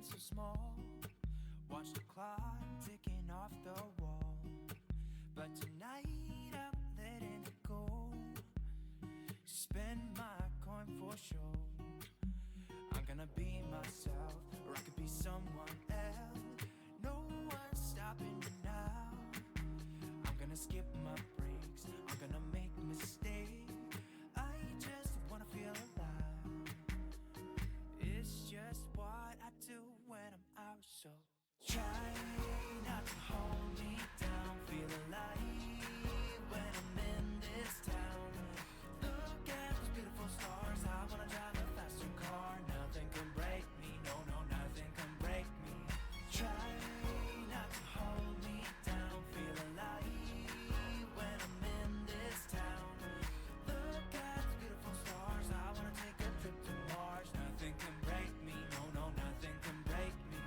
so small. Watch the clock ticking off the wall. But tonight I'm letting it go. Spend my coin for sure. I'm gonna be myself, or I could be someone else. No one's stopping me now. I'm gonna skip my breaks, I'm gonna make mistakes. I just wanna feel alive. It's just what I do when I'm out, so try not to hold me down. Feel alive when I'm in this town. Look at those beautiful stars. I wanna drive a faster car. Nothing can break me, no, no, nothing can break me. Try not to hold me down. Feel alive when I'm in this town. Look at those beautiful stars. I wanna take a trip to Mars. Nothing can break me, no, no, nothing can break me.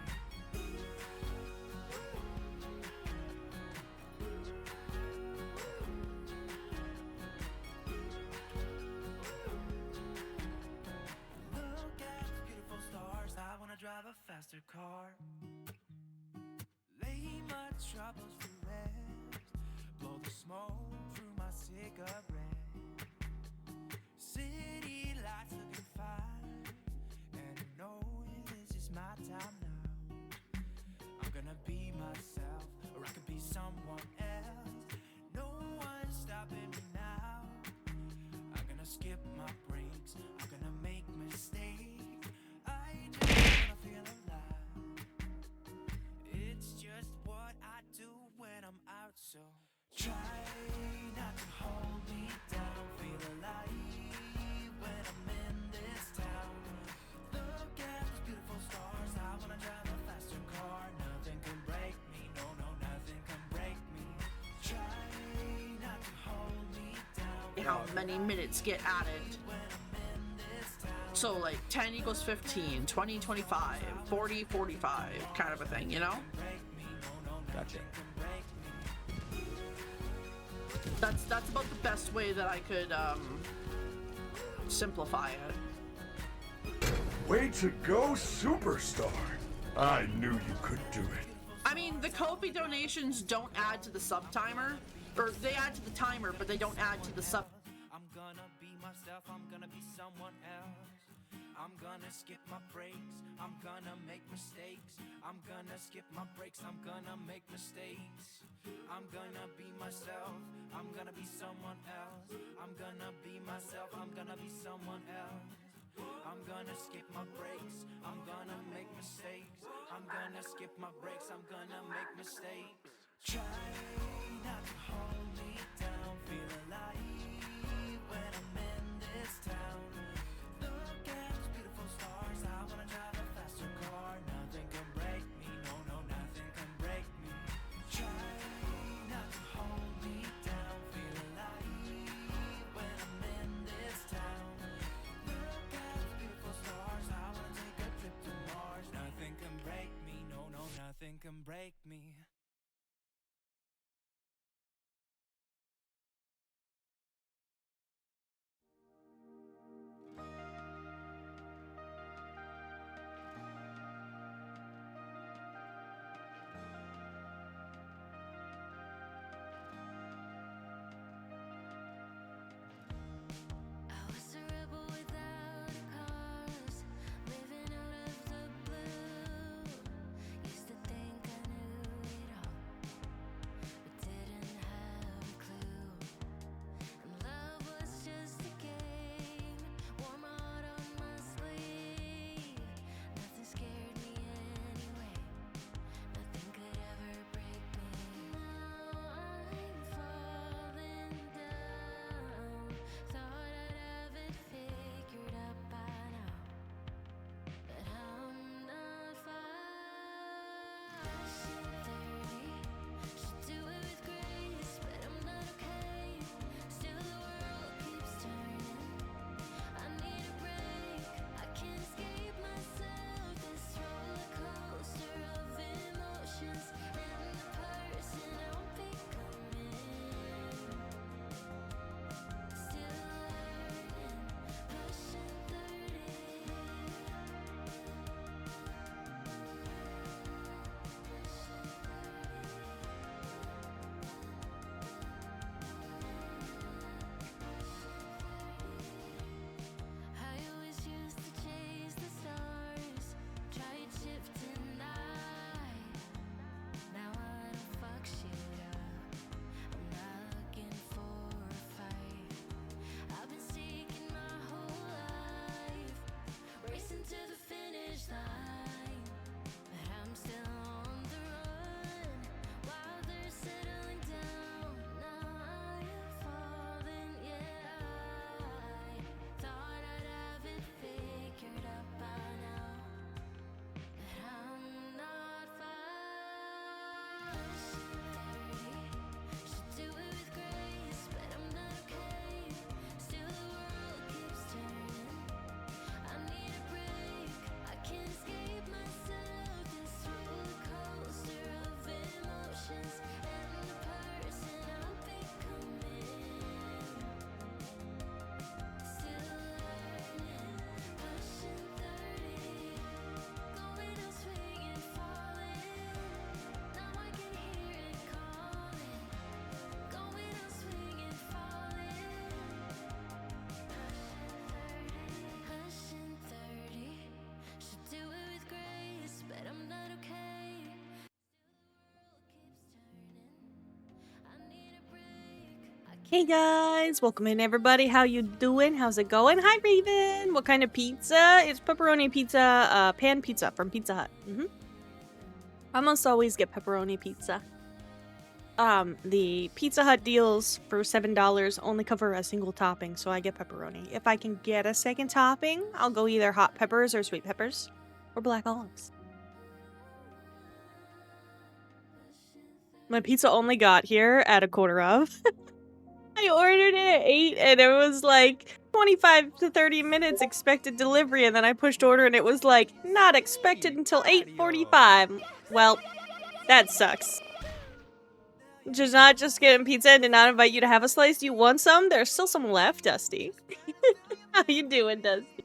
Look at those beautiful stars. I wanna drive a faster car. Lay my troubles to rest. Blow the smoke through my cigarette. City lights looking fine, and I know this is my time now. I'm gonna be myself, or I could be someone else. No one's stopping me now. I'm gonna skip my breaks, I'm gonna make mistakes. I just wanna feel alive. It's just what I do when I'm out, so try not to hold me down. Feel alive when I'm in this town. Look at those beautiful stars. I wanna drive a faster car. Nothing can break me, no, no, nothing can break me. Try not to hold me down. How many minutes get added. When I'm in this town. So like 10 equals 15, 20, 25, 40, 45 kind of a thing, you know? Break me, no, no, Gotcha. nothing can break me. That's about the best way that I could simplify it. Way to go, superstar! I knew you could do it. I mean, the Ko-fi donations don't add to the sub timer, or they add to the timer, but they don't add to the sub. I'm gonna be myself, I'm gonna be someone else. I'm gonna skip my breaks, I'm gonna make mistakes. I'm gonna skip my breaks, I'm gonna make mistakes. I'm gonna be myself, I'm gonna be someone else. I'm gonna be myself, I'm gonna be someone else. I'm gonna skip my breaks, I'm gonna make mistakes. I'm gonna skip my breaks, I'm gonna make mistakes. Try not to hold me down. Feel alive when I'm in this town. Look at those beautiful stars. I wanna drive a faster car. Nothing can break me, no, no, nothing can break me. Try not to hold me down. Feel alive when I'm in this town. Look at those beautiful stars. I wanna take a trip to Mars. Nothing can break me, no, no, nothing can break me. I was a rebel without a cause, living out of the blue. Used to think I knew it Hey guys, welcome in everybody. How you doing? How's it going? Hi Raven. What kind of pizza? It's pepperoni pizza, pan pizza from Pizza Hut. I almost always get pepperoni pizza. The Pizza Hut deals for $7 only cover a single topping, so I get pepperoni. If I can get a second topping, I'll go either hot peppers or sweet peppers or black olives. My pizza only got here at 1:15. I ordered it at 8 and it was like 25 to 30 minutes expected delivery, and then I pushed order and it was like not expected until 8:45. Well, that sucks. Just not just getting pizza and did not invite you to have a slice. You want some? There's still some left, Dusty. How you doing, Dusty?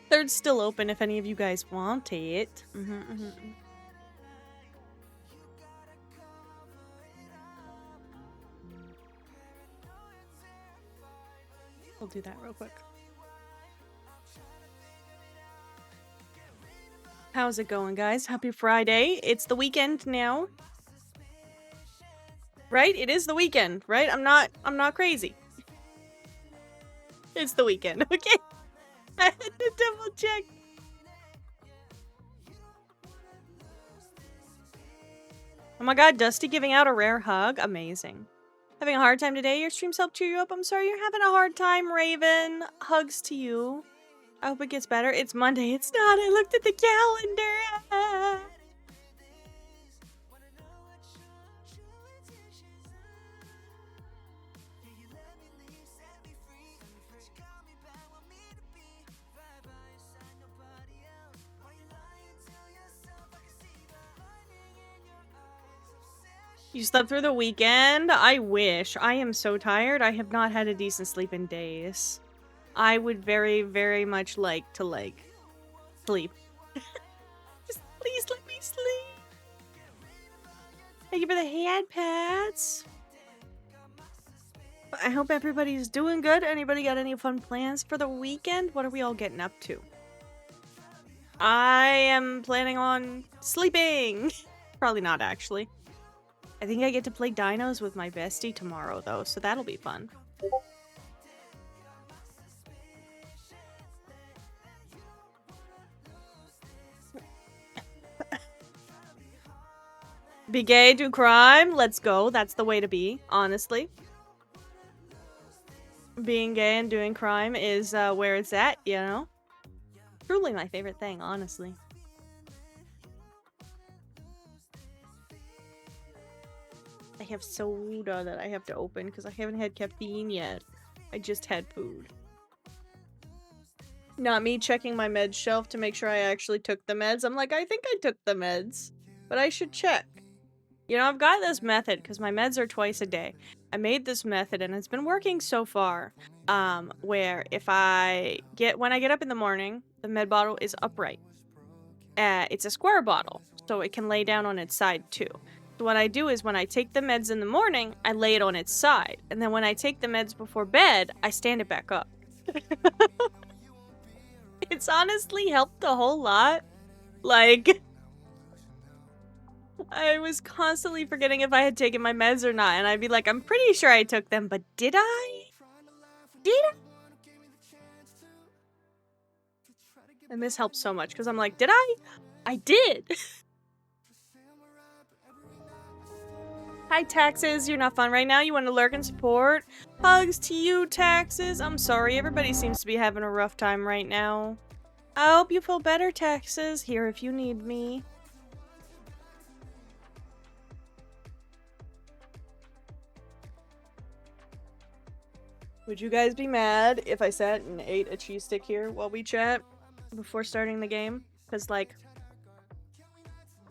Third's still open if any of you guys want it. We'll do that real quick. How's it going, guys? Happy Friday. It's the weekend now. Right? It is the weekend, right? I'm not crazy. It's the weekend, okay? I had to double check. Oh my god, Dusty giving out a rare hug. Amazing. Having a hard time today? Your streams help cheer you up? I'm sorry you're having a hard time, Raven. Hugs to you. I hope it gets better. It's Monday. It's not. I looked at the calendar. You slept through the weekend? I wish. I am so tired. I have not had a decent sleep in days. I would very, very much like to, sleep. Just please let me sleep. Thank you for the hand pats. I hope everybody's doing good. Anybody got any fun plans for the weekend? What are we all getting up to? I am planning on sleeping. Probably not, actually. I think I get to play dinos with my bestie tomorrow, though, so that'll be fun. Be gay, do crime. Let's go. That's the way to be, honestly. Being gay and doing crime is where it's at, you know? Truly my favorite thing, honestly. I have soda that I have to open because I haven't had caffeine yet. I just had food. Not me checking my meds shelf to make sure I actually took the meds. I'm like, I think I took the meds, but I should check. You know, I've got this method because my meds are twice a day. I made this method and it's been working so far. Where if when I get up in the morning, the med bottle is upright. It's a square bottle, so it can lay down on its side too. So what I do is when I take the meds in the morning, I lay it on its side. And then when I take the meds before bed, I stand it back up. It's honestly helped a whole lot. Like, I was constantly forgetting if I had taken my meds or not. And I'd be like, I'm pretty sure I took them, but did I? And this helps so much because I'm like, did I? I did. Hi, Taxes. You're not fun right now. You want to lurk and support? Hugs to you, Taxes. I'm sorry. Everybody seems to be having a rough time right now. I hope you feel better, Taxes. Here if you need me. Would you guys be mad if I sat and ate a cheese stick here while we chat before starting the game? Because, like,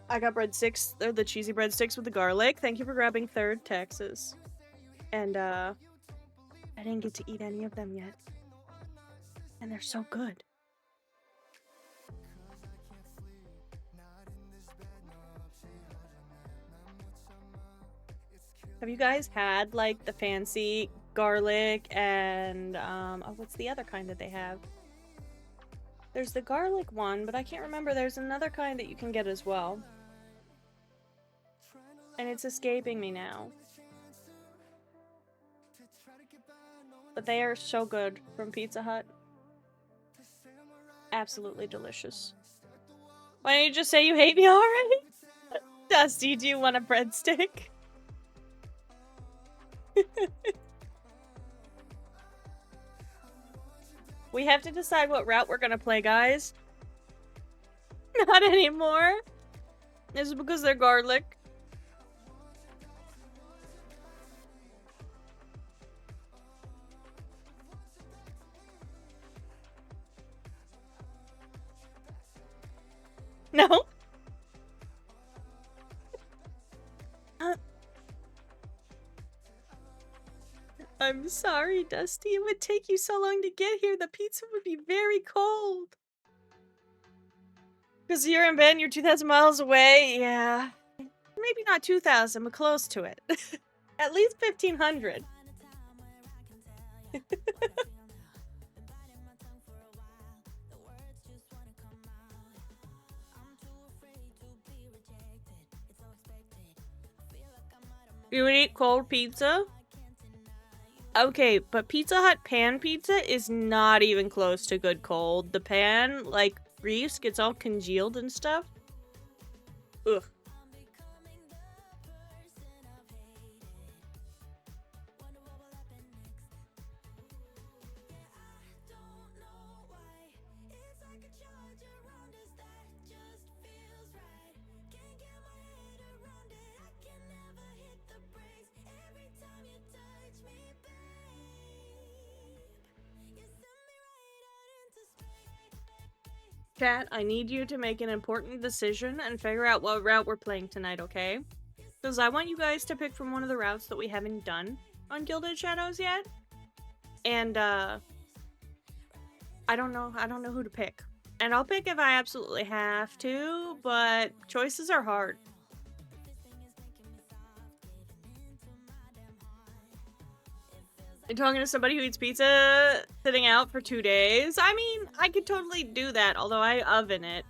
I got breadsticks, they're the cheesy breadsticks with the garlic. Thank you for grabbing third, Texas. And, I didn't get to eat any of them yet. And they're so good. Have you guys had, like, the fancy garlic and, what's the other kind that they have? There's the garlic one, but I can't remember. There's another kind that you can get as well. And it's escaping me now. But they are so good from Pizza Hut. Absolutely delicious. Why don't you just say you hate me already? Dusty, do you want a breadstick? We have to decide what route we're gonna play, guys. Not anymore. This is because they're garlic. No. I'm sorry, Dusty. It would take you so long to get here. The pizza would be very cold. Because you're in bed and you're 2,000 miles away. Yeah. Maybe not 2,000, but close to it. At least 1,500. You would eat cold pizza? Okay, but Pizza Hut pan pizza is not even close to good cold. The pan, like, grease gets all congealed and stuff. Ugh. Chat, I need you to make an important decision and figure out what route we're playing tonight, okay? Because I want you guys to pick from one of the routes that we haven't done on Gilded Shadows yet. And, I don't know who to pick. And I'll pick if I absolutely have to, but choices are hard. I'm talking to somebody who eats pizza sitting out for 2 days. I mean, I could totally do that, although I oven it.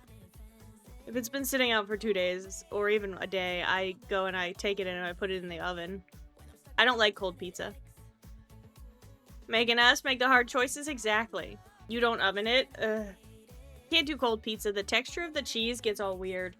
If it's been sitting out for 2 days, or even a day, I go and I take it and I put it in the oven. I don't like cold pizza. Making us make the hard choices? Exactly. You don't oven it? Ugh. Can't do cold pizza. The texture of the cheese gets all weird.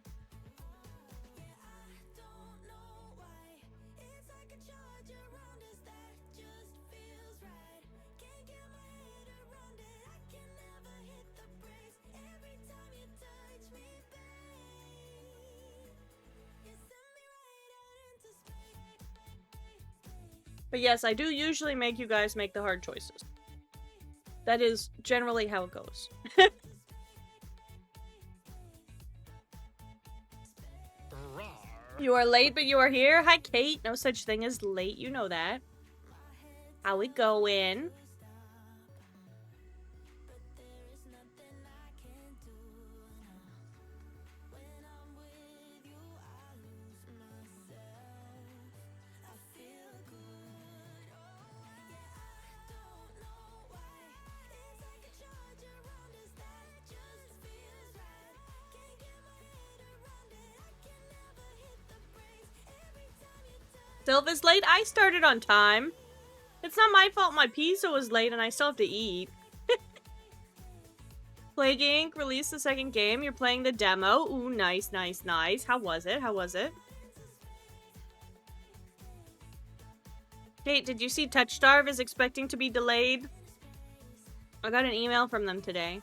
But yes, I do usually make you guys make the hard choices. That is generally how it goes. You are late, but you are here. Hi, Kate. No such thing as late. You know that. How we going? Sylva's late? I started on time. It's not my fault my pizza was late and I still have to eat. Plague Inc. released the second game. You're playing the demo. Ooh, nice, nice, nice. How was it? How was it? Kate, did you see Touchstarve is expecting to be delayed? I got an email from them today.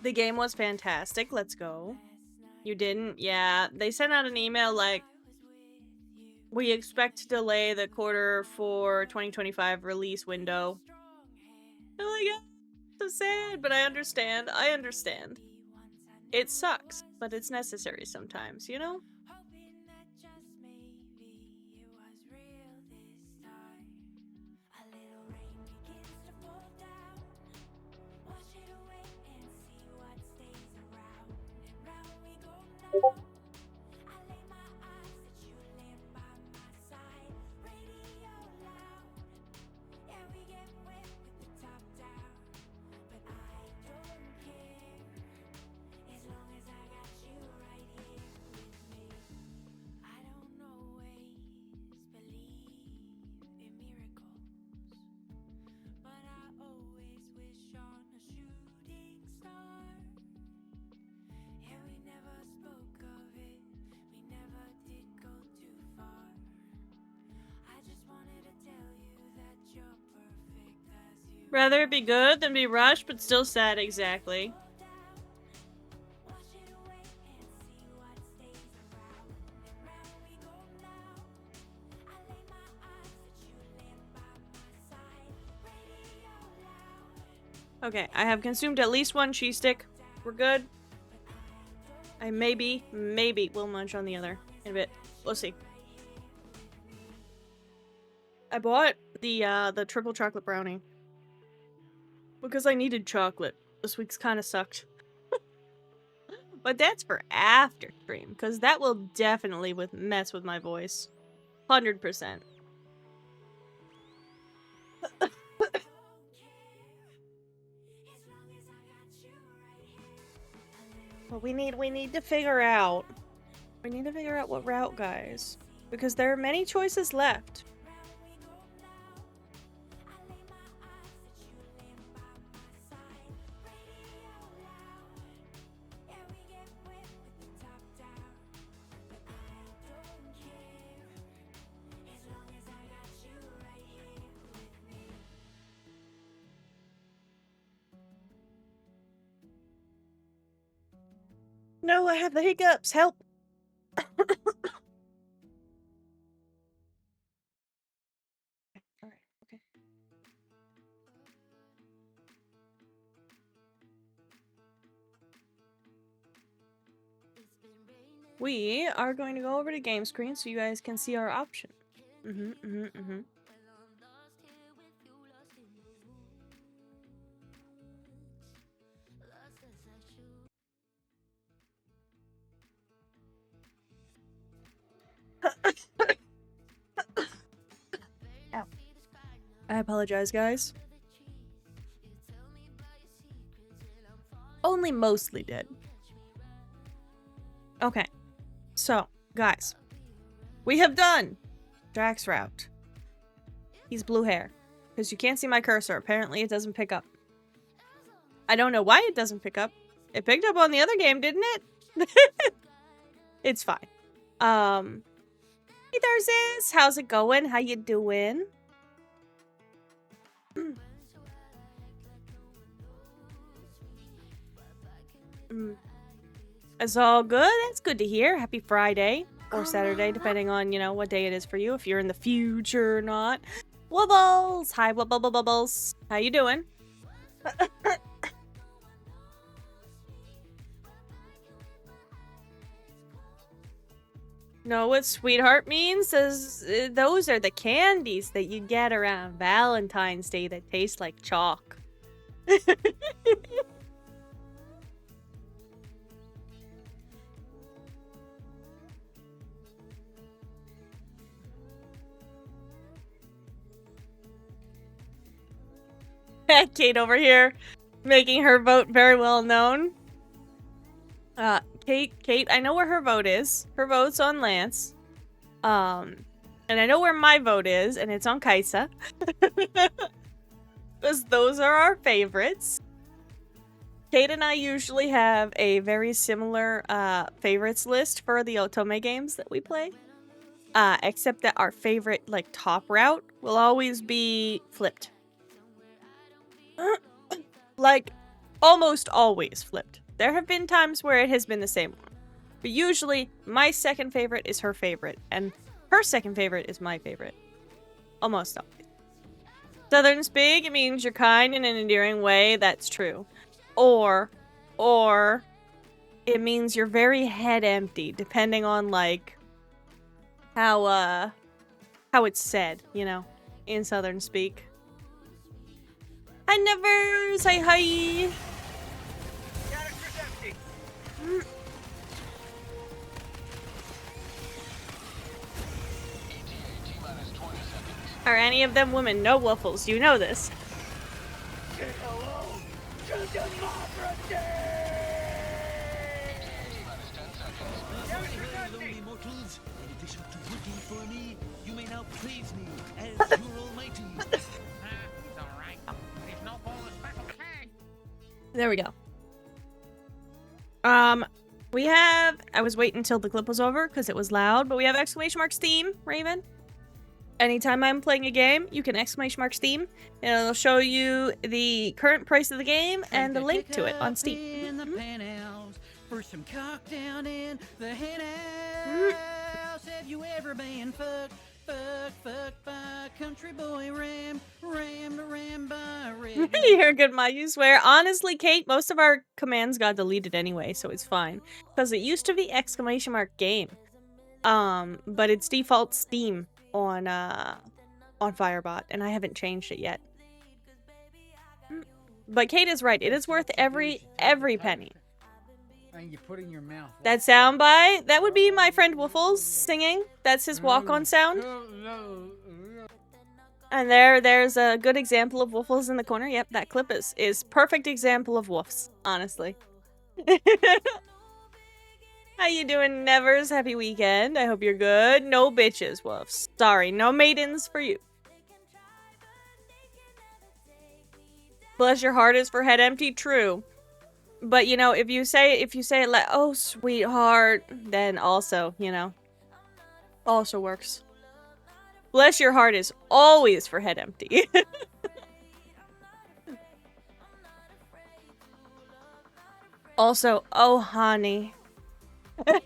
The game was fantastic. Let's go. You didn't? Yeah. They sent out an email like, we expect to delay the quarter for 2025 release window. Oh my god. So sad, but I understand. I understand. It sucks, but it's necessary sometimes, you know? Rather it be good than be rushed, but still sad, exactly. Okay, I have consumed at least one cheese stick. We're good. I maybe will munch on the other in a bit. We'll see. I bought the triple chocolate brownie because I needed chocolate. This week's kind of sucked. But that's for after stream, because that will definitely mess with my voice. 100%. But we need to figure out. We need to figure out what route, guys. Because there are many choices left. No, I have the hiccups. Help. Alright, okay. We are going to go over to game screen so you guys can see our option. Ow. I apologize, guys. Only mostly did. Okay. So, guys. We have done Jack's route. He's blue hair. Because you can't see my cursor. Apparently it doesn't pick up. I don't know why it doesn't pick up. It picked up on the other game, didn't it? It's fine. Hey there, Ziz. How's it going? How you doing? It's all good. That's good to hear. Happy Friday. Or Saturday, depending on, you know, what day it is for you. If you're in the future or not. Wubbles! Hi, Wubbles. How you doing? Know what sweetheart means? Those are the candies that you get around Valentine's Day that taste like chalk. Kate over here, making her vote very well known. Kate, I know where her vote is. Her vote's on Lance. And I know where my vote is, and it's on Kaisa. Because those are our favorites. Kate and I usually have a very similar favorites list for the Otome games that we play. Except that our favorite, like, top route will always be flipped. Like, almost always flipped. There have been times where it has been the same one. But usually, my second favorite is her favorite, and her second favorite is my favorite. Almost always. Southern speak, it means you're kind in an endearing way, that's true. Or, it means you're very head empty, depending on, like, how it's said, you know, in Southern speak. Hi, Nevers! Hi! Are any of them women? No, Waffles, you know this. There we go. We have... I was waiting until the clip was over because it was loud, but we have exclamation mark Steam, Raven. Anytime I'm playing a game, you can exclamation mark Steam, and it'll show you the current price of the game and the link to it on Steam. In the penthouse for some cock down in the hen house. Have you ever been fucked by a country boy rammed by a red? You're good, Ma. You swear. Honestly, Kate, most of our commands got deleted anyway, so it's fine. Because it used to be exclamation mark game. But it's default Steam on Firebot, and I haven't changed it yet. But Kate is right. It is worth every penny. And you put in your mouth. That soundbite, that would be my friend Woofles singing. That's his walk-on sound. And there's a good example of Woofles in the corner. Yep, that clip is perfect example of woofs, honestly. How you doing, Nevers? Happy weekend. I hope you're good. No bitches, woofs. Sorry, no maidens for you. Bless your heart is for head empty. True. But, you know, if you say it like, oh, sweetheart, then also, you know, also works. Bless your heart is always for head empty. Also, oh, honey. Hi,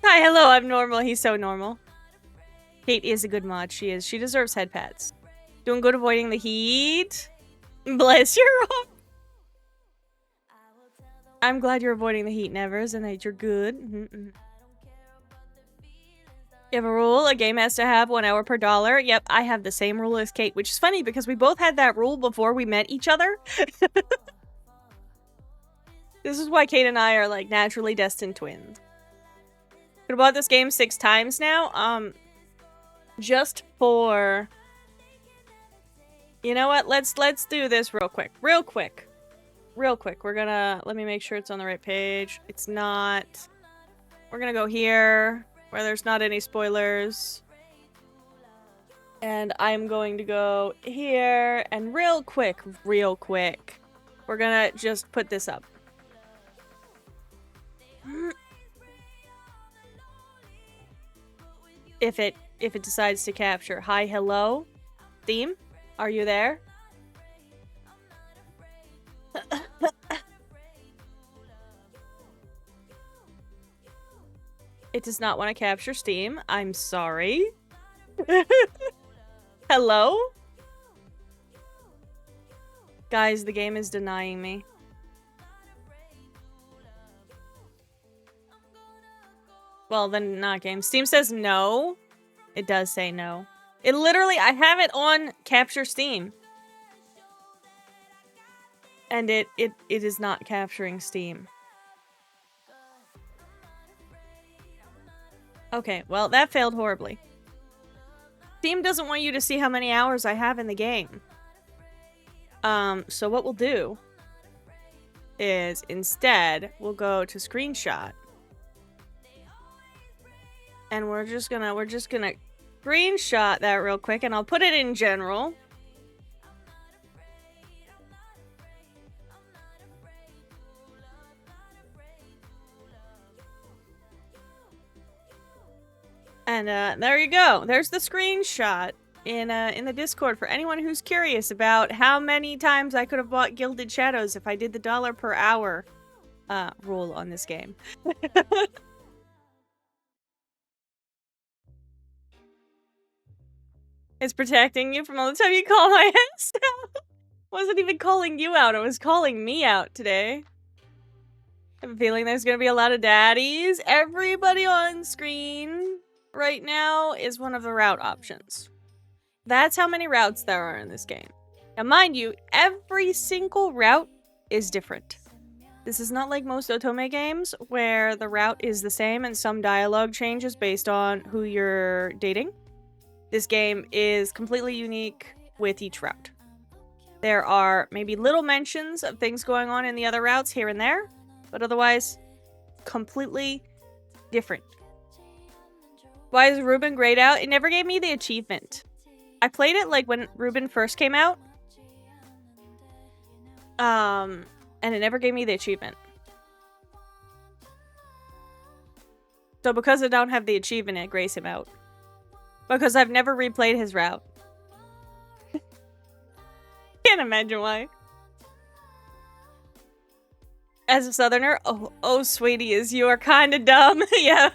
hello, I'm normal. He's so normal. Kate is a good mod. She is. She deserves head pats. Doing good avoiding the heat. Bless your heart. I'm glad you're avoiding the heat, Nevers, and that you're good. You have a rule? A game has to have 1 hour per dollar? Yep, I have the same rule as Kate, which is funny because we both had that rule before we met each other. This is why Kate and I are, like, naturally destined twins. Could have bought this game 6 times now. Just for... You know what? Let's do this real quick. Real quick. We're gonna... Let me make sure it's on the right page. It's not... We're gonna go here, where there's not any spoilers. And I'm going to go here, and real quick, we're gonna just put this up. If it decides to capture. Hi, hello, theme, are you there? It does not want to capture Steam. I'm sorry. Hello? Guys, the game is denying me. Well, then not game. Steam says no. It does say no. It literally, I have it on capture Steam. And it is not capturing Steam. Okay, well, that failed horribly. Steam doesn't want you to see how many hours I have in the game. So what we'll do is instead we'll go to screenshot. And we're just gonna screenshot that real quick, and I'll put it in general. And there you go. There's the screenshot in the Discord for anyone who's curious about how many times I could have bought Gilded Shadows if I did the $1 per hour rule on this game. It's protecting you from all the time you call my ass out. Wasn't even calling you out. It was calling me out today. I have a feeling there's going to be a lot of daddies. Everybody on screen right now is one of the route options. That's how many routes there are in this game. Now, mind you, every single route is different. This is not like most Otome games where the route is the same and some dialogue changes based on who you're dating. This game is completely unique with each route. There are maybe little mentions of things going on in the other routes here and there, but otherwise, completely different. Why is Ruben grayed out? It never gave me the achievement. I played it like when Ruben first came out. And it never gave me the achievement. So because I don't have the achievement, it grays him out. Because I've never replayed his route. Can't imagine why. As a southerner, oh, sweetie, is you are kinda dumb. Yeah.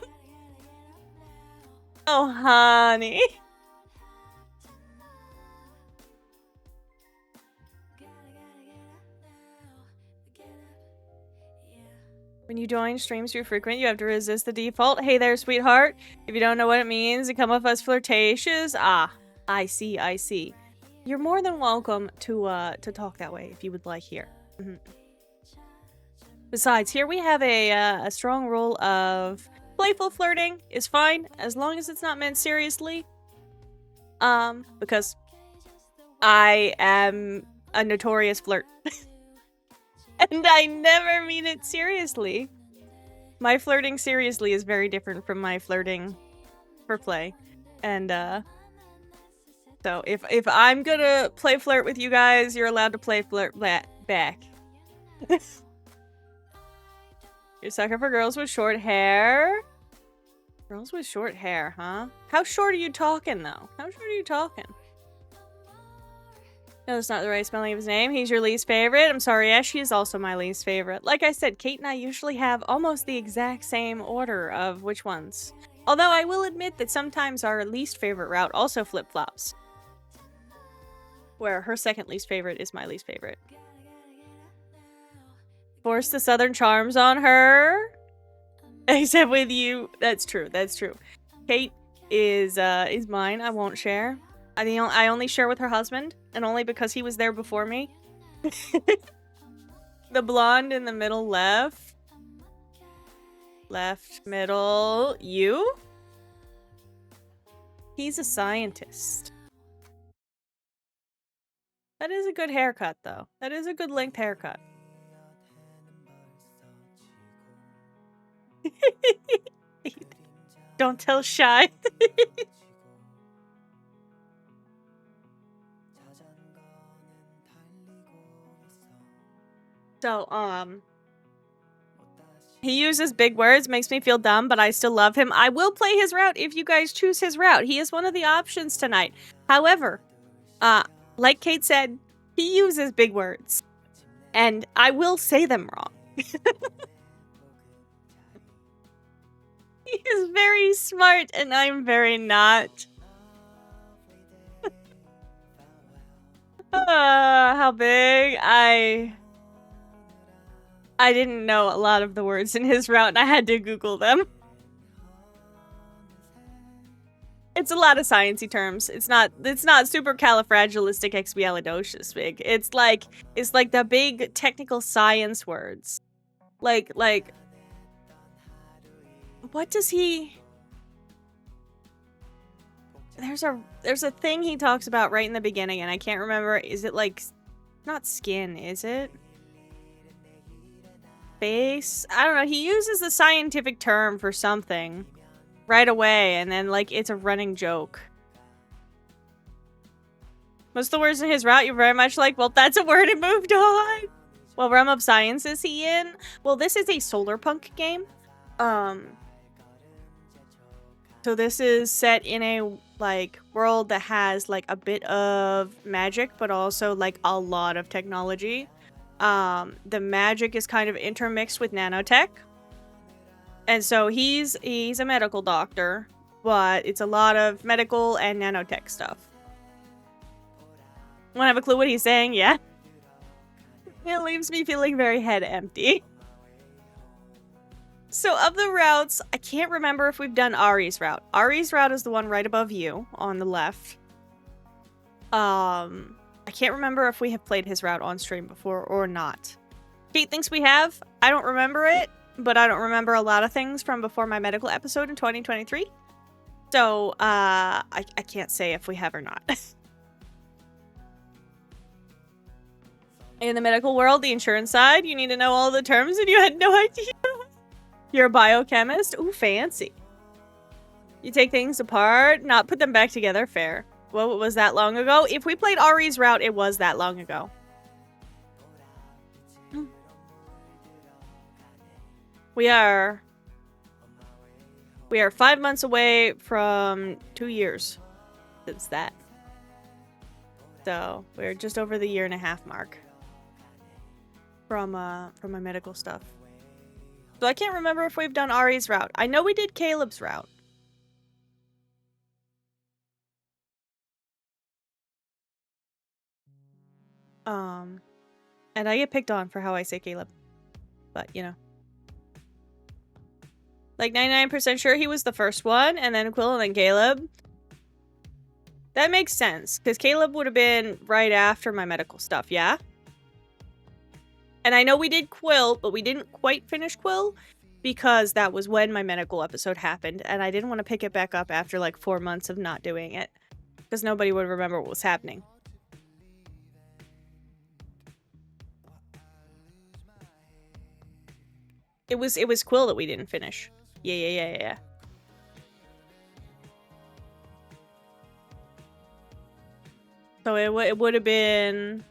Oh, honey. When you join streams too frequent, you have to resist the default. Hey there, sweetheart. If you don't know what it means to come off as flirtatious, I see, I see. You're more than welcome to talk that way if you would like here. Besides, here we have a strong rule of playful flirting is fine as long as it's not meant seriously. Because I am a notorious flirt. And I never mean it seriously. My flirting seriously is very different from my flirting for play. And, so if I'm gonna play flirt with you guys, you're allowed to play flirt back. You're a sucker for girls with short hair? Girls with short hair, huh? How short are you talking, though? How short are you talking? No, that's not the right spelling of his name. He's your least favorite. I'm sorry, Ash. He is also my least favorite. Like I said, Kate and I usually have almost the exact same order of which ones. Although I will admit that sometimes our least favorite route also flip-flops. Where her second least favorite is my least favorite. Force the southern charms on her. Except with you. That's true. That's true. Kate is mine. I won't share. I only share with her husband, and only because he was there before me. The blonde in the middle left. Left, middle. You? He's a scientist. That is a good haircut, though. That is a good length haircut. Don't tell Shy. So, he uses big words, makes me feel dumb, but I still love him. I will play his route if you guys choose his route. He is one of the options tonight. However, like Kate said, he uses big words. And I will say them wrong. He is very smart, and I'm very not. How big? I didn't know a lot of the words in his route, and I had to Google them. It's a lot of sciencey terms. It's not supercalifragilisticexpialidocious big. It's like the big technical science words. Like what does he... There's a thing he talks about right in the beginning, and I can't remember. Is it like... Not skin, is it? Face? I don't know. He uses the scientific term for something right away, and then, like, it's a running joke. Most of the words in his route, you're very much like, well, that's a word and moved on. What realm of science is he in? Well, this is a solar punk game. So this is set in a, like, world that has, like, a bit of magic, but also, like, a lot of technology. The magic is kind of intermixed with nanotech. And so he's a medical doctor, but it's a lot of medical and nanotech stuff. Wanna have a clue what he's saying? Yeah. It leaves me feeling very head empty. So of the routes, I can't remember if we've done Ari's route. Ari's route is the one right above you on the left. I can't remember if we have played his route on stream before or not. Kate thinks we have. I don't remember it, but I don't remember a lot of things from before my medical episode in 2023. So, I can't say if we have or not. In the medical world, the insurance side, you need to know all the terms and you had no idea. You're a biochemist? Ooh, fancy. You take things apart, not put them back together. Fair. What was that long ago? If we played Ari's route, it was that long ago. We are We are 5 months away from 2 years since that. So we're just over the 1.5 year mark from my medical stuff. So I can't remember if we've done Ari's route. I know we did Caleb's route. And I get picked on for how I say Caleb. But, you know. Like 99% sure he was the first one, and then Quill, and then Caleb. That makes sense, because Caleb would have been right after my medical stuff, yeah? And I know we did Quill, but we didn't quite finish Quill, because that was when my medical episode happened, and I didn't want to pick it back up after like 4 months of not doing it, because nobody would remember what was happening. It was Quill that we didn't finish. Yeah. So it would have been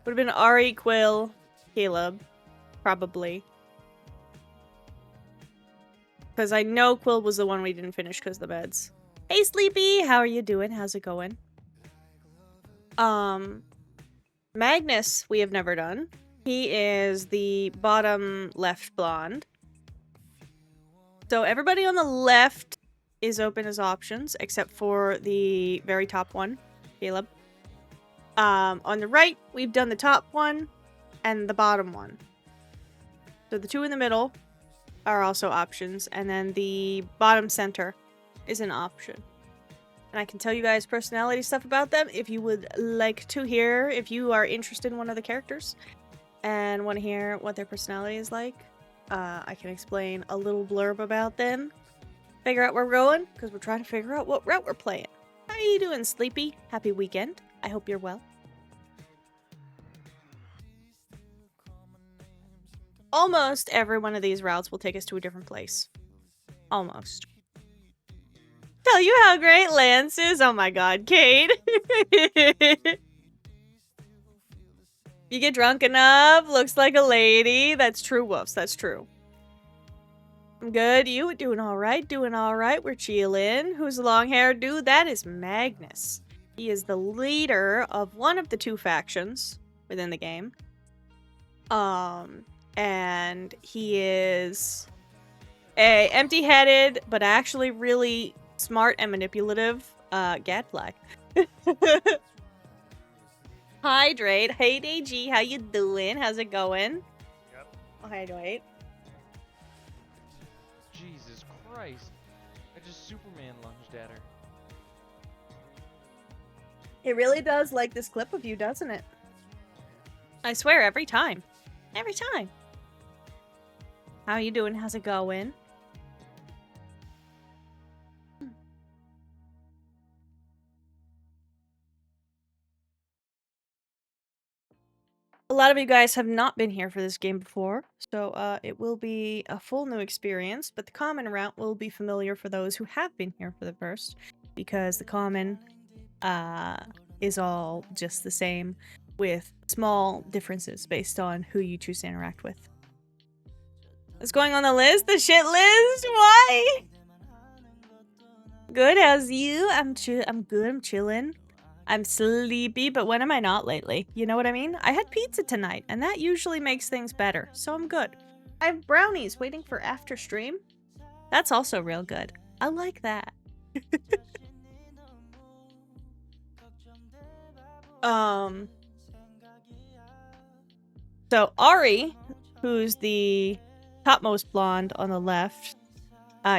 Ari, Quill, Caleb, probably. Because I know Quill was the one we didn't finish because of the meds. Hey Sleepy, how are you doing? How's it going? Magnus we have never done. He is the bottom left blonde. So everybody on the left is open as options, except for the very top one, Caleb. On the right, we've done the top one and the bottom one. So the two in the middle are also options, and then the bottom center is an option. And I can tell you guys personality stuff about them if you would like to hear, if you are interested in one of the characters and want to hear what their personality is like. I can explain a little blurb about them. Figure out where we're going, because we're trying to figure out what route we're playing. How are you doing, Sleepy? Happy weekend. I hope you're well. Almost every one of these routes will take us to a different place. Almost. Tell you how great Lance is. Oh my god, Cade. You get drunk enough, looks like a lady. That's true, Woofs. That's true. I'm good. You doing all right? Doing all right. We're chilling. Who's the long-haired dude? That is Magnus. He is the leader of one of the 2 factions within the game. And he is a empty-headed, but actually really smart and manipulative gadfly. Hydrate. Hey, DG, how you doing? How's it going? Yep. Oh, hydrate. Jesus Christ. I just Superman lunged at her. It really does like this clip of you, doesn't it? I swear, every time. Every time. How you doing? How's it going? A lot of you guys have not been here for this game before, so it will be a full new experience, but the common route will be familiar for those who have been here for the first, because the common is all just the same, with small differences based on who you choose to interact with. What's going on the list? The shit list? Why? Good, how's you? I'm good, I'm chilling. I'm sleepy, but when am I not lately? You know what I mean? I had pizza tonight, and that usually makes things better, so I'm good. I have brownies waiting for after stream. That's also real good. I like that. So Ari, who's the topmost blonde on the left,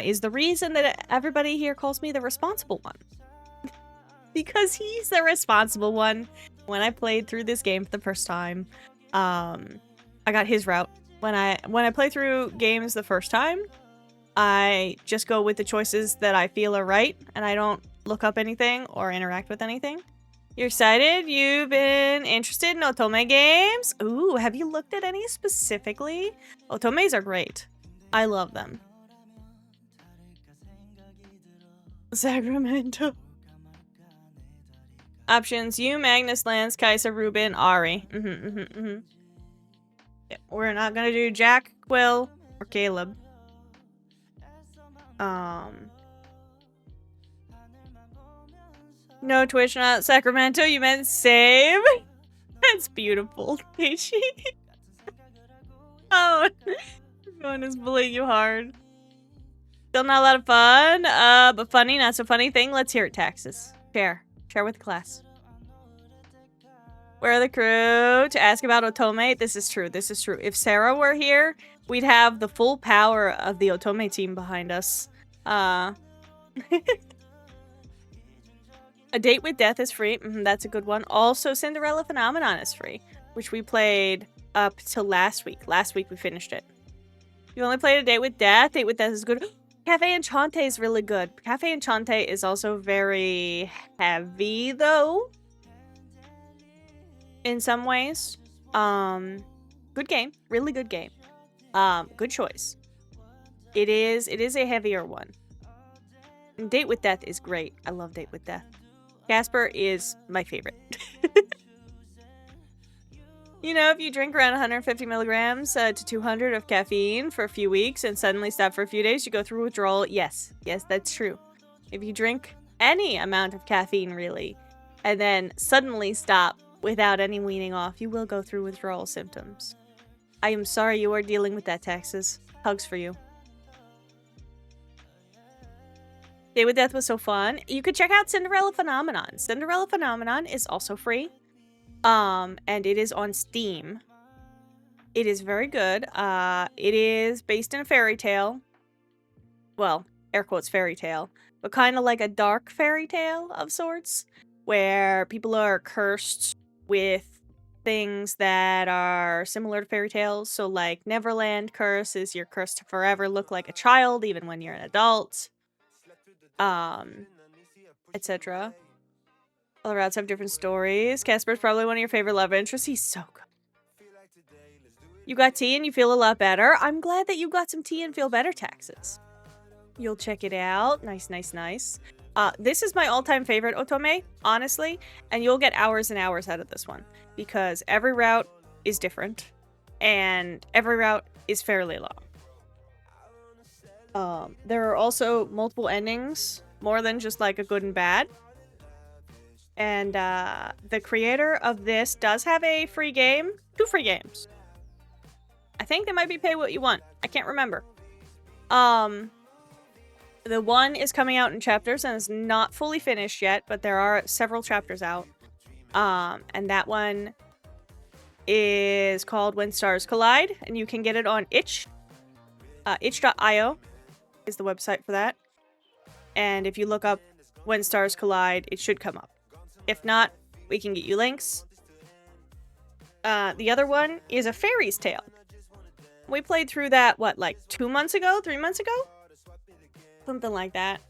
is the reason that everybody here calls me the responsible one. Because he's the responsible one. When I played through this game for the first time, I got his route. When I play through games the first time, I just go with the choices that I feel are right, and I don't look up anything or interact with anything. You're excited? You've been interested in Otome games? Ooh, have you looked at any specifically? Otomes are great. I love them. Sacramento. Options: you, Magnus, Lance, Kaisa, Ruben, Ari. Yeah, we're not gonna do Jack, Quill, or Caleb. No, Twitch, not Sacramento. You meant save? That's beautiful, Peachy. Oh, everyone is bullying you hard. Still not a lot of fun, but funny, not so funny thing. Let's hear it, Taxes. Share with the class. Where are the crew? To ask about Otome? This is true. If Sarah were here, we'd have the full power of the Otome team behind us. A Date with Death is free. That's a good one. Also, Cinderella Phenomenon is free, which we played up till last week. Last week we finished it. You only played A Date with Death? Date with Death is good. Cafe Enchante is really good. Cafe Enchante is also very heavy, though. In some ways. Good game. Really good game. Good choice. It is a heavier one. And Date with Death is great. I love Date with Death. Casper is my favorite. You know, if you drink around 150 milligrams to 200 of caffeine for a few weeks and suddenly stop for a few days, you go through withdrawal. Yes, that's true. If you drink any amount of caffeine, really, and then suddenly stop without any weaning off, you will go through withdrawal symptoms. I am sorry you are dealing with that, Taxes. Hugs for you. Day with Death was so fun. You could check out Cinderella Phenomenon. Cinderella Phenomenon is also free. And it is on Steam. It is very good. It is based in a fairy tale. Well, air quotes fairy tale. But kind of like a dark fairy tale of sorts. Where people are cursed with things that are similar to fairy tales. So like Neverland curse is you're cursed to forever look like a child even when you're an adult. Etc. All the routes have different stories. Casper's probably one of your favorite love interests. He's so good. You got tea and you feel a lot better. I'm glad that you got some tea and feel better, Taxes. You'll check it out. Nice. This is my all-time favorite Otome, honestly. And you'll get hours and hours out of this one. Because every route is different. And every route is fairly long. There are also multiple endings. More than just like a good and bad. And the creator of this does have a free game. 2 free games. I think they might be pay what you want. I can't remember. The one is coming out in chapters and is not fully finished yet, but there are several chapters out. And that one is called When Stars Collide, and you can get it on itch. Itch.io is the website for that. And if you look up When Stars Collide, it should come up. If not, we can get you links. The other one is A Fairy's Tale. We played through that, what, like 2 months ago? 3 months ago? Something like that.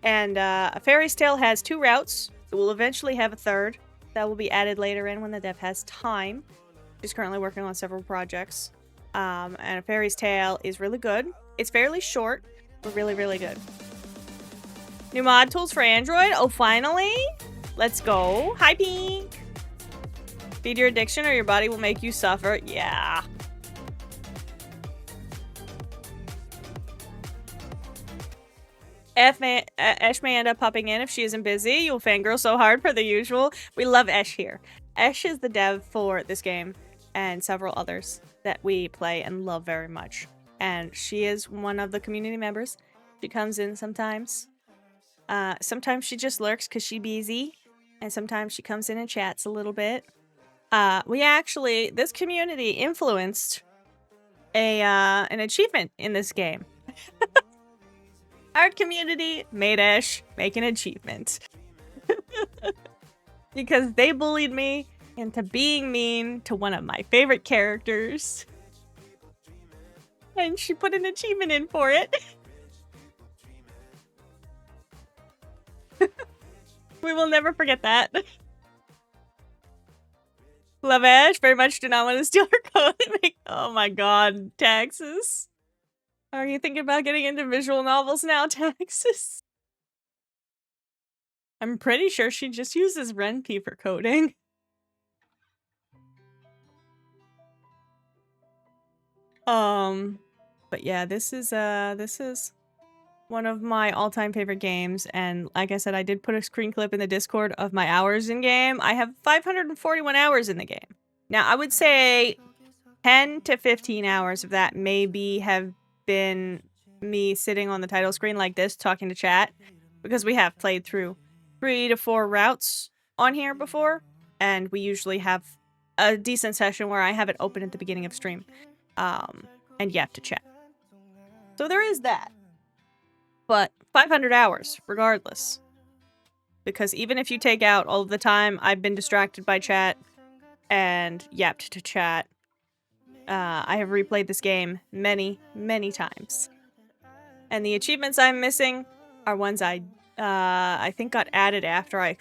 And A Fairy's Tale has 2 routes. It will eventually have a 3rd. That will be added later in when the dev has time. She's currently working on several projects. And A Fairy's Tale is really good. It's fairly short, but really, really good. New mod tools for Android? Oh, finally? Let's go. Hi, Pink. Feed your addiction or your body will make you suffer. Yeah. Ash may end up popping in if she isn't busy. You'll fangirl so hard per the usual. We love Ash here. Ash is the dev for this game and several others that we play and love very much. And she is one of the community members. She comes in sometimes. Sometimes she just lurks because she busy. And sometimes she comes in and chats a little bit. This community influenced an achievement in this game. Our community made Ash make an achievement. Because they bullied me into being mean to one of my favorite characters. And she put an achievement in for it. We will never forget that. Love Ash. Very much do not want to steal her code. Oh my god, Taxes. Are you thinking about getting into visual novels now, Taxes? I'm pretty sure she just uses Ren'Py for coding. But yeah, this is one of my all-time favorite games, and like I said, I did put a screen clip in the Discord of my hours in game. I have 541 hours in the game. Now, I would say 10 to 15 hours of that maybe have been me sitting on the title screen like this, talking to chat, because we have played through 3 to 4 routes on here before, and we usually have a decent session where I have it open at the beginning of stream, and you have to chat. So there is that. But 500 hours, regardless. Because even if you take out all of the time I've been distracted by chat and yapped to chat, I have replayed this game many, many times. And the achievements I'm missing are ones I think got added after I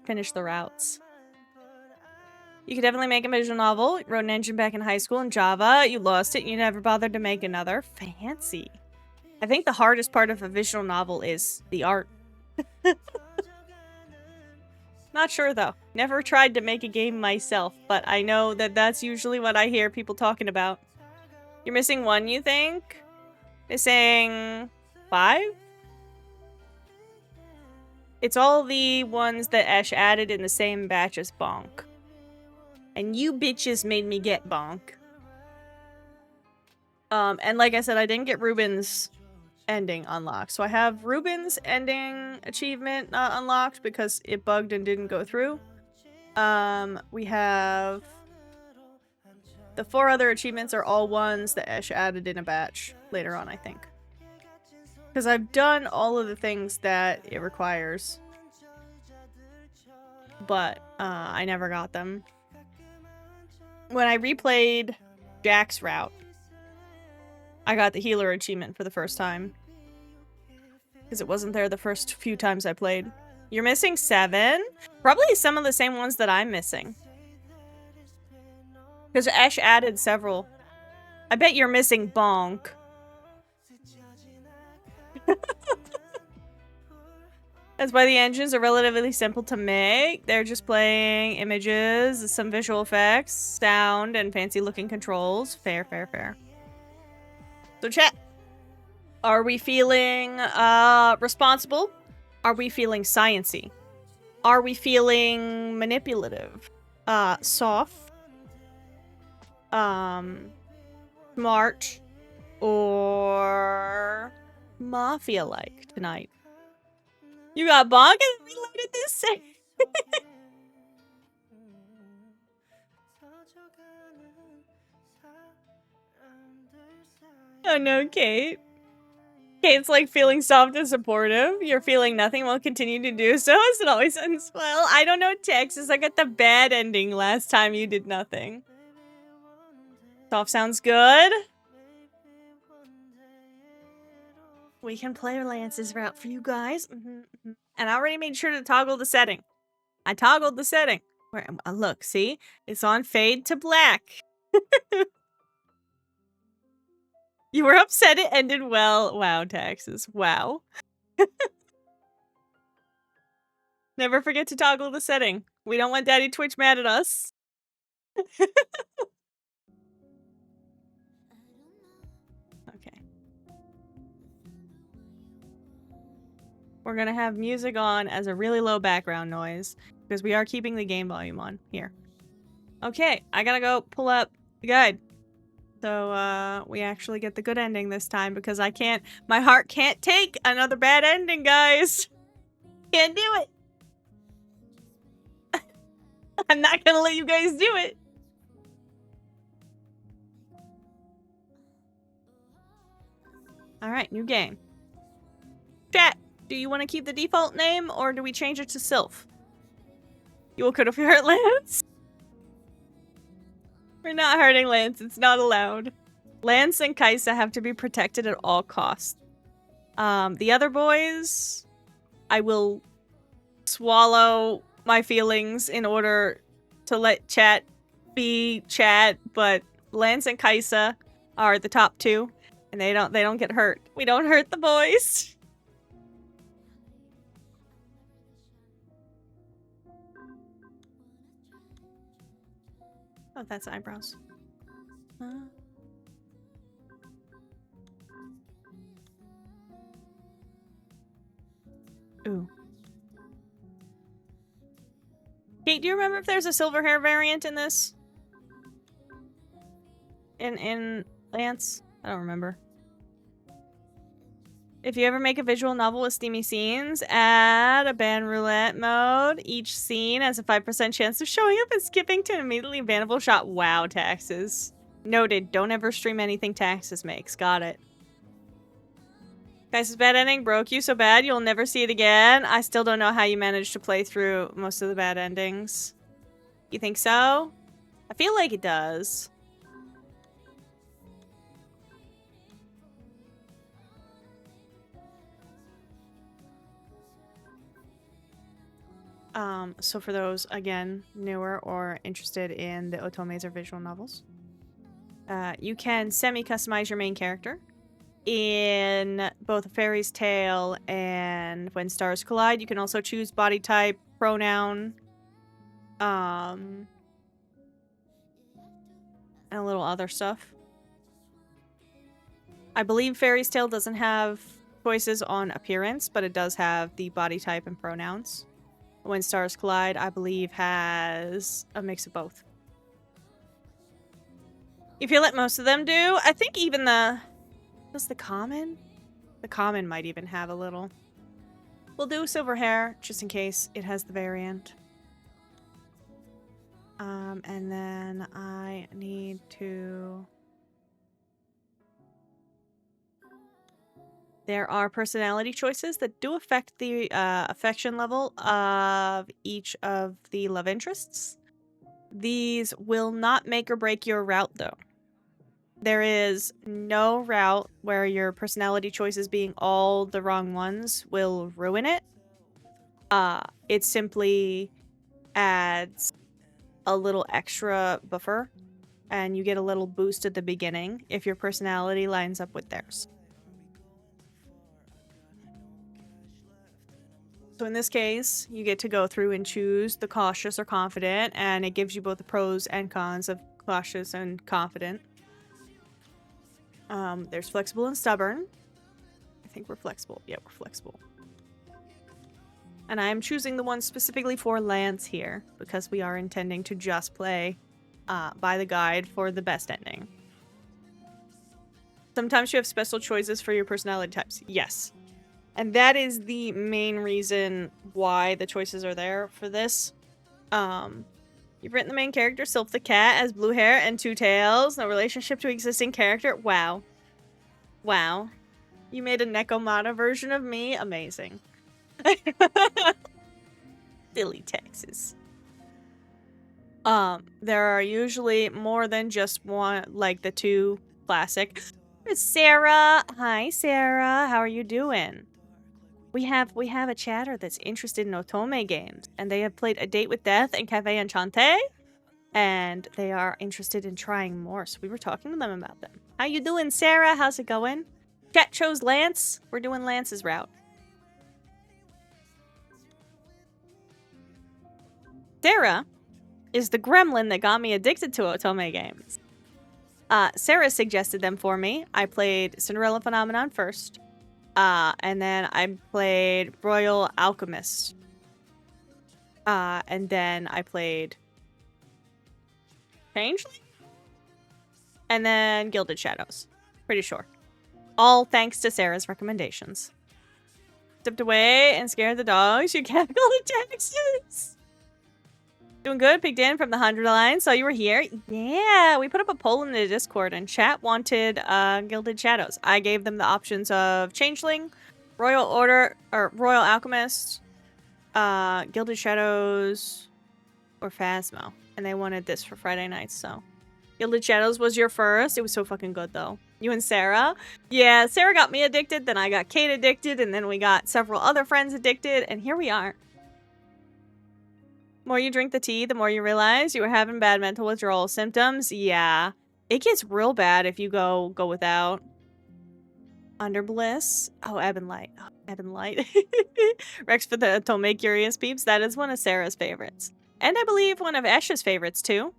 finished the routes. You could definitely make a visual novel. You wrote an engine back in high school in Java. You lost it and you never bothered to make another. Fancy. I think the hardest part of a visual novel is the art. Not sure, though. Never tried to make a game myself, but I know that that's usually what I hear people talking about. You're missing 1, you think? Missing 5? It's all the ones that Ash added in the same batch as Bonk. And you bitches made me get Bonk. And like I said, I didn't get Ruben's ending unlocked. So I have Ruben's ending achievement not unlocked because it bugged and didn't go through. We have the 4 other achievements are all ones that Ash added in a batch later on, I think. Because I've done all of the things that it requires. But I never got them. When I replayed Jack's route, I got the healer achievement for the first time. Because it wasn't there the first few times I played. You're missing 7? Probably some of the same ones that I'm missing. Because Ash added several. I bet you're missing Bonk. That's why the engines are relatively simple to make. They're just playing images, some visual effects, sound, and fancy looking controls. Fair, fair, fair. So chat. Are we feeling responsible? Are we feeling science-y? Are we feeling manipulative? Soft? Smart? Or mafia-like tonight? You got Bonk and reloaded this thing. Oh no, Kate. Kate's like feeling soft and supportive. You're feeling nothing will continue to do so as it always ends well. I don't know, Texas. I got the bad ending last time you did nothing. Soft sounds good. We can play Lance's route for you guys. And I already made sure to toggle the setting. I toggled the setting. Where, look, see? It's on fade to black. You were upset it ended well. Wow, Taxes. Wow. Never forget to toggle the setting. We don't want Daddy Twitch mad at us. Okay. We're gonna have music on as a really low background noise because we are keeping the game volume on here. Okay, I gotta go pull up the guide. So, we actually get the good ending this time because I can't- my heart can't take another bad ending, guys! Can't do it! I'm not gonna let you guys do it! Alright, new game. Chat, do you want to keep the default name or do we change it to Sylph? You will cut off your heart, Lance? We're not hurting Lance, it's not allowed. Lance and Kaisa have to be protected at all costs. The other boys, I will swallow my feelings in order to let chat be chat, but Lance and Kaisa are the top 2, and they don't get hurt. We don't hurt the boys. Oh, that's eyebrows. Ooh. Kate, do you remember if there's a silver hair variant in this? In Lance? I don't remember. If you ever make a visual novel with steamy scenes, add a ban roulette mode. Each scene has a 5% chance of showing up and skipping to an immediately bannable shot. Wow, taxes. Noted. Don't ever stream anything taxes makes. Got it. Guys, bad ending broke you so bad you'll never see it again. I still don't know how you managed to play through most of the bad endings. You think so? I feel like it does. So for those, again, newer or interested in the otomes or visual novels, you can semi-customize your main character in both A Fairy's Tale and When Stars Collide. You can also choose body type, pronoun, and a little other stuff. I believe Fairy's Tale doesn't have choices on appearance, but it does have the body type and pronouns. When Stars Collide, I believe, has a mix of both. You feel like most of them do? I think even does the common? The common might even have a little. We'll do silver hair, just in case it has the variant. And then I need to... There are personality choices that do affect the affection level of each of the love interests. These will not make or break your route, though. There is no route where your personality choices being all the wrong ones will ruin it. It simply adds a little extra buffer, and you get a little boost at the beginning if your personality lines up with theirs. So in this case, you get to go through and choose the cautious or confident, and it gives you both the pros and cons of cautious and confident. There's flexible and stubborn. I think we're flexible. Yeah, we're flexible. And I am choosing the one specifically for Lance here, because we are intending to just play by the guide for the best ending. Sometimes you have special choices for your personality types. Yes. And that is the main reason why the choices are there for this. You've written the main character, Sylph the cat, has blue hair and two tails. No relationship to existing character. Wow. Wow. You made a Nekomata version of me? Amazing. Silly Texas. There are usually more than just one, like the two classic. It's Sarah. Hi, Sarah. How are you doing? We have a chatter that's interested in otome games, and they have played A Date with Death and Cafe Enchante, and they are interested in trying more, so we were talking to them about them. How you doing, Sarah? How's it going? Chat chose Lance. We're doing Lance's route. Sarah is the gremlin that got me addicted to otome games. Sarah suggested them for me. I played Cinderella Phenomenon first. And then I played Royal Alchemist. And then I played Changeling? And then Gilded Shadows. Pretty sure. All thanks to Sarah's recommendations. Stepped away and scared the dogs. You can't call it taxes. Doing good. Picked in from the 100 line. Saw you were here. Yeah, we put up a poll in the Discord and chat wanted Gilded Shadows. I gave them the options of Changeling, Royal Order, or Royal Alchemist, Gilded Shadows, or Phasmo. And they wanted this for Friday nights, so. Gilded Shadows was your first. It was so fucking good, though. You and Sarah? Yeah, Sarah got me addicted, then I got Kate addicted, and then we got several other friends addicted, and here we are. The more you drink the tea, the more you realize you were having bad mental withdrawal symptoms. Yeah. It gets real bad if you go without. Under Bliss. Oh, Ebb and Light. Oh, Ebb and Light. Rex for the Otome Curious peeps. That is one of Sarah's favorites. And I believe one of Esh's favorites, too.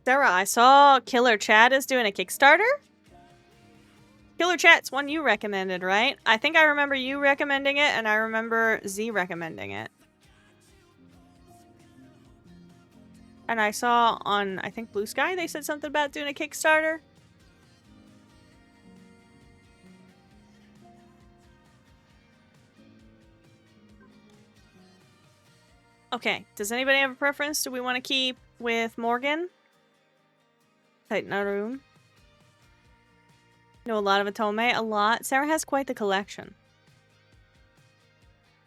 Sarah, I saw Killer Chat is doing a Kickstarter. Killer Chat's one you recommended, right? I think I remember you recommending it, and I remember Z recommending it. And I saw on, I think, Blue Sky, they said something about doing a Kickstarter. Okay, does anybody have a preference? Do we want to keep with Morgan? Tighten our room. Know a lot of Atome, a lot. Sarah has quite the collection.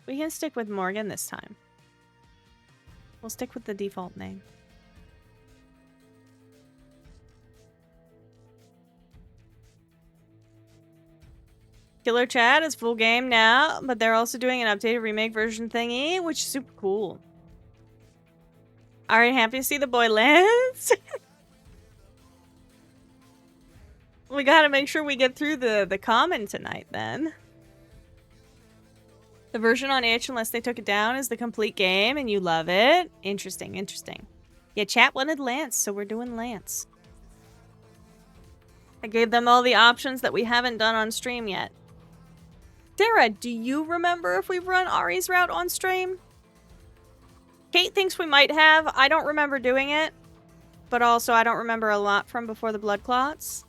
We can stick with Morgan this time. We'll stick with the default name. Killer Chat is full game now, but they're also doing an updated remake version thingy, which is super cool. Alright, happy to see the boy Lance. We gotta make sure we get through the common tonight, then. The version on itch, unless they took it down, is the complete game, and you love it. Interesting, interesting. Yeah, chat wanted Lance, so we're doing Lance. I gave them all the options that we haven't done on stream yet. Sarah, do you remember if we've run Ari's route on stream? Kate thinks we might have. I don't remember doing it. But also, I don't remember a lot from before the blood clots.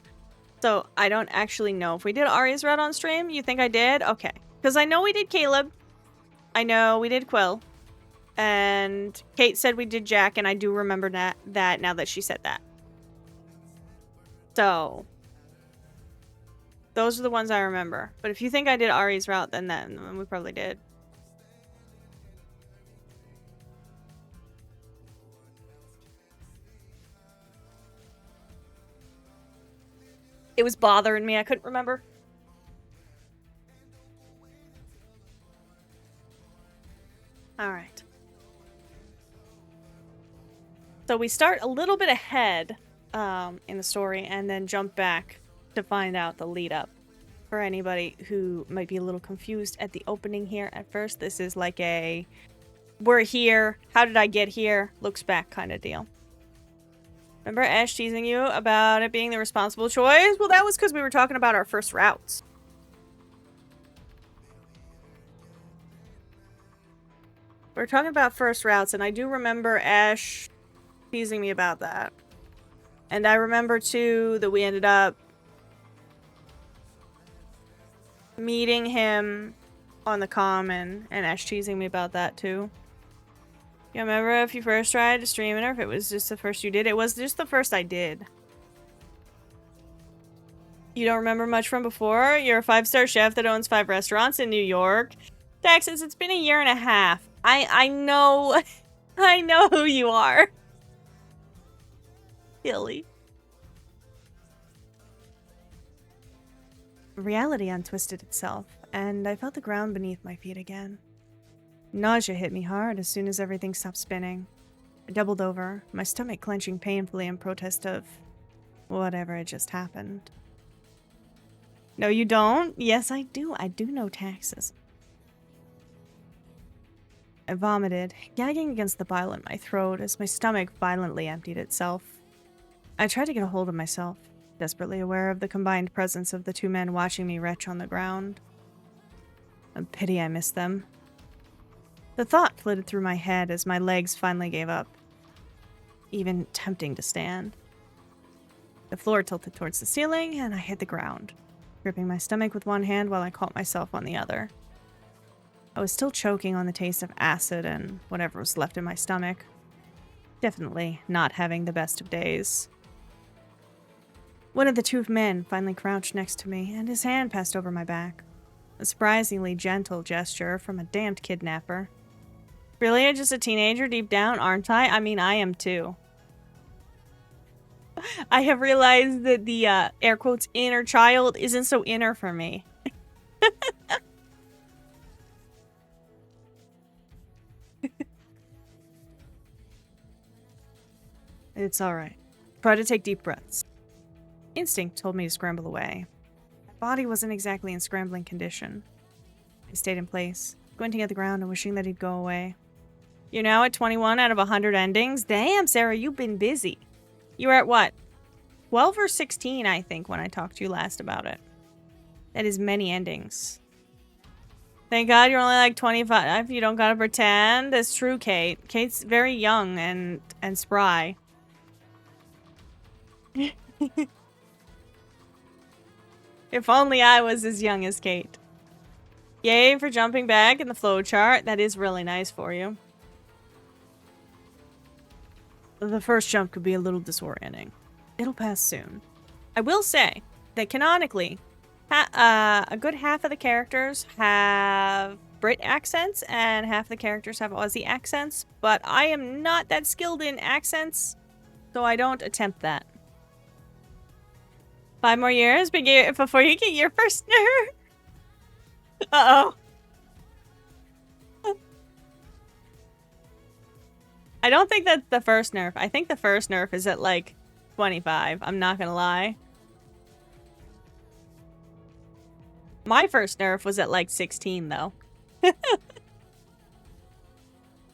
So, I don't actually know if we did Ari's route on stream. You think I did? Okay. Because I know we did Caleb. I know we did Quill. And Kate said we did Jack, and I do remember that now that she said that. So, those are the ones I remember. But if you think I did Ari's route, then we probably did. It was bothering me. I couldn't remember. Alright. So we start a little bit ahead in the story and then jump back to find out the lead up. For anybody who might be a little confused at the opening here at first, this is like a we're here, how did I get here, looks back kind of deal. Remember Ash teasing you about it being the responsible choice? Well, that was because we were talking about our first routes. We're talking about first routes, and I do remember Ash teasing me about that. And I remember, too, that we ended up meeting him on the common, and Ash teasing me about that, too. You remember if you first tried to stream it, or if it was just the first you did? It was just the first I did. You don't remember much from before? You're a 5-star chef that owns 5 restaurants in New York. Texas, it's been a year and a half. I know... I know who you are. Silly. Reality untwisted itself, and I felt the ground beneath my feet again. Nausea hit me hard as soon as everything stopped spinning. I doubled over, my stomach clenching painfully in protest of whatever had just happened. No, you don't? Yes, I do. I do know taxes. I vomited, gagging against the bile in my throat as my stomach violently emptied itself. I tried to get a hold of myself, desperately aware of the combined presence of the 2 men watching me retch on the ground. A pity I missed them. The thought flitted through my head as my legs finally gave up. Even tempting to stand. The floor tilted towards the ceiling, and I hit the ground, gripping my stomach with one hand while I caught myself on the other. I was still choking on the taste of acid and whatever was left in my stomach. Definitely not having the best of days. One of the 2 men finally crouched next to me, and his hand passed over my back. A surprisingly gentle gesture from a damned kidnapper. Really? I'm just a teenager deep down, aren't I? I mean, I am too. I have realized that the, air quotes, inner child isn't so inner for me. It's alright. Try to take deep breaths. Instinct told me to scramble away. My body wasn't exactly in scrambling condition. I stayed in place, squinting at the ground and wishing that he'd go away. You're now at 21 out of 100 endings? Damn, Sarah, you've been busy. You were at what? 12 or 16, I think, when I talked to you last about it. That is many endings. Thank God you're only like 25. You don't gotta pretend. That's true, Kate. Kate's very young and spry. If only I was as young as Kate. Yay for jumping back in the flowchart. That is really nice for you. The first jump could be a little disorienting. It'll pass soon. I will say that canonically, a good half of the characters have Brit accents and half the characters have Aussie accents, but I am not that skilled in accents, so I don't attempt that. 5 more years before you get your first nerf. Uh-oh. I don't think that's the first nerf. I think the first nerf is at like 25. I'm not gonna lie. My first nerf was at like 16 though.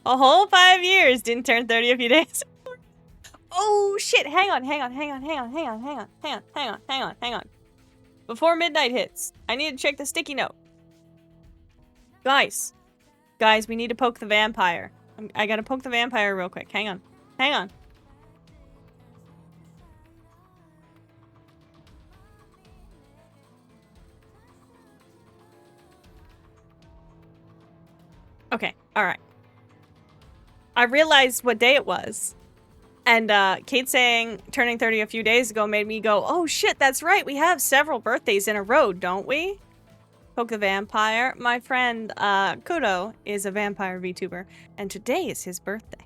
A whole 5 years. Didn't turn 30 a few days. Oh shit, hang on. Before midnight hits, I need to check the sticky note. Guys, we need to poke the vampire. I gotta poke the vampire real quick. Hang on. Okay, alright. I realized what day it was. And Kate saying turning 30 a few days ago made me go, oh shit, that's right. We have several birthdays in a row, don't we? Poke the vampire. My friend Kudo is a vampire VTuber, and today is his birthday.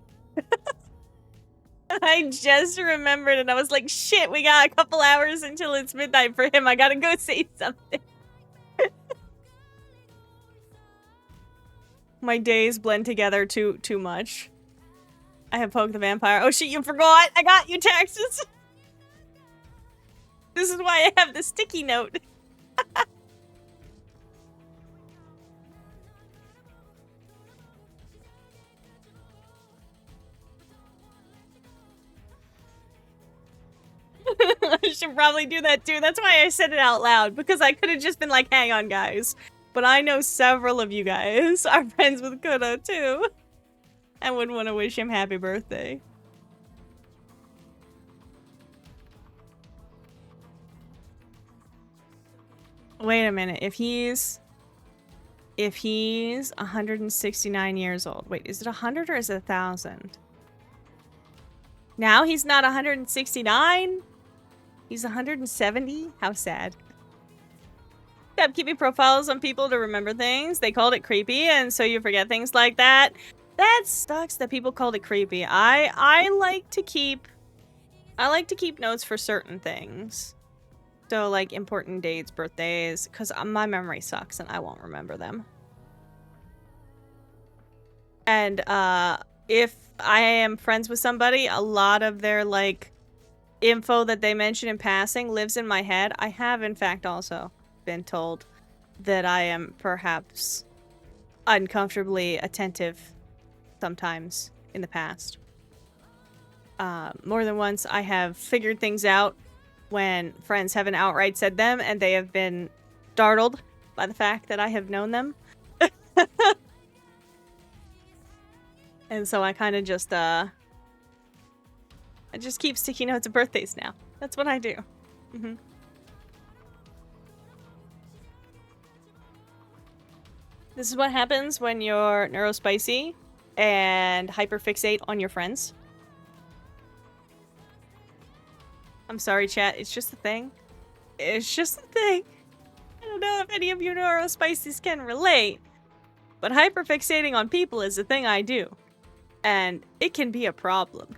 I just remembered and I was like, shit, we got a couple hours until it's midnight for him. I gotta go say something. My days blend together too much. I have poked the vampire. Oh shit, you forgot! I got you, Texas! This is why I have the sticky note. I should probably do that too. That's why I said it out loud, because I could have just been like, hang on guys. But I know several of you guys are friends with Kudo too. I would want to wish him happy birthday. Wait a minute. If he's 169 years old. Wait, is it 100 or is it 1,000? Now he's not 169? He's 170? How sad. Kept keeping profiles on people to remember things. They called it creepy, and so you forget things like that. That sucks that people called it creepy. I like to keep notes for certain things. So like important dates, birthdays, because my memory sucks and I won't remember them. And if I am friends with somebody, a lot of their like info that they mention in passing lives in my head. I have in fact also been told that I am perhaps uncomfortably attentive sometimes in the past. More than once I have figured things out when friends haven't outright said them and they have been startled by the fact that I have known them. And so I kind of just I just keep sticky notes of birthdays now. That's what I do. This is what happens when you're neurospicy and hyperfixate on your friends. I'm sorry, chat. It's just a thing. It's just a thing. I don't know if any of you neurospicies can relate, but hyperfixating on people is a thing I do. And it can be a problem.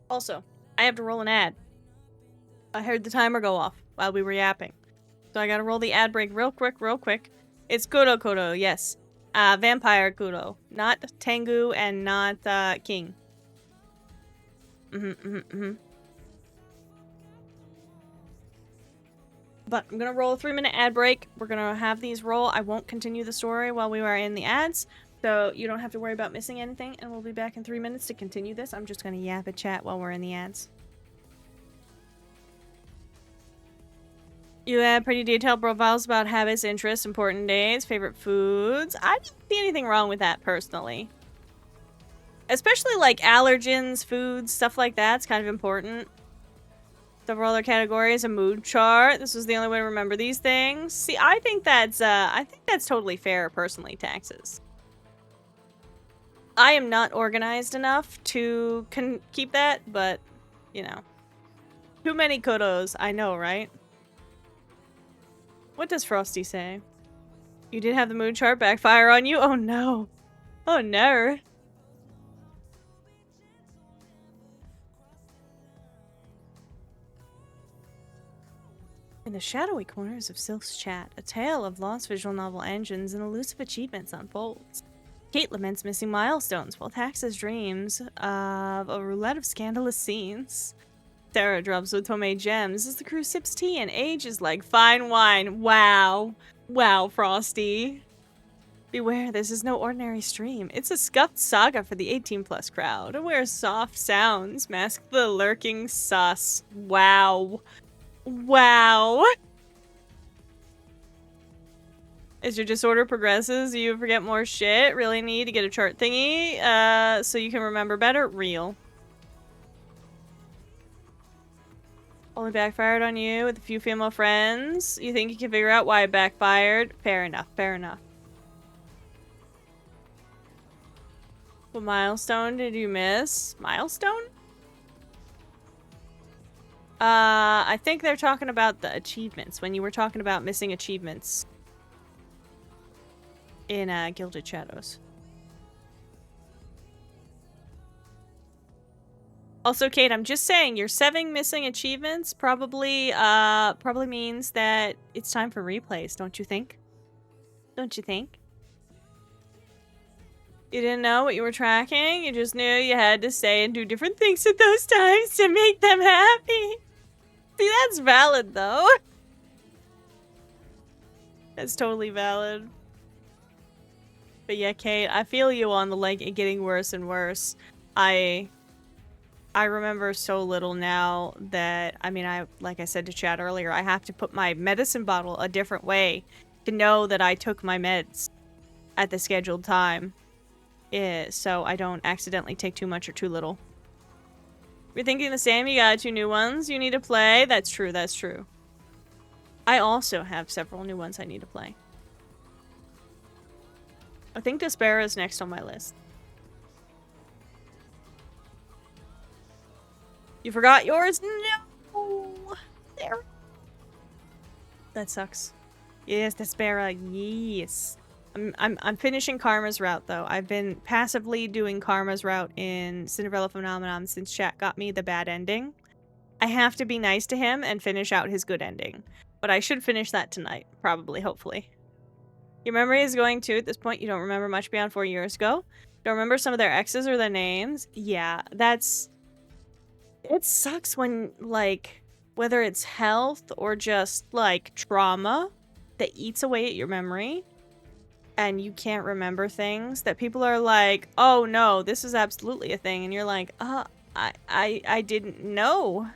Also, I have to roll an ad. I heard the timer go off while we were yapping. So I gotta roll the ad break real quick. It's Kudo, yes. Vampire Kudo. Not Tengu and not King. But I'm gonna roll a 3-minute ad break. We're gonna have these roll. I won't continue the story while we are in the ads, so you don't have to worry about missing anything, and we'll be back in 3 minutes to continue this. I'm just gonna yap and chat while we're in the ads. You have pretty detailed profiles about habits, interests, important days, favorite foods. I don't see anything wrong with that, personally. Especially, like, allergens, foods, stuff like that. It's kind of important. Several other categories, a mood chart. This was the only way to remember these things. See, I think that's totally fair, personally, taxes. I am not organized enough to keep that, but, you know. Too many kudos, I know, right? What does Frosty say? You did have the mood chart backfire on you? Oh no. Oh no. In the shadowy corners of Silk's chat, a tale of lost visual novel engines and elusive achievements unfolds. Kate laments missing milestones, while Tax's dreams of a roulette of scandalous scenes. Sarah drops with homemade gems as the crew sips tea and ages like fine wine. Wow. Wow, Frosty. Beware, this is no ordinary stream. It's a scuffed saga for the 18+ crowd, where soft sounds mask the lurking sus. Wow. Wow. As your disorder progresses, you forget more shit. Really need to get a chart thingy, so you can remember better. Real. Only backfired on you with a few female friends. You think you can figure out why it backfired? Fair enough, fair enough. What milestone did you miss? Milestone? I think they're talking about the achievements, when you were talking about missing achievements in, Gilded Shadows. Also, Kate, I'm just saying, your 7 missing achievements probably means that it's time for replays, don't you think? Don't you think? You didn't know what you were tracking? You just knew you had to say and do different things at those times to make them happy. See, that's valid, though. That's totally valid. But yeah, Kate, I feel you on the, like, it getting worse and worse. I remember so little now that, I mean, like I said to Chad earlier, I have to put my medicine bottle a different way to know that I took my meds at the scheduled time. So I don't accidentally take too much or too little. You're thinking the same? You got 2 new ones you need to play? That's true, that's true. I also have several new ones I need to play. I think Despair is next on my list. You forgot yours? No! There. That sucks. Yes, Despera, yes. I'm finishing Karma's route, though. I've been passively doing Karma's route in Cinderella Phenomenon since chat got me the bad ending. I have to be nice to him and finish out his good ending. But I should finish that tonight. Probably, hopefully. Your memory is going too. At this point, you don't remember much beyond 4 years ago. Don't remember some of their exes or their names. Yeah, that's... It sucks when, like, whether it's health or just, like, trauma that eats away at your memory and you can't remember things, that people are like, oh no, this is absolutely a thing. And you're like, I didn't know.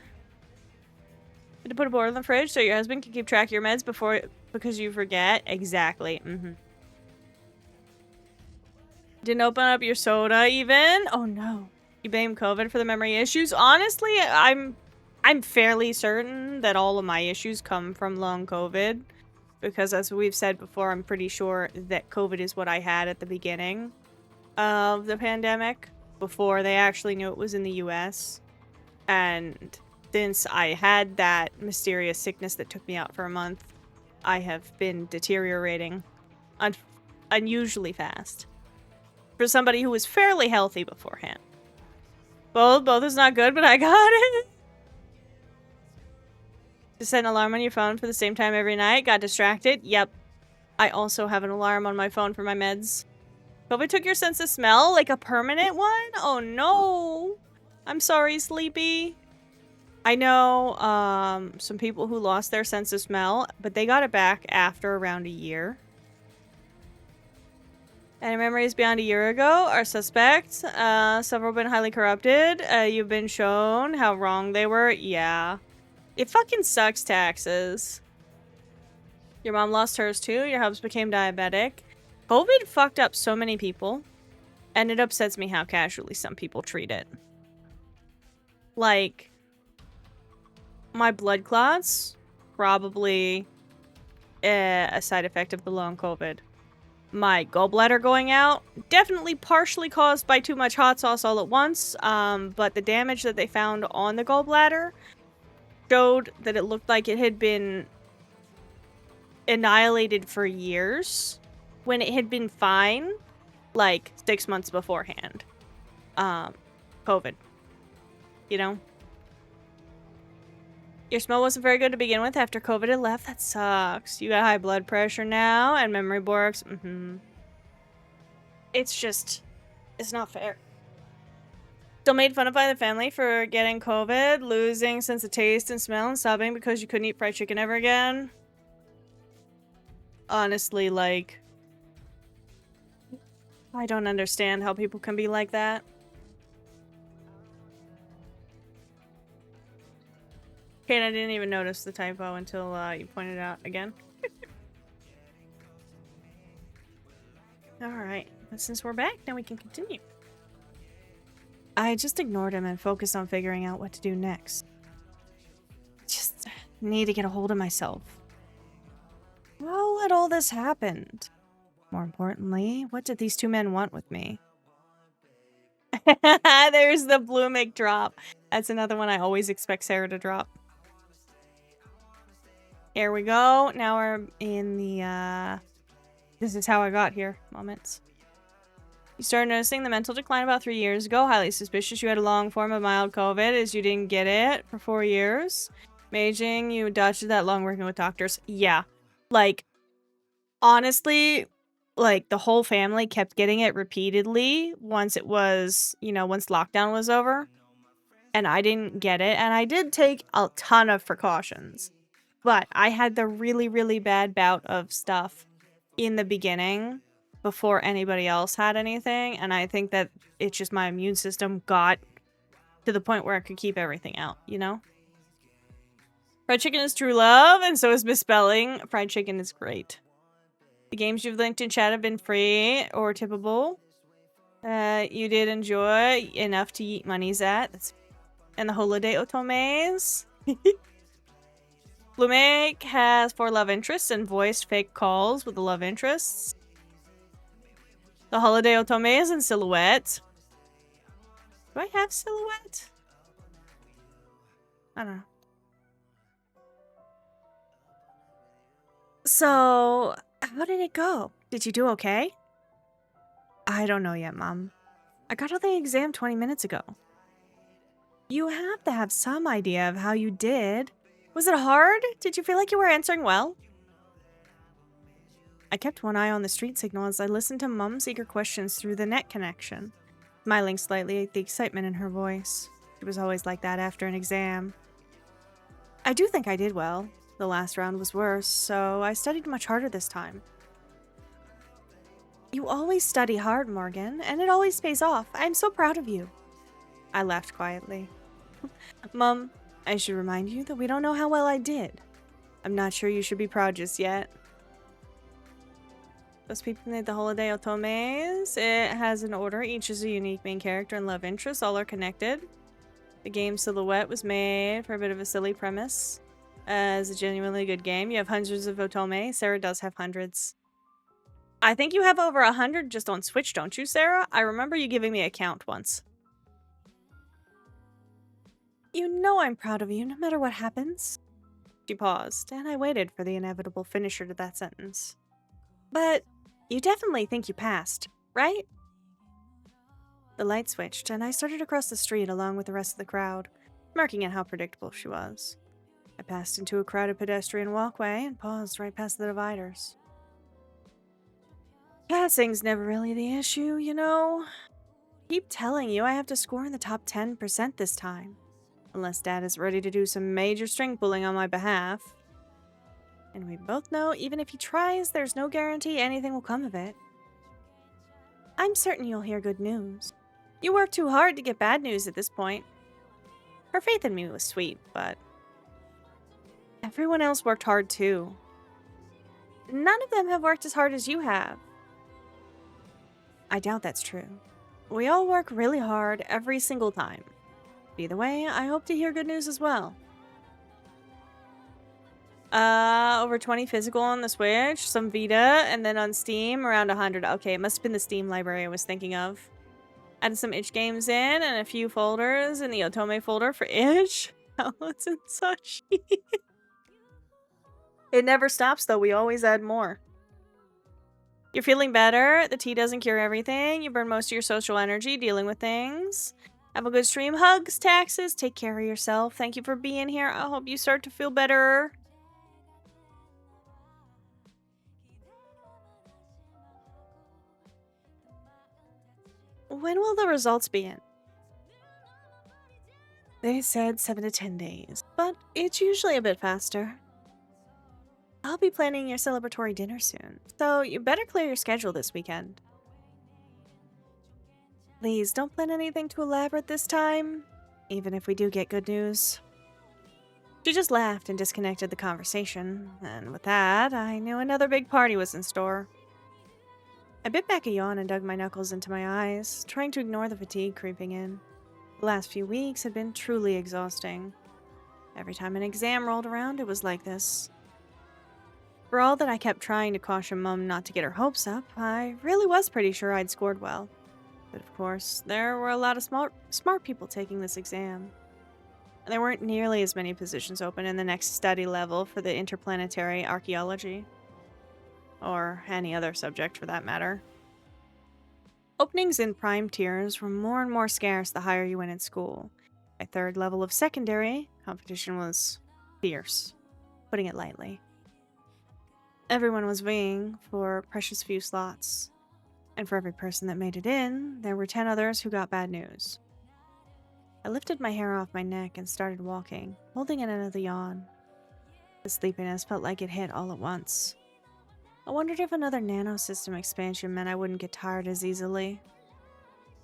To put a board in the fridge so your husband can keep track of your meds because you forget. Exactly. Didn't open up your soda even? Oh no. You blame COVID for the memory issues? Honestly, I'm fairly certain that all of my issues come from long COVID. Because as we've said before, I'm pretty sure that COVID is what I had at the beginning of the pandemic. Before they actually knew it was in the US. And since I had that mysterious sickness that took me out for a month, I have been deteriorating unusually fast. For somebody who was fairly healthy beforehand. Both is not good, but I got it. To set an alarm on your phone for the same time every night. Got distracted. Yep. I also have an alarm on my phone for my meds. COVID took your sense of smell? Like a permanent one? Oh no. I'm sorry, Sleepy. I know some people who lost their sense of smell, but they got it back after around a year. Any memories beyond a year ago are suspect. Several been highly corrupted. You've been shown how wrong they were. Yeah. It fucking sucks, taxes. Your mom lost hers too. Your hubs became diabetic. COVID fucked up so many people. And it upsets me how casually some people treat it. Like, my blood clots, probably a side effect of the long COVID. My gallbladder going out, definitely partially caused by too much hot sauce all at once, but the damage that they found on the gallbladder showed that it looked like it had been annihilated for years, when it had been fine, like, 6 months beforehand. COVID. You know? Your smell wasn't very good to begin with after COVID had left. That sucks. You got high blood pressure now and memory borks. It's just... it's not fair. Still made fun of by the family for getting COVID, losing sense of taste and smell, and sobbing because you couldn't eat fried chicken ever again. Honestly, like... I don't understand how people can be like that. Kate, I didn't even notice the typo until you pointed it out again. Alright, but since we're back, now we can continue. I just ignored him and focused on figuring out what to do next. Just need to get a hold of myself. How had all this happened? More importantly, what did these two men want with me? There's the blue mic drop. That's another one I always expect Sarah to drop. Here we go. Now we're in the, this is how I got here moments. You started noticing the mental decline about 3 years ago. Highly suspicious you had a long form of mild COVID as you didn't get it for 4 years. Maging, you dodged that long working with doctors. Yeah. Like, honestly, like, the whole family kept getting it repeatedly once it was, you know, once lockdown was over. And I didn't get it. And I did take a ton of precautions. But I had the really, really bad bout of stuff in the beginning before anybody else had anything. And I think that it's just my immune system got to the point where I could keep everything out, you know? Fried chicken is true love, and so is misspelling. Fried chicken is great. The games you've linked in chat have been free or tippable. You did enjoy enough to eat money's at. And the holiday otomes. Blumake has 4 love interests and voiced fake calls with the love interests. The holiday otomes and silhouette. Do I have silhouette? I don't know. So, how did it go? Did you do okay? I don't know yet, Mom. I got out the exam 20 minutes ago. You have to have some idea of how you did. Was it hard? Did you feel like you were answering well? I kept one eye on the street signal as I listened to Mom's eager questions through the net connection, smiling slightly at the excitement in her voice. She was always like that after an exam. I do think I did well. The last round was worse, so I studied much harder this time. You always study hard, Morgan, and it always pays off. I'm so proud of you. I laughed quietly. Mom, I should remind you that we don't know how well I did. I'm not sure you should be proud just yet. Those people need the holiday otomes. It has an order. Each is a unique main character and love interest. All are connected. The game Silhouette was made for a bit of a silly premise. It's a genuinely good game. You have hundreds of otome. Sarah does have hundreds. I think you have over 100 just on Switch, don't you, Sarah? I remember you giving me a count once. You know I'm proud of you, no matter what happens. She paused, and I waited for the inevitable finisher to that sentence. But you definitely think you passed, right? The light switched, and I started across the street along with the rest of the crowd, marking at how predictable she was. I passed into a crowded pedestrian walkway and paused right past the dividers. Passing's never really the issue, you know. I keep telling you I have to score in the top 10% this time. Unless Dad is ready to do some major string pulling on my behalf. And we both know even if he tries, there's no guarantee anything will come of it. I'm certain you'll hear good news. You worked too hard to get bad news at this point. Her faith in me was sweet, but everyone else worked hard too. None of them have worked as hard as you have. I doubt that's true. We all work really hard every single time. Either way, I hope to hear good news as well. Over 20 physical on the Switch, some Vita, and then on Steam, around 100. Okay, it must have been the Steam library I was thinking of. Added some itch games in, and a few folders in the Otome folder for itch. Downloads and such. It never stops, though. We always add more. You're feeling better. The tea doesn't cure everything. You burn most of your social energy dealing with things. Have a good stream. Hugs, taxes. Take care of yourself. Thank you for being here. I hope you start to feel better. When will the results be in? They said 7 to 10 days, but it's usually a bit faster. I'll be planning your celebratory dinner soon, so you better clear your schedule this weekend. Please don't plan anything too elaborate this time, even if we do get good news. She just laughed and disconnected the conversation, and with that, I knew another big party was in store. I bit back a yawn and dug my knuckles into my eyes, trying to ignore the fatigue creeping in. The last few weeks had been truly exhausting. Every time an exam rolled around, it was like this. For all that I kept trying to caution Mum not to get her hopes up, I really was pretty sure I'd scored well. But of course, there were a lot of smart people taking this exam. And there weren't nearly as many positions open in the next study level for the interplanetary archaeology. Or any other subject for that matter. Openings in prime tiers were more and more scarce the higher you went in school. By third level of secondary, competition was fierce, putting it lightly. Everyone was vying for precious few slots, and for every person that made it in, there were 10 others who got bad news. I lifted my hair off my neck and started walking, holding in another yawn. The sleepiness felt like it hit all at once. I wondered if another nanosystem expansion meant I wouldn't get tired as easily.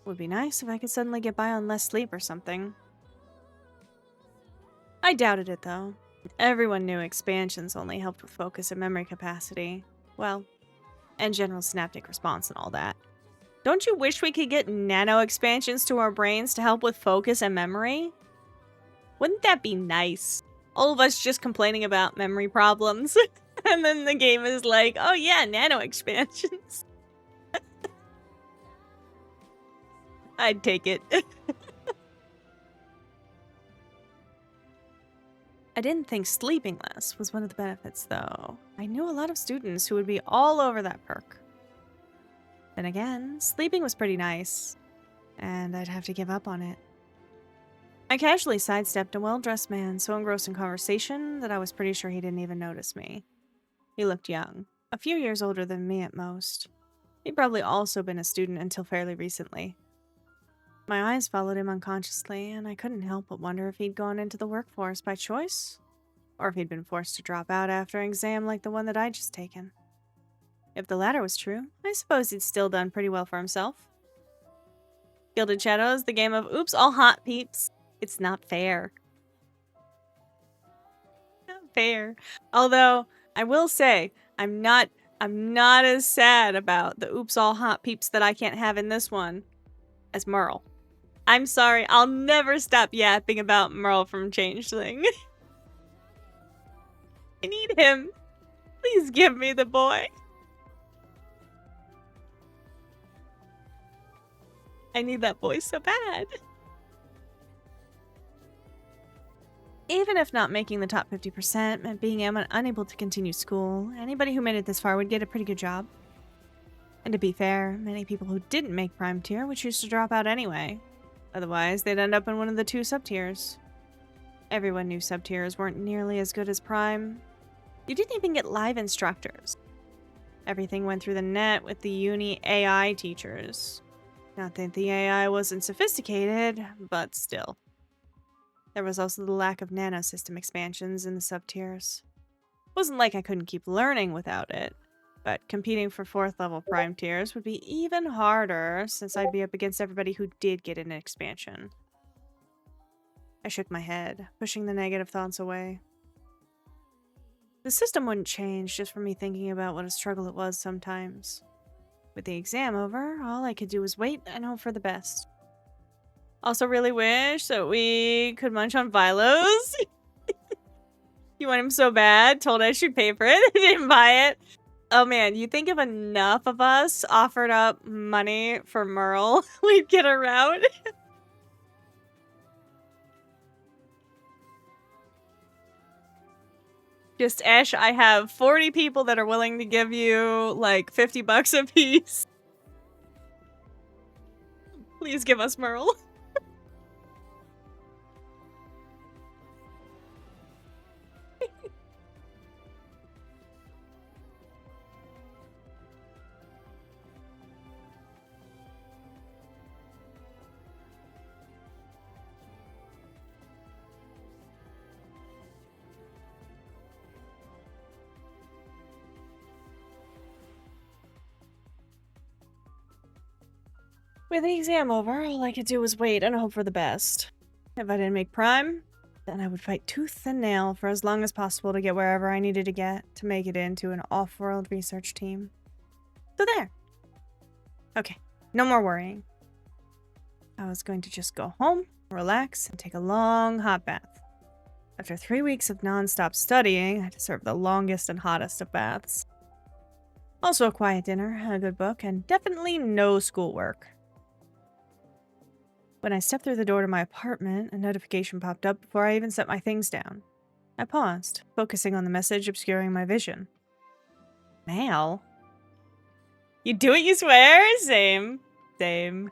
Would be nice if I could suddenly get by on less sleep or something. I doubted it, though. Everyone knew expansions only helped with focus and memory capacity. Well, and general synaptic response and all that. Don't you wish we could get nano expansions to our brains to help with focus and memory? Wouldn't that be nice? All of us just complaining about memory problems. And then the game is like, oh yeah, nano expansions. I'd take it. I didn't think sleeping less was one of the benefits, though. I knew a lot of students who would be all over that perk. Then again, sleeping was pretty nice, and I'd have to give up on it. I casually sidestepped a well-dressed man so engrossed in conversation that I was pretty sure he didn't even notice me. He looked young, a few years older than me at most. He'd probably also been a student until fairly recently. My eyes followed him unconsciously, and I couldn't help but wonder if he'd gone into the workforce by choice, or if he'd been forced to drop out after an exam like the one that I'd just taken. If the latter was true, I suppose he'd still done pretty well for himself. Gilded Shadows, the game of oops, all hot peeps. It's not fair. Not fair. Although, I will say, I'm not as sad about the oops all hot peeps that I can't have in this one as Merle. I'm sorry, I'll never stop yapping about Merle from Changeling. I need him. Please give me the boy. I need that boy so bad. Even if not making the top 50% meant being unable to continue school, anybody who made it this far would get a pretty good job. And to be fair, many people who didn't make Prime Tier would choose to drop out anyway. Otherwise, they'd end up in one of the 2 sub-tiers. Everyone knew sub-tiers weren't nearly as good as Prime. You didn't even get live instructors. Everything went through the net with the uni AI teachers. Not that the AI wasn't sophisticated, but still. There was also the lack of nanosystem expansions in the sub-tiers. Wasn't like I couldn't keep learning without it, but competing for 4th level prime tiers would be even harder since I'd be up against everybody who did get an expansion. I shook my head, pushing the negative thoughts away. The system wouldn't change just for me thinking about what a struggle it was sometimes. With the exam over, all I could do was wait and hope for the best. Also really wish that we could munch on Vilos. You want him so bad, told I should pay for it, didn't buy it. Oh man, you think if enough of us offered up money for Merle, we'd get around? Just, Ash, I have 40 people that are willing to give you, like, $50 a piece. Please give us Merle. With the exam over, all I could do was wait and hope for the best. If I didn't make prime, then I would fight tooth and nail for as long as possible to get wherever I needed to get to make it into an off-world research team. So there. Okay, no more worrying. I was going to just go home, relax, and take a long hot bath. After 3 weeks of non-stop studying, I deserve the longest and hottest of baths. Also a quiet dinner, a good book, and definitely no schoolwork. When I stepped through the door to my apartment, a notification popped up before I even set my things down. I paused, focusing on the message obscuring my vision. Mail? You do it, you swear? Same. Same.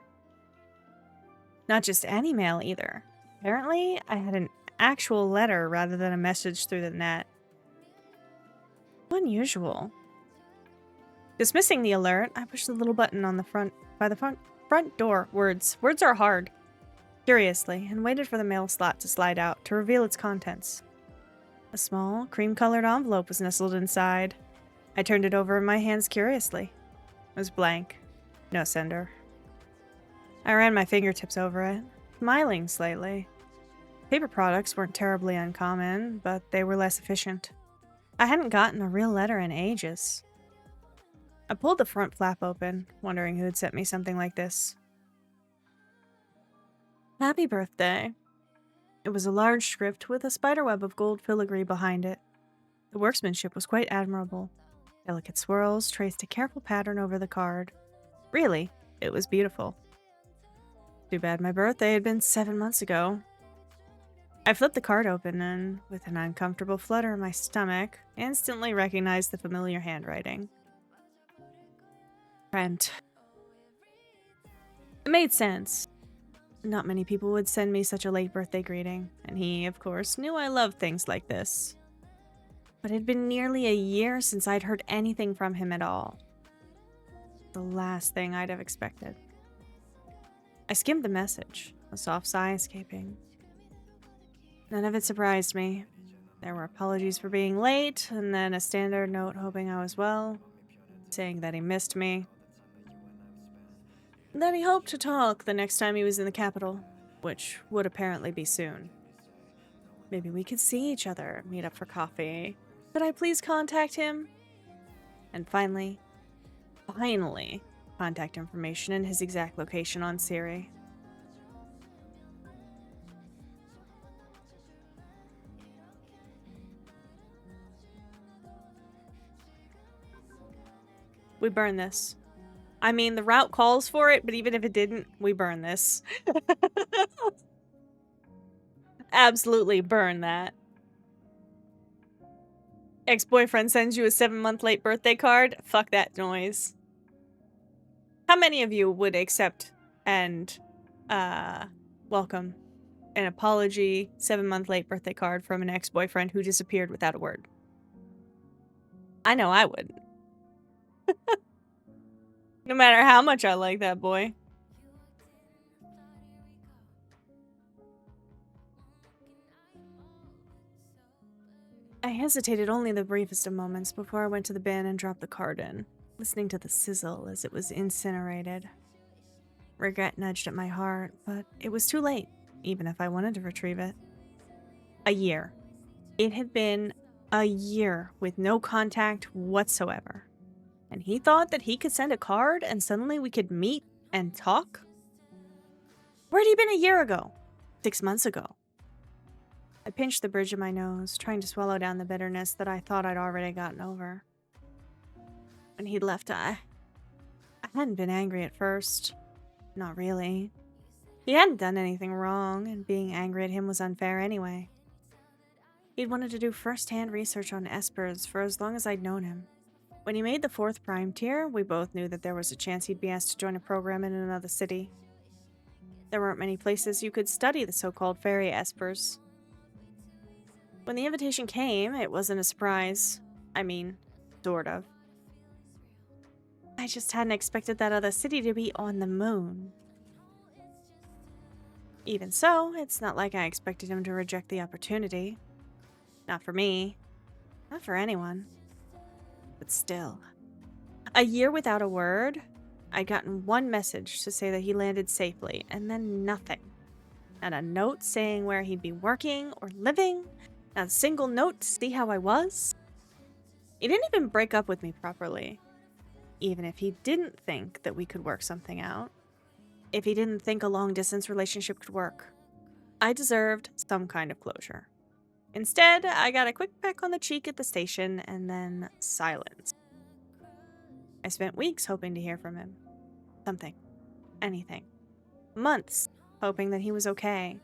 Not just any mail, either. Apparently, I had an actual letter rather than a message through the net. Unusual. Dismissing the alert, I pushed the little button on the front door. Words are hard. Curiously, and waited for the mail slot to slide out to reveal its contents. A small, cream-colored envelope was nestled inside. I turned it over in my hands curiously. It was blank. No sender. I ran my fingertips over it, smiling slightly. Paper products weren't terribly uncommon, but they were less efficient. I hadn't gotten a real letter in ages. I pulled the front flap open, wondering who had sent me something like this. Happy birthday. It was a large script with a spiderweb of gold filigree behind it. The workmanship was quite admirable. Delicate swirls traced a careful pattern over the card. Really, it was beautiful. Too bad my birthday had been 7 months ago. I flipped the card open and, with an uncomfortable flutter in my stomach, instantly recognized the familiar handwriting. Trent. It made sense. Not many people would send me such a late birthday greeting, and he, of course, knew I loved things like this. But it had been nearly a year since I'd heard anything from him at all. The last thing I'd have expected. I skimmed the message, a soft sigh escaping. None of it surprised me. There were apologies for being late, and then a standard note hoping I was well, saying that he missed me. That he hoped to talk the next time he was in the capital, which would apparently be soon. Maybe we could see each other, meet up for coffee. Could I please contact him? And finally, contact information and his exact location on Siri. We burn this. I mean, the route calls for it, but even if it didn't, we burn this. Absolutely burn that. Ex-boyfriend sends you a 7-month late birthday card? Fuck that noise. How many of you would accept and welcome an apology 7-month late birthday card from an ex-boyfriend who disappeared without a word? I know I would. No matter how much I like that boy. hesitated only the briefest of moments before I went to the bin and dropped the card in, listening to the sizzle as it was incinerated. Regret nudged at my heart, but it was too late, even if I wanted to retrieve it. A year. It had been a year with no contact whatsoever. And he thought that he could send a card and suddenly we could meet and talk? Where'd he been a year ago? 6 months ago? I pinched the bridge of my nose, trying to swallow down the bitterness that I thought I'd already gotten over. When he'd left, I hadn't been angry at first. Not really. He hadn't done anything wrong, and being angry at him was unfair anyway. He'd wanted to do first-hand research on espers for as long as I'd known him. When he made the 4th prime tier, we both knew that there was a chance he'd be asked to join a program in another city. There weren't many places you could study the so-called fairy espers. When the invitation came, it wasn't a surprise. I mean, sort of. I just hadn't expected that other city to be on the moon. Even so, it's not like I expected him to reject the opportunity. Not for me. Not for anyone. But still. A year without a word? I'd gotten one message to say that he landed safely, and then nothing. Not a note saying where he'd be working or living. Not a single note to see how I was. He didn't even break up with me properly. Even if he didn't think that we could work something out. If he didn't think a long-distance relationship could work. I deserved some kind of closure. Instead, I got a quick peck on the cheek at the station, and then silence. I spent weeks hoping to hear from him. Something. Anything. Months, hoping that he was okay.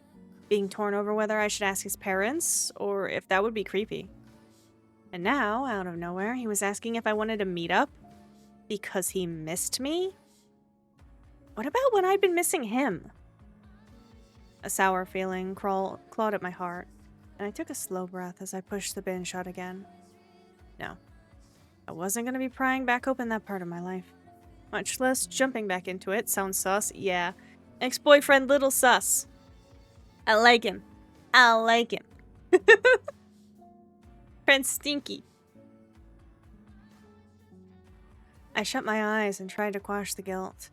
Being torn over whether I should ask his parents, or if that would be creepy. And now, out of nowhere, he was asking if I wanted to meet up. Because he missed me? What about when I'd been missing him? A sour feeling clawed at my heart, and I took a slow breath as I pushed the bin shut again. No. I wasn't going to be prying back open that part of my life. Much less jumping back into it. Sounds sus? Yeah. Ex-boyfriend little sus. I like him. I like him. Friend Stinky. I shut my eyes and tried to quash the guilt.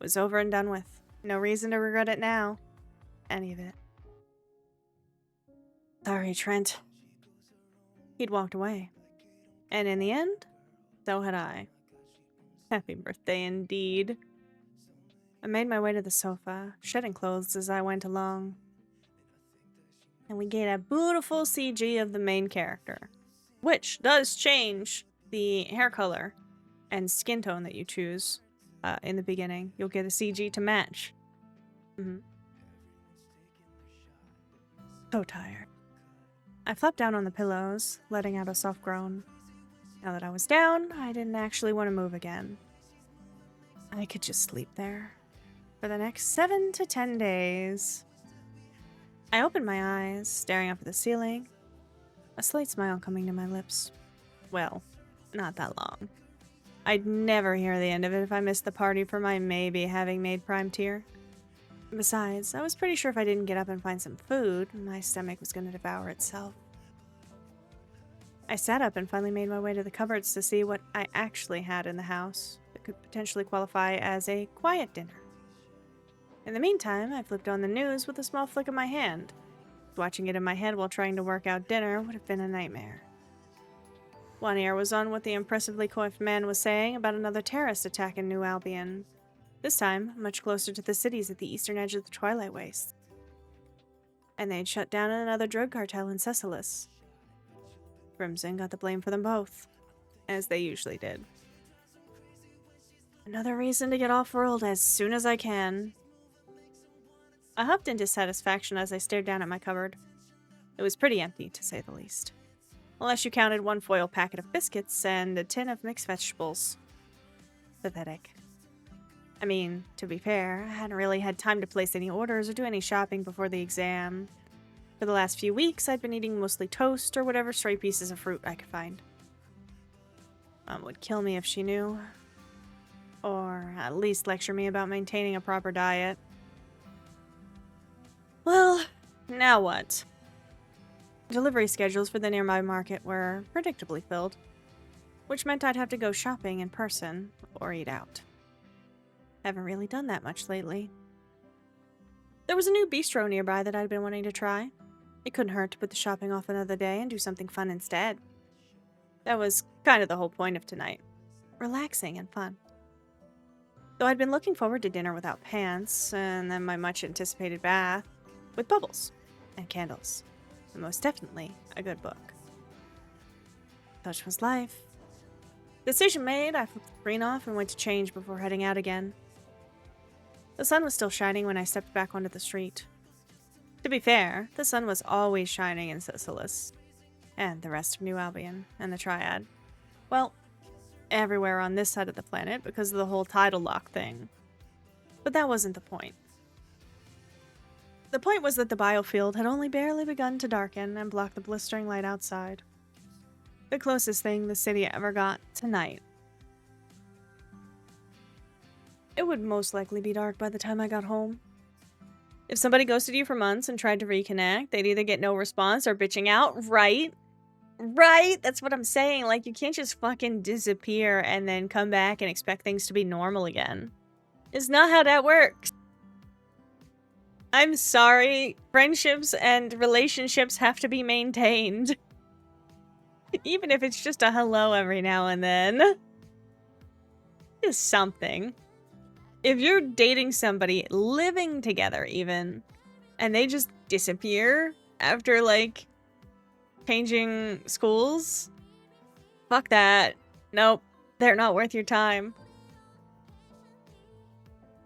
It was over and done with. No reason to regret it now. Any of it. Sorry, Trent. He'd walked away. And in the end, so had I. Happy birthday indeed. I made my way to the sofa, shedding clothes as I went along. And we get a beautiful CG of the main character, which does change the hair color and skin tone that you choose in the beginning. You'll get a CG to match. So tired. I flopped down on the pillows, letting out a soft groan. Now that I was down, I didn't actually want to move again. I could just sleep there for the next 7 to 10 days. I opened my eyes, staring up at the ceiling, a slight smile coming to my lips. Well, not that long. I'd never hear the end of it if I missed the party for my maybe having made prime tier. Besides, I was pretty sure if I didn't get up and find some food, my stomach was going to devour itself. I sat up and finally made my way to the cupboards to see what I actually had in the house that could potentially qualify as a quiet dinner. In the meantime, I flipped on the news with a small flick of my hand. Watching it in my head while trying to work out dinner would have been a nightmare. One ear was on what the impressively coiffed man was saying about another terrorist attack in New Albion. This time, much closer to the cities at the eastern edge of the Twilight Waste. And they'd shut down another drug cartel in Cecilis. Crimson got the blame for them both, as they usually did. Another reason to get off-world as soon as I can. I huffed in dissatisfaction as I stared down at my cupboard. It was pretty empty, to say the least. Unless you counted one foil packet of biscuits and a tin of mixed vegetables. Pathetic. I mean, to be fair, I hadn't really had time to place any orders or do any shopping before the exam. For the last few weeks, I'd been eating mostly toast or whatever stray pieces of fruit I could find. Mom would kill me if she knew. Or at least lecture me about maintaining a proper diet. Well, now what? Delivery schedules for the nearby market were predictably filled, which meant I'd have to go shopping in person or eat out. Haven't really done that much lately. There was a new bistro nearby that I'd been wanting to try. It couldn't hurt to put the shopping off another day and do something fun instead. That was kind of the whole point of tonight. Relaxing and fun. Though I'd been looking forward to dinner without pants, and then my much-anticipated bath with bubbles and candles, and most definitely a good book. Such was life. Decision made, I flipped the screen off and went to change before heading out again. The sun was still shining when I stepped back onto the street. To be fair, the sun was always shining in Sicilis, and the rest of New Albion, and the Triad. Well, everywhere on this side of the planet because of the whole tidal lock thing. But that wasn't the point. The point was that the biofield had only barely begun to darken and block the blistering light outside. The closest thing the city ever got to night. It would most likely be dark by the time I got home. If somebody ghosted you for months and tried to reconnect, they'd either get no response or bitching out, right? Right? That's what I'm saying. Like, you can't just fucking disappear and then come back and expect things to be normal again. It's not how that works. I'm sorry. Friendships and relationships have to be maintained. Even if it's just a hello every now and then. Just something. If you're dating somebody, living together even, and they just disappear after, like, changing schools, fuck that. Nope, they're not worth your time.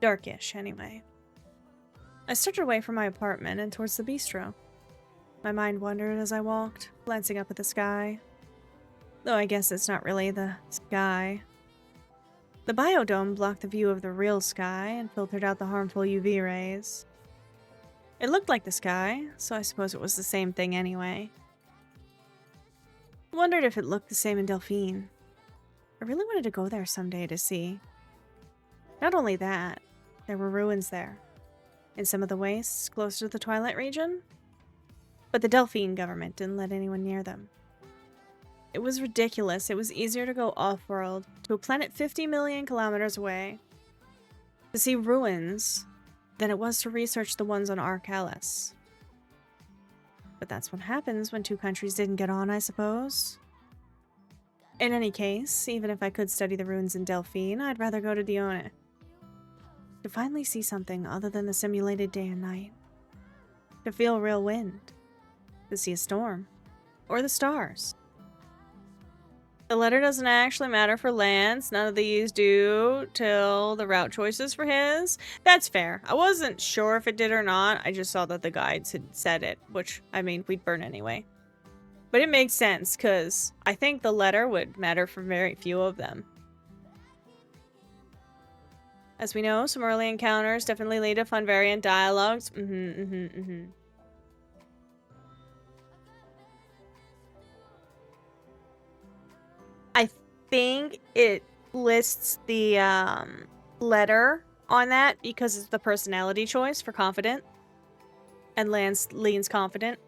Darkish, anyway. I started away from my apartment and towards the bistro. My mind wandered as I walked, glancing up at the sky. Though I guess it's not really the sky. The biodome blocked the view of the real sky and filtered out the harmful UV rays. It looked like the sky, so I suppose it was the same thing anyway. I wondered if it looked the same in Delphine. I really wanted to go there someday to see. Not only that, there were ruins there, in some of the wastes closer to the Twilight region, but the Delphine government didn't let anyone near them. It was ridiculous. It was easier to go off-world, to a planet 50 million kilometers away, to see ruins than it was to research the ones on Arcalis. But that's what happens when two countries didn't get on, I suppose. In any case, even if I could study the ruins in Delphine, I'd rather go to Dione. To finally see something other than the simulated day and night. To feel real wind. To see a storm. Or the stars. The letter doesn't actually matter for Lance. None of these do till the route choices for his. That's fair. I wasn't sure if it did or not. I just saw that the guides had said it, which, I mean, we'd burn anyway. But it makes sense, because I think the letter would matter for very few of them. As we know, some early encounters definitely lead to fun variant dialogues. I think it lists the letter on that because it's the personality choice for confident. And Lance leans confident.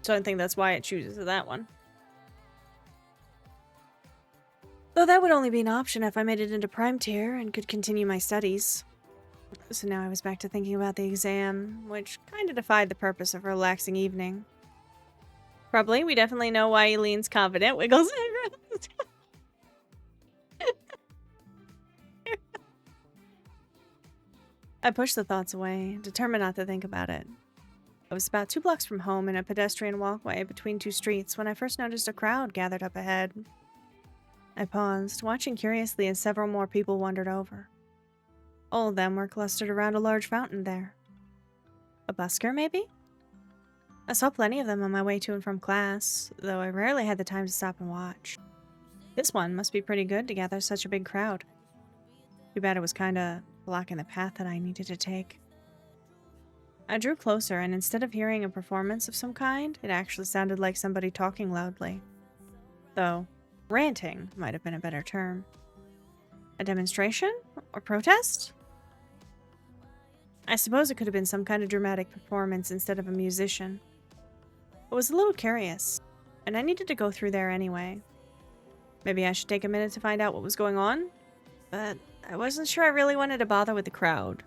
So I think that's why it chooses that one. Though that would only be an option if I made it into Prime Tier and could continue my studies. So now I was back to thinking about the exam, which kind of defied the purpose of a relaxing evening. Probably, we definitely know why he leans confident. Wiggles. I pushed the thoughts away, determined not to think about it. I was about 2 blocks from home in a pedestrian walkway between 2 streets when I first noticed a crowd gathered up ahead. I paused, watching curiously as several more people wandered over. All of them were clustered around a large fountain there. A busker, maybe? I saw plenty of them on my way to and from class, though I rarely had the time to stop and watch. This one must be pretty good to gather such a big crowd. Too bad it was kinda blocking the path that I needed to take. I drew closer, and instead of hearing a performance of some kind, it actually sounded like somebody talking loudly. Though, ranting might have been a better term. A demonstration? Or protest? I suppose it could have been some kind of dramatic performance instead of a musician. I was a little curious, and I needed to go through there anyway. Maybe I should take a minute to find out what was going on, but I wasn't sure I really wanted to bother with the crowd.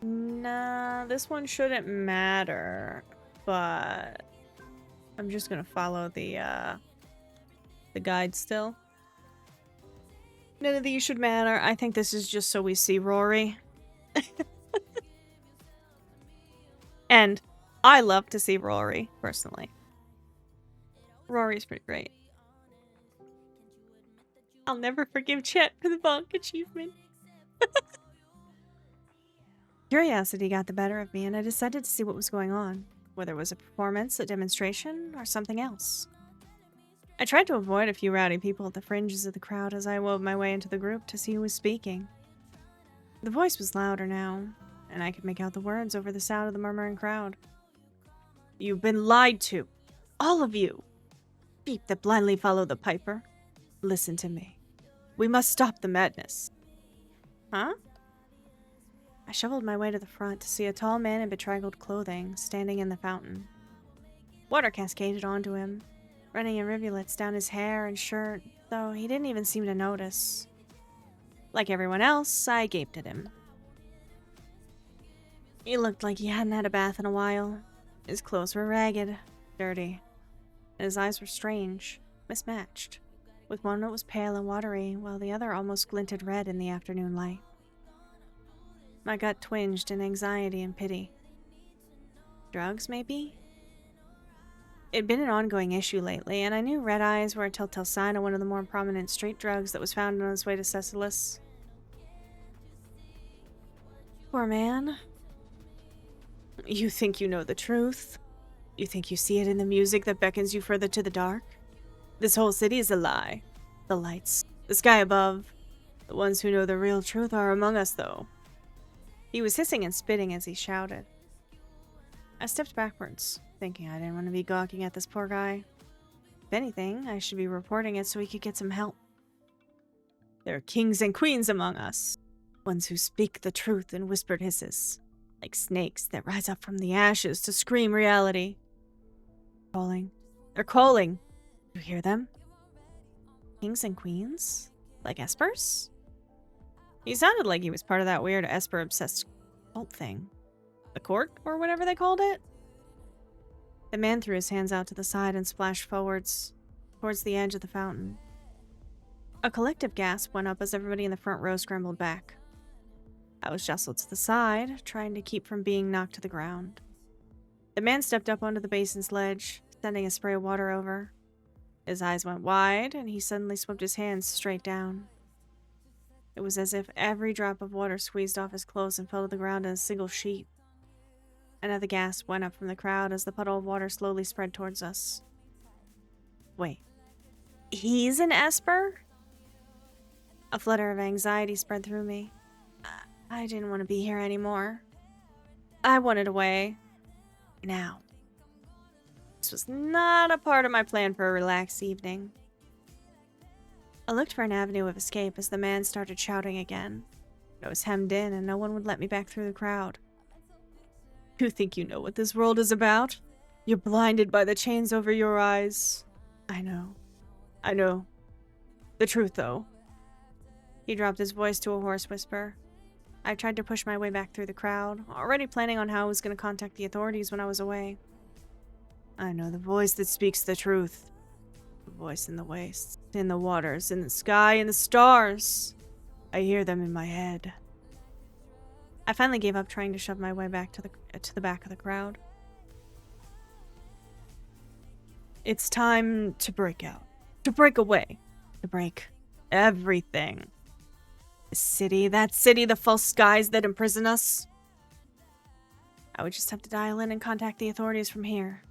Nah, this one shouldn't matter, but I'm just gonna follow the guide still. None of these should matter. I think this is just so we see Rory. And I love to see Rory, personally. Rory's pretty great. I'll never forgive Chet for the bonk achievement. Curiosity got the better of me, and I decided to see what was going on, whether it was a performance, a demonstration, or something else. I tried to avoid a few rowdy people at the fringes of the crowd as I wove my way into the group to see who was speaking. The voice was louder now, and I could make out the words over the sound of the murmuring crowd. You've been lied to. All of you. Sheep that blindly follow the piper. Listen to me. We must stop the madness. Huh? I shoveled my way to the front to see a tall man in bedraggled clothing standing in the fountain. Water cascaded onto him, running in rivulets down his hair and shirt, though he didn't even seem to notice. Like everyone else, I gaped at him. He looked like he hadn't had a bath in a while. His clothes were ragged, dirty, and his eyes were strange, mismatched, with one that was pale and watery, while the other almost glinted red in the afternoon light. My gut twinged in anxiety and pity. Drugs, maybe? It'd been an ongoing issue lately, and I knew red eyes were a telltale sign of one of the more prominent street drugs that was found on its way to Cecilis. Poor man. You think you know the truth? You think you see it in the music that beckons you further to the dark? This whole city is a lie. The lights, the sky above. The ones who know the real truth are among us, though. He was hissing and spitting as he shouted. I stepped backwards, thinking I didn't want to be gawking at this poor guy. If anything, I should be reporting it so he could get some help. There are kings and queens among us, ones who speak the truth in whispered hisses, like snakes that rise up from the ashes to scream reality. Calling. They're calling. You hear them? Kings and queens? Like espers? He sounded like he was part of that weird esper-obsessed cult thing. The court, or whatever they called it? The man threw his hands out to the side and splashed forwards, towards the edge of the fountain. A collective gasp went up as everybody in the front row scrambled back. I was jostled to the side, trying to keep from being knocked to the ground. The man stepped up onto the basin's ledge, sending a spray of water over. His eyes went wide, and he suddenly swept his hands straight down. It was as if every drop of water squeezed off his clothes and fell to the ground in a single sheet. Another gasp went up from the crowd as the puddle of water slowly spread towards us. Wait. He's an esper? A flutter of anxiety spread through me. I didn't want to be here anymore. I wanted away. Now. This was not a part of my plan for a relaxed evening. I looked for an avenue of escape as the man started shouting again. I was hemmed in and no one would let me back through the crowd. You think you know what this world is about? You're blinded by the chains over your eyes. I know. I know. The truth, though. He dropped his voice to a hoarse whisper. I tried to push my way back through the crowd, already planning on how I was going to contact the authorities when I was away. I know the voice that speaks the truth. The voice in the wastes, in the waters, in the sky, in the stars. I hear them in my head. I finally gave up trying to shove my way back to the back of the crowd. It's time to break out. To break away. To break everything. The city, that city, the false skies that imprison us. I would just have to dial in and contact the authorities from here.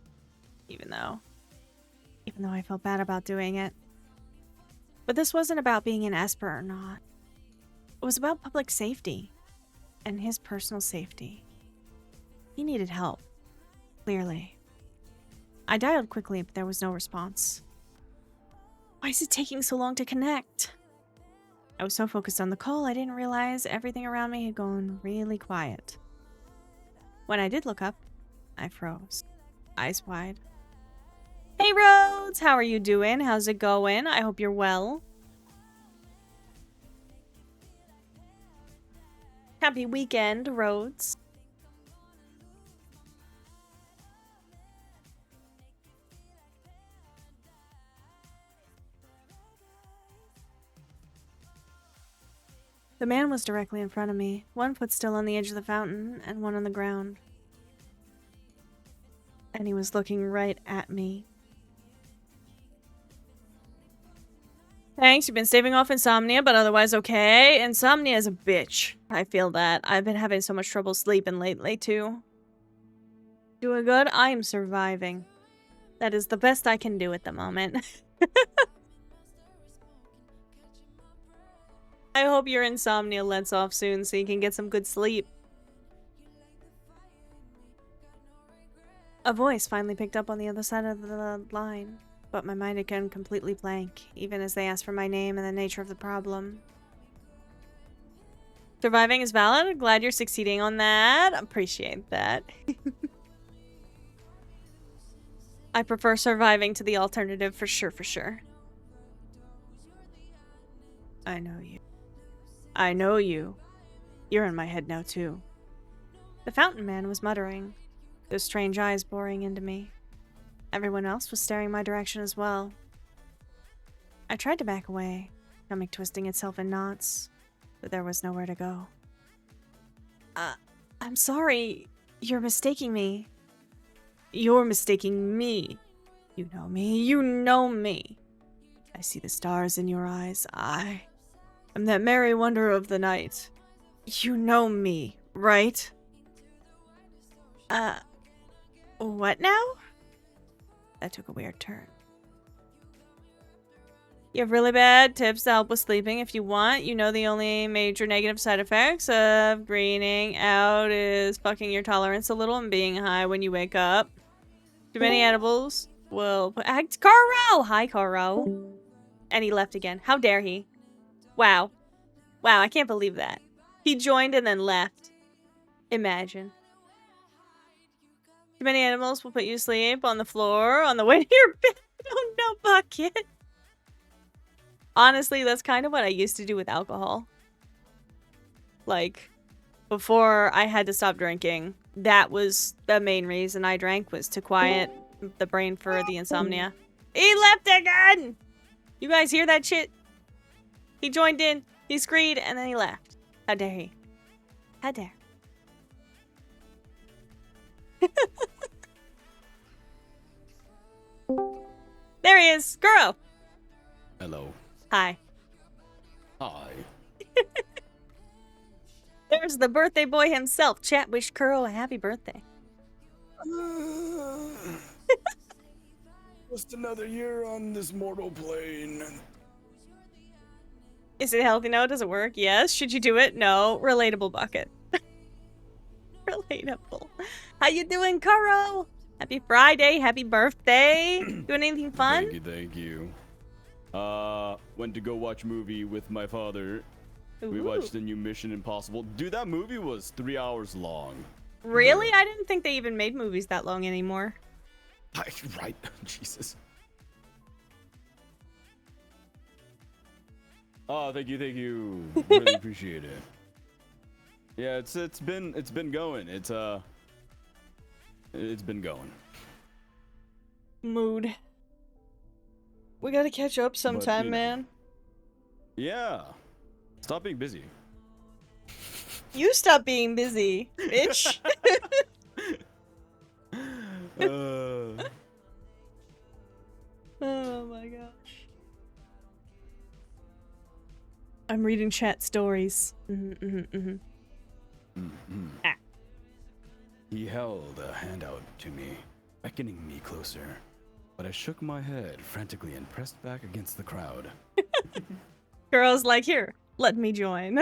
Even though I felt bad about doing it. But this wasn't about being an esper or not. It was about public safety. And his personal safety. He needed help. Clearly. I dialed quickly, but there was no response. Why is it taking so long to connect? I was so focused on the call, I didn't realize everything around me had gone really quiet. When I did look up, I froze, eyes wide. Hey Rhodes, how are you doing? How's it going? I hope you're well. Happy weekend, Rhodes. The man was directly in front of me, one foot still on the edge of the fountain and one on the ground. And he was looking right at me. Thanks, you've been staving off insomnia, but otherwise okay. Insomnia is a bitch. I feel that. I've been having so much trouble sleeping lately, too. Doing good? I am surviving. That is the best I can do at the moment. I hope your insomnia lets off soon so you can get some good sleep. A voice finally picked up on the other side of the line. But my mind had gone completely blank, even as they asked for my name and the nature of the problem. Surviving is valid. Glad you're succeeding on that. Appreciate that. I prefer surviving to the alternative for sure, for sure. I know you. I know you. You're in my head now, too. The fountain man was muttering, those strange eyes boring into me. Everyone else was staring my direction as well. I tried to back away, stomach twisting itself in knots, but there was nowhere to go. I'm sorry. You're mistaking me. You're mistaking me. You know me. You know me. I see the stars in your eyes. I am that merry wonder of the night. You know me, right? What now? That took a weird turn. You have really bad tips to help with sleeping if you want. You know the only major negative side effects of greening out is fucking your tolerance a little and being high when you wake up. Too many edibles will... Caro! Hi, Caro. And he left again. How dare he? Wow. Wow, I can't believe that. He joined and then left. Imagine. Too many animals will put you to sleep on the floor on the way to your bed. Oh no, bucket. Honestly, that's kind of what I used to do with alcohol. Like, before I had to stop drinking, that was the main reason I drank, was to quiet the brain for the insomnia. He left again! You guys hear that shit? He joined in, he screamed, and then he left. How dare he? How dare? There he is! Guro! Hello. Hi. Hi. There's the birthday boy himself. Chat wished Kuro a happy birthday. Just another year on this mortal plane. Is it healthy? No, does it work? Yes. Should you do it? No. Relatable bucket. Relatable. How you doing, Kuro? Happy Friday. Happy birthday. Doing anything fun? Thank you, thank you. Went to go watch a movie with my father. Ooh. We watched the new Mission Impossible. Dude, that movie was 3 hours long. Really? I didn't think they even made movies that long anymore. Right. Jesus. Oh, thank you, thank you. Really appreciate it. Yeah, it's been going. It's been going. Mood. We gotta catch up sometime, you know. man. Yeah. Stop being busy. You stop being busy, bitch. Oh my gosh. I'm reading chat stories. Ah. He held a hand out to me, beckoning me closer, but I shook my head frantically and pressed back against the crowd. Girl's like, here, let me join.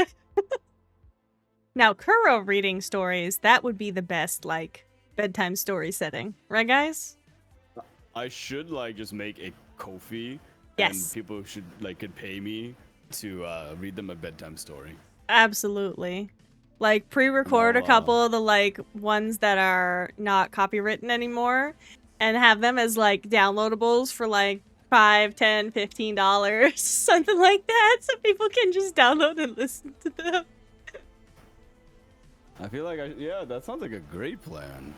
Now, Kuro reading stories, that would be the best, like, bedtime story setting. Right, guys? I should, like, just make a Ko-fi. Yes. And people should, like, could pay me to read them a bedtime story. Absolutely. Like, pre-record a No, couple of the, like, ones that are not copywritten anymore and have them as, like, downloadables for, like, $5, $10, $15, something like that, so people can just download and listen to them. I feel like yeah, that sounds like a great plan.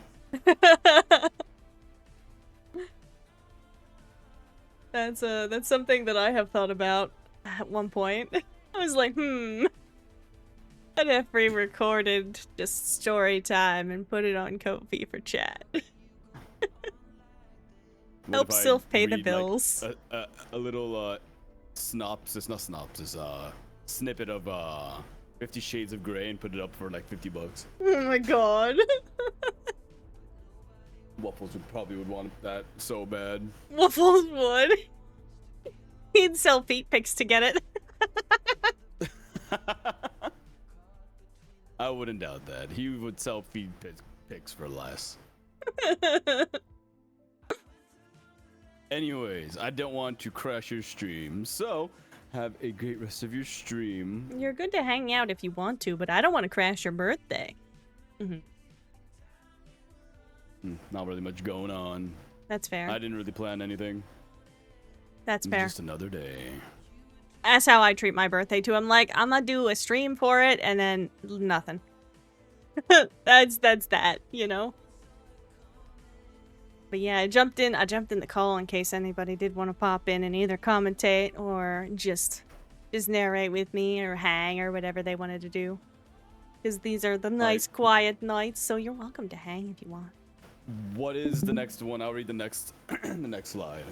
That's something that I have thought about at one point. I was like, I'd have pre-recorded just story time and put it on Ko-fi for chat. What Help if I Sylph pay the read, like, bills. a little snippet of 50 Shades of Grey and put it up for like $50. Oh my god. Waffles would want that so bad. Waffles would. He'd sell feet pics to get it. I wouldn't doubt that. He would sell feed pics for less. Anyways, I don't want to crash your stream, so have a great rest of your stream. You're good to hang out if you want to, but I don't want to crash your birthday. Not really much going on. That's fair. I didn't really plan anything. That's It was fair. just another day. That's how I treat my birthday too. I'm like, I'm gonna do a stream for it, and then nothing. that's that, you know. But yeah, I jumped in the call in case anybody did want to pop in and either commentate or just narrate with me or hang or whatever they wanted to do. Because these are the nice, quiet nights, so you're welcome to hang if you want. What is the next one? I'll read the next the next slide.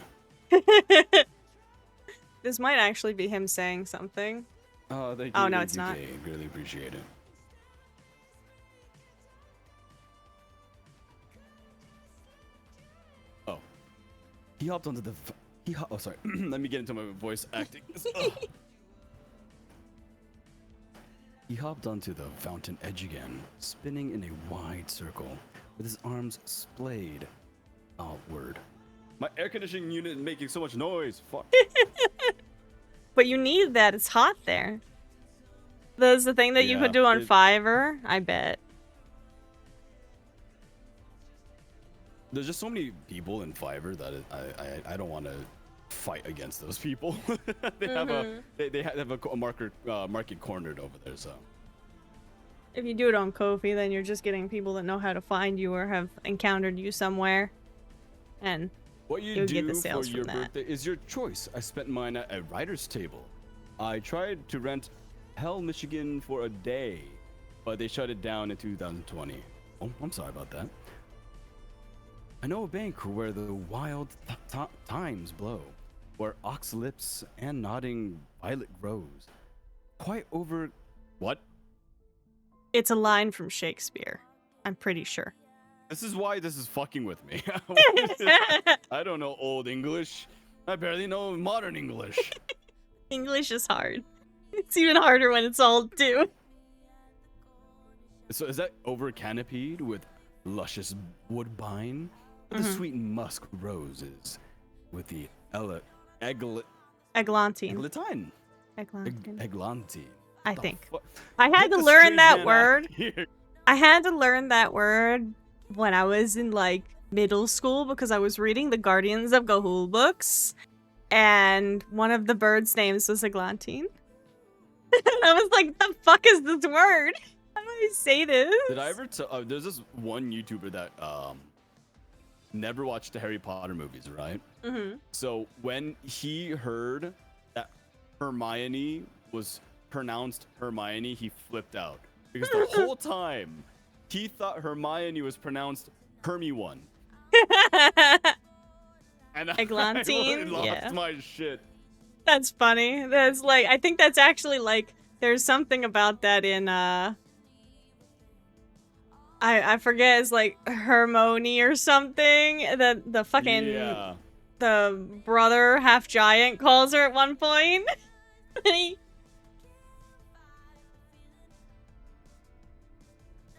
This might actually be him saying something. Oh, thank you. Oh, no, thank it's you, not. Kay. Really appreciate it. Oh. He hopped onto the... Oh, sorry. Let me get into my voice acting. Ugh. He hopped onto the fountain edge again, spinning in a wide circle, with his arms splayed outward. My air conditioning unit is making so much noise. Fuck. But you need that. It's hot there. There's the thing that you Yeah, could do on Fiverr, I bet. There's just so many people in Fiverr that I don't want to fight against those people. They have a market cornered over there, so. If you do it on Ko-fi, then you're just getting people that know how to find you or have encountered you somewhere. And What you you'll do get the for sales your from that. birthday is your choice. I spent mine at a writer's table. I tried to rent Hell, Michigan for a day, but they shut it down in 2020. Oh, I'm sorry about that. I know a bank where the wild times blow, where ox lips and nodding violet grows. Quite over... What? it's a line from Shakespeare. I'm pretty sure. This is why this is fucking with me. I don't know old English. I barely know modern English. English is hard. It's even harder when it's old, too. So is that over canopied with luscious woodbine? With the sweet musk roses? With the Eglantine. eglantine? Eglantine. Eglantine. I The think. fu- I had Get to the learn strange that man out word. here. I had to learn that word when I was in, like, middle school because I was reading the Guardians of Ga'Hoole books, and one of the birds' names was Eglantine. I was like, the fuck is this word? How do I say this? Did I ever tell... there's this one YouTuber that never watched the Harry Potter movies, right? Mm-hmm. So when he heard that Hermione was pronounced Hermione, he flipped out. Because the whole time, he thought Hermione was pronounced Hermy1. And Eglantine? I lost Yeah. my shit. That's funny. That's like, I think that's actually like, there's something about that in, I forget, it's like Hermione or something. The fucking, Yeah. the brother half giant calls her at one point.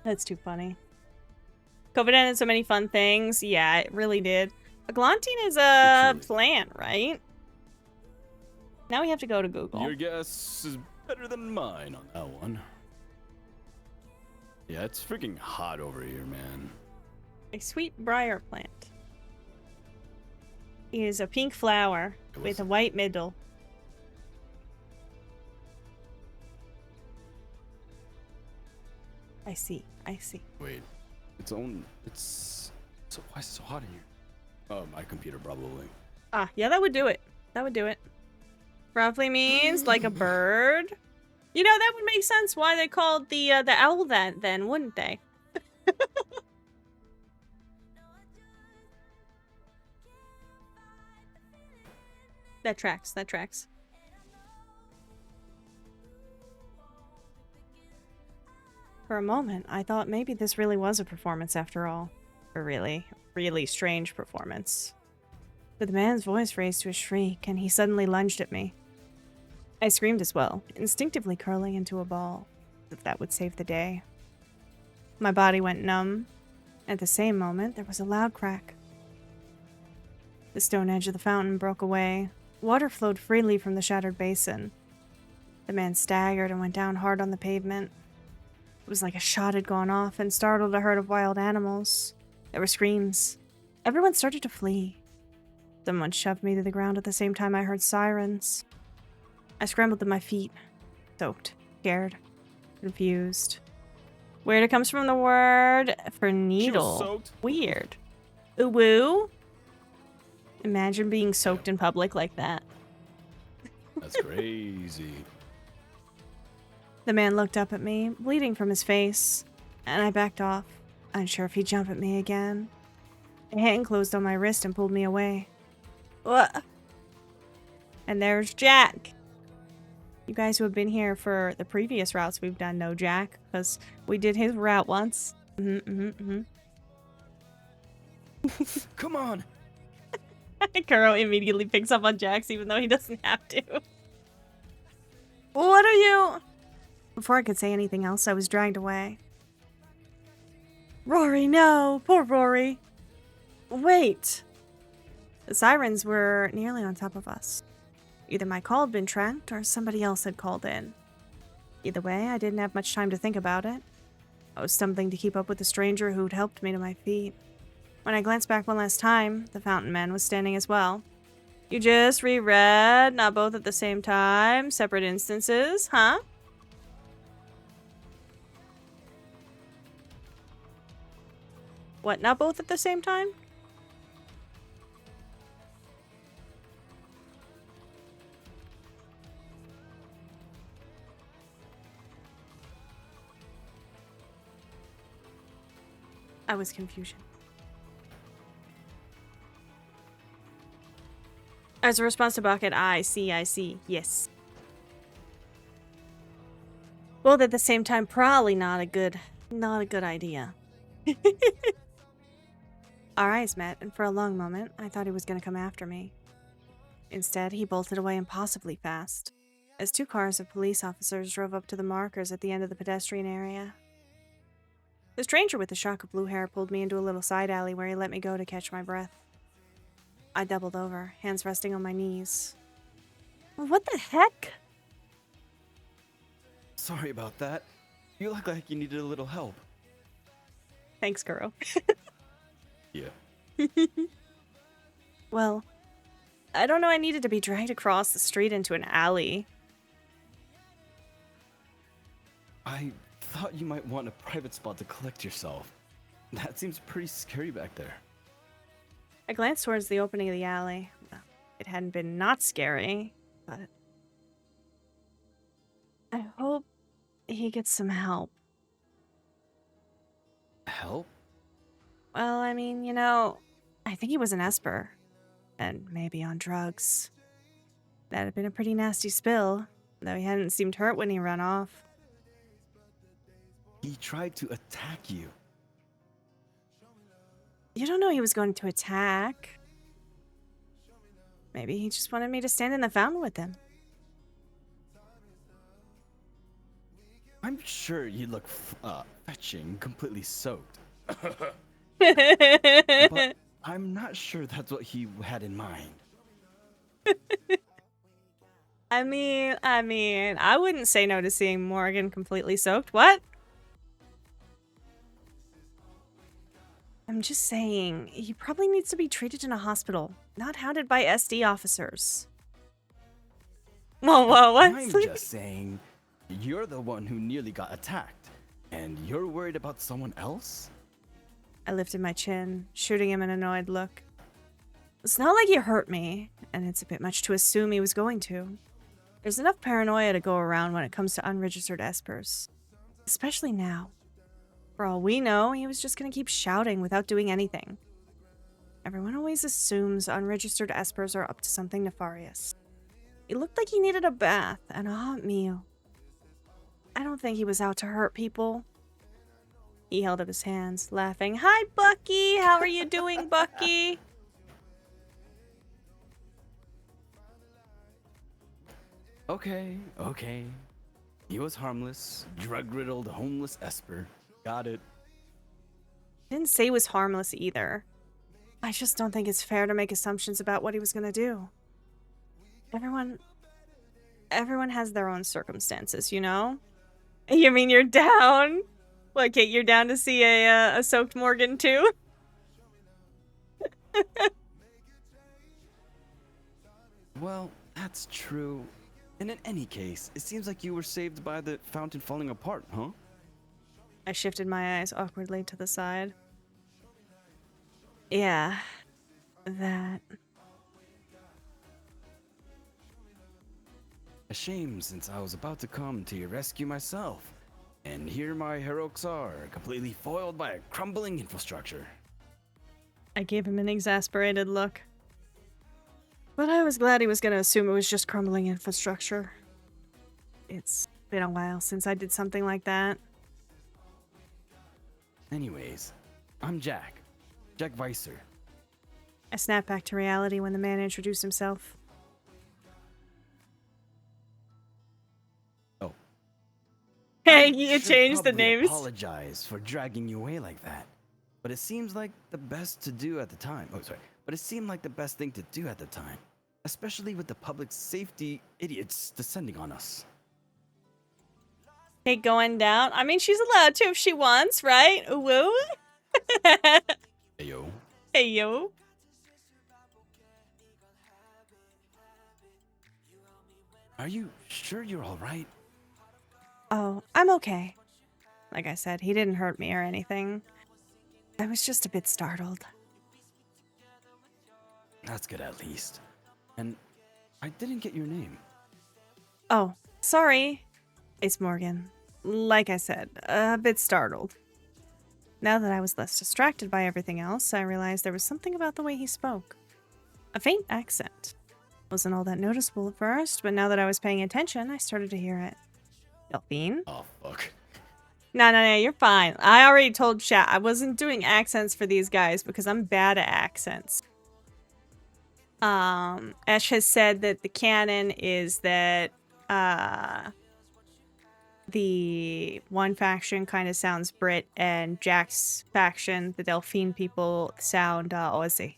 That's too funny. COVID ended so many fun things. Yeah, it really did. Eglantine is a Literally. plant, right? Now we have to go to Google. Your guess is better than mine on that one. Yeah, it's freaking hot over here, man. A sweet briar plant. It is a pink flower with a white middle. I see. I see. Wait, it's so why is it so hot in here? Oh, my computer probably. Ah, yeah, that would do it. That would do it. Roughly means like a bird. You know, that would make sense why they called the owl that then, wouldn't they? That tracks. That tracks. For a moment, I thought maybe this really was a performance after all. A really, really strange performance. But the man's voice raised to a shriek, and he suddenly lunged at me. I screamed as well, instinctively curling into a ball, as if that would save the day. My body went numb. At the same moment, there was a loud crack. The stone edge of the fountain broke away. Water flowed freely from the shattered basin. The man staggered and went down hard on the pavement. It was like a shot had gone off and startled a herd of wild animals. There were screams. Everyone started to flee. Someone shoved me to the ground at the same time I heard sirens. I scrambled to my feet, soaked, scared, confused. Weird, it comes from the word for needle. soaked. Weird. Ooh-woo? Imagine being soaked in public like that. That's crazy. The man looked up at me, bleeding from his face, and I backed off, unsure if he'd jump at me again. A hand closed on my wrist and pulled me away. What? And there's Jack. You guys who have been here for the previous routes we've done know Jack, because we did his route once. Come on. Kuro immediately picks up on Jax even though he doesn't have to. What are you? Before I could say anything else, I was dragged away. Rory, no! Poor Rory! Wait! The sirens were nearly on top of us. Either my call had been tracked or somebody else had called in. Either way, I didn't have much time to think about it. I was stumbling to keep up with the stranger who'd helped me to my feet. When I glanced back one last time, the fountain man was standing as well. You just reread, not both at the same time, separate instances, huh? What, not both at the same time? I was confusion. As a response to Bucket, I see, yes. Both at the same time, probably not a good idea. Our eyes met, and for a long moment, I thought he was going to come after me. Instead, he bolted away impossibly fast, as two cars of police officers drove up to the markers at the end of the pedestrian area. The stranger with the shock of blue hair pulled me into a little side alley where he let me go to catch my breath. I doubled over, hands resting on my knees. What the heck? Sorry about that. You look like you needed a little help. Thanks, Kuro. Yeah. Well, I don't know I needed to be dragged across the street into an alley. I thought you might want a private spot to collect yourself. That seems pretty scary back there. I glanced towards the opening of the alley. Well, it hadn't been not scary, but I hope he gets some help. Help? Well, I mean, you know, I think he was an Esper, and maybe on drugs. That had been a pretty nasty spill, though he hadn't seemed hurt when he ran off. He tried to attack you. You don't know he was going to attack. Maybe he just wanted me to stand in the fountain with him. I'm sure you look fetching, completely soaked. But I'm not sure that's what he had in mind. I mean, I wouldn't say no to seeing Morgan completely soaked. What? I'm just saying, he probably needs to be treated in a hospital, not hounded by SD officers. Whoa, what? I'm just saying, you're the one who nearly got attacked, and you're worried about someone else? I lifted my chin, shooting him an annoyed look. It's not like he hurt me, and it's a bit much to assume he was going to. There's enough paranoia to go around when it comes to unregistered espers. Especially now. For all we know, he was just gonna keep shouting without doing anything. Everyone always assumes unregistered espers are up to something nefarious. He looked like he needed a bath and a hot meal. I don't think he was out to hurt people. He held up his hands, laughing. Hi, Bucky! How are you doing, Bucky? Okay. He was harmless, drug-riddled, homeless esper. Got it. Didn't say he was harmless either. I just don't think it's fair to make assumptions about what he was gonna do. Everyone has their own circumstances, you know? You mean you're down? What, Kate, you're down to see a soaked Morgan too? Well, that's true. And in any case, it seems like you were saved by the fountain falling apart, huh? I shifted my eyes awkwardly to the side. Yeah, that. A shame, since I was about to come to your rescue myself. And here my heroics are, completely foiled by a crumbling infrastructure. I gave him an exasperated look. But I was glad he was going to assume it was just crumbling infrastructure. It's been a while since I did something like that. Anyways, I'm Jack. Jack Weiser. I snapped back to reality when the man introduced himself. Oh. Hey, I you should changed the probably names. Apologize for dragging you away like that. But it seems like the best to do at the time. Oh, sorry. But it seemed like the best thing to do at the time. Especially with the public safety idiots descending on us. Hey, going down. I mean, she's allowed to if she wants, right? Woo? Hey, yo. Hey, yo. Are you sure you're alright? Oh, I'm okay. Like I said, he didn't hurt me or anything. I was just a bit startled. That's good at least. And I didn't get your name. Oh, sorry. It's Morgan. Like I said, a bit startled. Now that I was less distracted by everything else, I realized there was something about the way he spoke. A faint accent. Wasn't all that noticeable at first, but now that I was paying attention, I started to hear it. Delphine? Oh, fuck. No, you're fine. I already told chat I wasn't doing accents for these guys because I'm bad at accents. Ash has said that the canon is that the one faction kind of sounds Brit, and Jack's faction, the Delphine people, sound Aussie.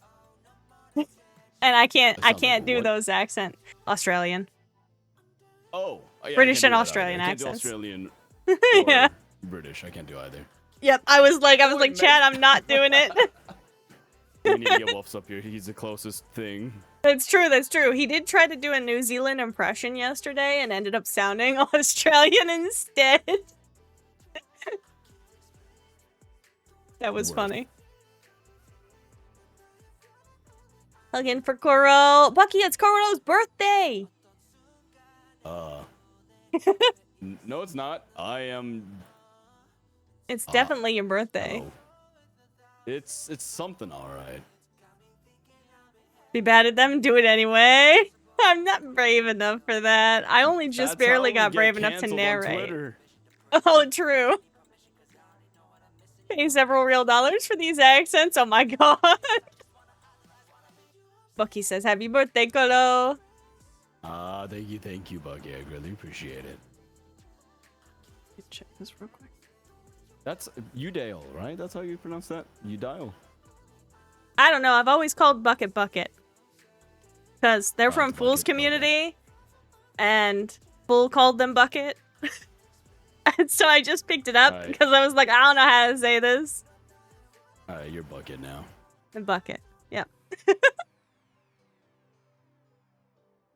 And I can't do what? those accent. Australian. Oh, yeah, British I and can't do that Australian either. I can't do accents. Australian Yeah. or British. I can't do either. Yep, I was like, Wait, chat, I'm not doing it. We need to get Wolf's up here. He's the closest thing. That's true. He did try to do a New Zealand impression yesterday and ended up sounding Australian instead. That was Word. funny. Again for Koro. Bucky, it's Koro's birthday! No, it's not. I am... It's definitely your birthday. Oh. It's something, alright. Be bad at them, do it anyway. I'm not brave enough for that. I only just That's barely how we got get brave enough to canceled on narrate. Twitter. Oh, true. Pay several real dollars for these accents. Oh my god. Bucky says, happy birthday, Kolo. Thank you, Buggy. I really appreciate it. Check this real quick. That's Udale, right? That's how you pronounce that? Udale. I don't know. I've always called Bucket. Because they're from Bucket, Fool's okay. Community. and Bull called them Bucket. And so I just picked it up Right. because I was like, I don't know how to say this. Alright, you're Bucket now. The Bucket. Yep.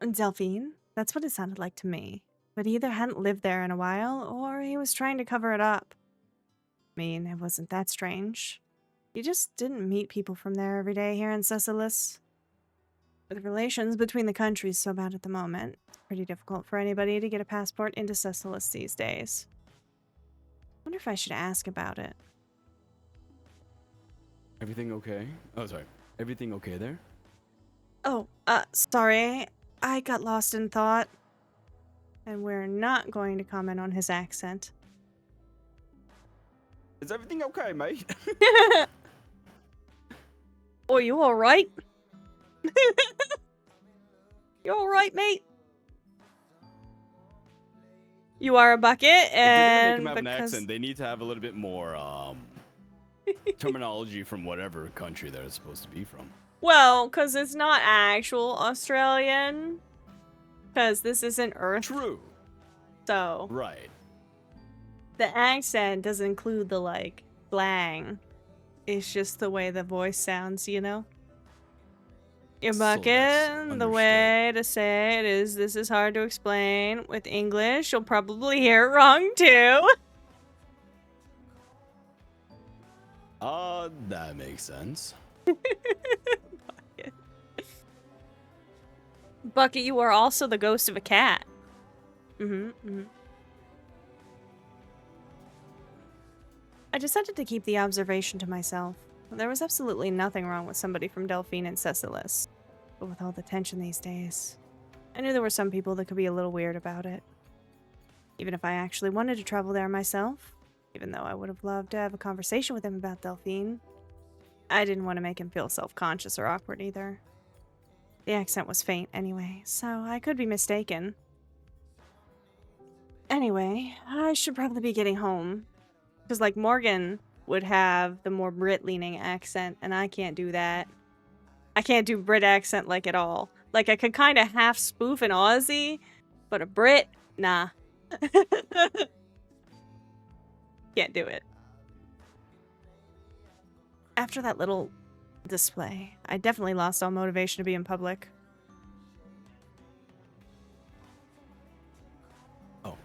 And Delphine? That's what it sounded like to me. But he either hadn't lived there in a while, or he was trying to cover it up. I mean, it wasn't that strange. You just didn't meet people from there every day here in Cecilis. With relations between the countries so bad at the moment, it's pretty difficult for anybody to get a passport into Cecilis these days. Wonder if I should ask about it. Everything okay? Oh, sorry. Everything okay there? Oh, sorry. I got lost in thought. And we're not going to comment on his accent. Is everything okay, mate? Oh, you alright? You alright, mate? You are a bucket, If they're and gonna make him have an because... accent, they need to have a little bit more terminology from whatever country they're supposed to be from. Well, because it's not actual Australian. Because this isn't Earth, True. so... Right. The accent doesn't include the, like, slang. It's just the way the voice sounds, you know? Your So bucket, that's the way to say it is, this is hard to explain. With English, you'll probably hear it wrong, too. That makes sense. Bucket. Bucket, you are also the ghost of a cat. I decided to keep the observation to myself. There was absolutely nothing wrong with somebody from Delphine and Cecilis. But with all the tension these days, I knew there were some people that could be a little weird about it. Even if I actually wanted to travel there myself, even though I would have loved to have a conversation with him about Delphine, I didn't want to make him feel self-conscious or awkward either. The accent was faint anyway, so I could be mistaken. Anyway, I should probably be getting home. Because, like, Morgan would have the more Brit-leaning accent, and I can't do that. I can't do Brit accent, like, at all. Like, I could kind of half spoof an Aussie, but a Brit? Nah. Can't do it. After that little display, I definitely lost all motivation to be in public. Oh.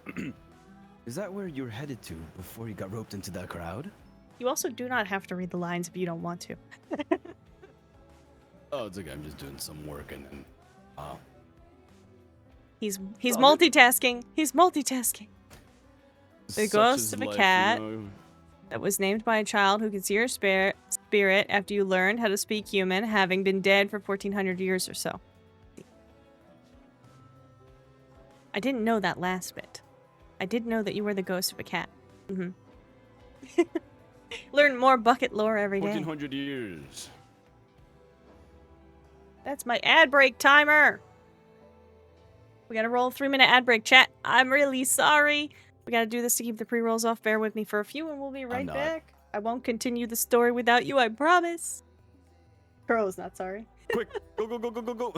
Is that where you're headed to before you got roped into that crowd? You also do not have to read the lines if you don't want to. Oh, it's okay. I'm just doing some work and then... He's Well, multitasking. He's multitasking. The such ghost is of a life, cat. you know? That was named by a child who could see your spirit after you learned how to speak human, having been dead for 1400 years or so. I didn't know that last bit. I did know that you were the ghost of a cat. Learn more bucket lore every day. 1400 years. That's my ad break timer. We gotta roll a 3-minute ad break, chat. I'm really sorry. We gotta do this to keep the pre-rolls off. Bear with me for a few and we'll be right not. back. I won't continue the story without you, I promise. Crow's not sorry. Quick, go, go, go, go, go, go.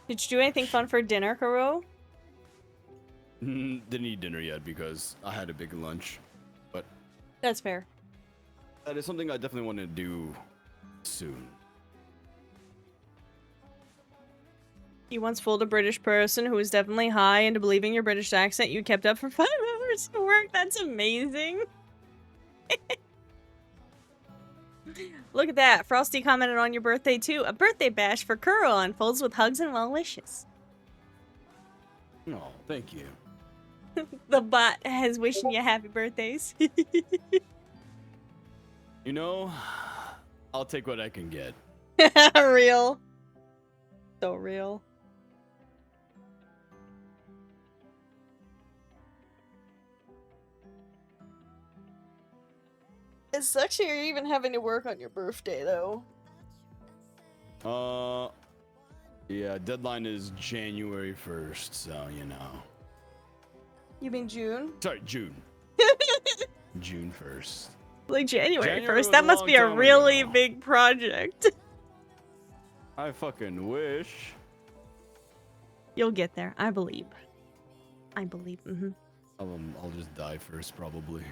Did you do anything fun for dinner, Kuro? Didn't eat dinner yet because I had a big lunch. But That's fair. that is something I definitely want to do soon. You once fooled a British person who was definitely high into believing your British accent you kept up for 5 hours of work. That's amazing. Look at that. Frosty commented on your birthday too. A birthday bash for Kuro unfolds with hugs and well wishes. Oh, thank you. The bot has wishing you happy birthdays. You know, I'll take what I can get. Real. So real. It sucks you're even having to work on your birthday, though. Yeah, deadline is January 1st, so you know. You mean June? Sorry, June. June 1st. Like January January 1st? was That a must long be a time really ago. big project. I fucking wish. You'll get there. I believe. I believe. I'll just die first, probably.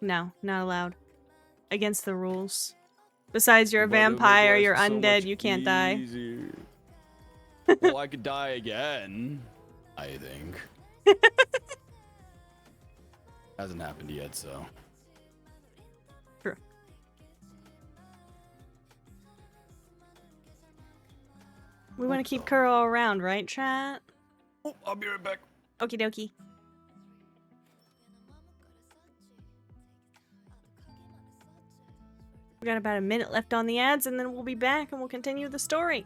No, not allowed. Against the rules. Besides, you're a But it'll make vampire, life you're so undead, much you can't die. easier. Well, I could die again, I think. Hasn't happened yet, so. True. We want to keep Kuro around, right, chat? Oh, I'll be right back. Okie dokie. We got about a minute left on the ads, and then we'll be back and we'll continue the story.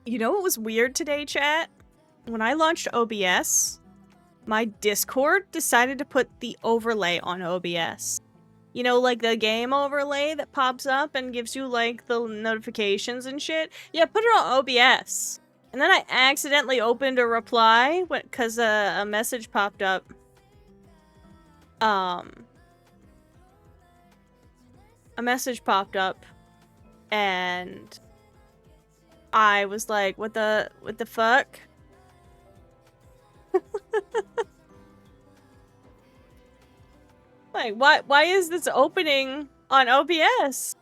You know what was weird today, chat? When I launched OBS, my Discord decided to put the overlay on OBS. You know, like the game overlay that pops up and gives you, like, the notifications and shit? Yeah, put it on OBS. And then I accidentally opened a reply because a message popped up. A message popped up, and I was like, what the fuck? Like, why is this opening on OBS?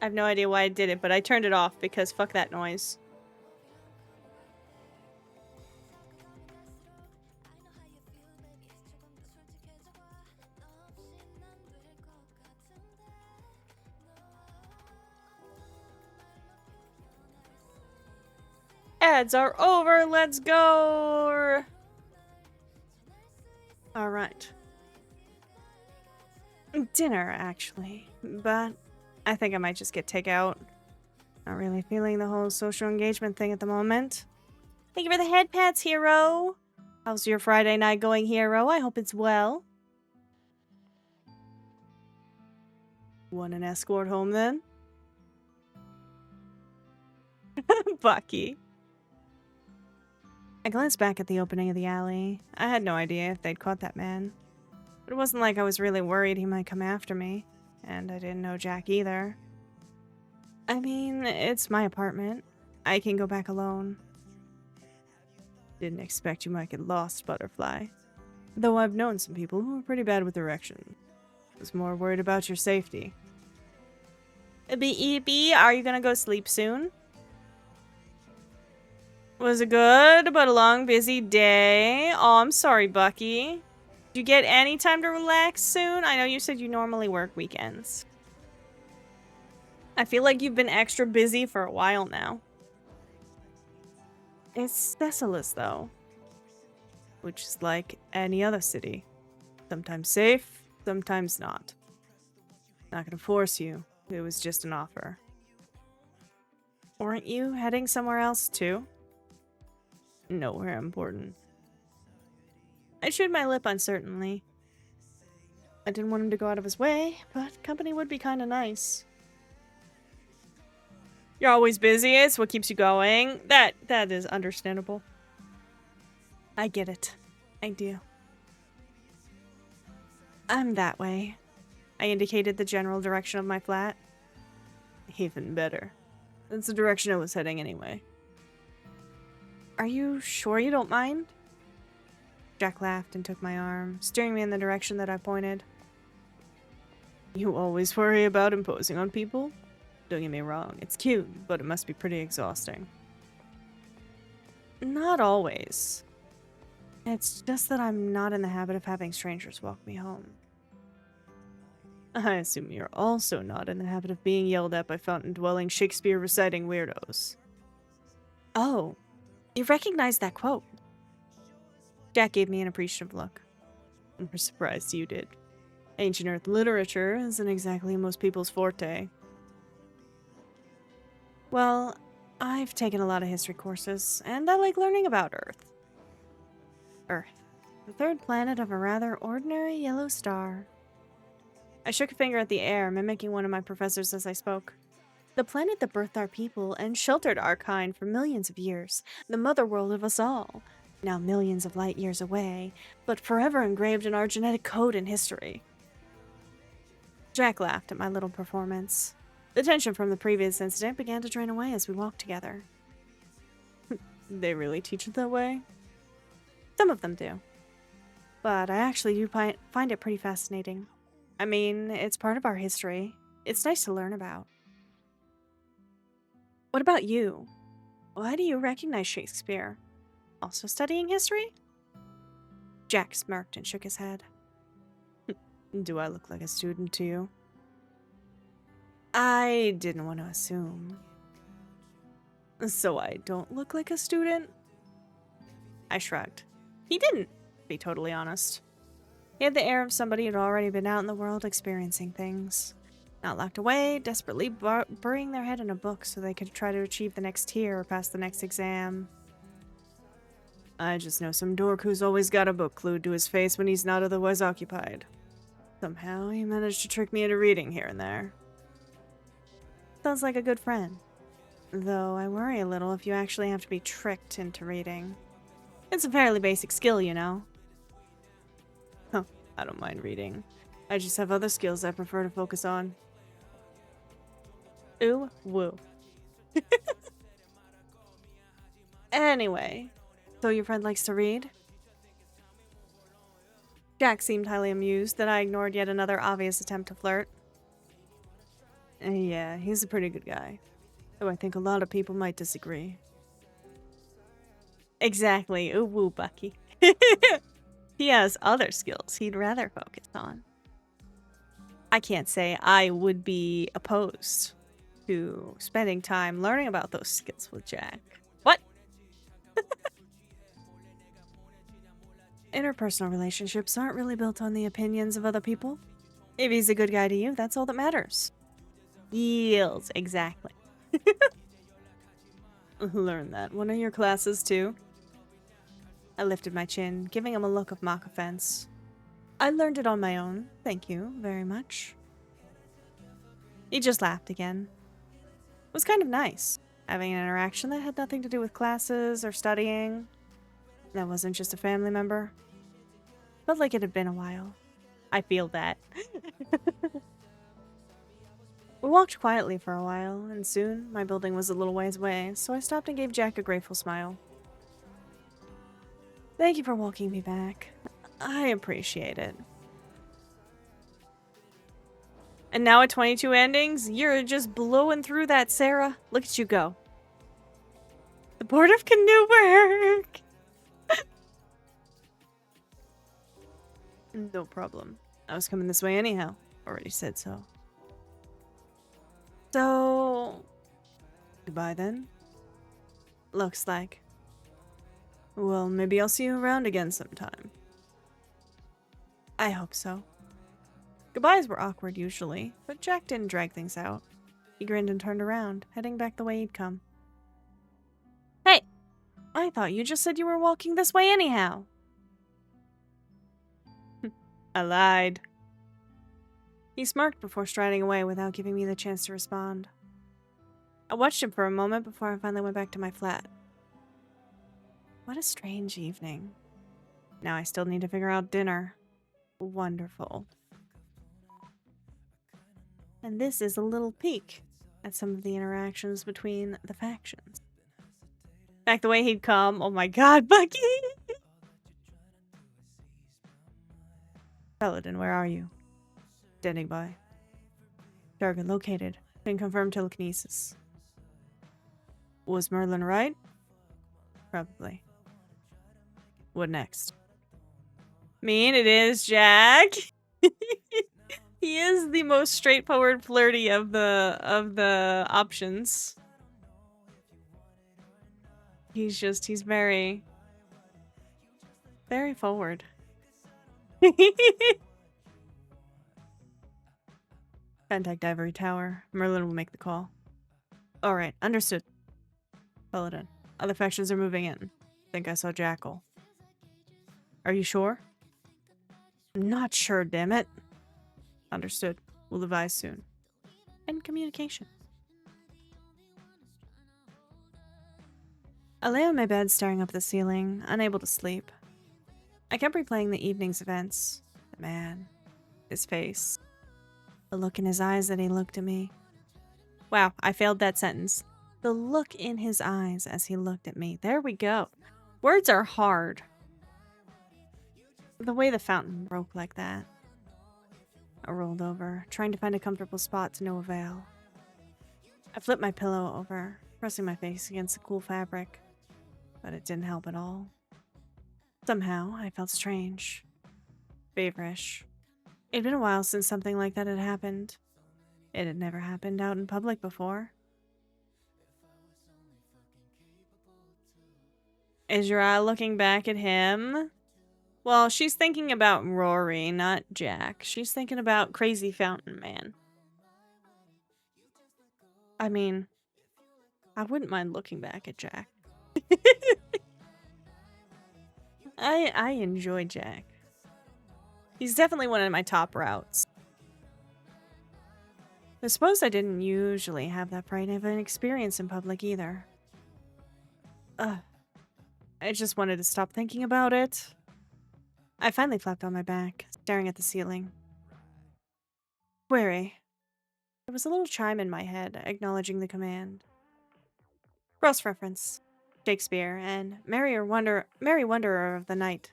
I have no idea why I did it, but I turned it off because fuck that noise. Ads are over, let's go! Alright. Dinner, actually. But I think I might just get takeout. Not really feeling the whole social engagement thing at the moment. Thank you for the head pats, Hero! How's your Friday night going, Hero? I hope it's well. Want an escort home, then? Bucky. I glanced back at the opening of the alley. I had no idea if they'd caught that man. But it wasn't like I was really worried he might come after me. And I didn't know Jack either. I mean, it's my apartment. I can go back alone. Didn't expect you might get lost, Butterfly. Though I've known some people who are pretty bad with direction. Was more worried about your safety. Eepy, are you gonna go sleep soon? Was a good but a long, busy day. Oh, I'm sorry, Bucky. Did you get any time to relax soon? I know you said you normally work weekends. I feel like you've been extra busy for a while now. It's Thessalos, though. Which is like any other city. Sometimes safe, sometimes not. Not gonna force you. It was just an offer. Weren't you heading somewhere else, too? Nowhere important. I chewed my lip uncertainly. I didn't want him to go out of his way, but company would be kinda nice. You're always busy, it's what keeps you going. That is understandable. I get it. I do. I'm that way. I indicated the general direction of my flat. Even better. That's the direction I was heading anyway. Are you sure you don't mind? Jack laughed and took my arm, steering me in the direction that I pointed. You always worry about imposing on people? Don't get me wrong, it's cute, but it must be pretty exhausting. Not always. It's just that I'm not in the habit of having strangers walk me home. I assume you're also not in the habit of being yelled at by fountain-dwelling, Shakespeare-reciting weirdos. Oh, you recognize that quote. Jack gave me an appreciative look. I'm surprised you did. Ancient Earth literature isn't exactly most people's forte. Well, I've taken a lot of history courses, and I like learning about Earth. Earth, the third planet of a rather ordinary yellow star. I shook a finger at the air, mimicking one of my professors as I spoke. The planet that birthed our people and sheltered our kind for millions of years, the mother world of us all, now millions of light years away, but forever engraved in our genetic code and history. Jack laughed at my little performance. The tension from the previous incident began to drain away as we walked together. They really teach it that way? Some of them do. But I actually do find it pretty fascinating. I mean, it's part of our history. It's nice to learn about. What about you? Why do you recognize Shakespeare? Also studying history? Jack smirked and shook his head. Do I look like a student to you? I didn't want to assume. So I don't look like a student? I shrugged. He didn't, to be totally honest. He had the air of somebody who'd already been out in the world experiencing things. Not locked away, desperately burying their head in a book so they could try to achieve the next tier or pass the next exam. I just know some dork who's always got a book glued to his face when he's not otherwise occupied. Somehow he managed to trick me into reading here and there. Sounds like a good friend. Though I worry a little if you actually have to be tricked into reading. It's a fairly basic skill, you know. Huh, I don't mind reading. I just have other skills I prefer to focus on. Ooh, woo. Anyway, so your friend likes to read? Jack seemed highly amused that I ignored yet another obvious attempt to flirt. Yeah, he's a pretty good guy. Though I think a lot of people might disagree. Exactly. Ooh, woo, Bucky. He has other skills he'd rather focus on. I can't say I would be opposed to spending time learning about those skills with Jack. What? Interpersonal relationships aren't really built on the opinions of other people. If he's a good guy to you, that's all that matters. Yields, exactly. Learn that. One of your classes, too? I lifted my chin, giving him a look of mock offense. I learned it on my own. Thank you very much. He just laughed again. It was kind of nice, having an interaction that had nothing to do with classes or studying. That wasn't just a family member. Felt like it had been a while. I feel that. We walked quietly for a while, and soon my building was a little ways away, so I stopped and gave Jack a grateful smile. Thank you for walking me back. I appreciate it. And now at 22 endings, you're just blowing through that, Sarah. Look at you go. Supportive can do work. No problem. I was coming this way anyhow. Already said so. So... goodbye then. Looks like. Well, maybe I'll see you around again sometime. I hope so. Goodbyes were awkward usually, but Jack didn't drag things out. He grinned and turned around, heading back the way he'd come. Hey! I thought you just said you were walking this way anyhow. I lied. He smirked before striding away without giving me the chance to respond. I watched him for a moment before I finally went back to my flat. What a strange evening. Now I still need to figure out dinner. Wonderful. And this is a little peek at some of the interactions between the factions. Back the way he'd come. Oh my god, Bucky! Paladin, where are you? Standing by. Target located. Can confirm telekinesis. Was Merlin right? Probably. What next? Mean it is, Jack. He is the most straightforward, flirty of the options. He's very forward. Contact Ivory Tower. Merlin will make the call. Alright, understood. Paladin. Other factions are moving in. Think I saw Jackal. Are you sure? Not sure, damn it. Understood. We'll advise soon. End communication. I lay on my bed staring up at the ceiling, unable to sleep. I kept replaying the evening's events. The man. His face. The look in his eyes that he looked at me. Wow, I failed that sentence. The look in his eyes as he looked at me. There we go. Words are hard. The way the fountain broke like that. I rolled over, trying to find a comfortable spot to no avail. I flipped my pillow over, pressing my face against the cool fabric, but it didn't help at all. Somehow, I felt strange. Feverish. It'd been a while since something like that had happened. It had never happened out in public before. Is your eye looking back at him? Well, she's thinking about Rory, not Jack. She's thinking about Crazy Fountain Man. I mean, I wouldn't mind looking back at Jack. I enjoy Jack. He's definitely one of my top routes. I suppose I didn't usually have that frightening of an experience in public either. I just wanted to stop thinking about it. I finally flapped on my back, staring at the ceiling. Query. There was a little chime in my head, acknowledging the command. Cross-reference. Shakespeare and Merry Wanderer of the Night.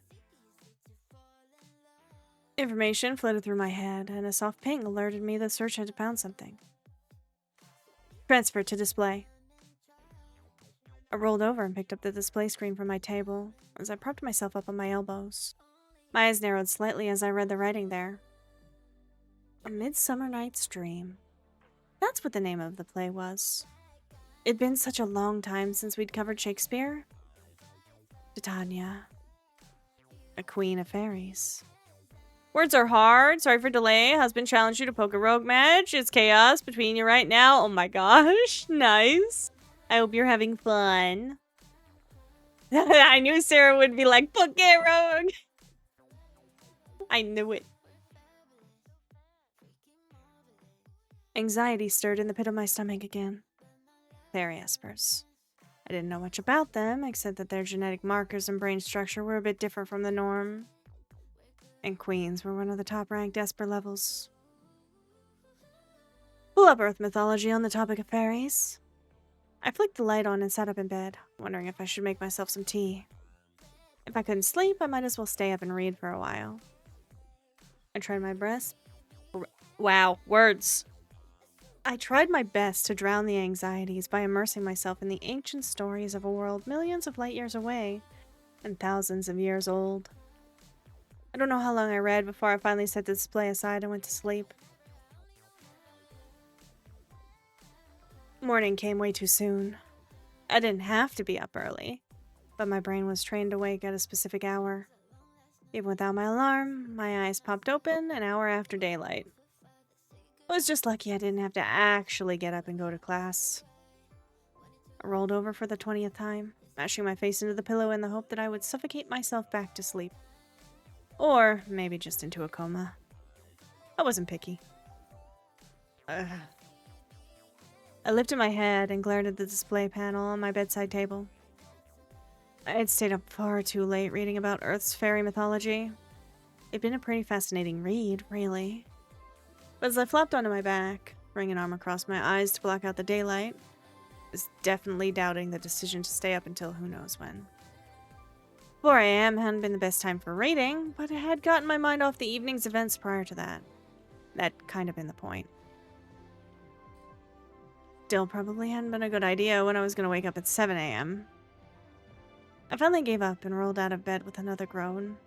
Information floated through my head, and a soft ping alerted me the search had found something. Transfer to display. I rolled over and picked up the display screen from my table as I propped myself up on my elbows. My eyes narrowed slightly as I read the writing there. A Midsummer Night's Dream. That's what the name of the play was. It'd been such a long time since we'd covered Shakespeare. Titania. A queen of fairies. Words are hard. Sorry for delay. Husband challenged you to poke a rogue match. It's chaos between you right now. Oh my gosh. Nice. I hope you're having fun. I knew Sarah would be like, poke it, rogue. I knew it. Anxiety stirred in the pit of my stomach again. Fairy espers. I didn't know much about them, except that their genetic markers and brain structure were a bit different from the norm. And queens were one of the top-ranked esper levels. Pull up Earth mythology on the topic of fairies. I flicked the light on and sat up in bed, wondering if I should make myself some tea. If I couldn't sleep, I might as well stay up and read for a while. I tried my best. Wow, words. I tried my best to drown the anxieties by immersing myself in the ancient stories of a world millions of light years away and thousands of years old. I don't know how long I read before I finally set the display aside and went to sleep. Morning came way too soon. I didn't have to be up early, but my brain was trained to wake at a specific hour. Even without my alarm, my eyes popped open an hour after daylight. I was just lucky I didn't have to actually get up and go to class. I rolled over for the 20th time, mashing my face into the pillow in the hope that I would suffocate myself back to sleep. Or maybe just into a coma. I wasn't picky. I lifted my head and glared at the display panel on my bedside table. I had stayed up far too late reading about Earth's fairy mythology. It'd been a pretty fascinating read, really. But as I flopped onto my back, bringing an arm across my eyes to block out the daylight, I was definitely doubting the decision to stay up until who knows when. 4 a.m. hadn't been the best time for reading, but it had gotten my mind off the evening's events prior to that. That kind of been the point. Still probably hadn't been a good idea when I was going to wake up at 7 a.m. I finally gave up and rolled out of bed with another groan.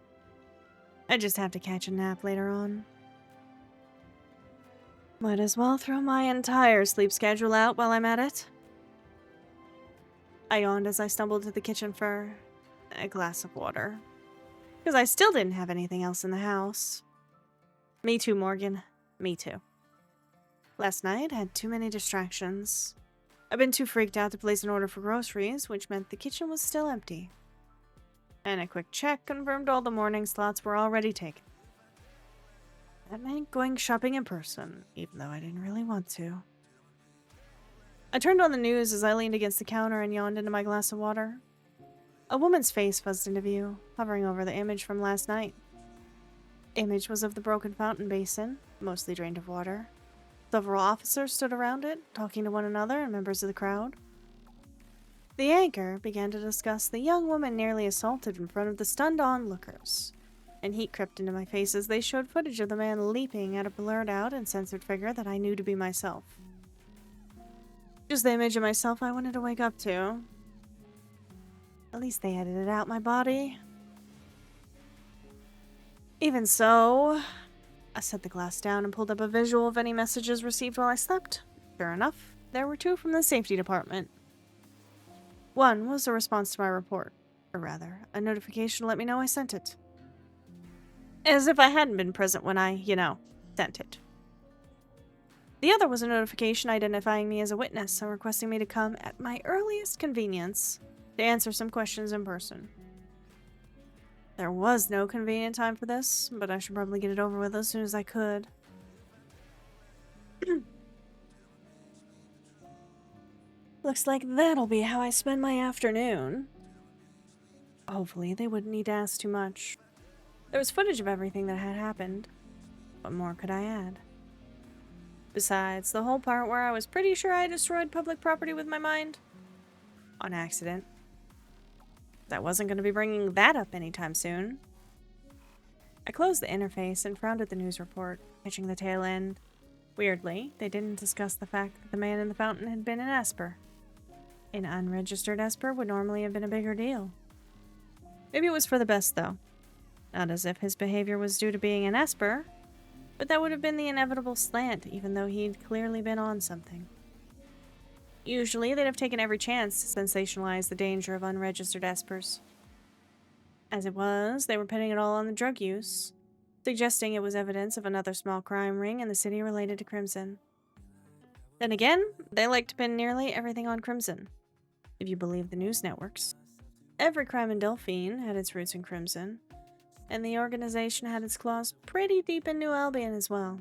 I'd just have to catch a nap later on. Might as well throw my entire sleep schedule out while I'm at it. I yawned as I stumbled to the kitchen for a glass of water. Because I still didn't have anything else in the house. Me too, Morgan. Me too. Last night had too many distractions. I've been too freaked out to place an order for groceries, which meant the kitchen was still empty. And a quick check confirmed all the morning slots were already taken. That meant going shopping in person, even though I didn't really want to. I turned on the news as I leaned against the counter and yawned into my glass of water. A woman's face fuzzed into view, hovering over the image from last night. Image was of the broken fountain basin, mostly drained of water, Several officers stood around it, talking to one another and members of the crowd. The anchor began to discuss the young woman nearly assaulted in front of the stunned onlookers, and heat crept into my face as they showed footage of the man leaping at a blurred out and censored figure that I knew to be myself. Just the image of myself I wanted to wake up to. At least they edited out my body. Even so, I set the glass down and pulled up a visual of any messages received while I slept. Sure enough, there were 2 from the safety department. One was a response to my report, or rather, a notification to let me know I sent it. As if I hadn't been present when I, sent it. The other was a notification identifying me as a witness and requesting me to come at my earliest convenience to answer some questions in person. There was no convenient time for this, but I should probably get it over with as soon as I could. Looks like that'll be how I spend my afternoon. Hopefully, they wouldn't need to ask too much. There was footage of everything that had happened. What more could I add? Besides, the whole part where I was pretty sure I destroyed public property with my mind. On accident. I wasn't going to be bringing that up anytime soon. I closed the interface and frowned at the news report, catching the tail end. Weirdly, they didn't discuss the fact that the man in the fountain had been an Esper. An unregistered Esper would normally have been a bigger deal. Maybe it was for the best, though. Not as if his behavior was due to being an Esper, but that would have been the inevitable slant, even though he'd clearly been on something. Usually, they'd have taken every chance to sensationalize the danger of unregistered Espers. As it was, they were pinning it all on the drug use, suggesting it was evidence of another small crime ring in the city related to Crimson. Then again, they like to pin nearly everything on Crimson, if you believe the news networks. Every crime in Delphine had its roots in Crimson, and the organization had its claws pretty deep in New Albion as well.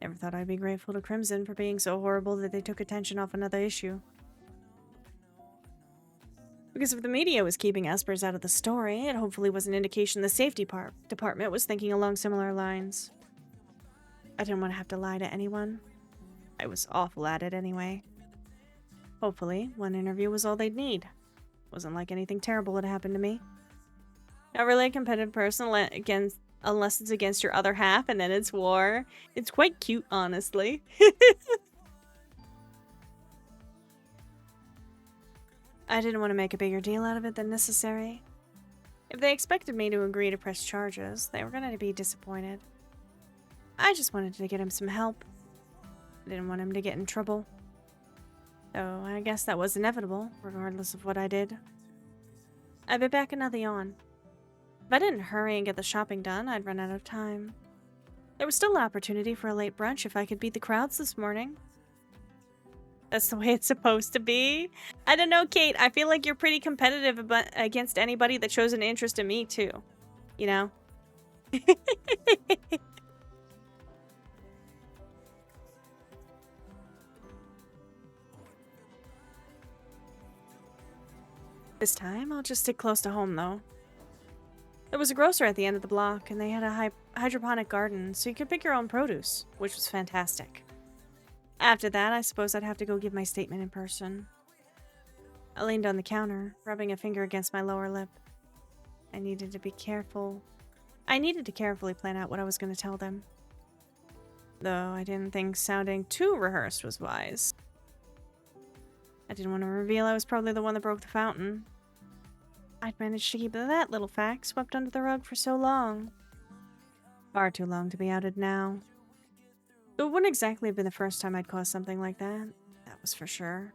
Never thought I'd be grateful to Crimson for being so horrible that they took attention off another issue. Because if the media was keeping Espers out of the story, it hopefully was an indication the safety department was thinking along similar lines. I didn't want to have to lie to anyone. I was awful at it anyway. Hopefully, one interview was all they'd need. Wasn't like anything terrible had happened to me. Not really a competitive person unless it's against your other half and then it's war. It's quite cute, honestly. I didn't want to make a bigger deal out of it than necessary. If they expected me to agree to press charges, they were going to be disappointed. I just wanted to get him some help. I didn't want him to get in trouble. So I guess that was inevitable, regardless of what I did. I bit back another yawn. If I didn't hurry and get the shopping done, I'd run out of time. There was still an opportunity for a late brunch if I could beat the crowds this morning. That's the way it's supposed to be. I don't know, Kate. I feel like you're pretty competitive against anybody that shows an interest in me, too. You know? This time, I'll just stick close to home, though. There was a grocer at the end of the block, and they had a hydroponic garden, so you could pick your own produce, which was fantastic. After that, I suppose I'd have to go give my statement in person. I leaned on the counter, rubbing a finger against my lower lip. I needed to be careful. I needed to carefully plan out what I was going to tell them. Though I didn't think sounding too rehearsed was wise. I didn't want to reveal I was probably the one that broke the fountain. I'd managed to keep that little fact swept under the rug for so long. Far too long to be outed now. It wouldn't exactly have been the first time I'd caused something like that. That was for sure.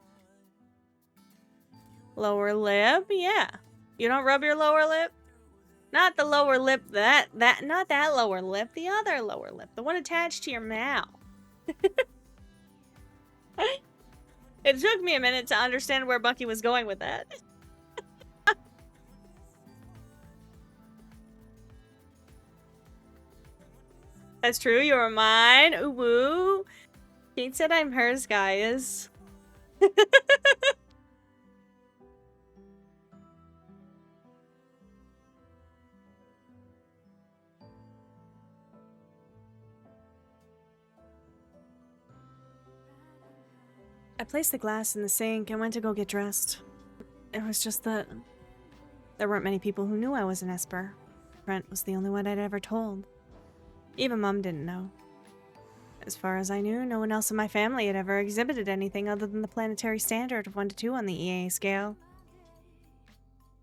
Lower lip? Yeah. You don't rub your lower lip? Not the lower lip, not that lower lip, the other lower lip. The one attached to your mouth. It took me a minute to understand where Bucky was going with that. That's true, you're mine. Ooh woo. Kate said I'm hers, guys. I placed the glass in the sink and went to go get dressed. It was just that there weren't many people who knew I was an Esper. Brent was the only one I'd ever told. Even Mom didn't know. As far as I knew, no one else in my family had ever exhibited anything other than the planetary standard of 1 to 2 on the EA scale.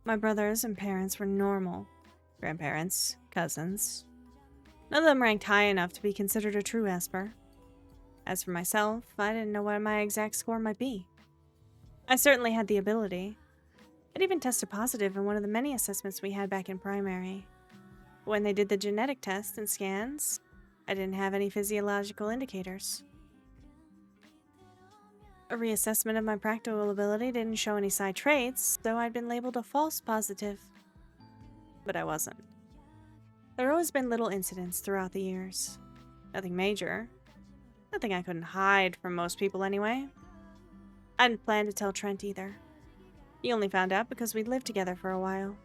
My brothers and parents were normal. Grandparents, cousins. None of them ranked high enough to be considered a true Esper. As for myself, I didn't know what my exact score might be. I certainly had the ability. I'd even tested positive in one of the many assessments we had back in primary. When they did the genetic test and scans, I didn't have any physiological indicators. A reassessment of my practical ability didn't show any side traits, so I'd been labeled a false positive. But I wasn't. There had always been little incidents throughout the years. Nothing major. Nothing I couldn't hide from most people anyway. I hadn't planned to tell Trent either. He only found out because we'd lived together for a while.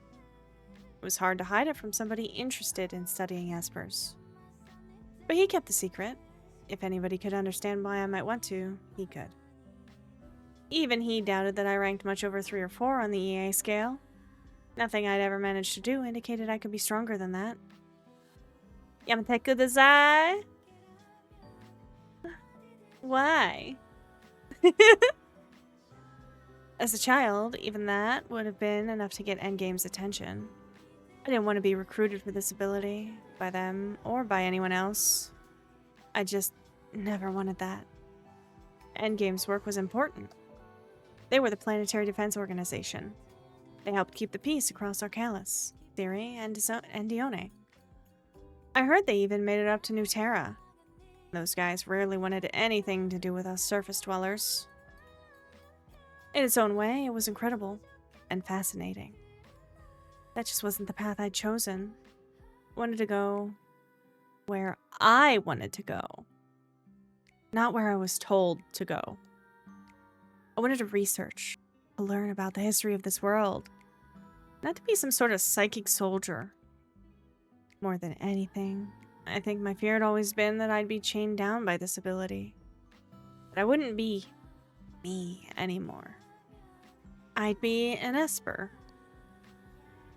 It was hard to hide it from somebody interested in studying Espers. But he kept the secret. If anybody could understand why I might want to, he could. Even he doubted that I ranked much over 3 or 4 on the EA scale. Nothing I'd ever managed to do indicated I could be stronger than that. Yamate kudasai? Why? As a child, even that would have been enough to get Endgame's attention. I didn't want to be recruited for this ability, by them or by anyone else. I just never wanted that. Endgame's work was important. They were the Planetary Defense Organization. They helped keep the peace across Arcalis, Theory, and Dione. I heard they even made it up to New Terra. Those guys rarely wanted anything to do with us surface dwellers. In its own way, it was incredible and fascinating. That just wasn't the path I'd chosen. I wanted to go where I wanted to go, not where I was told to go. I wanted to research, to learn about the history of this world, not to be some sort of psychic soldier. More than anything, I think my fear had always been that I'd be chained down by this ability. That I wouldn't be me anymore. I'd be an Esper.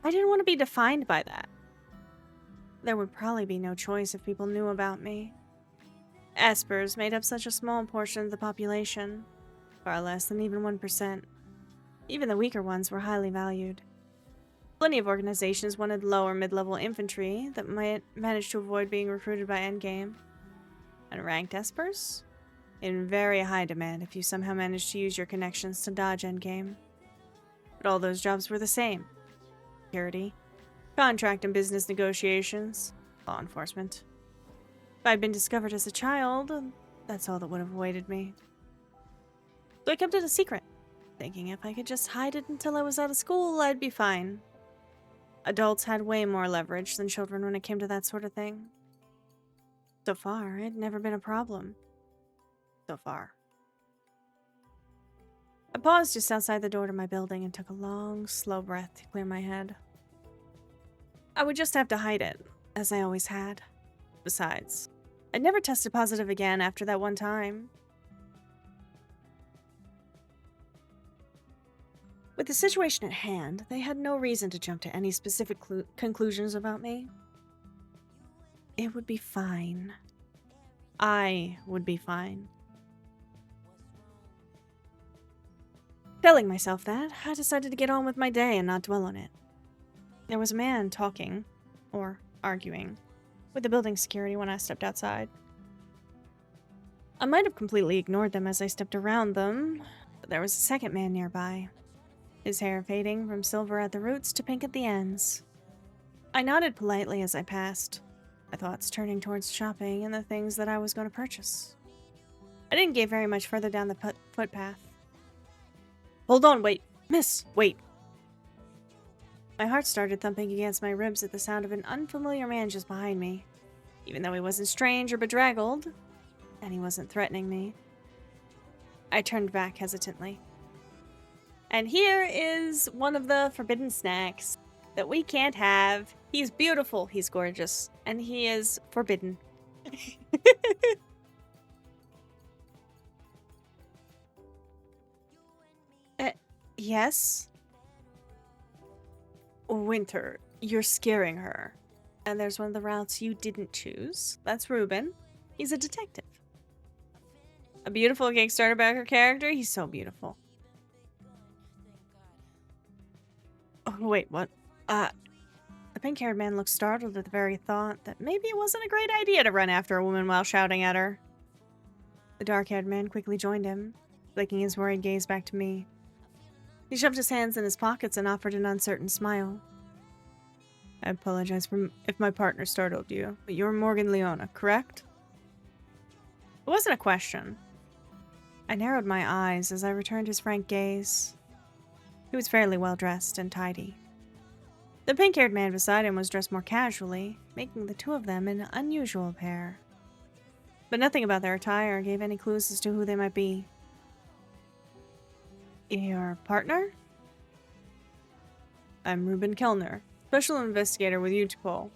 I didn't want to be defined by that. There would probably be no choice if people knew about me. Espers made up such a small portion of the population, far less than even 1%. Even the weaker ones were highly valued. Plenty of organizations wanted lower mid-level infantry that might manage to avoid being recruited by Endgame. And ranked Espers? In very high demand if you somehow managed to use your connections to dodge Endgame. But all those jobs were the same. Security, contract and business negotiations, law enforcement. If I'd been discovered as a child, that's all that would have awaited me. So I kept it a secret, thinking if I could just hide it until I was out of school, I'd be fine. Adults had way more leverage than children when it came to that sort of thing. So far, it'd never been a problem. So far. I paused just outside the door to my building and took a long, slow breath to clear my head. I would just have to hide it, as I always had. Besides, I'd never tested positive again after that one time. With the situation at hand, they had no reason to jump to any specific conclusions about me. It would be fine. I would be fine. Telling myself that, I decided to get on with my day and not dwell on it. There was a man talking, or arguing, with the building security when I stepped outside. I might have completely ignored them as I stepped around them, but there was a second man nearby, his hair fading from silver at the roots to pink at the ends. I nodded politely as I passed, my thoughts turning towards shopping and the things that I was going to purchase. I didn't get very much further down the footpath. Hold on, wait. Miss, wait. My heart started thumping against my ribs at the sound of an unfamiliar man just behind me. Even though he wasn't strange or bedraggled, and he wasn't threatening me. I turned back hesitantly. And here is one of the forbidden snacks that we can't have. He's beautiful, he's gorgeous, and he is forbidden. Yes? Winter, you're scaring her. And there's one of the routes you didn't choose. That's Ruben. He's a detective. A beautiful Kickstarter backer character? He's so beautiful. Oh, wait, what? The pink-haired man looked startled at the very thought that maybe it wasn't a great idea to run after a woman while shouting at her. The dark-haired man quickly joined him, flicking his worried gaze back to me. He shoved his hands in his pockets and offered an uncertain smile. I apologize if my partner startled you, but you're Morgan Leona, correct? It wasn't a question. I narrowed my eyes as I returned his frank gaze. He was fairly well dressed and tidy. The pink-haired man beside him was dressed more casually, making the two of them an unusual pair. But nothing about their attire gave any clues as to who they might be. Your partner? I'm Ruben Kellner, special investigator with Utopol.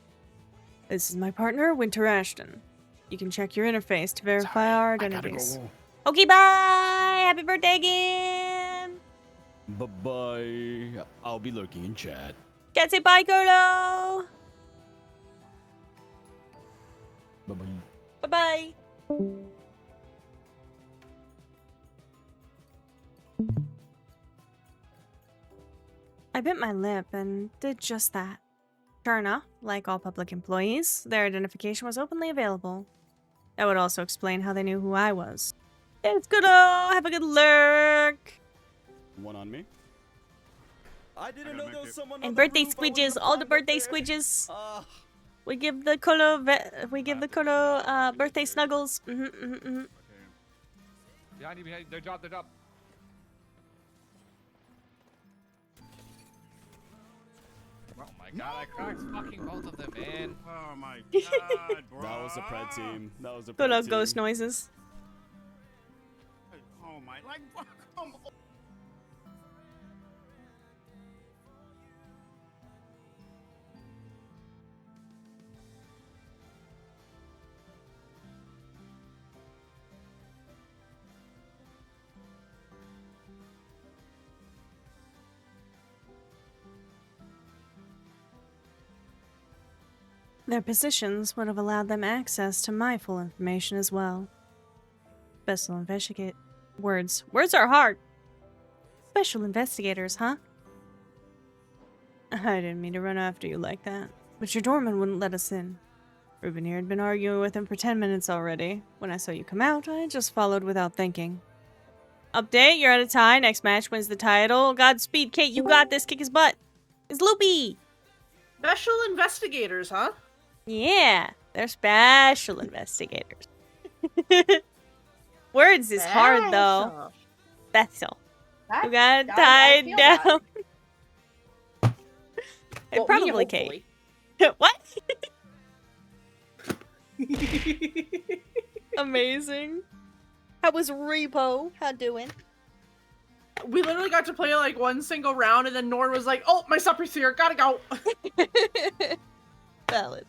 This is my partner, Winter Ashton. You can check your interface to verify our identities. Okay, bye! Happy birthday again! Bye-bye. I'll be lurking in chat. Can't say bye, Gordo! Bye-bye. Bye-bye! I bit my lip and did just that. Sure enough, like all public employees, their identification was openly available. That would also explain how they knew who I was. It's good, have a good lurk! One on me. I didn't know there was someone on And the birthday roof. I wanted squidges, to all the climb up birthday there. squidges. Ah. We give the Colo birthday snuggles. Behind you, they're dropped. Oh my god, I cracked fucking both of them, man. Oh my god, bro. That was a pred team. That was a Good pred old team. ghost noises. Oh my, like, come on. Their positions would have allowed them access to my full information as well. Special investigate. Words are hard. Special investigators, huh? I didn't mean to run after you like that, but your doorman wouldn't let us in. Ruben here had been arguing with him for 10 minutes already. When I saw you come out, I just followed without thinking. Update, you're at a tie. Next match wins the title. Godspeed, Kate, you got this. Kick his butt. It's Loopy. Special investigators, huh? Yeah, they're special investigators. Words is hard, though. Special. You got tied down. And probably Kate. What? Amazing. How was Repo? How doing? We literally got to play like one single round, and then Norn was like, "Oh, my supper's here. Gotta go." Valid.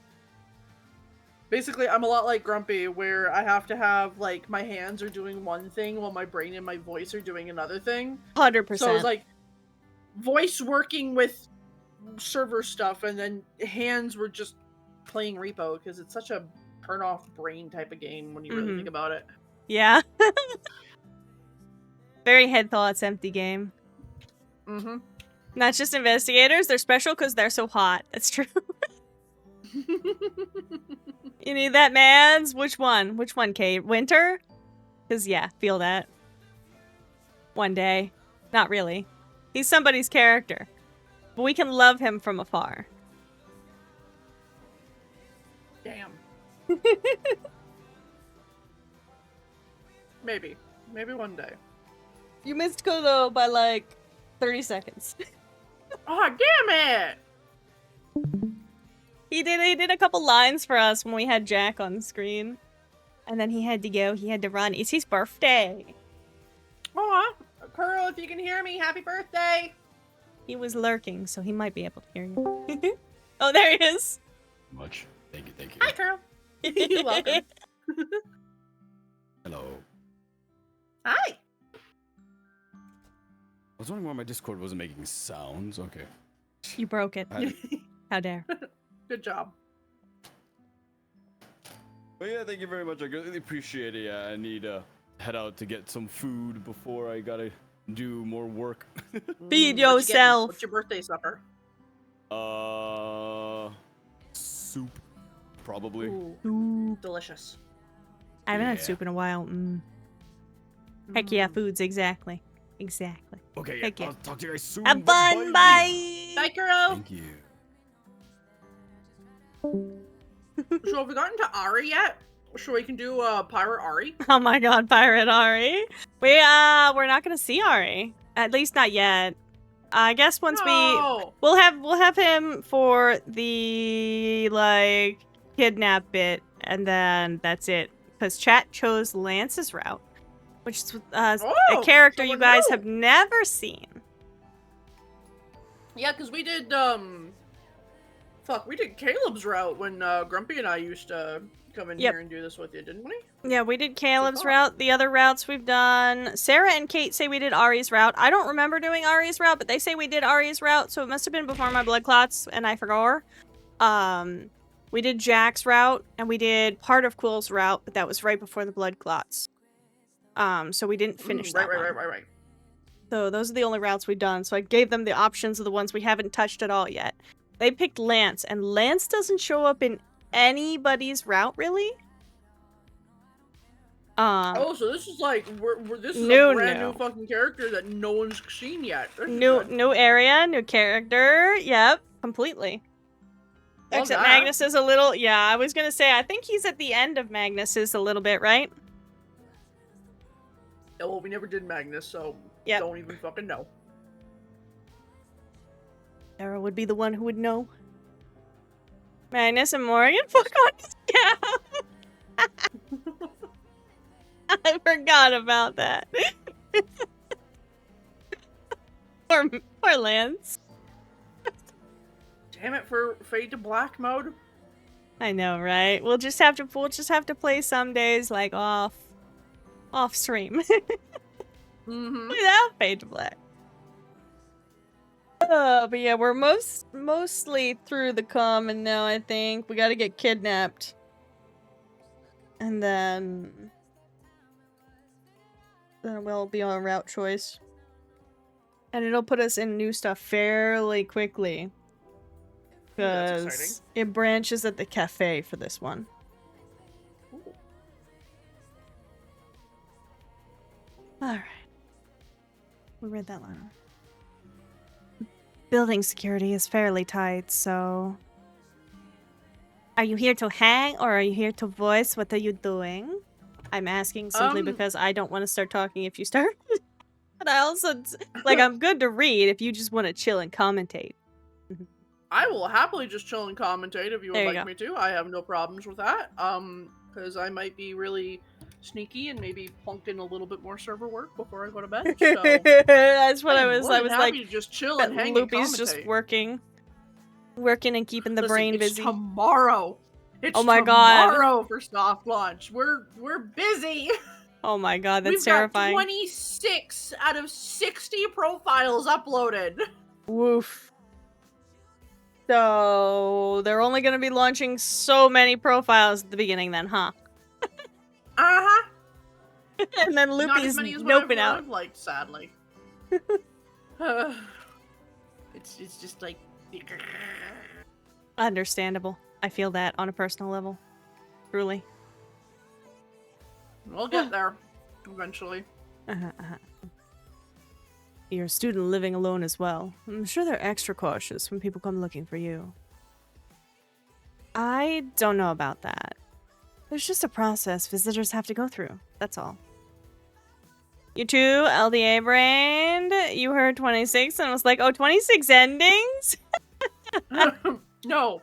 Basically, I'm a lot like Grumpy, where I have to have like my hands are doing one thing while my brain and my voice are doing another thing. 100%. So it's like voice working with server stuff, and then hands were just playing Repo because it's such a turn off brain type of game when you really think about it. Yeah. Very head thoughts empty game. Mm-hmm. Not just investigators, they're special because they're so hot. That's true. You need that, mans? Which one? Which one, Kate? Winter? Because, yeah, feel that. One day. Not really. He's somebody's character. But we can love him from afar. Damn. Maybe. Maybe one day. You missed Kodo by, like, 30 seconds. Oh, damn it! He did a couple lines for us when we had Jack on screen. And then he had to go. He had to run. It's his birthday. Aw, Curl, if you can hear me, happy birthday! He was lurking, so he might be able to hear you. Oh, there he is. Much. Thank you. Hi, Curl. You're welcome. Hello. Hi. was wondering why my Discord wasn't making sounds. Okay. You broke it. How dare. Good job. But yeah, thank you very much. I really appreciate it. Yeah, I need to head out to get some food before I gotta do more work. Feed What you getting? yourself. What's your birthday supper? Soup, probably. Ooh, delicious. I haven't had Yeah. soup in a while. Heck yeah, foods, exactly. Exactly. Okay, yeah, Heck yeah. I'll talk to you guys soon. Have fun, bye! Bye, girl. Thank you. So have we gotten to Ari yet? Sure, we can do Pirate Ari. Oh my god, Pirate Ari. We're not gonna see Ari. At least not yet. I guess once No. we'll have him for the like kidnap bit, and then that's it. Because chat chose Lance's route, which is a character you someone guys new. have never seen. Yeah, because we did we did Caleb's route when Grumpy and I used to come in Yep. here and do this with you, didn't we? Yeah, we did Caleb's far. route. The other routes we've done. Sarah and Kate say we did Ari's route. I don't remember doing Ari's route, but they say we did Ari's route, so it must have been before my blood clots, and I forgot. We did Jack's route, and we did part of Quill's route, but that was right before the blood clots. So we didn't finish that one. Right. So those are the only routes we've done. So I gave them the options of the ones we haven't touched at all yet. They picked Lance, and Lance doesn't show up in anybody's route, really. Oh, so this is like this is New, a brand new. new fucking character that no one's seen yet. This is New good. new area, new character. Yep, completely. Love Except that. Magnus is a little. Yeah, I was gonna say. I think he's at the end of Magnus's a little bit, right? Oh, well, we never did Magnus, so Yep. don't even fucking know. Sarah would be the one who would know. Magnus and Morgan, fuck on this cow. I forgot about that. Poor Lance. Damn it for Fade to Black mode. I know, right? We'll just have to play some days like off stream Mm-hmm. without Fade to Black. But yeah, we're mostly through the common now. I think we got to get kidnapped, and then we'll be on route choice, and it'll put us in new stuff fairly quickly. That's Because exciting. it branches at the cafe for this one. Alright. We read that line. Building security is fairly tight, so... Are you here to hang, or are you here to voice? What are you doing? I'm asking simply because I don't want to start talking if you start. But I also... Like, I'm good to read if you just want to chill and commentate. I will happily just chill and commentate if you would There you like go. me to. I have no problems with that. Because I might be really sneaky and maybe plunk in a little bit more server work before I go to bed. So That's what I I'm was. more I than was happy like, to just chill that and hang Loopy's and just commentate. working and keeping the Listen, brain it's busy. tomorrow. It's Oh my God. tomorrow for soft launch. We're busy. Oh my god, that's We've terrifying. got 26 out of 60 profiles uploaded. Woof. So they're only gonna be launching so many profiles at the beginning, then, huh? Uh-huh. And then Not as Loopy's many as what I noping would out. have liked, sadly. It's just like... Understandable. I feel that on a personal level. Truly. We'll get there. Eventually. You're a student living alone as well. I'm sure they're extra cautious when people come looking for you. I don't know about that. There's just a process visitors have to go through. That's all. You too, LDA Brand. You heard 26 and was like, oh, 26 endings? No.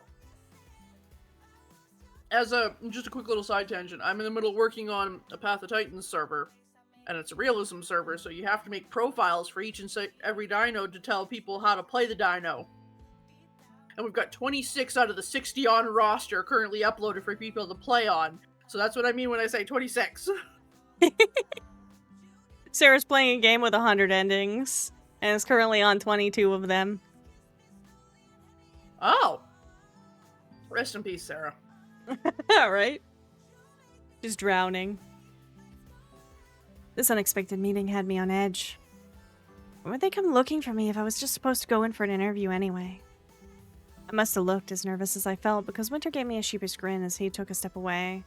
Just a quick little side tangent, I'm in the middle of working on a Path of Titans server, and it's a realism server, so you have to make profiles for each and every dino to tell people how to play the dino. And we've got 26 out of the 60 on roster currently uploaded for people to play on. So that's what I mean when I say 26. Sarah's playing a game with 100 endings. and is currently on 22 of them. Oh. Rest in peace, Sarah. Right? Just drowning. This unexpected meeting had me on edge. Why would they come looking for me if I was just supposed to go in for an interview anyway? I must have looked as nervous as I felt because Winter gave me a sheepish grin as he took a step away,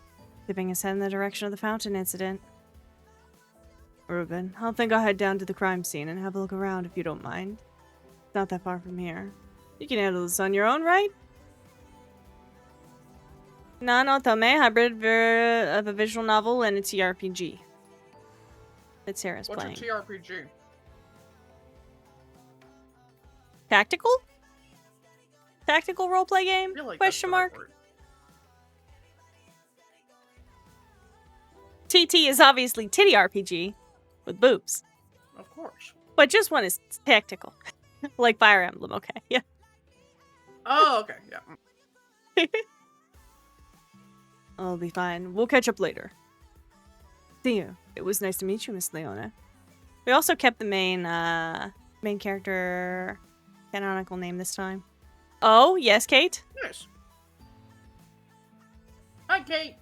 tipping his head in the direction of the fountain incident. Reuben, I'll think I'll head down to the crime scene and have a look around if you don't mind. It's not that far from here. You can handle this on your own, right? Non-otome hybrid of a visual novel and a TRPG. That Sarah's What's playing. a TRPG? Tactical? Tactical roleplay game? I feel like Question that's the right mark? word. TT is obviously titty RPG with boobs, Of course. but just one is tactical. Like Fire Emblem, okay. Yeah. Oh, okay. Yeah. I'll be fine. We'll catch up later. See you. It was nice to meet you, Miss Leona. We also kept the main character canonical name this time. Oh, yes, Kate? Yes. Hi, Kate.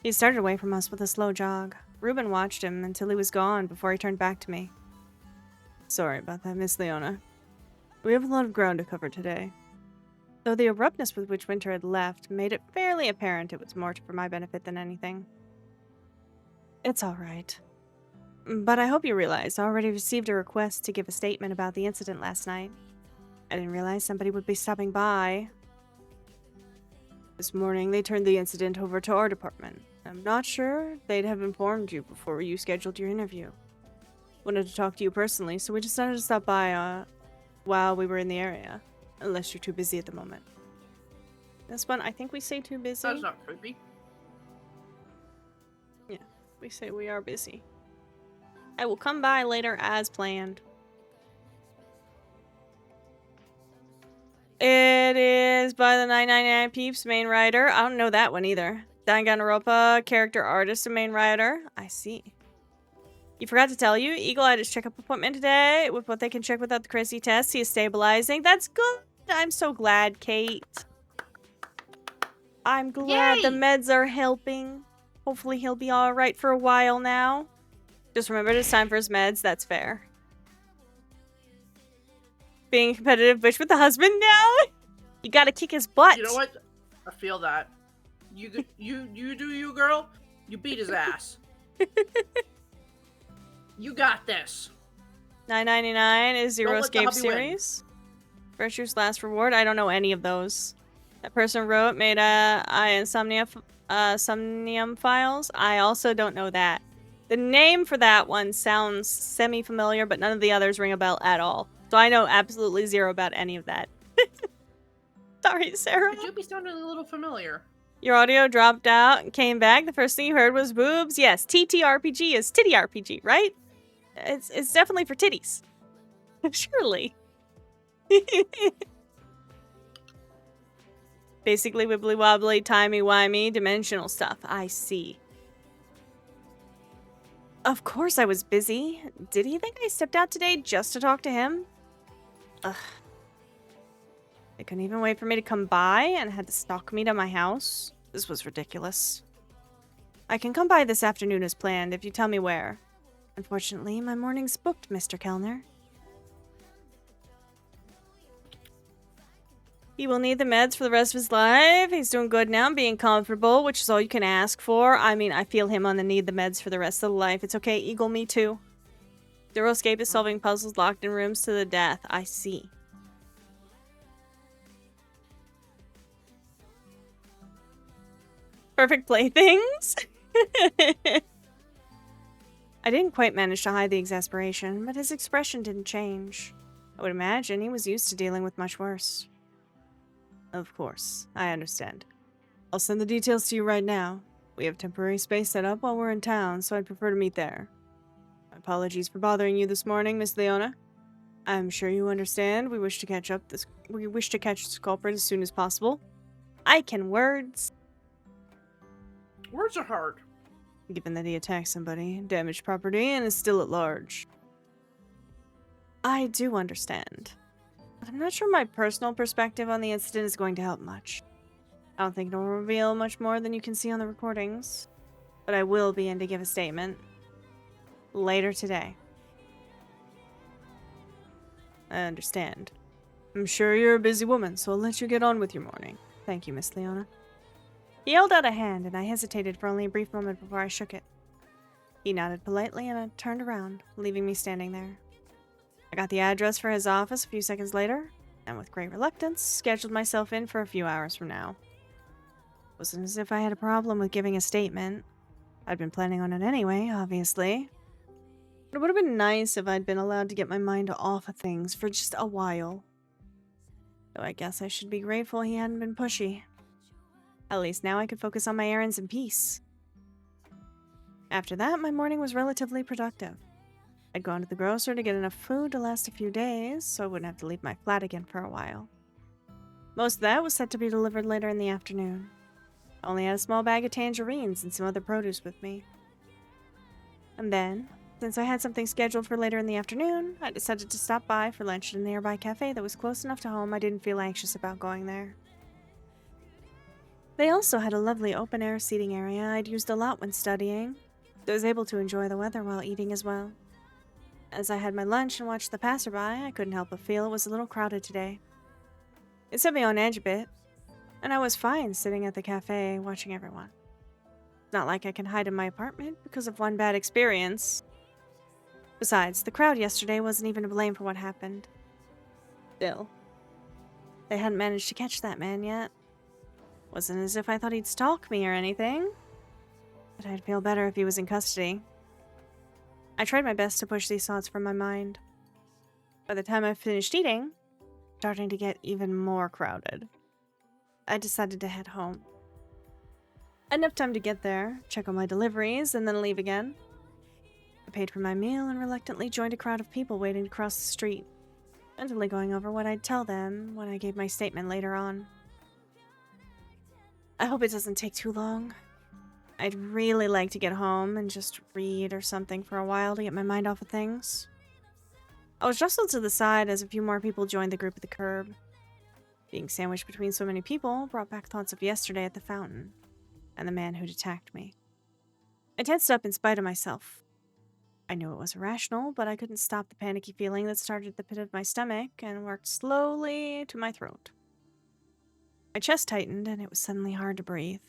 He started away from us with a slow jog. Reuben watched him until he was gone before he turned back to me. Sorry about that, Miss Leona. We have a lot of ground to cover today. Though the abruptness with which Winter had left made it fairly apparent it was more for my benefit than anything. It's all right. But I hope you realize I already received a request to give a statement about the incident last night. I didn't realize somebody would be stopping by. This morning, they turned the incident over to our department. I'm not sure they'd have informed you before you scheduled your interview. Wanted to talk to you personally, so we decided to stop by while we were in the area. Unless you're too busy at the moment. This one, I think we say too busy. That's not creepy. Yeah, we say we are busy. I will come by later as planned. It is by the 999 Peeps, main writer. I don't know that one either. Danganronpa, character artist and main writer. I see. You forgot to tell you, Eagle had his checkup appointment today with what they can check without the crazy test. He is stabilizing. That's good. I'm so glad, Kate. I'm glad the meds are helping. Hopefully he'll be alright for a while now. Just remember it's time for his meds. That's fair. Being a competitive bitch with the husband now? You gotta kick his butt. You know what? I feel that. You do you, girl. You beat his ass. You got this. $9.99 is Zero Don't let the Escape hubby win. series. Virtue's last reward. I don't know any of those. That person wrote, made Somnium files. I also don't know that. The name for that one sounds semi-familiar, but none of the others ring a bell at all. So I know absolutely zero about any of that. Sorry, Sarah. Could you be sounding a little familiar? Your audio dropped out and came back. The first thing you heard was boobs. Yes, TTRPG is titty RPG, right? It's definitely for titties. Surely. Basically wibbly wobbly, timey wimey, dimensional stuff. I see. Of course I was busy. Did he think I stepped out today just to talk to him? Ugh. They couldn't even wait for me to come by and had to stalk me to my house. This was ridiculous. I can come by this afternoon as planned if you tell me where. Unfortunately, my morning's booked, Mr. Kellner. He will need the meds for the rest of his life. He's doing good now, being comfortable, which is all you can ask for. I mean, I feel him on the need the meds for the rest of the life. It's okay, Eagle, me too. Zero Escape is solving puzzles locked in rooms to the death. I see. Perfect playthings? I didn't quite manage to hide the exasperation, but his expression didn't change. I would imagine he was used to dealing with much worse. Of course, I understand. I'll send the details to you right now. We have temporary space set up while we're in town, so I'd prefer to meet there. My apologies for bothering you this morning, Miss Leona. I'm sure you understand. We wish to catch this culprit as soon as possible. I can words. Words are hard. Given that he attacked somebody, damaged property, and is still at large. I do understand. But I'm not sure my personal perspective on the incident is going to help much. I don't think it'll reveal much more than you can see on the recordings. But I will be in to give a statement. Later today. I understand. I'm sure you're a busy woman, so I'll let you get on with your morning. Thank you, Miss Leona. He held out a hand, and I hesitated for only a brief moment before I shook it. He nodded politely, and I turned around, leaving me standing there. I got the address for his office a few seconds later, and with great reluctance, scheduled myself in for a few hours from now. It wasn't as if I had a problem with giving a statement. I'd been planning on it anyway, obviously. But it would have been nice if I'd been allowed to get my mind off of things for just a while. Though I guess I should be grateful he hadn't been pushy. At least now I could focus on my errands in peace. After that, my morning was relatively productive. I'd gone to the grocer to get enough food to last a few days, so I wouldn't have to leave my flat again for a while. Most of that was set to be delivered later in the afternoon. I only had a small bag of tangerines and some other produce with me. And then, since I had something scheduled for later in the afternoon, I decided to stop by for lunch at a nearby cafe that was close enough to home I didn't feel anxious about going there. They also had a lovely open-air seating area I'd used a lot when studying, so I was able to enjoy the weather while eating as well. As I had my lunch and watched the passerby, I couldn't help but feel it was a little crowded today. It set me on edge a bit, and I was fine sitting at the cafe watching everyone. It's not like I can hide in my apartment because of one bad experience. Besides, the crowd yesterday wasn't even to blame for what happened. Still, they hadn't managed to catch that man yet. Wasn't as if I thought he'd stalk me or anything, but I'd feel better if he was in custody. I tried my best to push these thoughts from my mind. By the time I finished eating, starting to get even more crowded, I decided to head home. I had enough time to get there, check on my deliveries, and then leave again. I paid for my meal and reluctantly joined a crowd of people waiting to cross the street, mentally going over what I'd tell them when I gave my statement later on. I hope it doesn't take too long. I'd really like to get home and just read or something for a while to get my mind off of things. I was jostled to the side as a few more people joined the group at the curb. Being sandwiched between so many people brought back thoughts of yesterday at the fountain, and the man who'd attacked me. I tensed up in spite of myself. I knew it was irrational, but I couldn't stop the panicky feeling that started at the pit of my stomach and worked slowly to my throat. My chest tightened, and it was suddenly hard to breathe.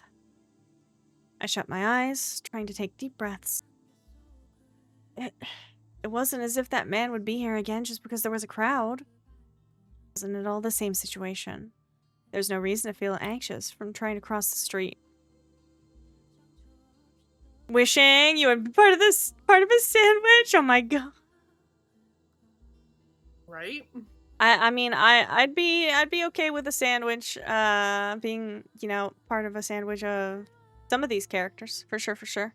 I shut my eyes, trying to take deep breaths. It wasn't as if that man would be here again just because there was a crowd. Wasn't at all the same situation. There's no reason to feel anxious from trying to cross the street. Wishing you would be part of a sandwich. Oh my god. Right? I mean, I'd be okay with a sandwich, being, part of a sandwich of some of these characters, for sure.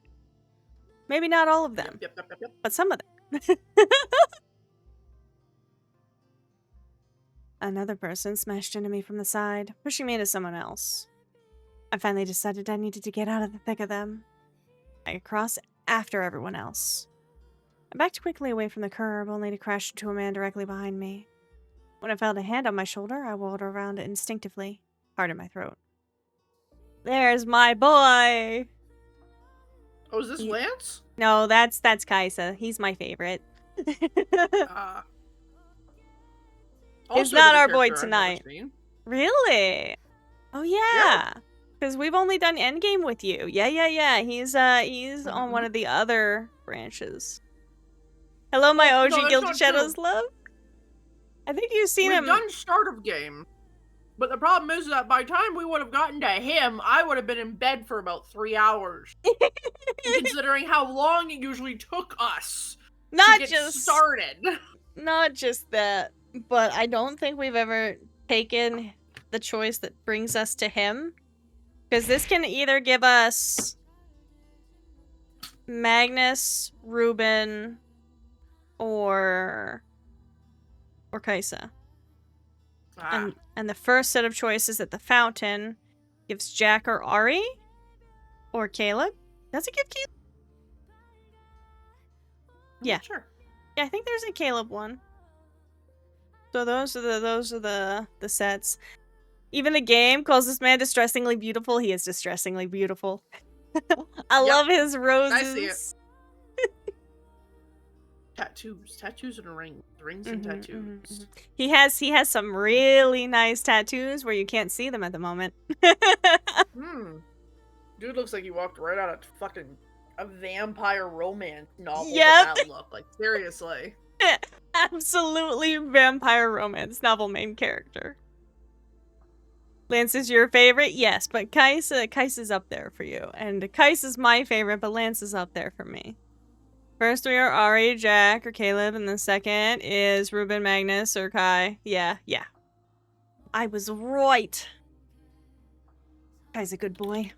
Maybe not all of them, Yep. but some of them. Another person smashed into me from the side, pushing me into someone else. I finally decided I needed to get out of the thick of them. I could cross after everyone else. I backed quickly away from the curb, only to crash into a man directly behind me. When I felt a hand on my shoulder, I whirled around instinctively, hard in my throat. There's my boy! Oh, is this Lance? No, that's Kaisa. He's my favorite. He's not our boy tonight. Really? Oh yeah. Because we've only done Endgame with you. Yeah. He's on one of the other branches. Hello, my OG Gilded Shadows love. I think you've seen him. We've done start of game. But the problem is that by the time we would have gotten to him, I would have been in bed for about 3 hours. Considering how long it usually took us to get started. Not just that, but I don't think we've ever taken the choice that brings us to him. Because this can either give us Magnus, Ruben, or Kaisa. And the first set of choices at the fountain gives Jack or Ari, or Caleb. Does it give Caleb? Yeah. Sure. Yeah, I think there's a Caleb one. So those are the sets. Even the game calls this man distressingly beautiful. He is distressingly beautiful. I love his roses. I see it. Tattoos and rings and tattoos. He has some really nice tattoos where you can't see them at the moment. Dude looks like he walked right out of fucking a vampire romance novel with Yep. that look. Like, seriously. Absolutely vampire romance novel main character. Lance is your favorite? Yes, but Kais is up there for you. And Kais is my favorite, but Lance is up there for me. First three are Ari, Jack, or Caleb, and the second is Ruben, Magnus, or Kai. Yeah. I was right. Kai's a good boy.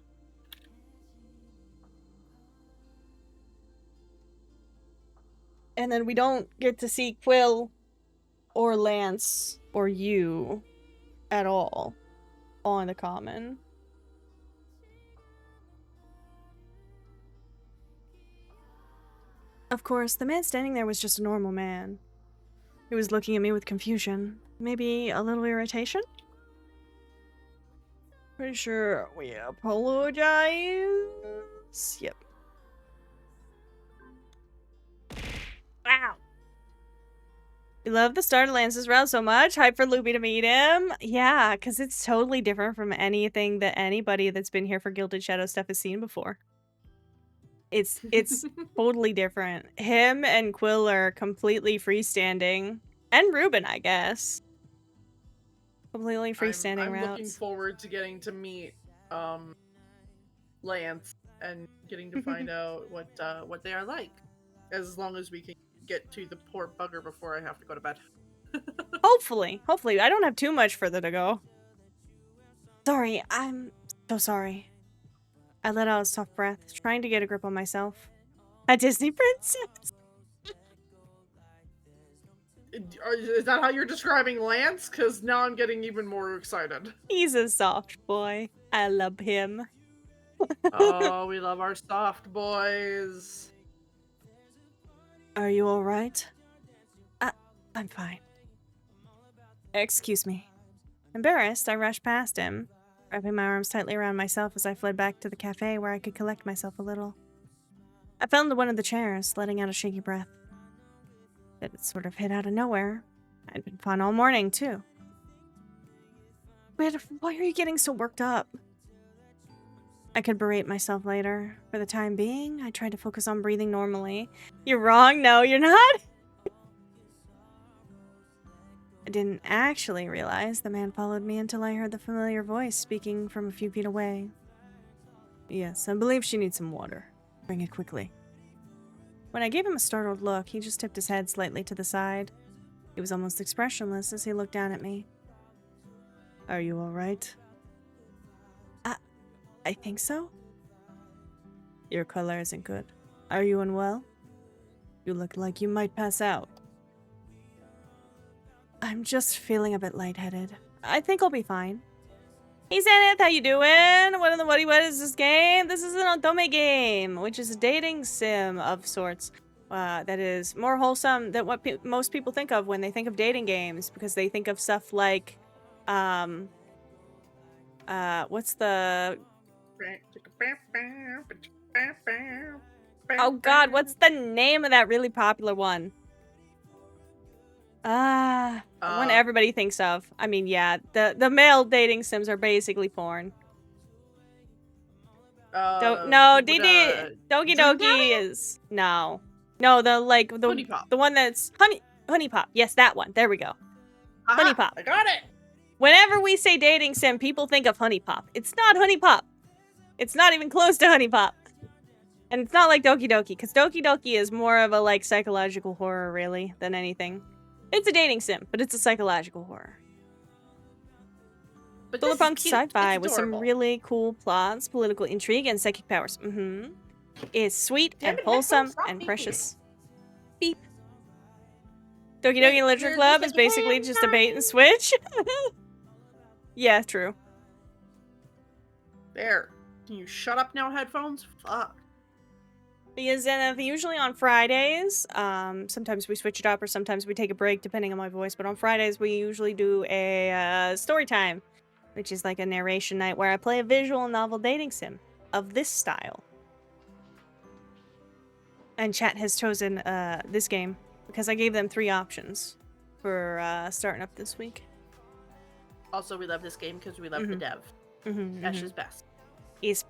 And then we don't get to see Quill or Lance or you at all on the common. Of course, the man standing there was just a normal man. He was looking at me with confusion. Maybe a little irritation? Pretty sure we apologize. Yep. Wow. We love the start of Lance's route so much. Hype for Loopy to meet him. Yeah, because it's totally different from anything that anybody that's been here for Gilded Shadow stuff has seen before. It's totally different. Him and Quill are completely freestanding. And Ruben, I guess. Completely freestanding I'm routes. looking forward to getting to meet Lance and getting to find out what they are like. As long as we can get to the poor bugger before I have to go to bed. Hopefully. I don't have too much further to go. Sorry, I'm so sorry. I let out a soft breath, trying to get a grip on myself. A Disney princess? Is that how you're describing Lance? Because now I'm getting even more excited. He's a soft boy. I love him. Oh, we love our soft boys. Are you alright? I'm fine. Excuse me. Embarrassed, I rushed past him, wrapping my arms tightly around myself as I fled back to the cafe where I could collect myself a little. I fell into one of the chairs, letting out a shaky breath. It sort of hit out of nowhere. I'd been fun all morning, too. Wait, why are you getting so worked up? I could berate myself later. For the time being, I tried to focus on breathing normally. You're wrong. No, you're not. I didn't actually realize the man followed me until I heard the familiar voice speaking from a few feet away. Yes, I believe she needs some water. Bring it quickly. When I gave him a startled look, he just tipped his head slightly to the side. He was almost expressionless as he looked down at me. Are you all right? I think so. Your color isn't good. Are you unwell? You look like you might pass out. I'm just feeling a bit lightheaded. I think I'll be fine. Hey Zenith, how you doing? What is this game? This is an Otome game, which is a dating sim of sorts. That is more wholesome than what most people think of when they think of dating games, because they think of stuff like, what's the... Oh god, what's the name of that really popular one? One everybody thinks of. I mean, yeah, the male dating sims are basically porn. Doki Doki is no, the one that's Honey Pop. Yes, that one. There we go. Honey Pop. I got it. Whenever we say dating sim, people think of Honey Pop. It's not Honey Pop. It's not even close to Honey Pop. And it's not like Doki Doki, because Doki Doki is more of a, like, psychological horror, really, than anything. It's a dating sim, but it's a psychological horror. Solar punk sci-fi with some really cool plots, political intrigue, and psychic powers. It's sweet and wholesome and precious. Beep. Doki Doki Literature Club is basically just a bait and switch. Yeah, true. There. Can you shut up now, headphones? Fuck. Because then usually on Fridays, sometimes we switch it up or sometimes we take a break depending on my voice. But on Fridays we usually do a story time, which is like a narration night where I play a visual novel dating sim of this style. And chat has chosen this game because I gave them 3 options for starting up this week. Also, we love this game because we love the dev. Ash is best. Is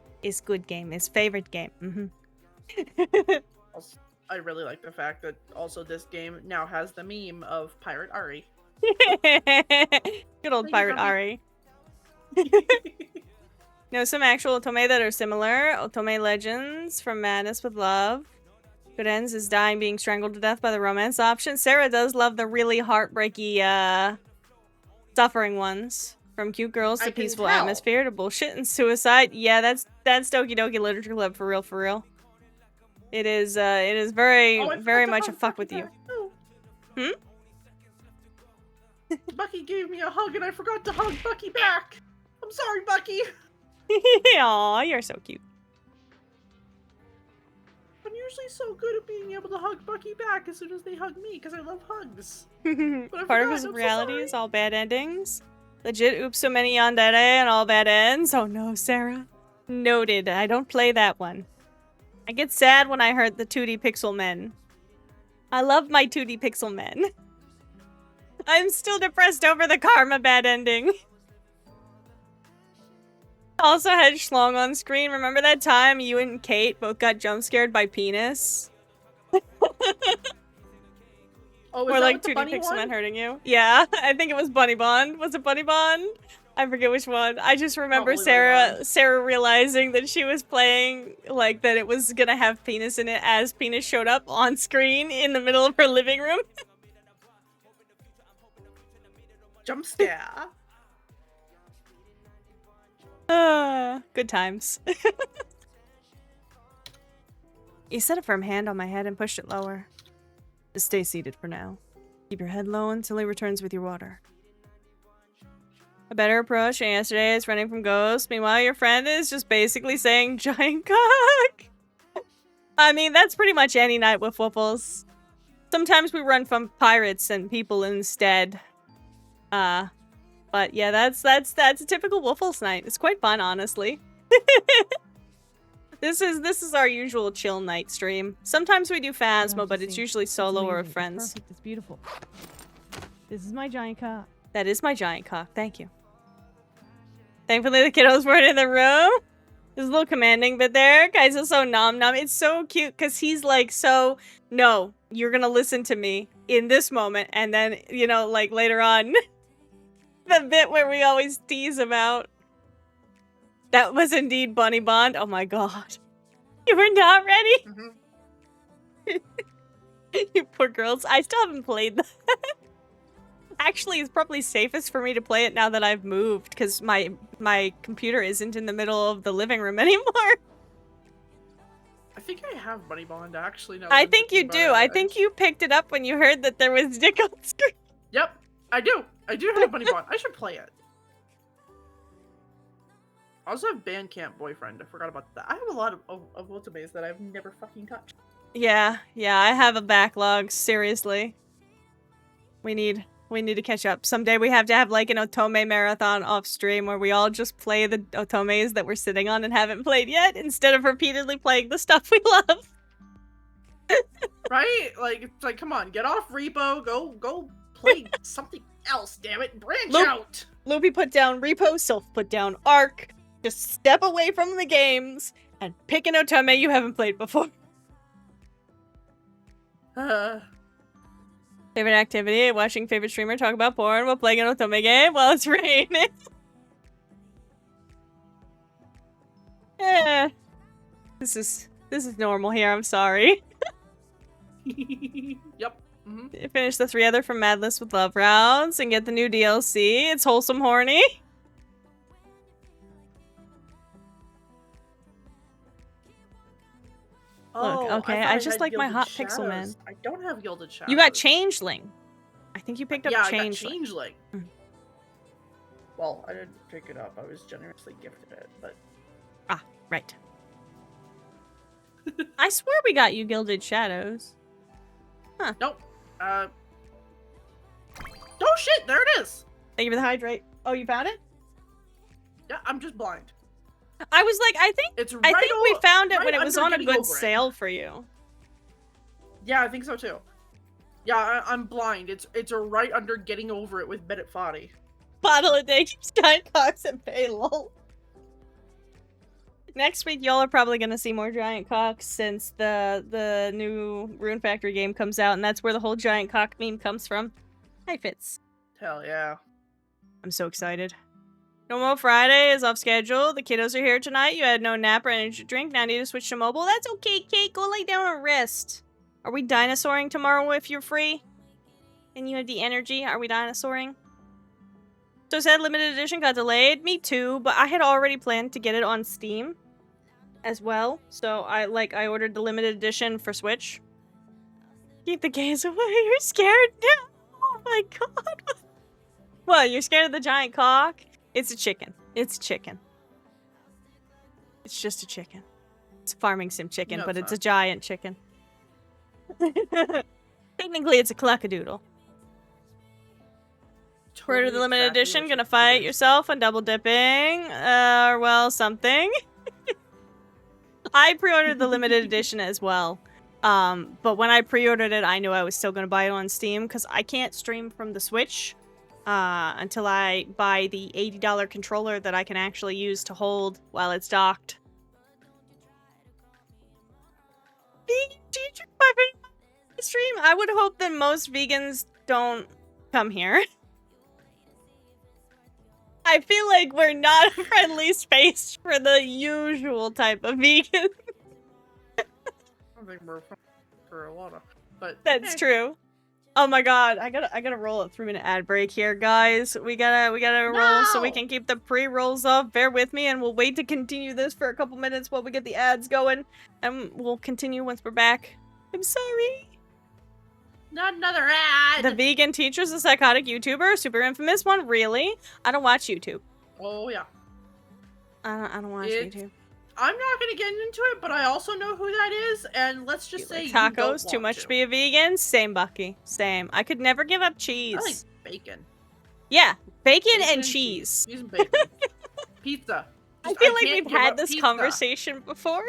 good game. Is favorite game. Also, I really like the fact that also this game now has the meme of Pirate Ari. Good old Pirate Ari. No, some actual otome that are similar. Otome Legends from Madness with Love. Good Ends is dying being strangled to death by the romance option. Sarah does love the really heartbreaky, suffering ones. From cute girls to peaceful atmosphere to bullshit and suicide. Yeah, that's Doki Doki Literature Club for real. It is very much a fuck with you. Bucky gave me a hug and I forgot to hug Bucky back. I'm sorry, Bucky. Aw, you're so cute. I'm usually so good at being able to hug Bucky back as soon as they hug me because I love hugs. Part of his reality is all bad endings. Legit, oops, so many yandere and all bad ends. Oh no, Sarah. Noted. I don't play that one. I get sad when I heard the 2D pixel men. I love my 2D pixel men. I'm still depressed over the karma bad ending. Also had Schlong on screen. Remember that time you and Kate both got jump scared by penis? Oh, or like 2D pixel men hurting you? Yeah, I think it was Bunny Bond. Was it Bunny Bond? I forget which one. I just remember Sarah realizing that she was playing, like, that it was gonna have penis in it as penis showed up on screen in the middle of her living room. Jump scare. Good times. You set a firm hand on my head and pushed it lower. Just stay seated for now. Keep your head low until he returns with your water. A better approach than yesterday is running from ghosts. Meanwhile, your friend is just basically saying giant cock. I mean, that's pretty much any night with Woofles. Sometimes we run from pirates and people instead. But yeah, that's a typical Woofles night. It's quite fun, honestly. This is our usual chill night stream. Sometimes we do Phasmo, but it's usually solo or with friends. Perfect. It's beautiful. This is my giant cock. That is my giant cock. Thank you. Thankfully, the kiddos weren't in the room. There's a little commanding bit there. Guys are so nom. It's so cute because he's like, so, no, you're gonna listen to me in this moment. And then, you know, like later on, the bit where we always tease about. That was indeed Bunny Bond. Oh my god. You were not ready? You poor girls. I still haven't played that. Actually, it's probably safest for me to play it now that I've moved, because my computer isn't in the middle of the living room anymore. I think I have Bunny Bond, actually. Now I think you do. I think you picked it up when you heard that there was dick on screen. Yep, I do. I do have Bunny Bond. I should play it. I also have Bandcamp Boyfriend. I forgot about that. I have a lot of otomes that I've never fucking touched. Yeah, I have a backlog, seriously. We need to catch up. Someday we have to have like an otome marathon off stream where we all just play the otomes that we're sitting on and haven't played yet, instead of repeatedly playing the stuff we love. Right? Like, it's like, come on, get off Repo, go play something else, damn it, branch out! Loopy put down Repo, Sylph put down Arc. Just step away from the games and pick an otome you haven't played before. Favorite activity? Watching favorite streamer talk about porn while playing an otome game while it's raining. This is normal here, I'm sorry. Yep. Finish the 3 other from Madness with Love rounds and get the new DLC. It's wholesome horny. Look, okay, I just like my hot pixel man. I don't have Gilded Shadows. You got Changeling. I think you picked up Changeling. I got Changeling. Well, I didn't pick it up. I was generously gifted it, but... Ah, right. I swear we got you Gilded Shadows. Nope. Oh shit! There it is. Thank you for the hydrate. Oh, you found it? Yeah, I'm just blind. I was like, I think It's we right found it right when it was under on a getting good over it. sale for you. Yeah, I think so too. Yeah, I'm blind. It's right under getting over it with Bennett Foddy. Bottle a day keeps giant cocks and pay lol. Next week, y'all are probably gonna see more giant cocks since the new Rune Factory game comes out, and that's where the whole giant cock meme comes from. Hi, Fitz. Hell yeah. I'm so excited. No More Friday is off schedule. The kiddos are here tonight. You had no nap or energy drink. Now need to switch to mobile. That's okay, Kate. Go lay down and rest. Are we dinosauring tomorrow if you're free? And you have the energy? Are we dinosauring? So said limited edition got delayed. Me too, but I had already planned to get it on Steam as well. So I ordered the limited edition for Switch. Keep the gaze away. You're scared now. Oh my god. What? You're scared of the giant cock? It's a chicken. It's a chicken. It's just a chicken. It's a farming sim chicken, No, but it's it's a giant chicken. Technically, it's a cluckadoodle. Order the limited exactly edition. what Gonna it fight is. yourself on double dipping. Or well, something. I pre-ordered the limited edition as well. But when I pre-ordered it, I knew I was still gonna buy it on Steam because I can't stream from the Switch until I buy the $80 controller that I can actually use to hold while it's docked. Vegan teacher, my favorite stream. I would hope that most vegans don't come here. I feel like we're not a friendly space for the usual type of vegan. I don't think we're for a lot of, but That's true. Oh my god, I gotta roll a 3-minute ad break here, guys. We gotta roll so we No! can keep the pre-rolls off. Bear with me, and we'll wait to continue this for a couple minutes while we get the ads going, and we'll continue once we're back. I'm sorry. Not another ad. The vegan teacher's a psychotic YouTuber, super infamous one. Really? I don't watch YouTube. Oh yeah. I don't watch It's- YouTube. I'm not gonna get into it, but I also know who that is, and let's just say Like you don't tacos, too want much to be a vegan. Same, Bucky. Same. I could never give up cheese. I like bacon. Yeah, bacon Bacon and and cheese. Cheese and bacon. Pizza. I Just- feel like can't we've give had up this pizza. conversation before.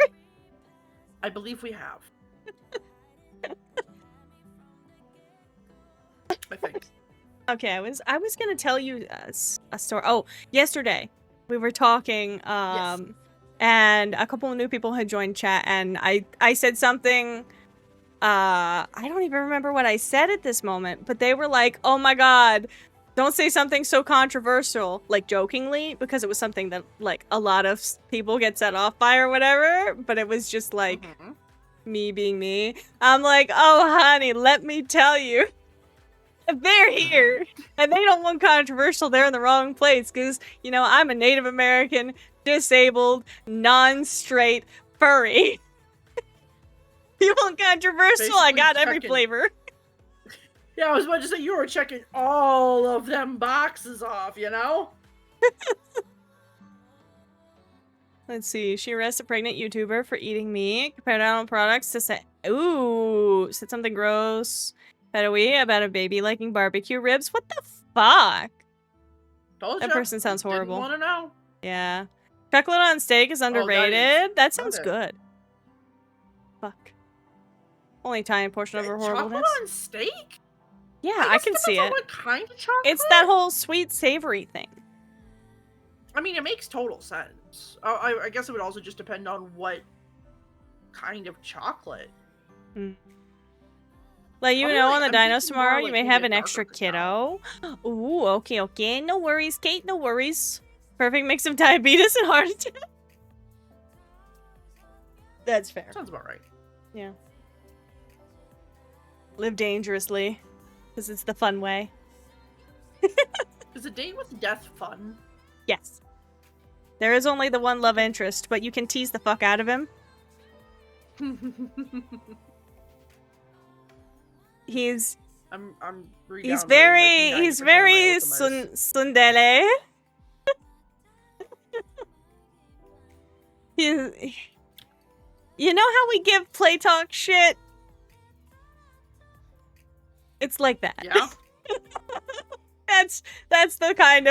I believe we have. I think. Okay, I was gonna tell you a story. Oh, yesterday we were talking, Yes. and a couple of new people had joined chat, and I said something. I don't even remember what I said at this moment, but they were like, "Oh my god, don't say something so controversial," like jokingly, because it was something that like a lot of people get set off by or whatever. But it was just like Mhm. me being me. I'm like, "Oh honey, let me tell you." If they're here and they don't want controversial, they're in the wrong place. Because, you know, I'm a Native American, disabled, non-straight, furry. You want controversial? I Basically got every checking- flavor. Yeah, I was about to say you were checking all of them boxes off, you know? Let's see. She arrests a pregnant YouTuber for eating meat. Compared animal products to say, ooh, said something gross. About a baby liking barbecue ribs. What the fuck? Told That ya. person sounds horrible. Want to know? Yeah. Chocolate on steak is underrated. That sounds okay. good. Fuck. Only tiny portion of her Chocolate horribleness. on steak? Yeah, I guess can see depends on it. What kind of chocolate? It's that whole sweet savory thing. I mean, it makes total sense. I guess it would also just depend on what kind of chocolate. Like, you Probably know, like- on the I'm dinos thinking more tomorrow, like you may maybe have a an extra darker kiddo. Ooh, okay. No worries, Kate. No worries. Perfect mix of diabetes and heart attack. That's fair. Sounds about right. Yeah. Live dangerously. Because it's the fun way. Is a date with death fun? Yes. There is only the one love interest, but you can tease the fuck out of him. He's I'm he's re-downloading, very like, he's 90% of my very Ultimas. tsundere. You know how we give play talk shit? It's like that. Yeah. that's the kind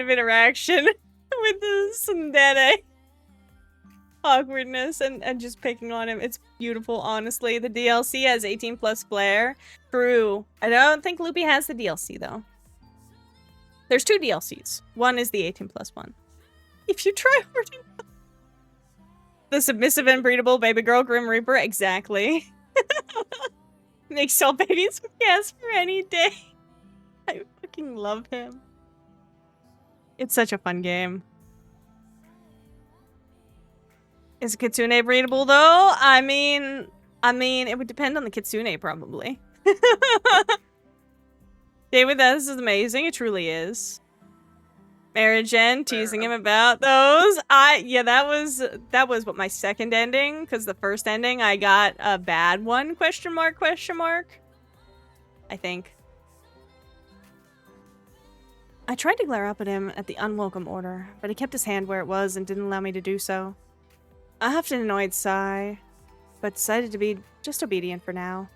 of interaction with the tsundere. Awkwardness and just picking on him. It's beautiful, honestly. The DLC has 18 plus flair. True. I don't think Loopy has the DLC though. There's 2 DLCs. One is the 18 plus one. If you try hard enough. The submissive and breedable baby girl Grim Reaper, exactly. Makes all babies gasp for any day. I fucking love him. It's such a fun game. Is Kitsune breedable though? I mean, it would depend on the Kitsune probably. David, this is amazing. It truly is. Marriage End, teasing him about those. Yeah, that was what my second ending, because the first ending I got a bad one, question mark. I think. I tried to glare up at him at the unwelcome order, but he kept his hand where it was and didn't allow me to do so. I huffed an annoyed sigh, but decided to be just obedient for now.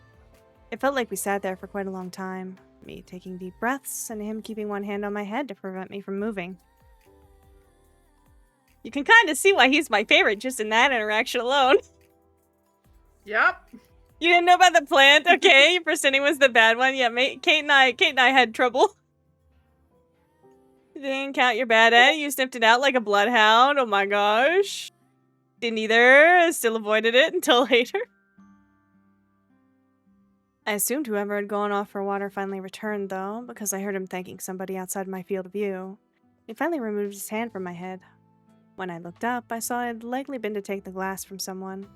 It felt like we sat there for quite a long time, me taking deep breaths and him keeping one hand on my head to prevent me from moving. You can kind of see why he's my favorite just in that interaction alone. Yep. You didn't know about the plant? Okay, your first ending was the bad one. Yeah, Kate and I had trouble. Didn't count your bad end. You sniffed it out like a bloodhound. Oh my gosh. Didn't either. Still avoided it until later. I assumed whoever had gone off for water finally returned, though, because I heard him thanking somebody outside my field of view. He finally removed his hand from my head. When I looked up, I saw it had likely been to take the glass from someone.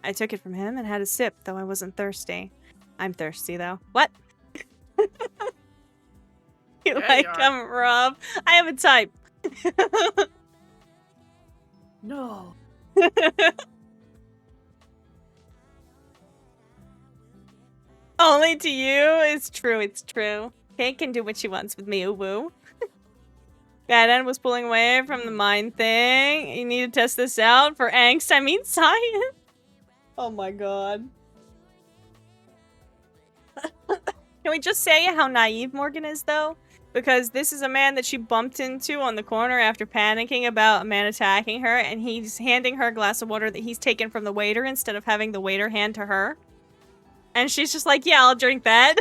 I took it from him and had a sip, though I wasn't thirsty. I'm thirsty, though. What? You like him, Rob? I have a type. No. Only to you? It's true. Kate can do what she wants with me, woo. Bad End was pulling away from the mind thing. You need to test this out for angst. I mean science. Oh my god. Can we just say how naive Morgan is, though? Because this is a man that she bumped into on the corner after panicking about a man attacking her, and he's handing her a glass of water that he's taken from the waiter instead of having the waiter hand to her. And she's just like, yeah, I'll drink that.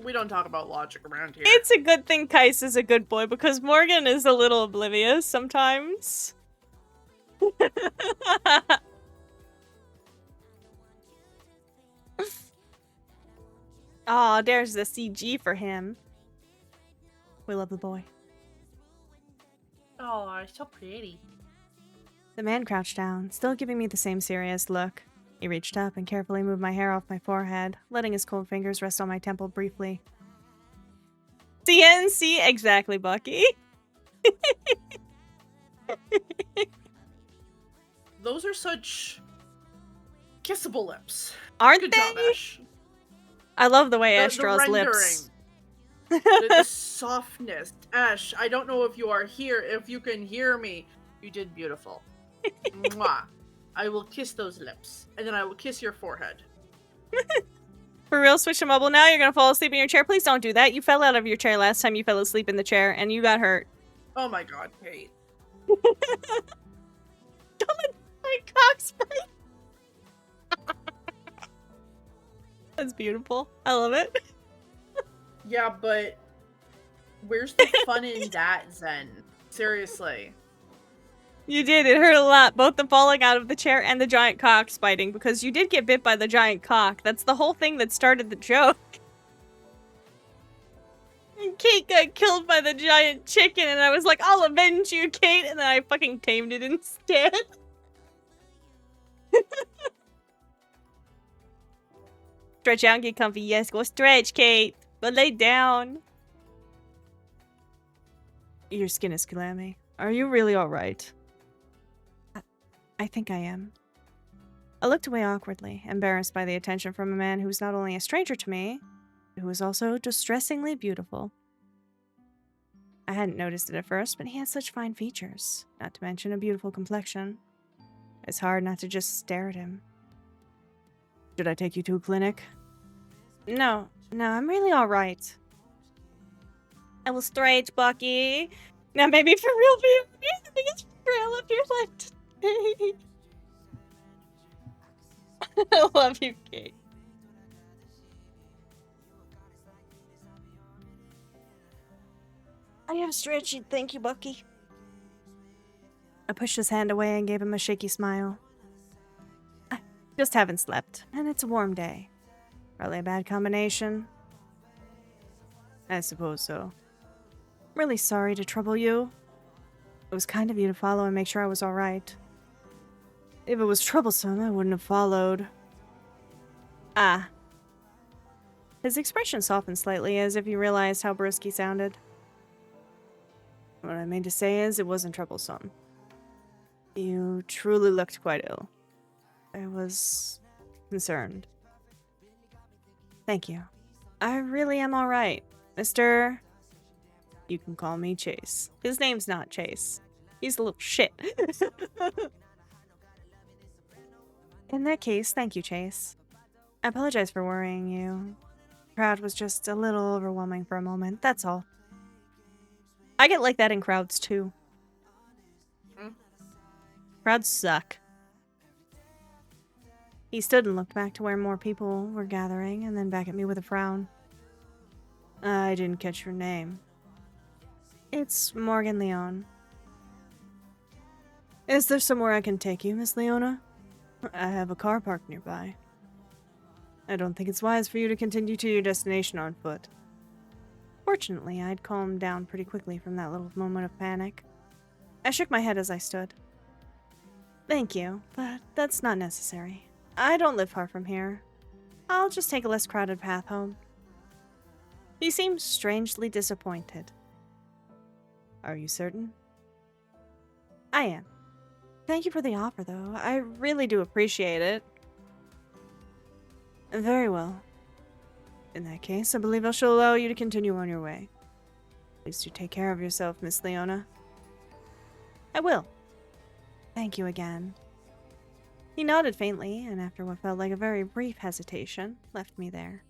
We don't talk about logic around here. It's a good thing Kais is a good boy, because Morgan is a little oblivious sometimes. Aw, there's the CG for him. We love the boy. Oh, so pretty. The man crouched down, still giving me the same serious look. He reached up and carefully moved my hair off my forehead, letting his cold fingers rest on my temple briefly. CNC, exactly, Bucky. Those are such kissable lips. Aren't Good they? job, Ash. I love the way The Ash draws lips. the softness. Ash, I don't know if you are here, if you can hear me. You did beautiful. Mwah. I will kiss those lips, and then I will kiss your forehead. For real, switch to mobile now? You're gonna fall asleep in your chair? Please don't do that. You fell out of your chair last time you fell asleep in the chair, and you got hurt. Oh my god, Kate. Don't let my cock spike. That's beautiful. I love it. Yeah, but where's the fun in that, Zen? Seriously. You did. It hurt a lot. Both the falling out of the chair and the giant cock spiting, because you did get bit by the giant cock. That's the whole thing that started the joke. And Kate got killed by the giant chicken, and I was like, I'll avenge you, Kate, and then I fucking tamed it instead. Stretch out and get comfy. Yes, go stretch, Kate. But lay down. Your skin is clammy. Are you really alright? I think I am. I looked away awkwardly, embarrassed by the attention from a man who was not only a stranger to me, but who was also distressingly beautiful. I hadn't noticed it at first, but he had such fine features, not to mention a beautiful complexion. It's hard not to just stare at him. Should I take you to a clinic? No, I'm really alright. I will stretch, Bucky. Now maybe for real, the biggest trail of your life today. I love you, Kate. I have stretched, thank you, Bucky. I pushed his hand away and gave him a shaky smile. I just haven't slept, and it's a warm day. Probably a bad combination. I suppose so. Really sorry to trouble you. It was kind of you to follow and make sure I was alright. If it was troublesome, I wouldn't have followed. Ah. His expression softened slightly as if he realized how brusque he sounded. What I mean to say is, it wasn't troublesome. You truly looked quite ill. I was concerned. Thank you. I really am alright, Mr. You can call me Chase. His name's not Chase. He's a little shit. In that case, thank you, Chase. I apologize for worrying you. The crowd was just a little overwhelming for a moment, that's all. I get like that in crowds, too. Crowds suck. He stood and looked back to where more people were gathering, and then back at me with a frown. I didn't catch your name. It's Morgan Leone. Is there somewhere I can take you, Miss Leona? I have a car parked nearby. I don't think it's wise for you to continue to your destination on foot. Fortunately, I'd calmed down pretty quickly from that little moment of panic. I shook my head as I stood. Thank you, but that's not necessary. I don't live far from here. I'll just take a less crowded path home. He seemed strangely disappointed. Are you certain? I am. Thank you for the offer, though. I really do appreciate it. Very well. In that case, I believe I shall allow you to continue on your way. Please do take care of yourself, Miss Leona. I will. Thank you again. He nodded faintly, and after what felt like a very brief hesitation, left me there.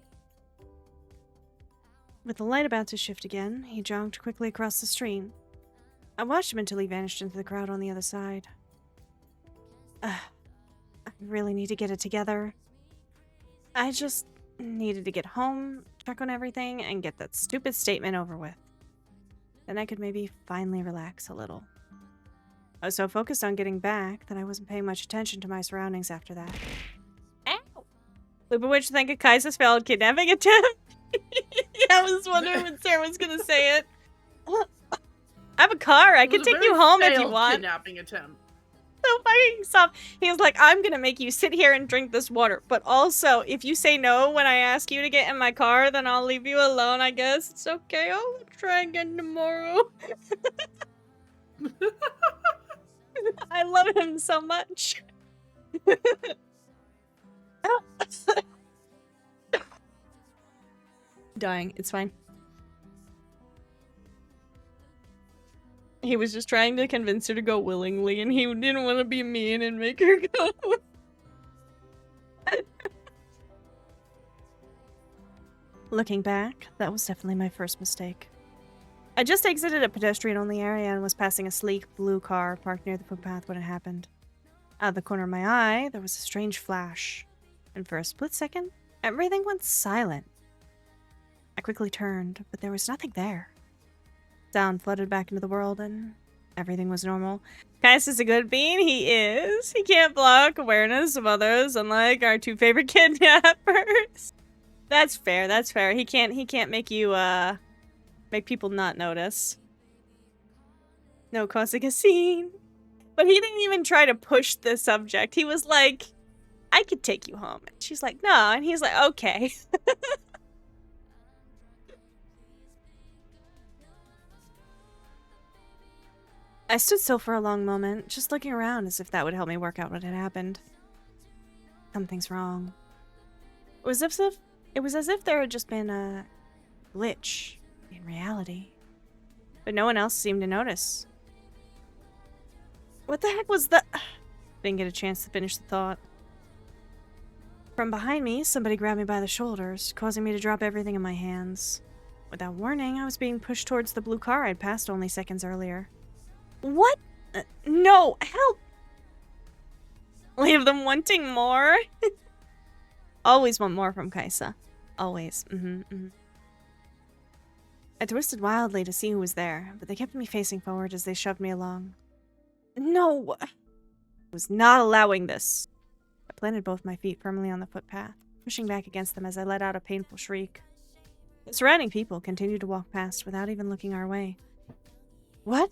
With the light about to shift again, he jogged quickly across the street. I watched him until he vanished into the crowd on the other side. I really need to get it together. I just needed to get home, check on everything, and get that stupid statement over with. Then I could maybe finally relax a little. I was so focused on getting back that I wasn't paying much attention to my surroundings after that. Ow! Lupa Witch think of Kaiser's failed kidnapping attempt? I was wondering when Sarah was gonna say it. I have a car. I can take you home if you want. Kidnapping attempt. So fucking soft. He was like, I'm gonna make you sit here and drink this water. But also, if you say no when I ask you to get in my car, then I'll leave you alone, I guess. It's okay. I'll try again tomorrow. I love him so much. Dying. It's fine. He was just trying to convince her to go willingly, and he didn't want to be mean and make her go. Looking back, that was definitely my first mistake. I just exited a pedestrian-only area and was passing a sleek blue car parked near the footpath when it happened. Out of the corner of my eye, there was a strange flash, and for a split second, everything went silent. I quickly turned, but there was nothing there. Sound flooded back into the world, and everything was normal. Kais is a good being, he is. He can't block awareness of others, unlike our two favorite kidnappers. That's fair, that's fair. He can't make you, make people not notice. No causing a scene. But he didn't even try to push the subject. He was like, I could take you home. And she's like, no. And he's like, okay. I stood still for a long moment, just looking around as if that would help me work out what had happened. Something's wrong. It was as if there had just been a glitch in reality. but no one else seemed to notice. What the heck was that? Didn't get a chance to finish the thought. From behind me, somebody grabbed me by the shoulders, causing me to drop everything in my hands. Without warning, I was being pushed towards the blue car I'd passed only seconds earlier. What? No, help! Leave them wanting more? Always want more from Kaisa. Always. I twisted wildly to see who was there, but they kept me facing forward as they shoved me along. No! I was not allowing this. I planted both my feet firmly on the footpath, pushing back against them as I let out a painful shriek. The surrounding people continued to walk past without even looking our way. What?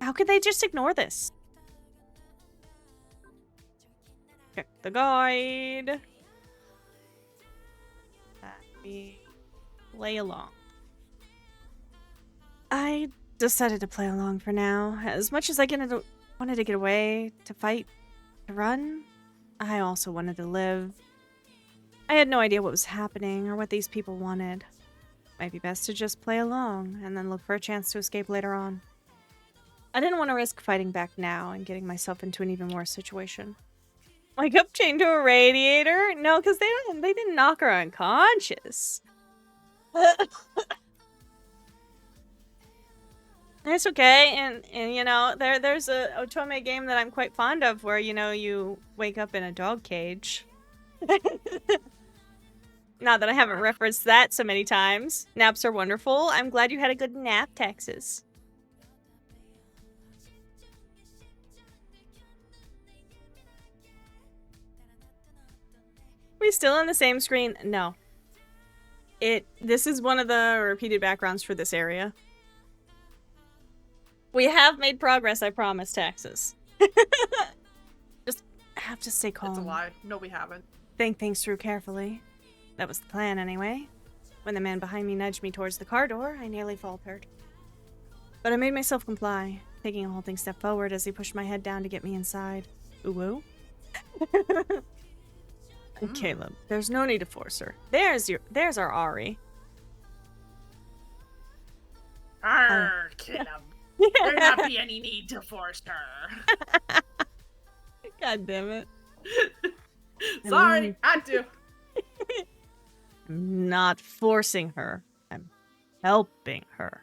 How could they just ignore this? Check the guide. Let me play along. I decided to play along for now. As much as I wanted to get away, to fight, to run, I also wanted to live. I had no idea what was happening or what these people wanted. Might be best to just play along and then look for a chance to escape later on. I didn't want to risk fighting back now and getting myself into an even worse situation. Wake up chained to a radiator? No, because they didn't knock her unconscious. It's okay, and you know, there's a Otome game that I'm quite fond of where, you know, you wake up in a dog cage. Not that I haven't referenced that so many times. Naps are wonderful. I'm glad you had a good nap, Texas. We still on the same screen? No. This is one of the repeated backgrounds for this area. We have made progress, I promise, Texas. Just have to stay calm. It's a lie. No, we haven't. Think things through carefully. That was the plan, anyway. When the man behind me nudged me towards the car door, I nearly faltered. But I made myself comply, taking a halting step forward as he pushed my head down to get me inside. Ooh-woo. Caleb, there's no need to force her. There's our Ari. Arr, Caleb. There not be any need to force her. God damn it. Sorry, had to. I'm not forcing her. I'm helping her.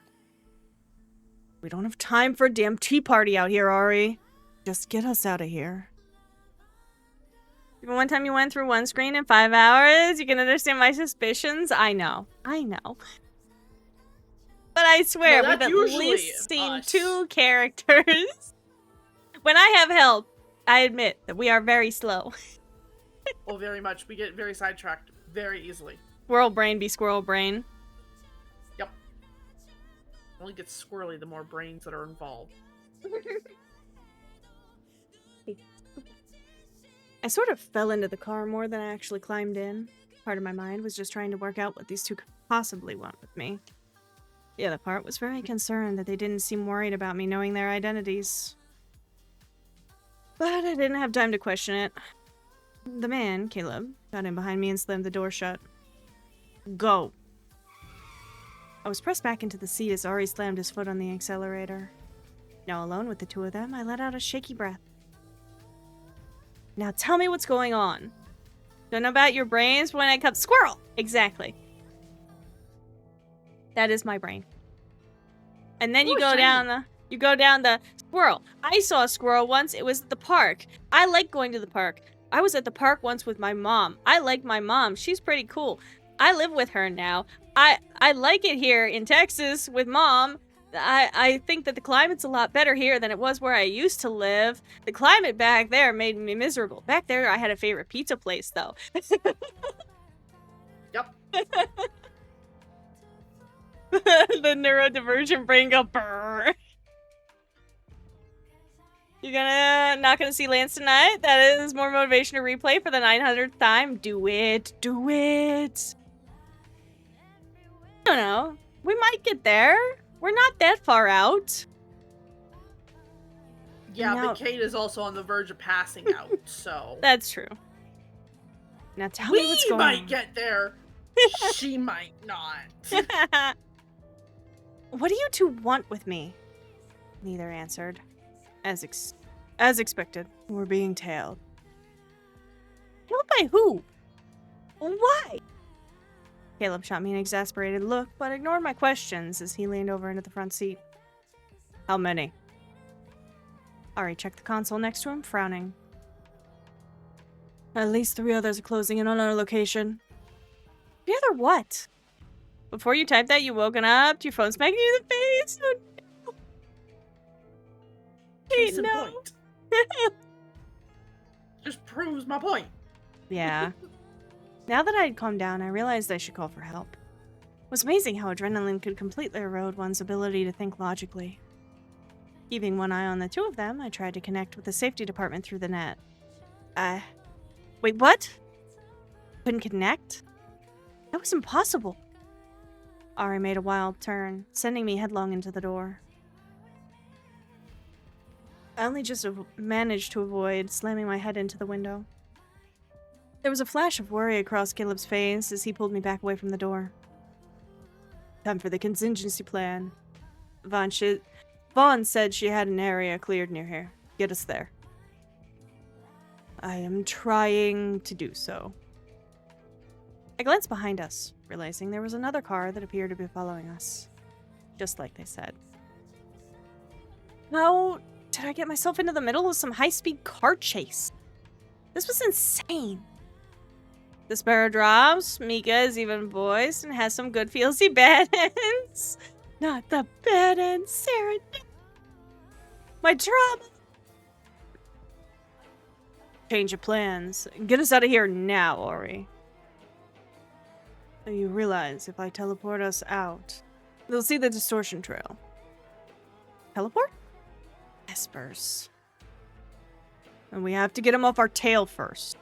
We don't have time for a damn tea party out here, Ari. Just get us out of here. Even one time you went through one screen in 5 hours, you can understand my suspicions? I know. But I swear, No, we've at usually least seen us. 2 characters. When I have help, I admit that we are very slow. Well, very much. We get very sidetracked very easily. Squirrel brain be squirrel brain. Yep. Only gets squirrely the more brains that are involved. I sort of fell into the car more than I actually climbed in. Part of my mind was just trying to work out what these 2 could possibly want with me. The other part was very concerned that they didn't seem worried about me knowing their identities. But I didn't have time to question it. The man, Caleb, got in behind me and slammed the door shut. Go. I was pressed back into the seat as Ari slammed his foot on the accelerator. Now alone with the 2 of them, I let out a shaky breath. Now tell me what's going on. Don't know about your brains when it comes— Squirrel! Exactly. That is my brain. And then you go down the squirrel. I saw a squirrel once. It was at the park. I like going to the park. I was at the park once with my mom. I like my mom. She's pretty cool. I live with her now. I like it here in Texas with mom. I think that the climate's a lot better here than it was where I used to live. The climate back there made me miserable. Back there, I had a favorite pizza place, though. Yep. The neurodivergent brain go brrr. You're not gonna see Lance tonight? That is more motivation to replay for the 900th time. Do it. Do it. I don't know. We might get there. We're not that far out. Yeah, No. but Kate is also on the verge of passing out, so... That's true. Now tell me what's We going might on. get there. She might not. What do you two want with me? Neither answered. As expected, we're being tailed. Tailed by who? Why? Caleb shot me an exasperated look, but ignored my questions as he leaned over into the front seat. How many? Ari checked the console next to him, frowning. At least 3 others are closing in on our location. 3 other what? Before you typed that, you woken up to your phone smacking you in the face. Oh, no. Case in no. point. Just proves my point. Yeah. Now that I had calmed down, I realized I should call for help. It was amazing how adrenaline could completely erode one's ability to think logically. Keeping one eye on the 2 of them, I tried to connect with the safety department through the net. Wait, what? Couldn't connect? That was impossible. Ari made a wild turn, sending me headlong into the door. I only just managed to avoid slamming my head into the window. There was a flash of worry across Caleb's face as he pulled me back away from the door. Time for the contingency plan. Vaughn said she had an area cleared near here. Get us there. I am trying to do so. I glanced behind us, realizing there was another car that appeared to be following us. Just like they said. How did I get myself into the middle of some high-speed car chase? This was insane. The Sparrow drops, Mika is even voiced, and has some good feelsy bad ends. Not the bad ends, Sarah. My trauma. Change of plans. Get us out of here now, Ori. You realize if I teleport us out, they'll see the distortion trail. Teleport? Espers. And we have to get him off our tail first.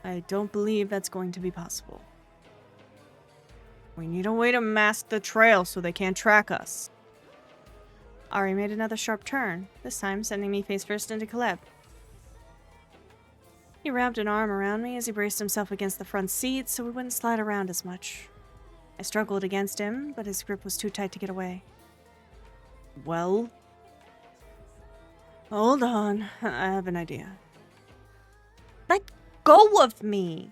I don't believe that's going to be possible. We need a way to mask the trail so they can't track us. Ari made another sharp turn, this time sending me face first into Caleb. He wrapped an arm around me as he braced himself against the front seat so we wouldn't slide around as much. I struggled against him, but his grip was too tight to get away. Well? Hold on, I have an idea. Let go of me!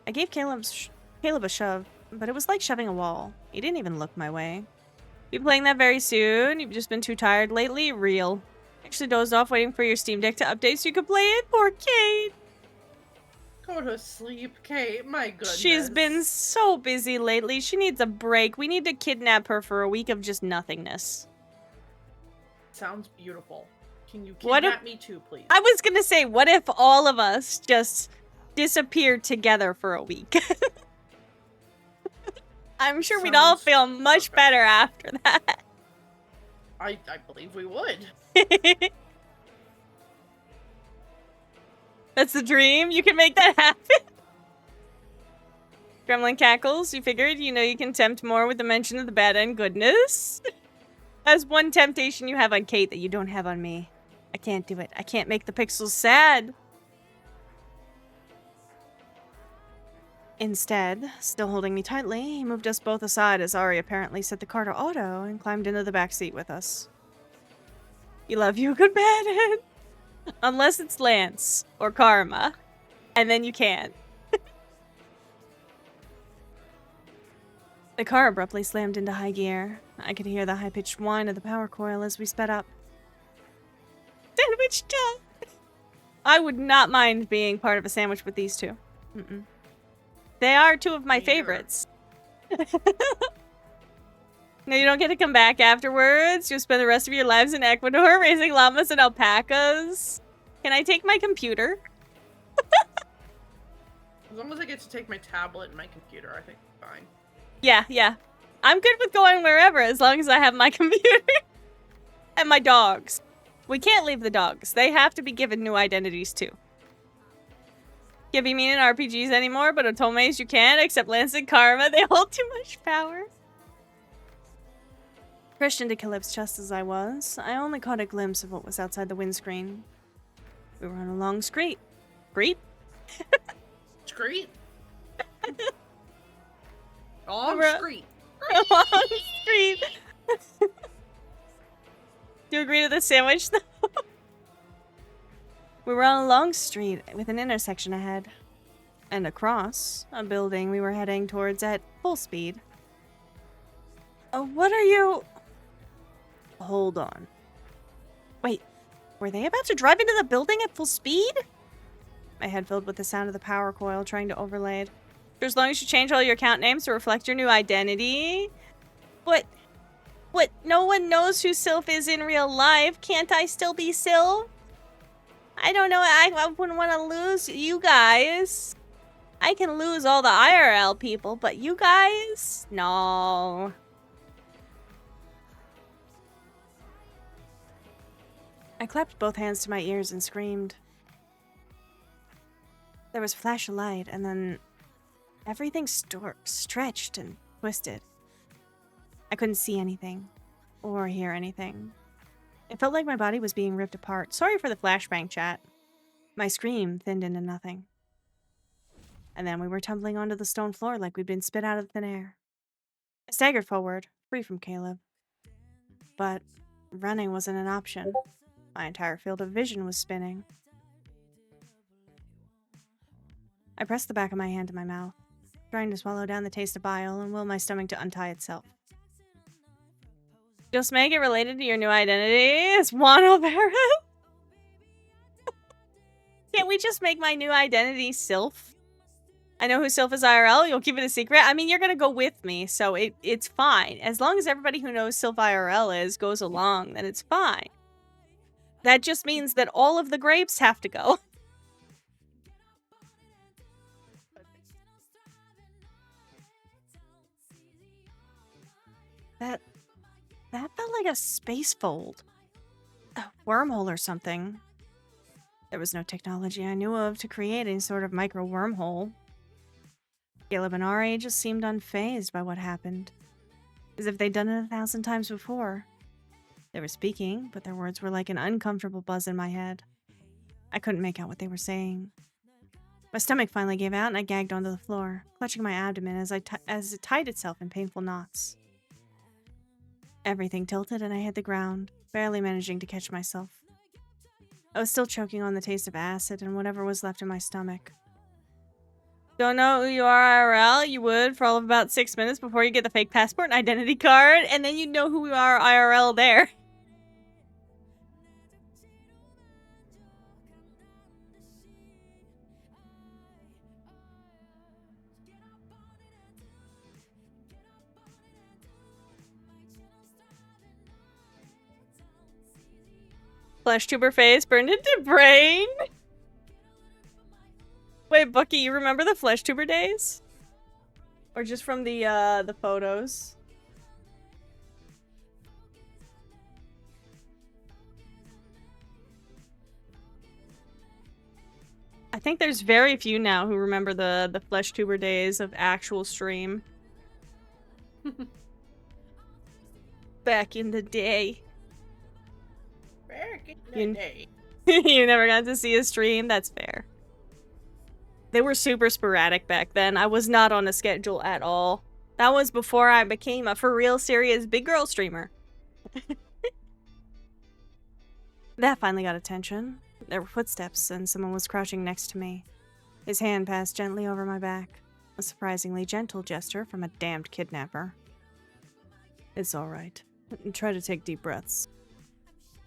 I gave Caleb a shove, but it was like shoving a wall. He didn't even look my way. Be playing that very soon? You've just been too tired lately? Real. Actually dozed off waiting for your Steam Deck to update so you could play it? Poor Kate! Go to sleep, Kate. My goodness. She's been so busy lately. She needs a break. We need to kidnap her for a week of just nothingness. Sounds beautiful. Can you kidnap me too, please? I was gonna say, what if all of us just disappeared together for a week? I'm sure we'd all feel much better after that. I believe we would. That's the dream? You can make that happen? Gremlin cackles. You figured, you can tempt more with the mention of the bad end goodness. That's one temptation you have on Kate that you don't have on me. I can't do it. I can't make the pixels sad. Instead, still holding me tightly, he moved us both aside as Ari apparently set the car to auto and climbed into the back seat with us. You love you a good bad end. Unless it's Lance or Karma. And then you can't. The car abruptly slammed into high gear. I could hear the high-pitched whine of the power coil as we sped up. Sandwich time! I would not mind being part of a sandwich with these two. Mm-mm. They are 2 of my favorites. No, you don't get to come back afterwards. You'll spend the rest of your lives in Ecuador raising llamas and alpacas. Can I take my computer? As long as I get to take my tablet and my computer, I think I'm fine. Yeah. I'm good with going wherever as long as I have my computer. And my dogs. We can't leave the dogs. They have to be given new identities too. Can't be mean in RPGs anymore, but Otomes you can, except Lance and Karma. They hold too much power. Crushed into Caleb's chest as I was, I only caught a glimpse of what was outside the windscreen. We were on a long street. Street? Street? Long street. A long street. Do you agree to the sandwich, though? We were on a long street with an intersection ahead. And across a building we were heading towards at full speed. What are you... Hold on. Wait, were they about to drive into the building at full speed? My head filled with the sound of the power coil trying to overlay it. For as long as you change all your account names to reflect your new identity? What? No one knows who Sylph is in real life. Can't I still be Sylph? I don't know. I wouldn't want to lose you guys. I can lose all the IRL people, but you guys? No. I clapped both hands to my ears and screamed. There was a flash of light, and then everything stretched and twisted. I couldn't see anything, or hear anything. It felt like my body was being ripped apart. Sorry for the flashbang chat. My scream thinned into nothing. And then we were tumbling onto the stone floor like we'd been spit out of thin air. I staggered forward, free from Caleb. But running wasn't an option. My entire field of vision was spinning. I pressed the back of my hand to my mouth, trying to swallow down the taste of bile and will my stomach to untie itself. Just make it related to your new identity. It's Juan Alvarez. Can't we just make my new identity Sylph? I know who Sylph is IRL. You'll keep it a secret. I mean, you're gonna go with me, so it's fine. As long as everybody who knows Sylph IRL goes along, then it's fine. That just means that all of the grapes have to go. That felt like a space fold. A wormhole or something. There was no technology I knew of to create any sort of micro wormhole. Caleb and Ari just seemed unfazed by what happened. As if they'd done it 1,000 times before. They were speaking, but their words were like an uncomfortable buzz in my head. I couldn't make out what they were saying. My stomach finally gave out and I gagged onto the floor, clutching my abdomen as it tied itself in painful knots. Everything tilted and I hit the ground, barely managing to catch myself. I was still choking on the taste of acid and whatever was left in my stomach. Don't know who you are IRL? You would for all of about 6 minutes before you get the fake passport and identity card, and then you'd know who you are IRL there. Flesh tuber face burned into brain. Wait, Bucky, you remember the flesh tuber days? Or just from the photos? I think there's very few now who remember the flesh tuber days of actual stream. Back in the day. Back in the day. You never got to see a stream? That's fair. They were super sporadic back then. I was not on a schedule at all. That was before I became a for real serious big girl streamer. That finally got attention. There were footsteps and someone was crouching next to me. His hand passed gently over my back. A surprisingly gentle gesture from a damned kidnapper. It's alright. Try to take deep breaths.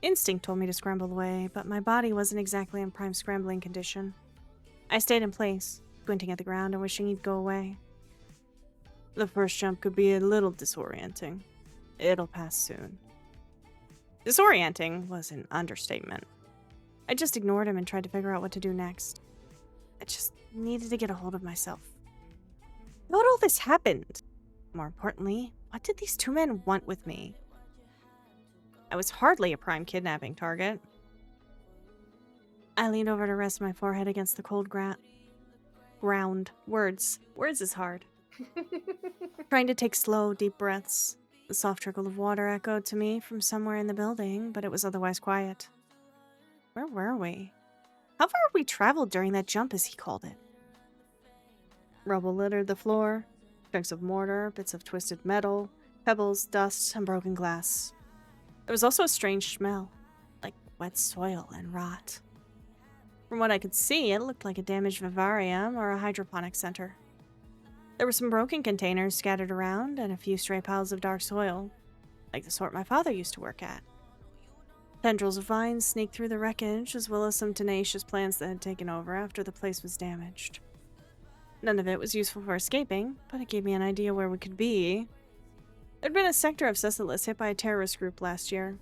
Instinct told me to scramble away, but my body wasn't exactly in prime scrambling condition. I stayed in place, squinting at the ground and wishing he'd go away. The first jump could be a little disorienting. It'll pass soon. Disorienting was an understatement. I just ignored him and tried to figure out what to do next. I just needed to get a hold of myself. How'd all this happened? More importantly, what did these two men want with me? I was hardly a prime kidnapping target. I leaned over to rest my forehead against the cold ground. Words is hard. Trying to take slow, deep breaths. The soft trickle of water echoed to me from somewhere in the building, but it was otherwise quiet. Where were we? How far had we traveled during that jump, as he called it? Rubble littered the floor. chunks of mortar, bits of twisted metal, pebbles, dust, and broken glass. There was also a strange smell, like wet soil and rot. From what I could see, it looked like a damaged vivarium or a hydroponic center. There were some broken containers scattered around and a few stray piles of dark soil, like the sort my father used to work at. Tendrils of vines snaked through the wreckage, as well as some tenacious plants that had taken over after the place was damaged. None of it was useful for escaping, but it gave me an idea where we could be. There'd been a sector of Cecilis hit by a terrorist group last year.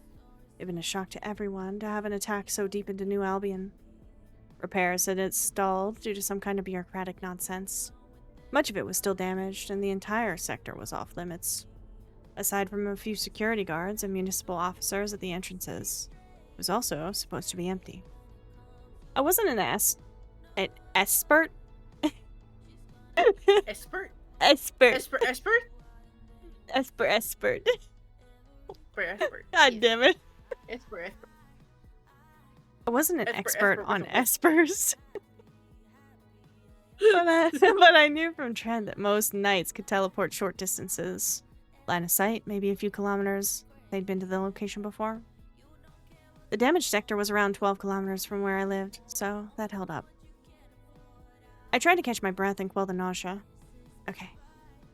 It'd been a shock to everyone to have an attack so deep into New Albion. Repairs had stalled due to some kind of bureaucratic nonsense. Much of it was still damaged, and the entire sector was off limits. Aside from a few security guards and municipal officers at the entrances, it was also supposed to be empty. I wasn't an expert. Expert? Expert. Expert? God damn it. Expert. I wasn't an expert on Esper. espers. but I knew from Trend that most knights could teleport short distances. Line of sight, maybe a few kilometers. They'd been to the location before. The damaged sector was around 12 kilometers from where I lived, so that held up. I tried to catch my breath and quell the nausea. Okay,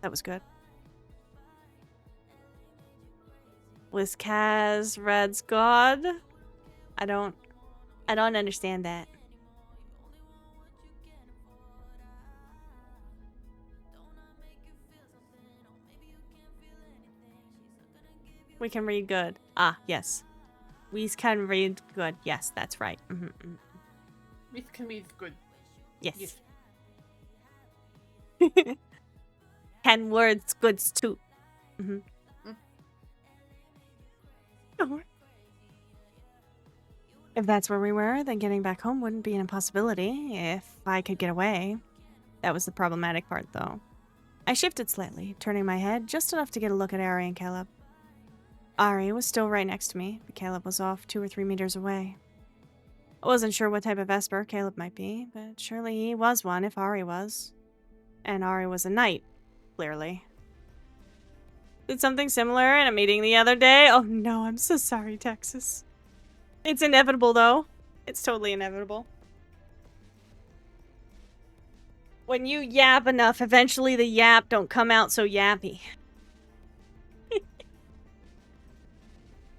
that was good. Was Kaz Red's god? I don't understand that. We can read good. Ah, yes. We can read good. Yes, that's right. We can read good. Yes. Can words goods too. If that's where we were, then getting back home wouldn't be an impossibility if I could get away. That was the problematic part, though. I shifted slightly, turning my head just enough to get a look at Ari and Caleb. Ari was still right next to me, but Caleb was off 2 or 3 meters away. I wasn't sure what type of Esper Caleb might be, but surely he was one if Ari was. And Ari was a knight, clearly. Did something similar in a meeting the other day. Oh no, I'm so sorry, Texas. It's inevitable, though. It's totally inevitable. When you yap enough, eventually the yap don't come out so yappy.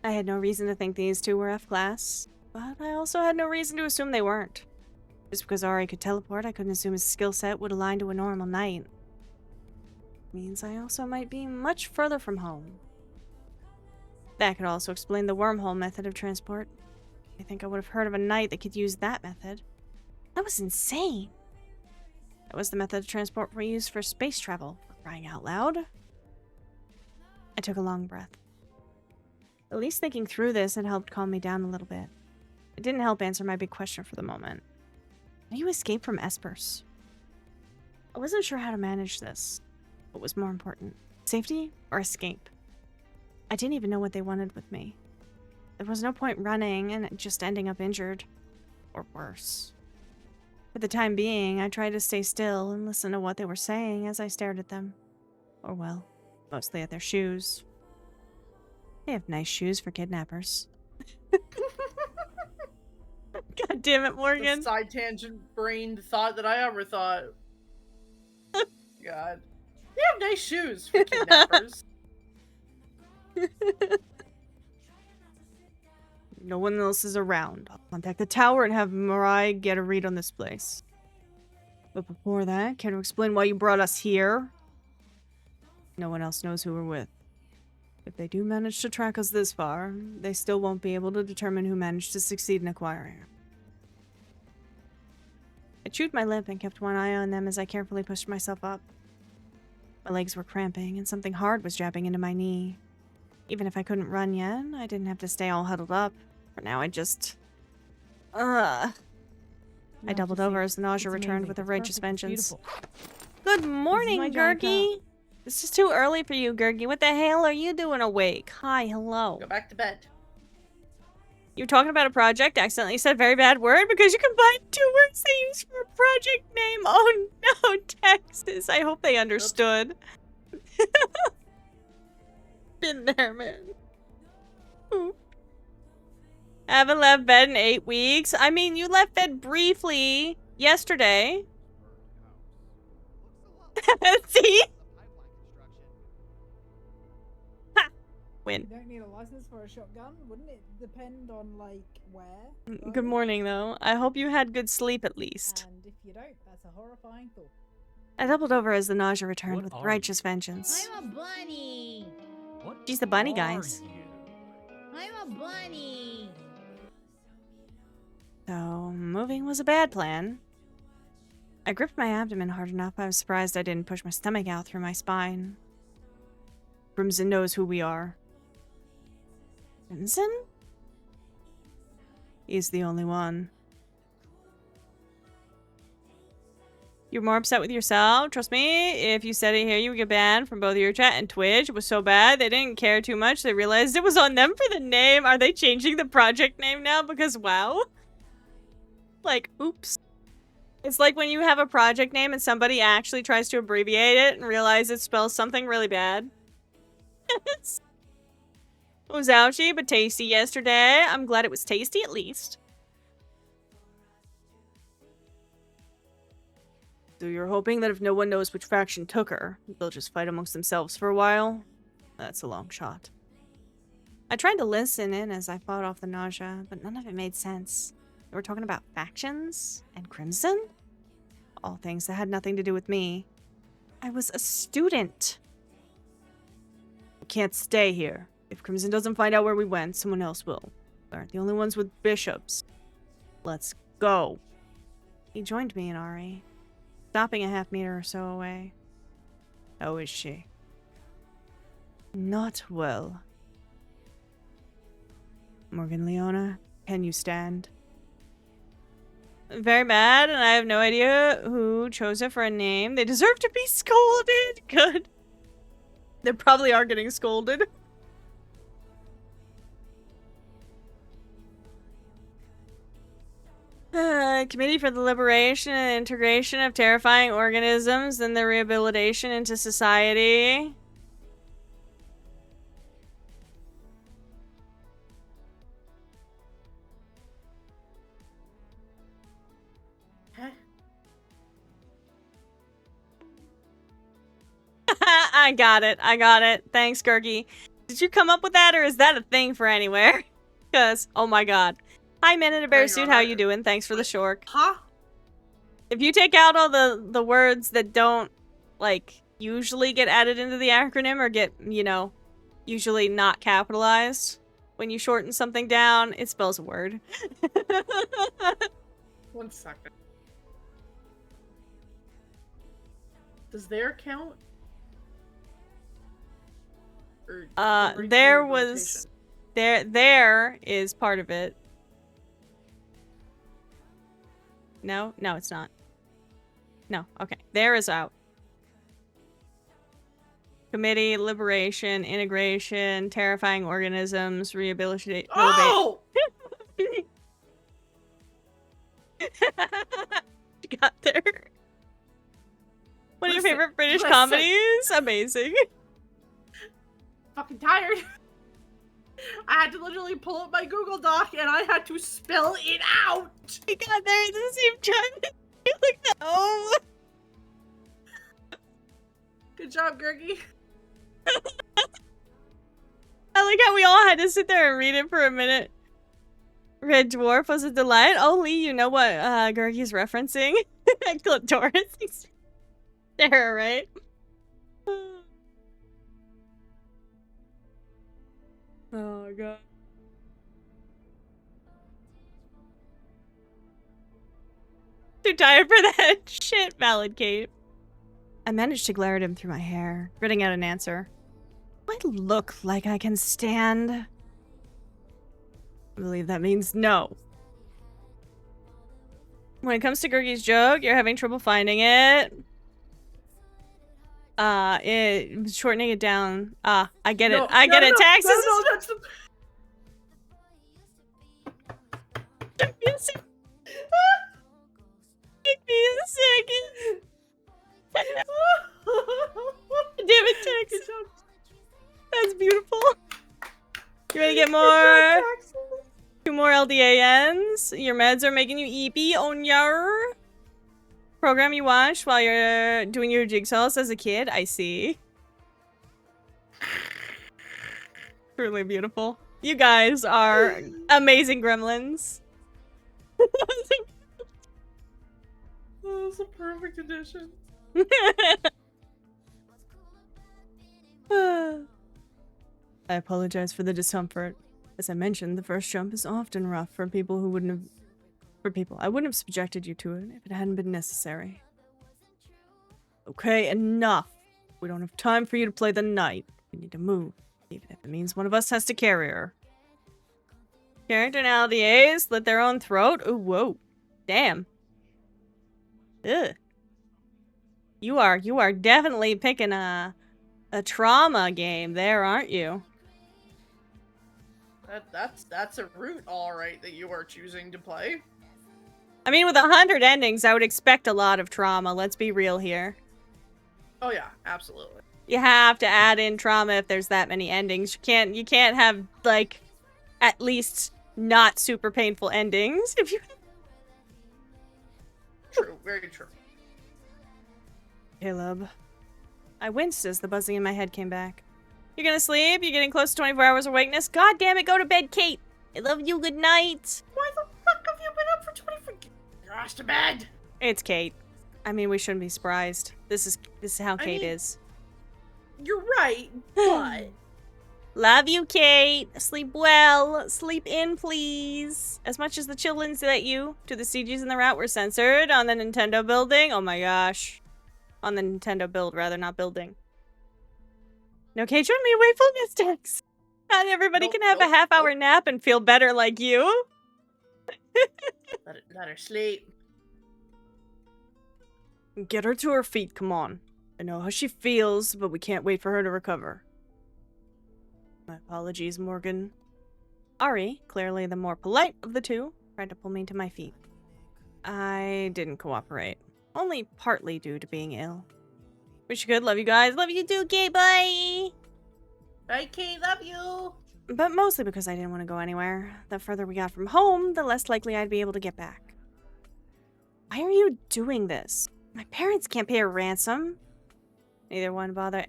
I had no reason to think these two were F-class, but I also had no reason to assume they weren't. Just because Ari could teleport, I couldn't assume his skill set would align to a normal knight. Means I also might be much further from home. That could also explain the wormhole method of transport. I think I would have heard of a knight that could use that method. That was insane. That was the method of transport we used for space travel, for crying out loud. I took a long breath. At least thinking through this had helped calm me down a little bit. It didn't help answer my big question for the moment. How do you escape from Espers? I wasn't sure how to manage this. What was more important, safety or escape? I didn't even know what they wanted with me. There was no point running and just ending up injured. Or worse. For the time being, I tried to stay still and listen to what they were saying as I stared at them. Or well, mostly at their shoes. They have nice shoes for kidnappers. God damn it, Morgan. The side tangent brained thought that I ever thought. God. They have nice shoes for kidnappers. No one else is around. I'll contact the tower and have Mirai get a read on this place. But before that, can you explain why you brought us here? No one else knows who we're with. If they do manage to track us this far, they still won't be able to determine who managed to succeed in acquiring her. I chewed my lip and kept one eye on them as I carefully pushed myself up. My legs were cramping and something hard was jabbing into my knee. Even if I couldn't run yet, I didn't have to stay all huddled up. For now, I just... I doubled over as the nausea returned with a righteous vengeance. Good morning, Gurgi! This is too early for you, Gurgi. What the hell are you doing awake? Hi, hello. Go back to bed. You were talking about a project, accidentally said a very bad word because you combined 2 words they used for a project name. Oh no, Texas. I hope they understood. Been there, man. Ooh. Haven't left bed in 8 weeks. I mean, you left bed briefly yesterday. See? Ha! Win. You don't need a license for a shotgun, wouldn't it depend on, like, where? Good morning, though. I hope you had good sleep at least. And if you don't, that's a horrifying thought. I doubled over as the nausea returned What with are righteous vengeance. I'm a bunny. What She's the bunny, are guys. you? I'm a bunny. So, moving was a bad plan. I gripped my abdomen hard enough, I was surprised I didn't push my stomach out through my spine. Crimson knows who we are. Crimson? He's the only one. You're more upset with yourself? Trust me, if you said it here, you would get banned from both your chat and Twitch. It was so bad, they didn't care too much. They realized it was on them for the name. Are they changing the project name now? Because, wow. Like, oops. It's like when you have a project name and somebody actually tries to abbreviate it and realize it spells something really bad. It was ouchy, but tasty yesterday. I'm glad it was tasty at least. So you're hoping that if no one knows which faction took her, they'll just fight amongst themselves for a while? That's a long shot. I tried to listen in as I fought off the nausea, but none of it made sense. They were talking about factions and Crimson? All things that had nothing to do with me. I was a student. I can't stay here. If Crimson doesn't find out where we went, someone else will. We aren't the only ones with bishops. Let's go. He joined me in Ari, stopping a half-meter or so away. How is she? Not well. Morgan Leona, can you stand? Very bad, and I have no idea who chose it for a name. They deserve to be scolded. Good. They probably are getting scolded. Committee for the Liberation and Integration of Terrifying Organisms and their Rehabilitation into Society. I got it. I got it. Thanks, Gurgi. Did you come up with that, or is that a thing for anywhere? Because, oh my god. Hi, Man in a Bear Suit. How you doing? Thanks for the shork. Huh? If you take out all the words that don't, like, usually get added into the acronym or get, you know, usually not capitalized, when you shorten something down, it spells a word. 1 second. Does there count? Or there was... There is part of it. No? No, it's not. No, okay. There is out. Committee, Liberation, Integration, Terrifying Organisms, Rehabilitation... Oh! You got there. One of your favorite British comedies? Amazing. Fucking tired. I had to literally pull up my Google Doc and I had to spell it out. I got there at the same time. You like that? Oh. Good job, Gurgi. I like how we all had to sit there and read it for a minute. Red Dwarf was a delight. Oh, Lee, you know what Gurgi's referencing? Clitoris. There, right? Oh, God. Too tired for that shit, valid Kate. I managed to glare at him through my hair, gritting out an answer. Do I look like I can stand? I believe that means no. When it comes to Gurgi's joke, you're having trouble finding it. Shortening it down. I get it. I get it. Taxes. No, that's the... Give me a second. Give me a second. Damn it, Tex. Good job, Your meds are making you eepy on your program you watched while you're doing your jigsaws as a kid. I see. Truly beautiful. You guys are amazing gremlins. That was a perfect addition. I apologize for the discomfort. As I mentioned, the first jump is often rough for people who wouldn't have... I wouldn't have subjected you to it if it hadn't been necessary. Okay, enough. We don't have time for you to play the knight. We need to move, even if it means one of us has to carry her. Character now slit their own throat? Ooh, whoa. Damn. Ugh. You are definitely picking a trauma game there, aren't you? That's a route, all right, that you are choosing to play. I mean, with 100 endings, I would expect a lot of trauma. Let's be real here. Oh yeah, absolutely. You have to add in trauma if there's that many endings. You can't have like at least not super painful endings. If you True, very true. Caleb. I winced as the buzzing in my head came back. You're gonna sleep? You're getting close to 24 hours of awakeness? God damn it, go to bed, Kate! I love you, good night! Why the fuck have you been up for 24? You're off to bed! It's Kate. I mean, we shouldn't be surprised. This is how Kate is. You're right, but... Love you, Kate. Sleep well. Sleep in, please. As much as the chillins let you. To the CGs in the route were censored on the Nintendo building. Oh my gosh. On the Nintendo build, rather, not building. No, Kate showed me wakeful mistakes. Not everybody can have a half-hour nap and feel better like you. Let her sleep. Get her to her feet, come on. I know how she feels, but we can't wait for her to recover. My apologies, Morgan. Ari, clearly the more polite of the two, tried to pull me to my feet. I didn't cooperate. Only partly due to being ill. Wish you could. Love you guys. Love you too, Kate. Bye! Bye, Kate. Love you! But mostly because I didn't want to go anywhere. The further we got from home, the less likely I'd be able to get back. Why are you doing this? My parents can't pay a ransom. Neither one bothered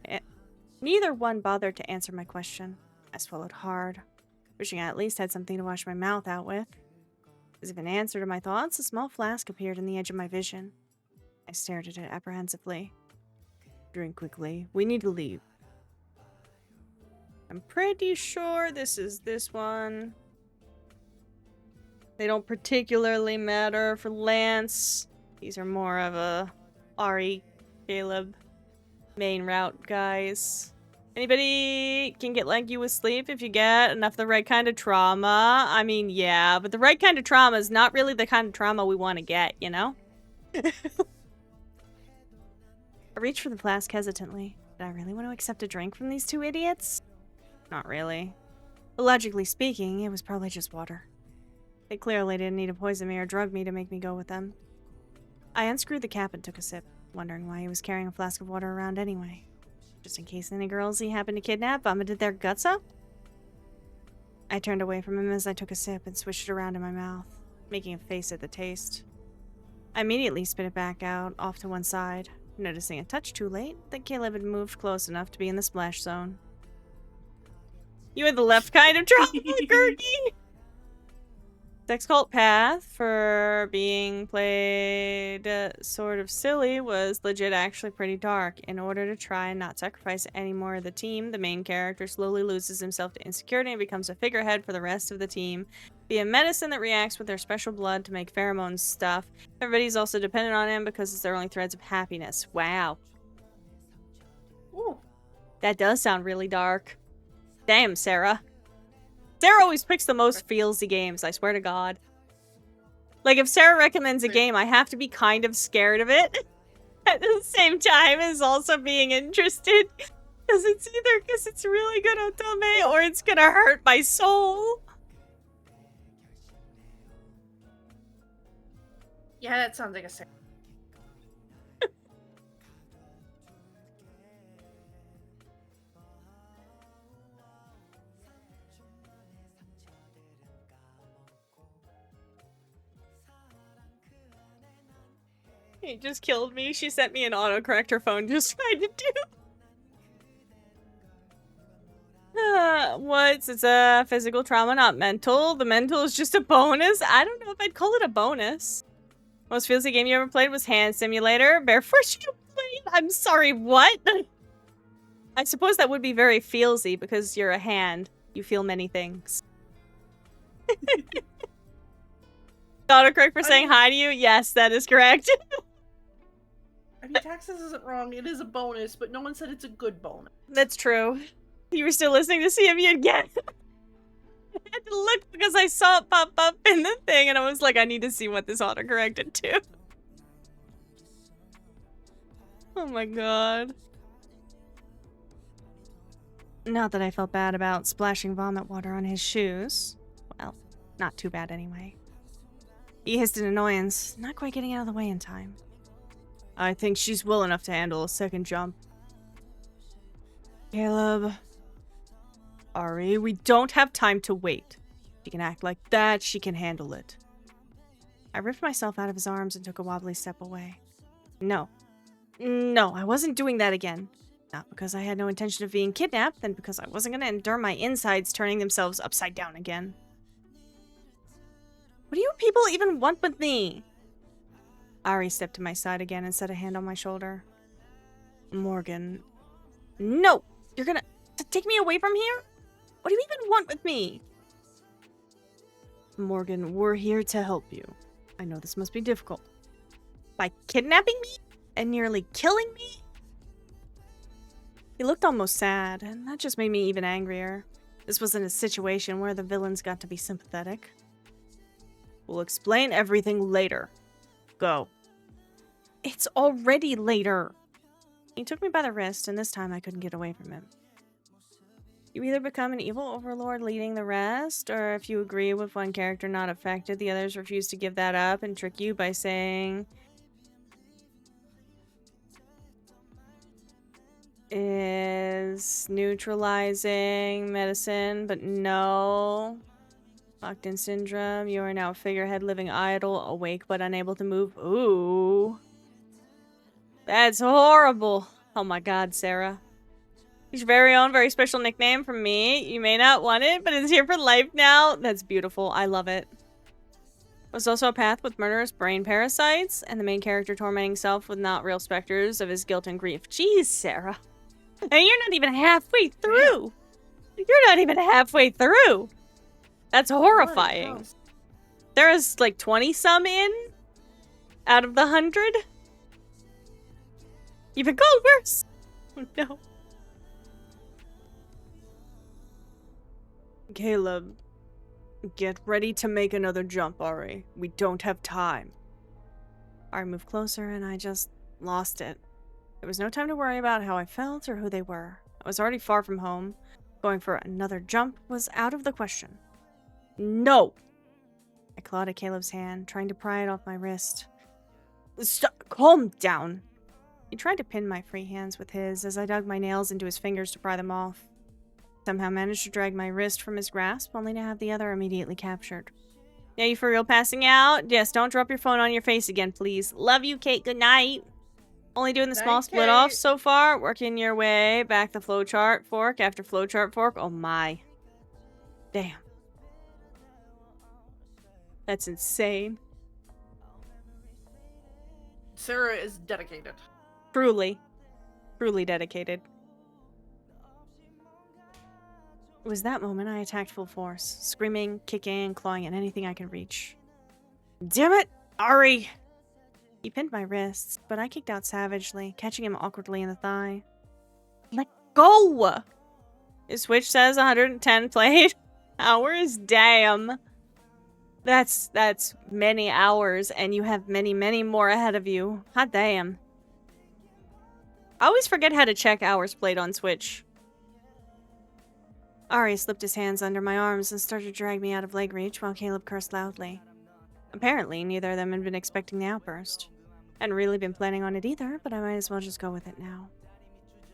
to answer my question. I swallowed hard, wishing I at least had something to wash my mouth out with. As if an answer to my thoughts, a small flask appeared in the edge of my vision. I stared at it apprehensively. Drink quickly. We need to leave. I'm pretty sure this is this one. They don't particularly matter for Lance. These are more of a Ari, Caleb, main route guys. Anybody can get like you with sleep if you get enough of the right kind of trauma. I mean, yeah, but the right kind of trauma is not really the kind of trauma we want to get, you know? I reached for the flask hesitantly. Did I really want to accept a drink from these two idiots? Not really. But logically speaking, it was probably just water. They clearly didn't need to poison me or drug me to make me go with them. I unscrewed the cap and took a sip, wondering why he was carrying a flask of water around anyway. Just in case any girls he happened to kidnap vomited their guts up? I turned away from him as I took a sip and swished it around in my mouth, making a face at the taste. I immediately spit it back out, off to one side, noticing a touch too late that Caleb had moved close enough to be in the splash zone. You had the left kind of trauma, Gurky! Sex cult path for being played sort of silly was legit actually pretty dark. In order to try and not sacrifice any more of the team, the main character slowly loses himself to insecurity and becomes a figurehead for the rest of the team. Be a medicine that reacts with their special blood to make pheromone stuff. Everybody's also dependent on him because it's their only threads of happiness. Wow. Ooh. That does sound really dark. Damn, Sarah. Sarah always picks the most feelsy games, I swear to God. Like, if Sarah recommends a game, I have to be kind of scared of it. At the same time as also being interested. Because it's either because it's really good otome or it's gonna hurt my soul. Yeah, that sounds like a Sarah. He just killed me. She sent me an autocorrect her phone just tried to do. What's it's a physical trauma, not mental. The mental is just a bonus. I don't know if I'd call it a bonus. Most feelsy game you ever played was Hand Simulator. Barefoot you played? I'm sorry, what? I suppose that would be very feelsy because you're a hand. You feel many things. Autocorrect for saying hi to you? Yes, that is correct. I mean, Taxes isn't wrong. It is a bonus, but no one said it's a good bonus. That's true. You were still listening to see if you'd get. I had to look because I saw it pop up in the thing, and I was like, I need to see what this autocorrected to. Oh my god. Not that I felt bad about splashing vomit water on his shoes. Well, not too bad anyway. He hissed in annoyance, not quite getting out of the way in time. I think she's well enough to handle a second jump. Caleb. Ari, we don't have time to wait. She can act like that, she can handle it. I ripped myself out of his arms and took a wobbly step away. No. No, I wasn't doing that again. Not because I had no intention of being kidnapped, then because I wasn't gonna endure my insides turning themselves upside down again. What do you people even want with me? Ari stepped to my side again and set a hand on my shoulder. Morgan. No! You're gonna take me away from here? What do you even want with me? Morgan, we're here to help you. I know this must be difficult. By kidnapping me? And nearly killing me? He looked almost sad, and that just made me even angrier. This wasn't a situation where the villains got to be sympathetic. We'll explain everything later. Go. It's already later. He took me by the wrist, and this time I couldn't get away from him. You either become an evil overlord leading the rest, or if you agree with one character not affected, the others refuse to give that up and trick you by saying... is neutralizing medicine, but no. Locked in syndrome. You are now a figurehead living idle, awake but unable to move. Ooh. That's horrible. Oh my god, Sarah. It's your very own, very special nickname from me. You may not want it, but it's here for life now. That's beautiful. I love it. There's also a path with murderous brain parasites, and the main character tormenting himself with not real specters of his guilt and grief. Jeez, Sarah. And you're not even halfway through. You're not even halfway through. That's horrifying. There is like 20-some in out of the 100. You've been called worse. Oh, no. Caleb, get ready to make another jump, Ari. We don't have time. Ari moved closer and I just lost it. There was no time to worry about how I felt or who they were. I was already far from home. Going for another jump was out of the question. No! I clawed at Caleb's hand, trying to pry it off my wrist. Stop! Calm down! He tried to pin my free hands with his as I dug my nails into his fingers to pry them off. Somehow managed to drag my wrist from his grasp, only to have the other immediately captured. Yeah, you for real passing out? Yes, don't drop your phone on your face again, please. Love you, Kate. Good night. Only doing the small split off so far. Working your way back the flowchart fork after flowchart fork. Oh my. Damn. That's insane. Sarah is dedicated. Truly. Truly dedicated. It was that moment I attacked full force, screaming, kicking, clawing at anything I could reach. Damn it, Ari! He pinned my wrists, but I kicked out savagely, catching him awkwardly in the thigh. Let go! His Switch says 110 played hours? Damn. That's many hours, and you have many, many more ahead of you. Hot damn. I always forget how to check hours played on Switch. Ari slipped his hands under my arms and started to drag me out of leg reach while Caleb cursed loudly. Apparently, neither of them had been expecting the outburst. Hadn't really been planning on it either, but I might as well just go with it now.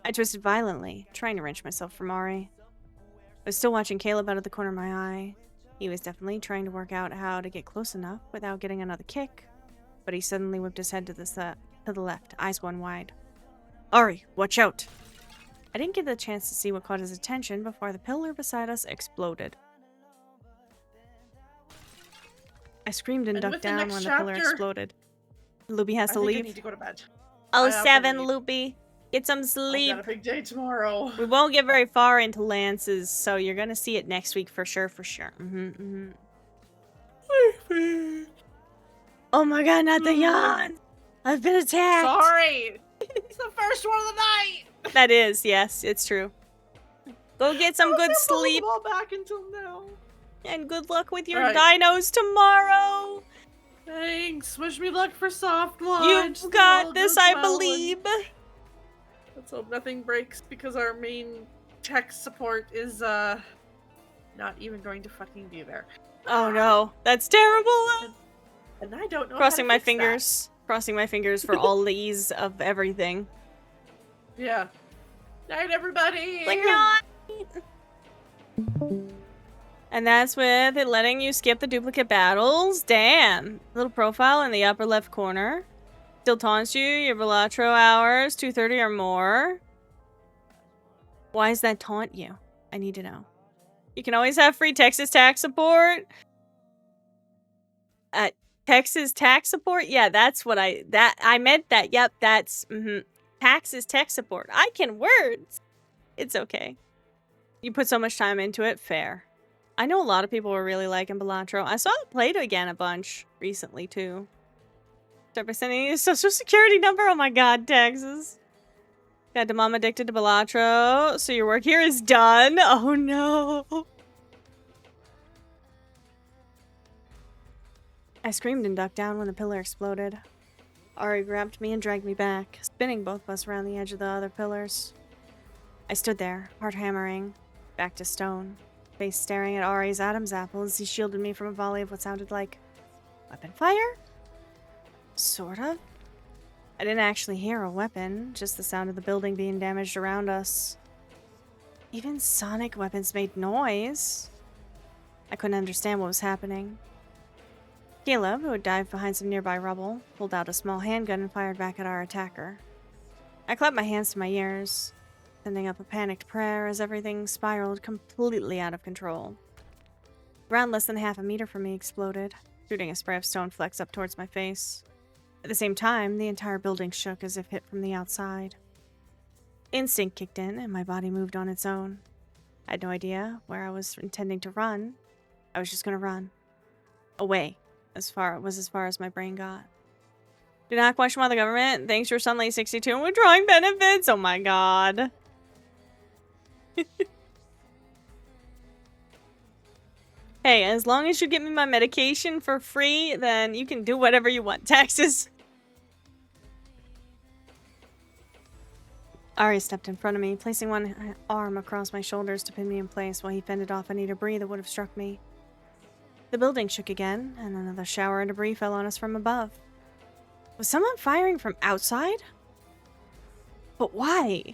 I twisted violently, trying to wrench myself from Ari. I was still watching Caleb out of the corner of my eye. He was definitely trying to work out how to get close enough without getting another kick, but he suddenly whipped his head to the left, eyes one wide. Ari, watch out! I didn't get the chance to see what caught his attention before the pillar beside us exploded. I screamed and ducked down when the pillar exploded. Luby has to leave. I need to go to bed. Oh, 7, Loopy. Get some sleep. I've got a big day tomorrow. We won't get very far into Lance's, so you're gonna see it next week for sure, Oh my god, not the yawn! I've been attacked! Sorry! It's the first one of the night! That is, yes, it's true. Go get some good sleep. All back until now. And good luck with your dinos tomorrow! Thanks. Wish me luck for soft launch. You've got this, I believe. Let's hope nothing breaks because our main tech support is not even going to fucking be there. Oh no, that's terrible. And I don't know. Crossing my fingers. Crossing my fingers for all the ease of everything. Yeah. Night, everybody. Good night. And that's with it letting you skip the duplicate battles. Damn. Little profile in the upper left corner. Still taunts you. Your Velatro hours, 2:30 or more. Why does that taunt you? I need to know. You can always have free Texas tax support. Texas tax support? Yeah, that's what I meant that. Yep, that's Taxes tech support. I can words. It's okay. You put so much time into it. Fair. I know a lot of people were really liking Velatro. I saw it played again a bunch recently too. Start by sending you a social security number. Oh my god, Texas. Got the mom addicted to Velatro, so your work here is done. Oh no. I screamed and ducked down when the pillar exploded. Ari grabbed me and dragged me back, spinning both of us around the edge of the other pillars. I stood there, heart hammering, back to stone, face staring at Ari's Adam's apple as he shielded me from a volley of what sounded like weapon fire? Sort of. I didn't actually hear a weapon, just the sound of the building being damaged around us. Even sonic weapons made noise. I couldn't understand what was happening. Caleb, who had dived behind some nearby rubble, pulled out a small handgun and fired back at our attacker. I clapped my hands to my ears, sending up a panicked prayer as everything spiraled completely out of control. Ground less than half a meter from me exploded, shooting a spray of stone flecks up towards my face. At the same time, the entire building shook as if hit from the outside. Instinct kicked in, and my body moved on its own. I had no idea where I was intending to run. I was just gonna run. Away. As far as my brain got. Do not question why the government thanks your Sunlight 62 and withdrawing benefits. Oh my god. Hey, as long as you get me my medication for free, then you can do whatever you want. Taxes. Ari stepped in front of me, placing one arm across my shoulders to pin me in place while he fended off any debris that would have struck me. The building shook again, and another shower of debris fell on us from above. Was someone firing from outside? But why?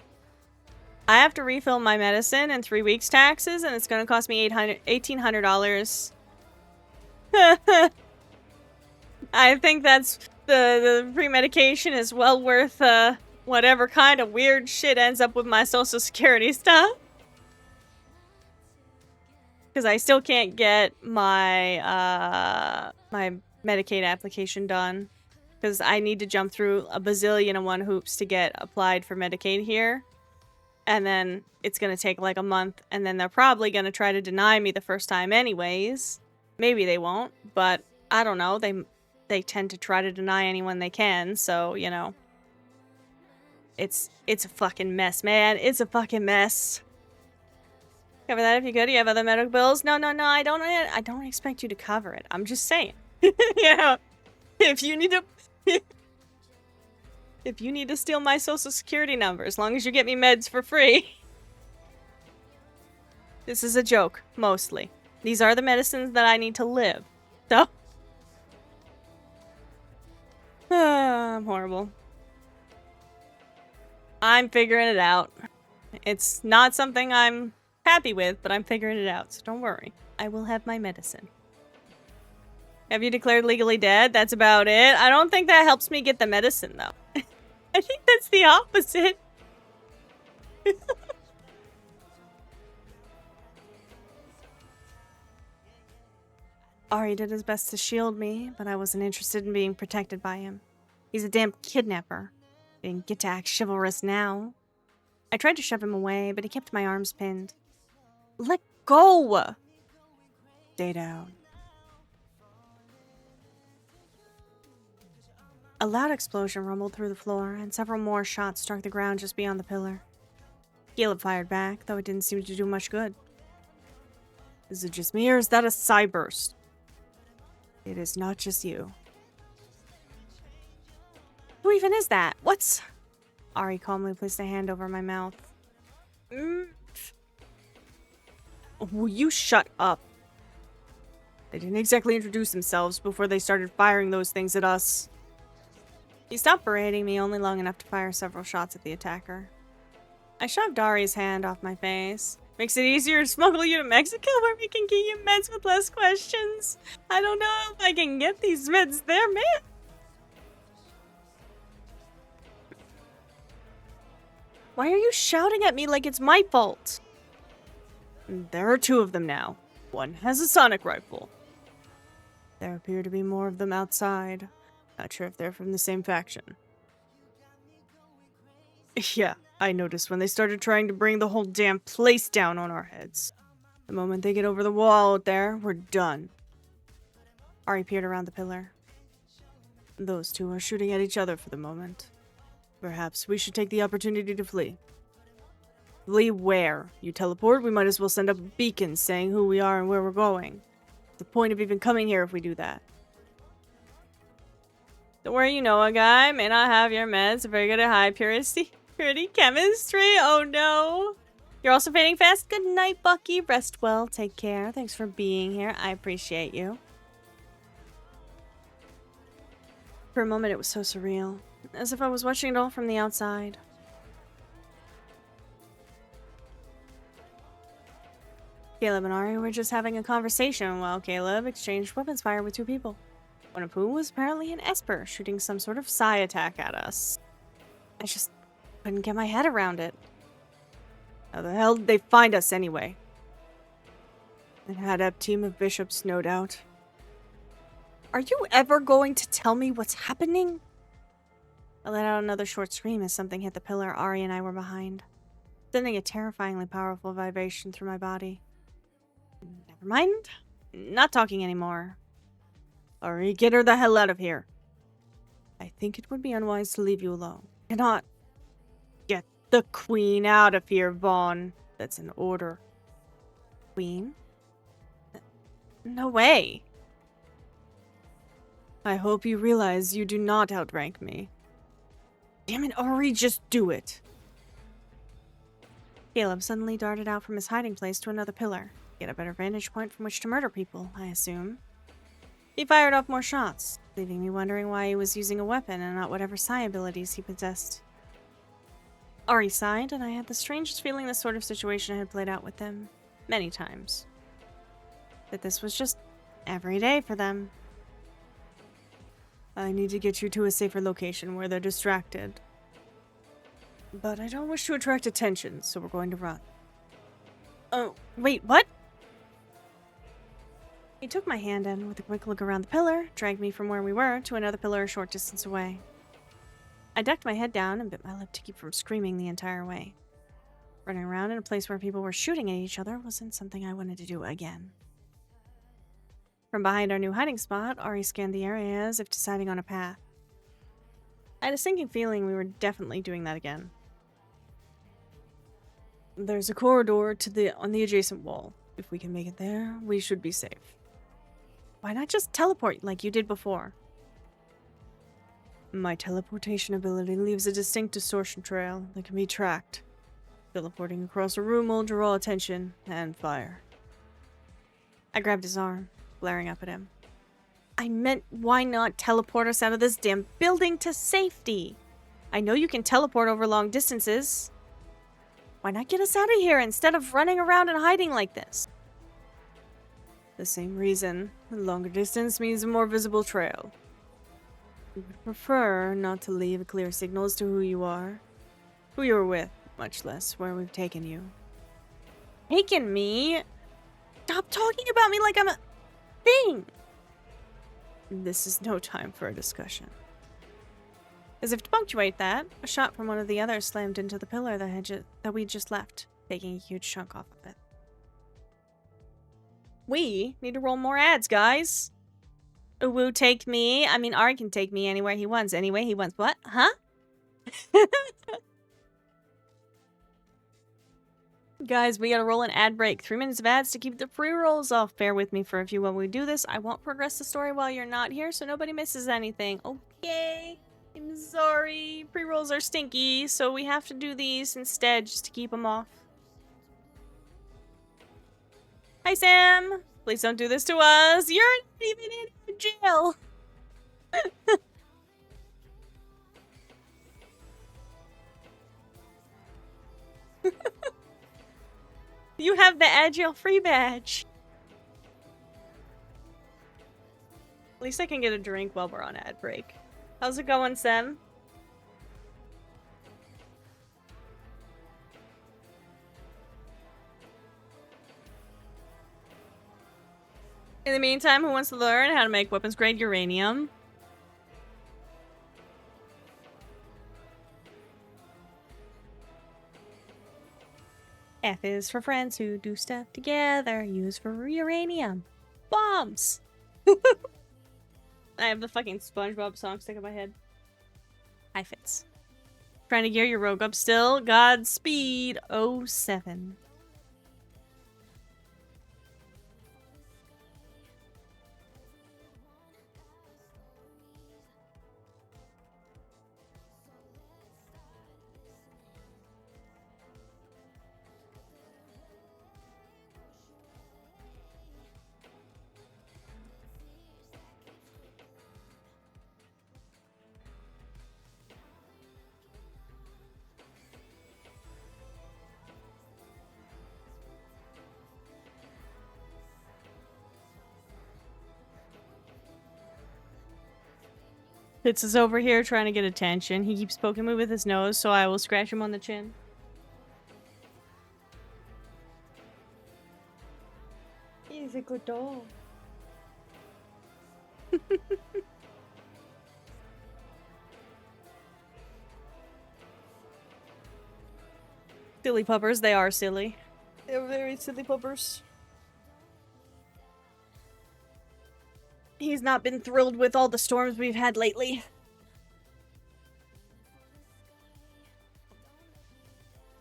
I have to refill my medicine in 3 weeks' taxes, and it's going to cost me $1,800. I think that's the pre-medication is well worth whatever kind of weird shit ends up with my Social Security stuff. Because I still can't get my my Medicaid application done. Because I need to jump through a bazillion and one hoops to get applied for Medicaid here. And then it's going to take like a month. And then they're probably going to try to deny me the first time anyways. Maybe they won't. But I don't know. They tend to try to deny anyone they can. So, you know. It's a fucking mess, man. It's a fucking mess. Cover that if you could. You have other medical bills? No, I don't expect you to cover it. I'm just saying. You know, if you need to steal my Social Security number, as long as you get me meds for free. This is a joke, mostly. These are the medicines that I need to live. So. I'm horrible. I'm figuring it out. It's not something I'm happy with, but I'm figuring it out, so don't worry. I will have my medicine. Have you declared legally dead? That's about it. I don't think that helps me get the medicine, though. I think that's the opposite. Ari did his best to shield me, but I wasn't interested in being protected by him. He's a damn kidnapper. Didn't get to act chivalrous now. I tried to shove him away, but he kept my arms pinned. Let go! Stay down. A loud explosion rumbled through the floor, and several more shots struck the ground just beyond the pillar. Caleb fired back, though it didn't seem to do much good. Is it just me, or is that a psyburst? It is not just you. Who even is that? What's... Ari calmly placed a hand over my mouth. Will you shut up? They didn't exactly introduce themselves before they started firing those things at us. He stopped berating me only long enough to fire several shots at the attacker. I shoved Ari's hand off my face. Makes it easier to smuggle you to Mexico where we can get you meds with less questions. I don't know if I can get these meds there, man. Why are you shouting at me like it's my fault? There are 2 of them now. One has a sonic rifle. There appear to be more of them outside. Not sure if they're from the same faction. Yeah, I noticed when they started trying to bring the whole damn place down on our heads. The moment they get over the wall out there, we're done. Ari peered around the pillar. Those 2 are shooting at each other for the moment. Perhaps we should take the opportunity to flee. Flee where? You teleport? We might as well send up a beacon saying who we are and where we're going. What's the point of even coming here if we do that? Don't worry, you know a guy. May not have your meds. Very good at high purity chemistry. Oh no. You're also fading fast. Good night, Bucky. Rest well. Take care. Thanks for being here. I appreciate you. For a moment, it was so surreal. As if I was watching it all from the outside. Caleb and Ari were just having a conversation while Caleb exchanged weapons fire with 2 people. One of whom was apparently an Esper, shooting some sort of psi attack at us. I just couldn't get my head around it. How the hell did they find us anyway? An adept team of bishops, no doubt. Are you ever going to tell me what's happening? I let out another short scream as something hit the pillar Ari and I were behind, sending a terrifyingly powerful vibration through my body. Never mind. Not talking anymore. Ari, get her the hell out of here. I think it would be unwise to leave you alone. Cannot. Get the queen out of here, Vaughn. That's an order. Queen? No way. I hope you realize you do not outrank me. Damn it, Ari, just do it. Caleb suddenly darted out from his hiding place to another pillar. Get a better vantage point from which to murder people, I assume. He fired off more shots, leaving me wondering why he was using a weapon and not whatever psi abilities he possessed. Ari sighed, and I had the strangest feeling this sort of situation had played out with them many times. That this was just every day for them. I need to get you to a safer location where they're distracted. But I don't wish to attract attention, so we're going to run. Oh, wait, what? He took my hand in with a quick look around the pillar, dragged me from where we were to another pillar a short distance away. I ducked my head down and bit my lip to keep from screaming the entire way. Running around in a place where people were shooting at each other wasn't something I wanted to do again. From behind our new hiding spot, Ari scanned the area as if deciding on a path. I had a sinking feeling we were definitely doing that again. There's a corridor on the adjacent wall. If we can make it there, we should be safe. Why not just teleport like you did before? My teleportation ability leaves a distinct distortion trail that can be tracked. Teleporting across a room will draw attention and fire. I grabbed his arm, glaring up at him. I meant, why not teleport us out of this damn building to safety? I know you can teleport over long distances. Why not get us out of here instead of running around and hiding like this? The same reason. A longer distance means a more visible trail. We would prefer not to leave clear signals to who you are, who you were with, much less where we've taken you. Taken me? Stop talking about me like I'm a thing! This is no time for a discussion. As if to punctuate that, a shot from one of the others slammed into the pillar that we just left, taking a huge chunk off of it. We need to roll more ads, guys. Uwu take me. I mean, Ari can take me anywhere he wants. Anyway, he wants what? Huh? Guys, we gotta roll an ad break. 3 minutes of ads to keep the pre-rolls off. Bear with me for a few while we do this. I won't progress the story while you're not here, so nobody misses anything. Okay. I'm sorry. Pre-rolls are stinky, so we have to do these instead just to keep them off. Hi, Sam. Please don't do this to us. You're not even in jail. You have the Agile free badge. At least I can get a drink while we're on ad break. How's it going, Sam? In the meantime, who wants to learn how to make weapons-grade uranium? F is for friends who do stuff together. U is for uranium. Bombs! I have the fucking SpongeBob song stuck in my head. Hi, Fitz. Trying to gear your rogue up still? Godspeed 07. Fitz is over here trying to get attention. He keeps poking me with his nose, so I will scratch him on the chin. He's a good dog. Silly puppers, they are silly. They're very silly puppers. He's not been thrilled with all the storms we've had lately.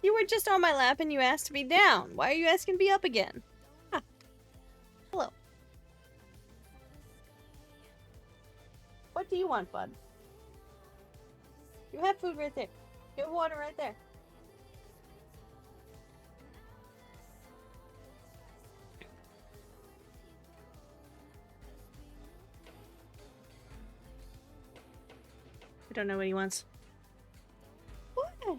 You were just on my lap and you asked to be down. Why are you asking to be up again? Ah. Hello. What do you want, bud? You have food right there. You have water right there. I don't know what he wants. What?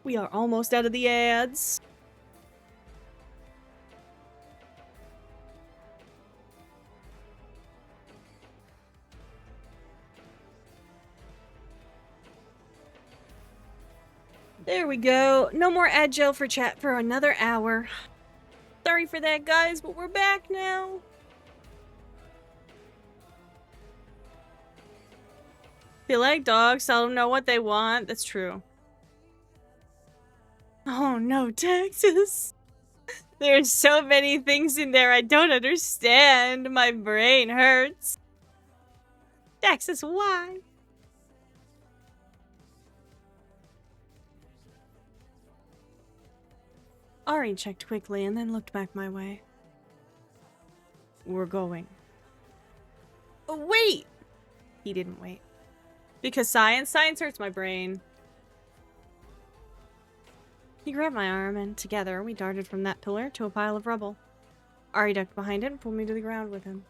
We are almost out of the ads. There we go. No more ad gel for chat for another hour. Sorry for that, guys, but we're back now. Feel like dogs, tell them know what they want. That's true. Oh no, Texas. There's so many things in there I don't understand. My brain hurts. Texas, why? Ari checked quickly and then looked back my way. We're going. Oh, wait! He didn't wait. Because science hurts my brain. He grabbed my arm and together we darted from that pillar to a pile of rubble. Ari ducked behind it and pulled me to the ground with him.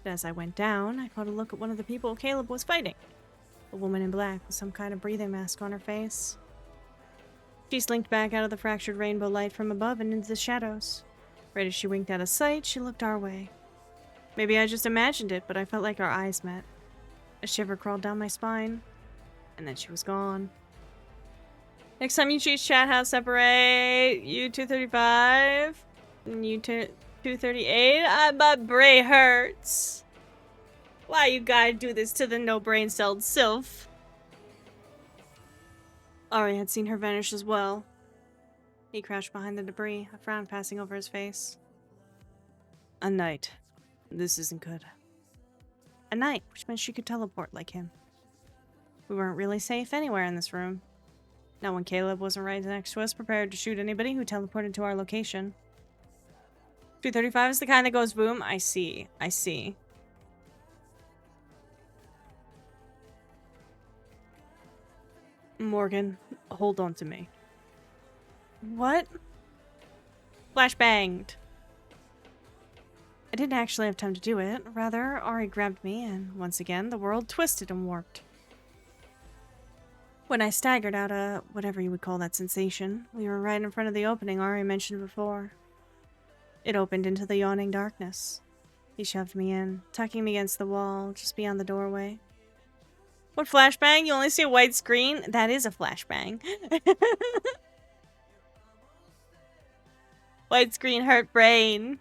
But as I went down, I caught a look at one of the people Caleb was fighting. a woman in black with some kind of breathing mask on her face. She slinked back out of the fractured rainbow light from above and into the shadows. Right as she winked out of sight, she looked our way. Maybe I just imagined it, but I felt like our eyes met. A shiver crawled down my spine, and then she was gone. Next time you choose chat, how separate you 235 and you 238. My brain hurts. Why you gotta do this to the no-brain-celled sylph? Ari had seen her vanish as well. He crouched behind the debris, a frown passing over his face. A night. This isn't good. A night, which meant she could teleport like him. We weren't really safe anywhere in this room. Not when Caleb wasn't right next to us, prepared to shoot anybody who teleported to our location. 235 is the kind that goes boom? I see. I see. Morgan, hold on to me. What? Flashbanged. I didn't actually have time to do it. Rather, Ari grabbed me, and once again, the world twisted and warped. When I staggered out of whatever you would call that sensation, we were right in front of the opening Ari mentioned before. It opened into the yawning darkness. He shoved me in, tucking me against the wall, just beyond the doorway. What flashbang? You only see a white screen? That is a flashbang. White screen hurt brain.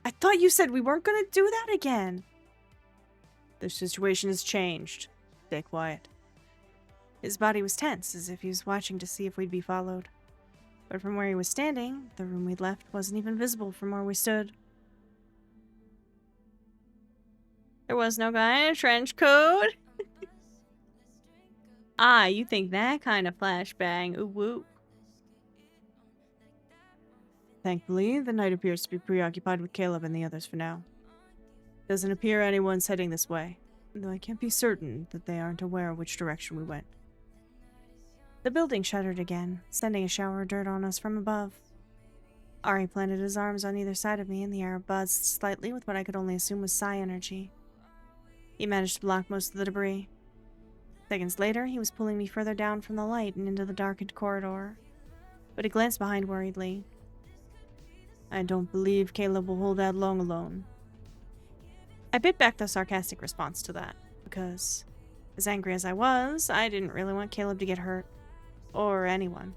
I thought you said we weren't gonna do that again. The situation has changed. Stay quiet. His body was tense, as if he was watching to see if we'd be followed. But from where he was standing, the room we'd left wasn't even visible from where we stood. There was no guy in a trench coat. Ah, you think that kind of flashbang. Ooh woo. Thankfully, the knight appears to be preoccupied with Caleb and the others for now. Doesn't appear anyone's heading this way, though I can't be certain that they aren't aware of which direction we went. The building shuddered again, sending a shower of dirt on us from above. Ari planted his arms on either side of me, and the air buzzed slightly with what I could only assume was psi energy. He managed to block most of the debris. Seconds later, he was pulling me further down from the light and into the darkened corridor. But he glanced behind worriedly. I don't believe Caleb will hold out long alone. I bit back the sarcastic response to that, because, as angry as I was, I didn't really want Caleb to get hurt. Or anyone.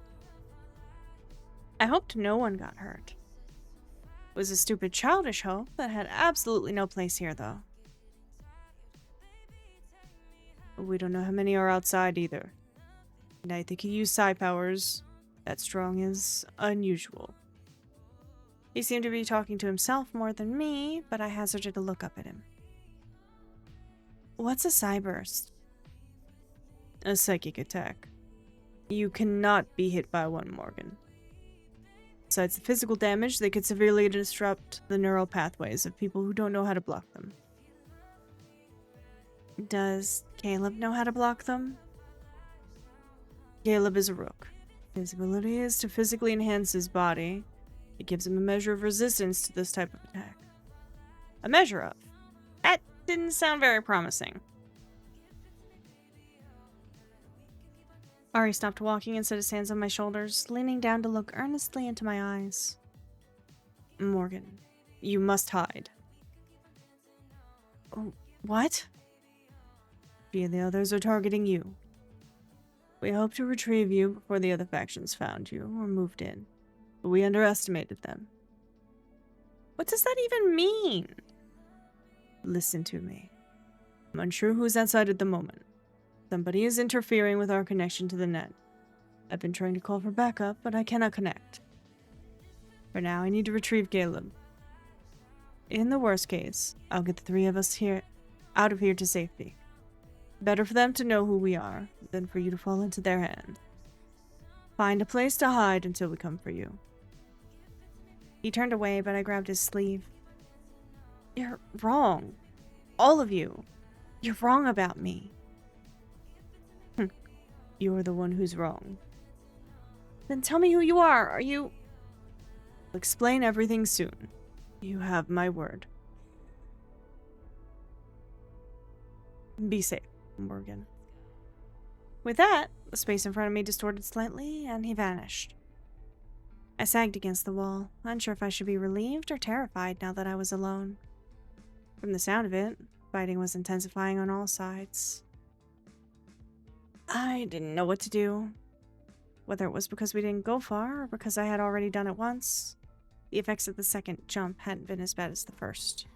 I hoped no one got hurt. It was a stupid, childish hope that had absolutely no place here, though. We don't know how many are outside either. And I think he used psi powers. That strong is unusual. He seemed to be talking to himself more than me, but I hazarded a look up at him. What's a psi burst? A psychic attack. You cannot be hit by one, Morgan. Besides the physical damage, they could severely disrupt the neural pathways of people who don't know how to block them. Does Caleb know how to block them? Caleb is a rook. His ability is to physically enhance his body. It gives him a measure of resistance to this type of attack. A measure of? That didn't sound very promising. Ari stopped walking and set his hands on my shoulders, leaning down to look earnestly into my eyes. Morgan, you must hide. Oh, what? Few of the others are targeting you. We hope to retrieve you before the other factions found you or moved in, but we underestimated them. What does that even mean? Listen to me. I'm unsure who's outside at the moment. Somebody is interfering with our connection to the net. I've been trying to call for backup, but I cannot connect. For now, I need to retrieve Caleb. In the worst case, I'll get the three of us out of here to safety. Better for them to know who we are than for you to fall into their hands. Find a place to hide until we come for you. He turned away, but I grabbed his sleeve. You're wrong. All of you. You're wrong about me. You're the one who's wrong. Then tell me who you are. Are you... I'll explain everything soon. You have my word. Be safe, Morgan. With that, the space in front of me distorted slightly, and he vanished. I sagged against the wall, unsure if I should be relieved or terrified now that I was alone. From the sound of it, fighting was intensifying on all sides. I didn't know what to do. Whether it was because we didn't go far, or because I had already done it once, the effects of the second jump hadn't been as bad as the first.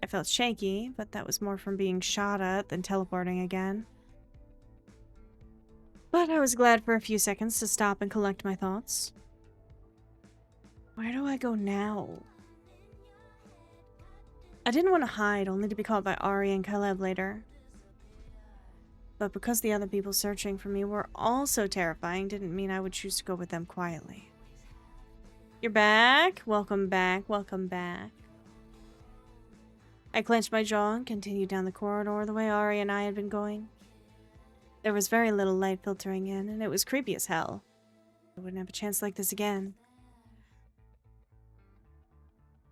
I felt shaky, but that was more from being shot at than teleporting again. But I was glad for a few seconds to stop and collect my thoughts. Where do I go now? I didn't want to hide, only to be caught by Ari and Caleb later. But because the other people searching for me were also terrifying, didn't mean I would choose to go with them quietly. You're back? Welcome back, welcome back. I clenched my jaw and continued down the corridor the way Ari and I had been going. There was very little light filtering in, and it was creepy as hell. I wouldn't have a chance like this again.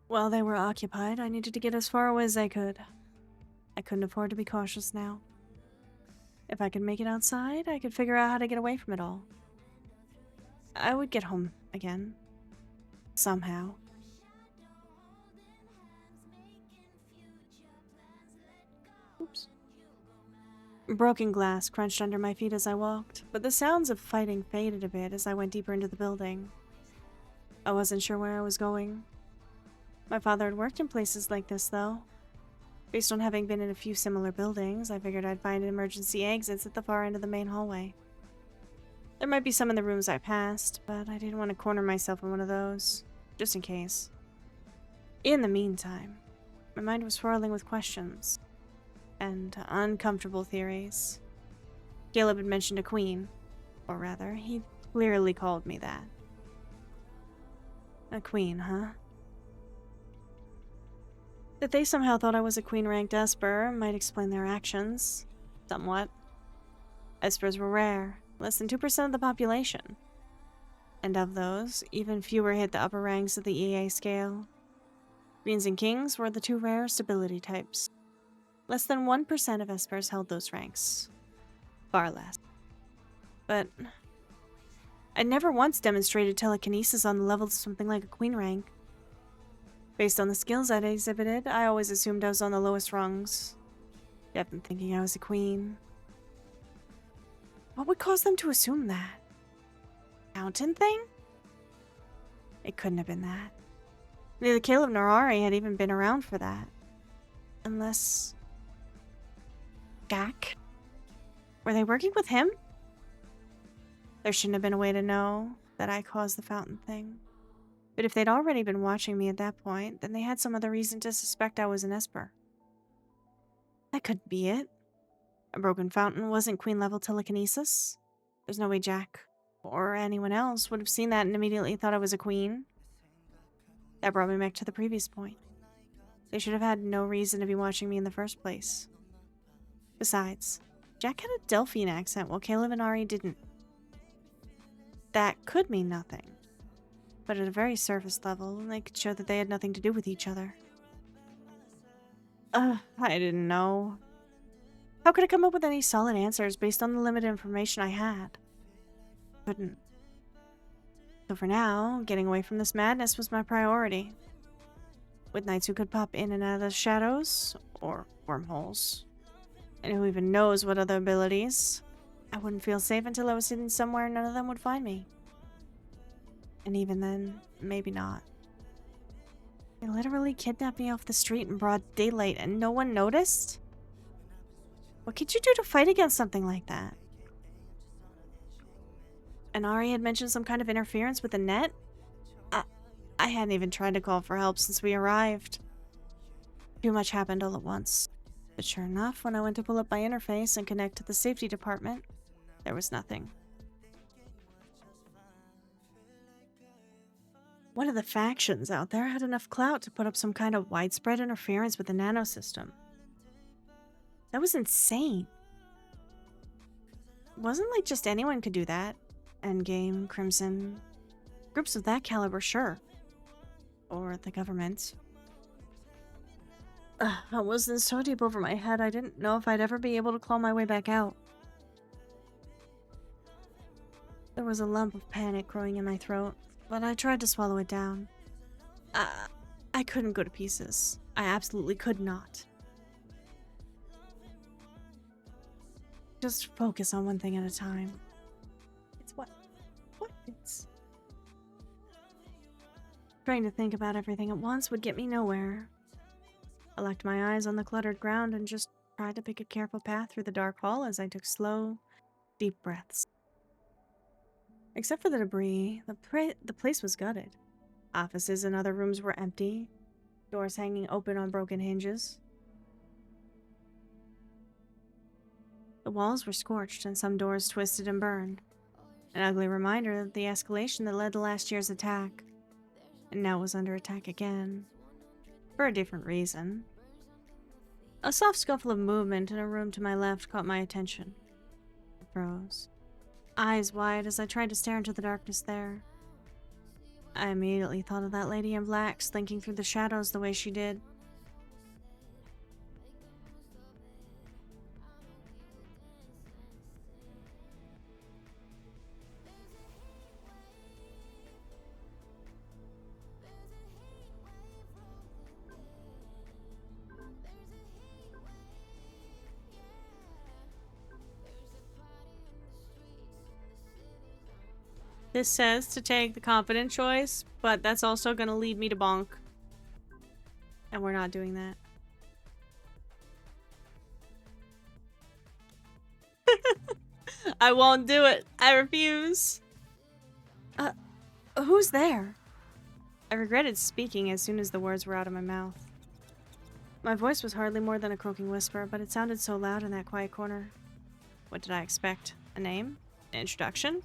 While they were occupied, I needed to get as far away as I could. I couldn't afford to be cautious now. If I could make it outside, I could figure out how to get away from it all. I would get home again. Somehow. Oops. Broken glass crunched under my feet as I walked, but the sounds of fighting faded a bit as I went deeper into the building. I wasn't sure where I was going. My father had worked in places like this, though. Based on having been in a few similar buildings, I figured I'd find emergency exits at the far end of the main hallway. There might be some in the rooms I passed, but I didn't want to corner myself in one of those, just in case. In the meantime, my mind was swirling with questions and uncomfortable theories. Caleb had mentioned a queen, or rather, he clearly called me that. A queen, huh? That they somehow thought I was a queen-ranked Esper might explain their actions. Somewhat. Espers were rare, less than 2% of the population. And of those, even fewer hit the upper ranks of the EA scale. Queens and kings were the two rarest ability types. Less than 1% of Espers held those ranks. Far less. But I never once demonstrated telekinesis on the level of something like a queen rank. Based on the skills I'd exhibited, I always assumed I was on the lowest rungs. Kept them thinking I was a queen. What would cause them to assume that? Mountain thing? It couldn't have been that. Neither Caleb nor Ari had even been around for that. Unless... Jack? Were they working with him? There shouldn't have been a way to know that I caused the fountain thing. But if they'd already been watching me at that point, then they had some other reason to suspect I was an Esper. That couldn't be it. A broken fountain wasn't queen-level telekinesis. There's no way Jack, or anyone else, would have seen that and immediately thought I was a queen. That brought me back to the previous point. They should have had no reason to be watching me in the first place. Besides, Jack had a Delphian accent while Caleb and Ari didn't. That could mean nothing. But at a very surface level, they could show that they had nothing to do with each other. I didn't know. How could I come up with any solid answers based on the limited information I had? Couldn't. So for now, getting away from this madness was my priority. With knights who could pop in and out of the shadows, or wormholes. And who even knows what other abilities. I wouldn't feel safe until I was hidden somewhere none of them would find me. And even then, maybe not. They literally kidnapped me off the street in broad daylight and no one noticed? What could you do to fight against something like that? And Ari had mentioned some kind of interference with the net? I hadn't even tried to call for help since we arrived. Too much happened all at once. But sure enough, when I went to pull up my interface and connect to the safety department, there was nothing. One of the factions out there had enough clout to put up some kind of widespread interference with the nanosystem. That was insane. It wasn't like just anyone could do that. Endgame, Crimson, groups of that caliber, sure. Or the government. I was in so deep over my head, I didn't know if I'd ever be able to claw my way back out. There was a lump of panic growing in my throat, but I tried to swallow it down. I couldn't go to pieces. I absolutely could not. Just focus on one thing at a time. It's what? It's... Trying to think about everything at once would get me nowhere. I locked my eyes on the cluttered ground and just tried to pick a careful path through the dark hall as I took slow, deep breaths. Except for the debris, the place was gutted. Offices and other rooms were empty, doors hanging open on broken hinges. The walls were scorched and some doors twisted and burned. An ugly reminder of the escalation that led to last year's attack. And now was under attack again. For a different reason. A soft scuffle of movement in a room to my left caught my attention. I froze, eyes wide as I tried to stare into the darkness there. I immediately thought of that lady in black slinking through the shadows the way she did. This says to take the confident choice, but that's also going to lead me to bonk. And we're not doing that. I won't do it. I refuse. Who's there? I regretted speaking as soon as the words were out of my mouth. My voice was hardly more than a croaking whisper, but it sounded so loud in that quiet corner. What did I expect? A name? An introduction?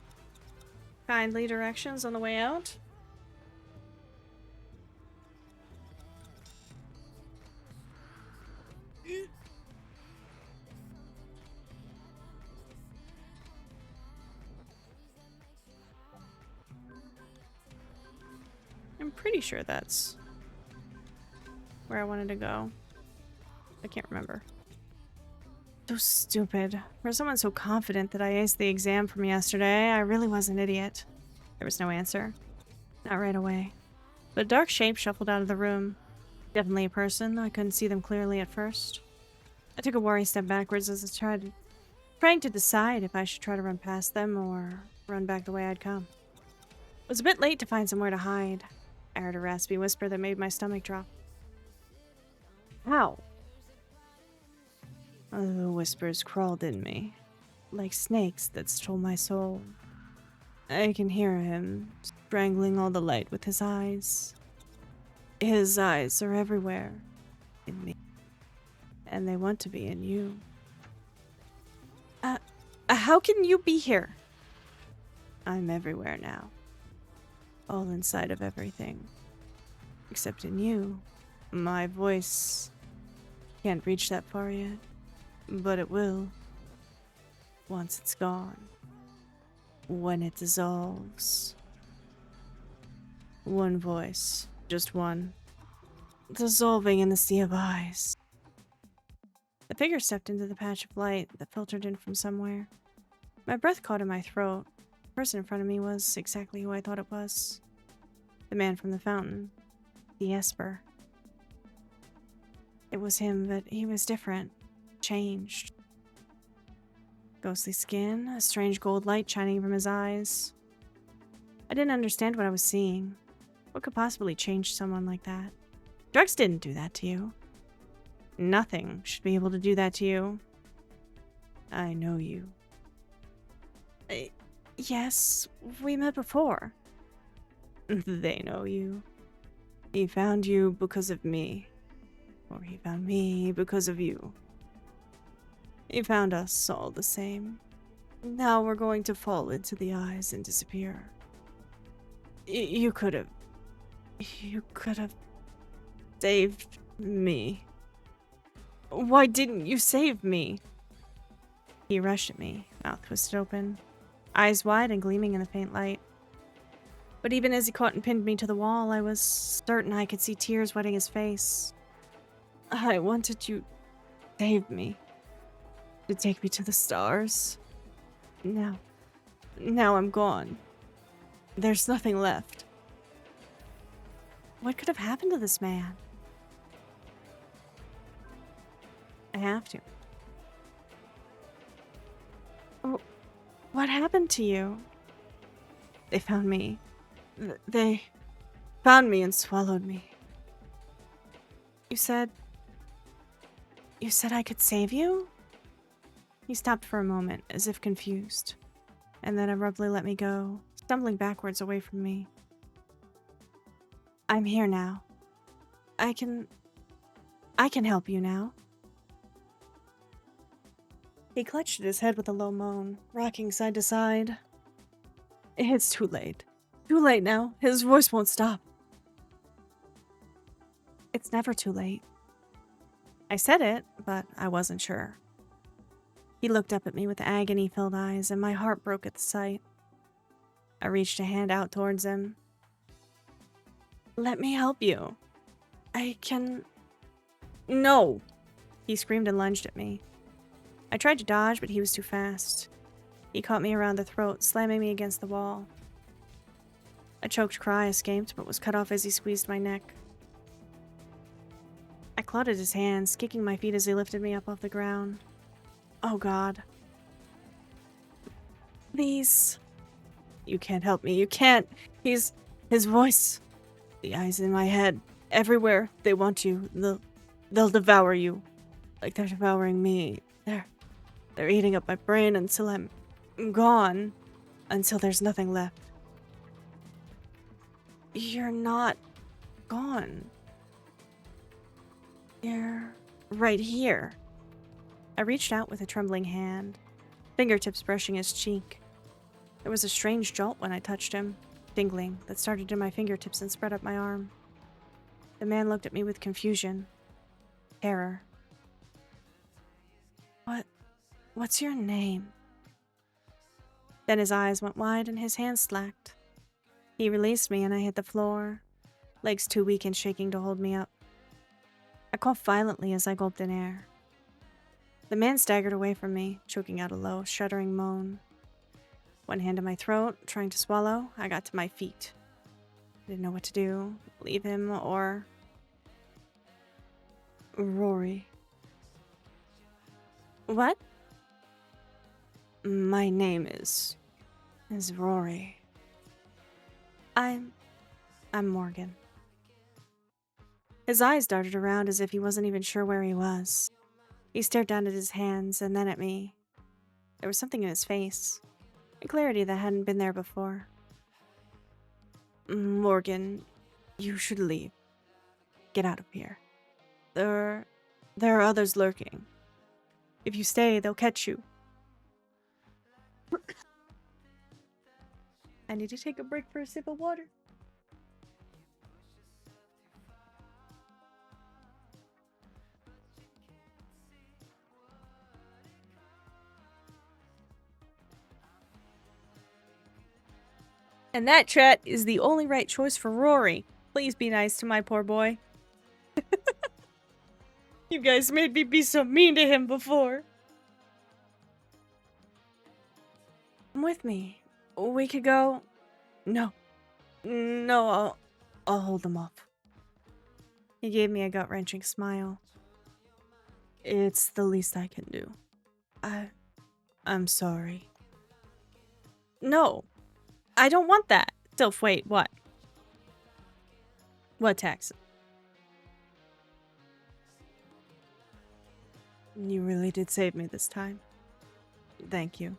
Kindly directions on the way out? I'm pretty sure that's where I wanted to go. I can't remember. So stupid. For someone so confident that I aced the exam from yesterday, I really was an idiot. There was no answer. Not right away. But a dark shape shuffled out of the room. Definitely a person, though I couldn't see them clearly at first. I took a worried step backwards as I trying to decide if I should try to run past them or run back the way I'd come. It was a bit late to find somewhere to hide. I heard a raspy whisper that made my stomach drop. How? The whispers crawled in me, like snakes that stole my soul. I can hear him strangling all the light with his eyes. His eyes are everywhere in me, and they want to be in you. How can you be here? I'm everywhere now. All inside of everything. Except in you. My voice can't reach that far yet. But it will. Once it's gone. When it dissolves. One voice. Just one. Dissolving in the sea of eyes. The figure stepped into the patch of light that filtered in from somewhere. My breath caught in my throat. The person in front of me was exactly who I thought it was. The man from the fountain. The Esper. It was him, but he was different. Changed. Ghostly skin, a strange gold light shining from his eyes. I didn't understand what I was seeing. What could possibly change someone like that? Drugs didn't do that to you. Nothing should be able to do that to you. I know you. Yes, we met before. They know you. He found you because of me. Or he found me because of you. He found us all the same. Now we're going to fall into the eyes and disappear. You could have saved me. Why didn't you save me? He rushed at me, mouth twisted open, eyes wide and gleaming in the faint light. But even as he caught and pinned me to the wall, I was certain I could see tears wetting his face. I wanted you to save me. To take me to the stars. Now I'm gone. There's nothing left. What could have happened to this man? I have to. Oh, what happened to you? They found me. They found me and swallowed me. You said I could save you? He stopped for a moment, as if confused, and then abruptly let me go, stumbling backwards away from me. I'm here now. I can help you now. He clutched at his head with a low moan, rocking side to side. It's too late. Too late now. His voice won't stop. It's never too late. I said it, but I wasn't sure. He looked up at me with agony-filled eyes, and my heart broke at the sight. I reached a hand out towards him. Let me help you. I can... No! He screamed and lunged at me. I tried to dodge, but he was too fast. He caught me around the throat, slamming me against the wall. A choked cry escaped, but was cut off as he squeezed my neck. I clawed at his hands, kicking my feet as he lifted me up off the ground. Oh God. Please. You can't help me. You can't. His voice. The eyes in my head. Everywhere. They want you. They'll devour you. Like they're devouring me. They're eating up my brain until I'm gone. Until there's nothing left. You're not gone. You're right here. I reached out with a trembling hand, fingertips brushing his cheek. There was a strange jolt when I touched him, tingling, that started in my fingertips and spread up my arm. The man looked at me with confusion, terror. What's your name? Then his eyes went wide and his hands slacked. He released me and I hit the floor, legs too weak and shaking to hold me up. I coughed violently as I gulped in air. The man staggered away from me, choking out a low, shuddering moan. One hand in my throat, trying to swallow, I got to my feet. I didn't know what to do, leave him or... Rory. What? My name is Rory. I'm Morgan. His eyes darted around as if he wasn't even sure where he was. He stared down at his hands and then at me. There was something in his face, a clarity that hadn't been there before. Morgan, you should leave. Get out of here. There are others lurking. If you stay, they'll catch you. I need to take a break for a sip of water. And that, chat, is the only right choice for Rory. Please be nice to my poor boy. You guys made me be so mean to him before. Come with me. We could go... No, I'll hold them off. He gave me a gut-wrenching smile. It's the least I can do. I'm sorry. No, I don't want that. Dilf, wait, what? What tax? You really did save me this time. Thank you.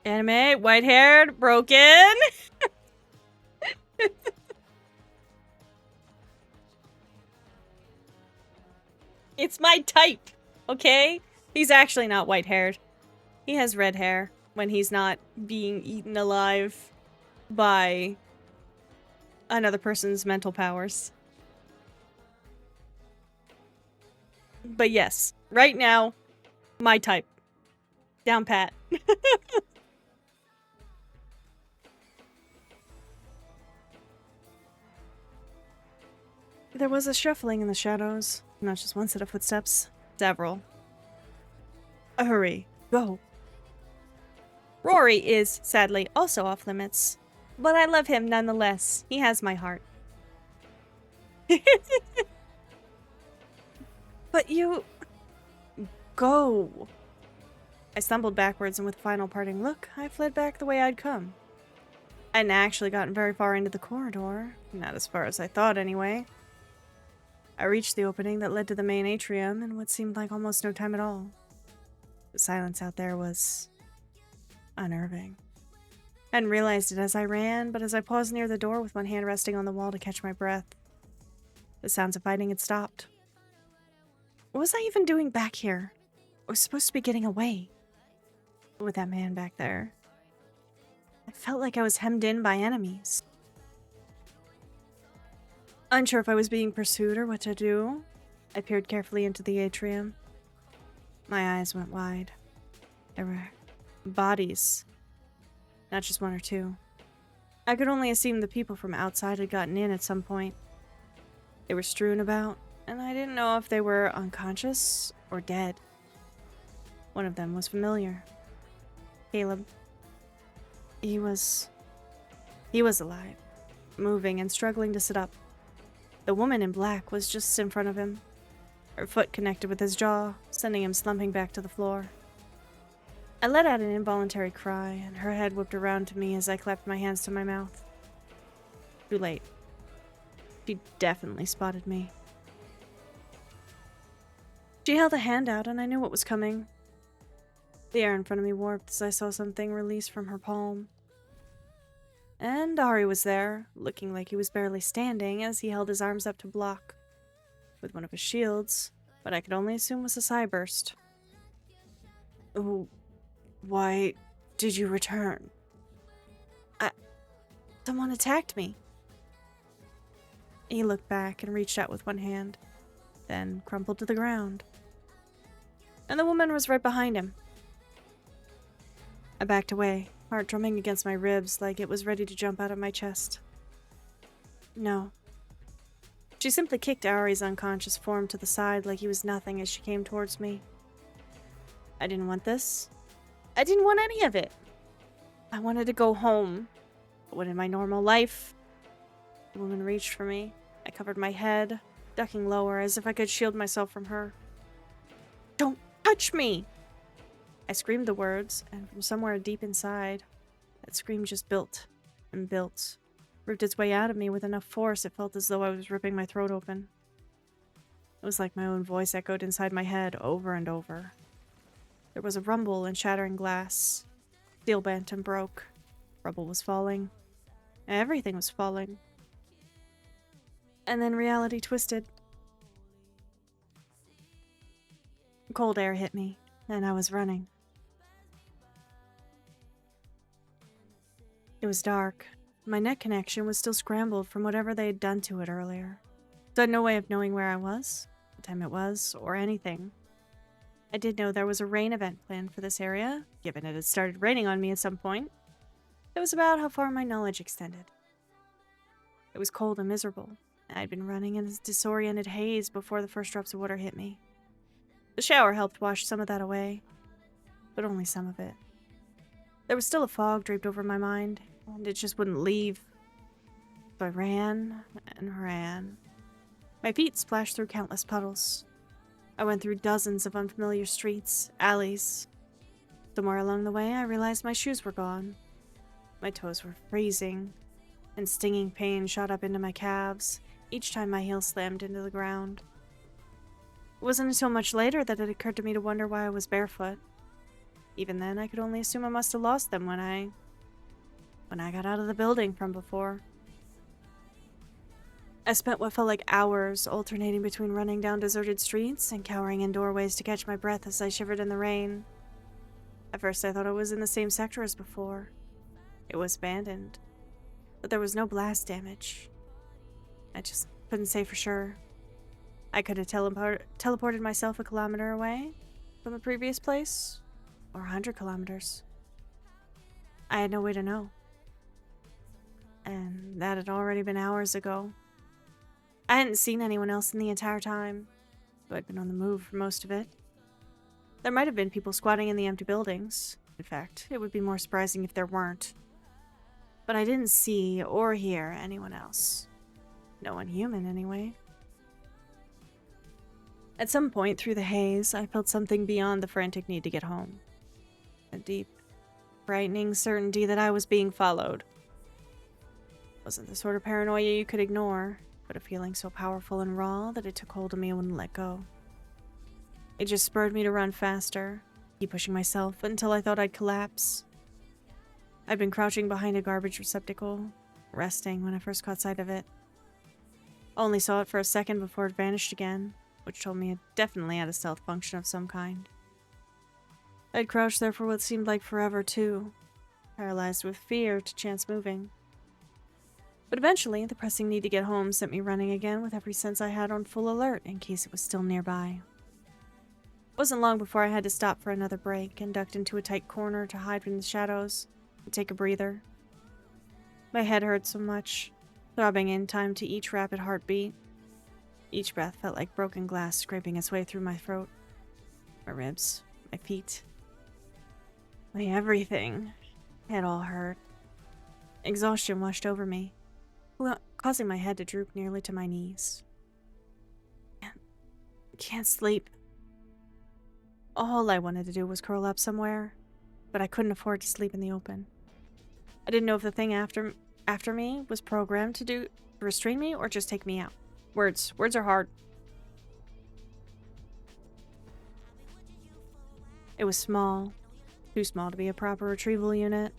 Anime, white-haired, broken. It's my type, okay? He's actually not white-haired. He has red hair when he's not being eaten alive by another person's mental powers. But yes, right now, my type. Down pat. There was a shuffling in the shadows. Not just one set of footsteps. Several. Hurry. Go. Rory is, sadly, also off limits. But I love him nonetheless. He has my heart. But you... Go. I stumbled backwards, and with a final parting look, I fled back the way I'd come. I hadn't actually gotten very far into the corridor. Not as far as I thought, anyway. I reached the opening that led to the main atrium in what seemed like almost no time at all. The silence out there was... unnerving. I hadn't realized it as I ran, but as I paused near the door with one hand resting on the wall to catch my breath, the sounds of fighting had stopped. What was I even doing back here? I was supposed to be getting away. With that man back there. I felt like I was hemmed in by enemies. Unsure if I was being pursued or what to do, I peered carefully into the atrium. My eyes went wide. There were bodies. Not just one or two. I could only assume the people from outside had gotten in at some point. They were strewn about, and I didn't know if they were unconscious or dead. One of them was familiar. Caleb. He was alive, moving and struggling to sit up. The woman in black was just in front of him. Her foot connected with his jaw, sending him slumping back to the floor. I let out an involuntary cry, and her head whipped around to me as I clapped my hands to my mouth. Too late. She definitely spotted me. She held a hand out, and I knew what was coming. The air in front of me warped as I saw something release from her palm. And Ari was there, looking like he was barely standing as he held his arms up to block. With one of his shields, but I could only assume was a psi-burst. Oh, why did you return? Someone attacked me. He looked back and reached out with one hand, then crumpled to the ground. And the woman was right behind him. I backed away, heart drumming against my ribs like it was ready to jump out of my chest. No. She simply kicked Ari's unconscious form to the side like he was nothing as she came towards me. I didn't want this. I didn't want any of it. I wanted to go home. But what in my normal life? The woman reached for me. I covered my head, ducking lower as if I could shield myself from her. Don't touch me! I screamed the words, and from somewhere deep inside, that scream just built and built, ripped its way out of me with enough force it felt as though I was ripping my throat open. It was like my own voice echoed inside my head over and over. There was a rumble and shattering glass. Steel bent and broke. Rubble was falling. Everything was falling. And then reality twisted. Cold air hit me, and I was running. It was dark. My net connection was still scrambled from whatever they had done to it earlier. So I had no way of knowing where I was, what time it was, or anything. I did know there was a rain event planned for this area, given it had started raining on me at some point. That was about how far my knowledge extended. It was cold and miserable. I'd been running in a disoriented haze before the first drops of water hit me. The shower helped wash some of that away, but only some of it. There was still a fog draped over my mind, and it just wouldn't leave. So I ran and ran. My feet splashed through countless puddles. I went through dozens of unfamiliar streets, alleys. Somewhere along the way, I realized my shoes were gone. My toes were freezing, and stinging pain shot up into my calves each time my heel slammed into the ground. It wasn't until much later that it occurred to me to wonder why I was barefoot. Even then, I could only assume I must have lost them when I got out of the building from before. I spent what felt like hours alternating between running down deserted streets and cowering in doorways to catch my breath as I shivered in the rain. At first, I thought I was in the same sector as before. It was abandoned, but there was no blast damage. I just couldn't say for sure. I could have teleported myself a kilometer away from the previous place, or 100 kilometers. I had no way to know. And that had already been hours ago. I hadn't seen anyone else in the entire time, though I'd been on the move for most of it. There might have been people squatting in the empty buildings. In fact, it would be more surprising if there weren't. But I didn't see or hear anyone else. No one human, anyway. At some point through the haze, I felt something beyond the frantic need to get home. A deep, frightening certainty that I was being followed. It wasn't the sort of paranoia you could ignore, but a feeling so powerful and raw that it took hold of me and wouldn't let go. It just spurred me to run faster, keep pushing myself until I thought I'd collapse. I'd been crouching behind a garbage receptacle, resting when I first caught sight of it. Only saw it for a second before it vanished again, which told me it definitely had a stealth function of some kind. I'd crouched there for what seemed like forever, too, paralyzed with fear to chance moving. But eventually, the pressing need to get home sent me running again with every sense I had on full alert in case it was still nearby. It wasn't long before I had to stop for another break and ducked into a tight corner to hide from the shadows and take a breather. My head hurt so much, throbbing in time to each rapid heartbeat. Each breath felt like broken glass scraping its way through my throat, my ribs, my feet, my everything. It all hurt. Exhaustion washed over me, causing my head to droop nearly to my knees. Can't sleep. All I wanted to do was curl up somewhere, but I couldn't afford to sleep in the open. I didn't know if the thing after me was programmed to restrain me or just take me out. Words are hard. It was small, too small to be a proper retrieval unit.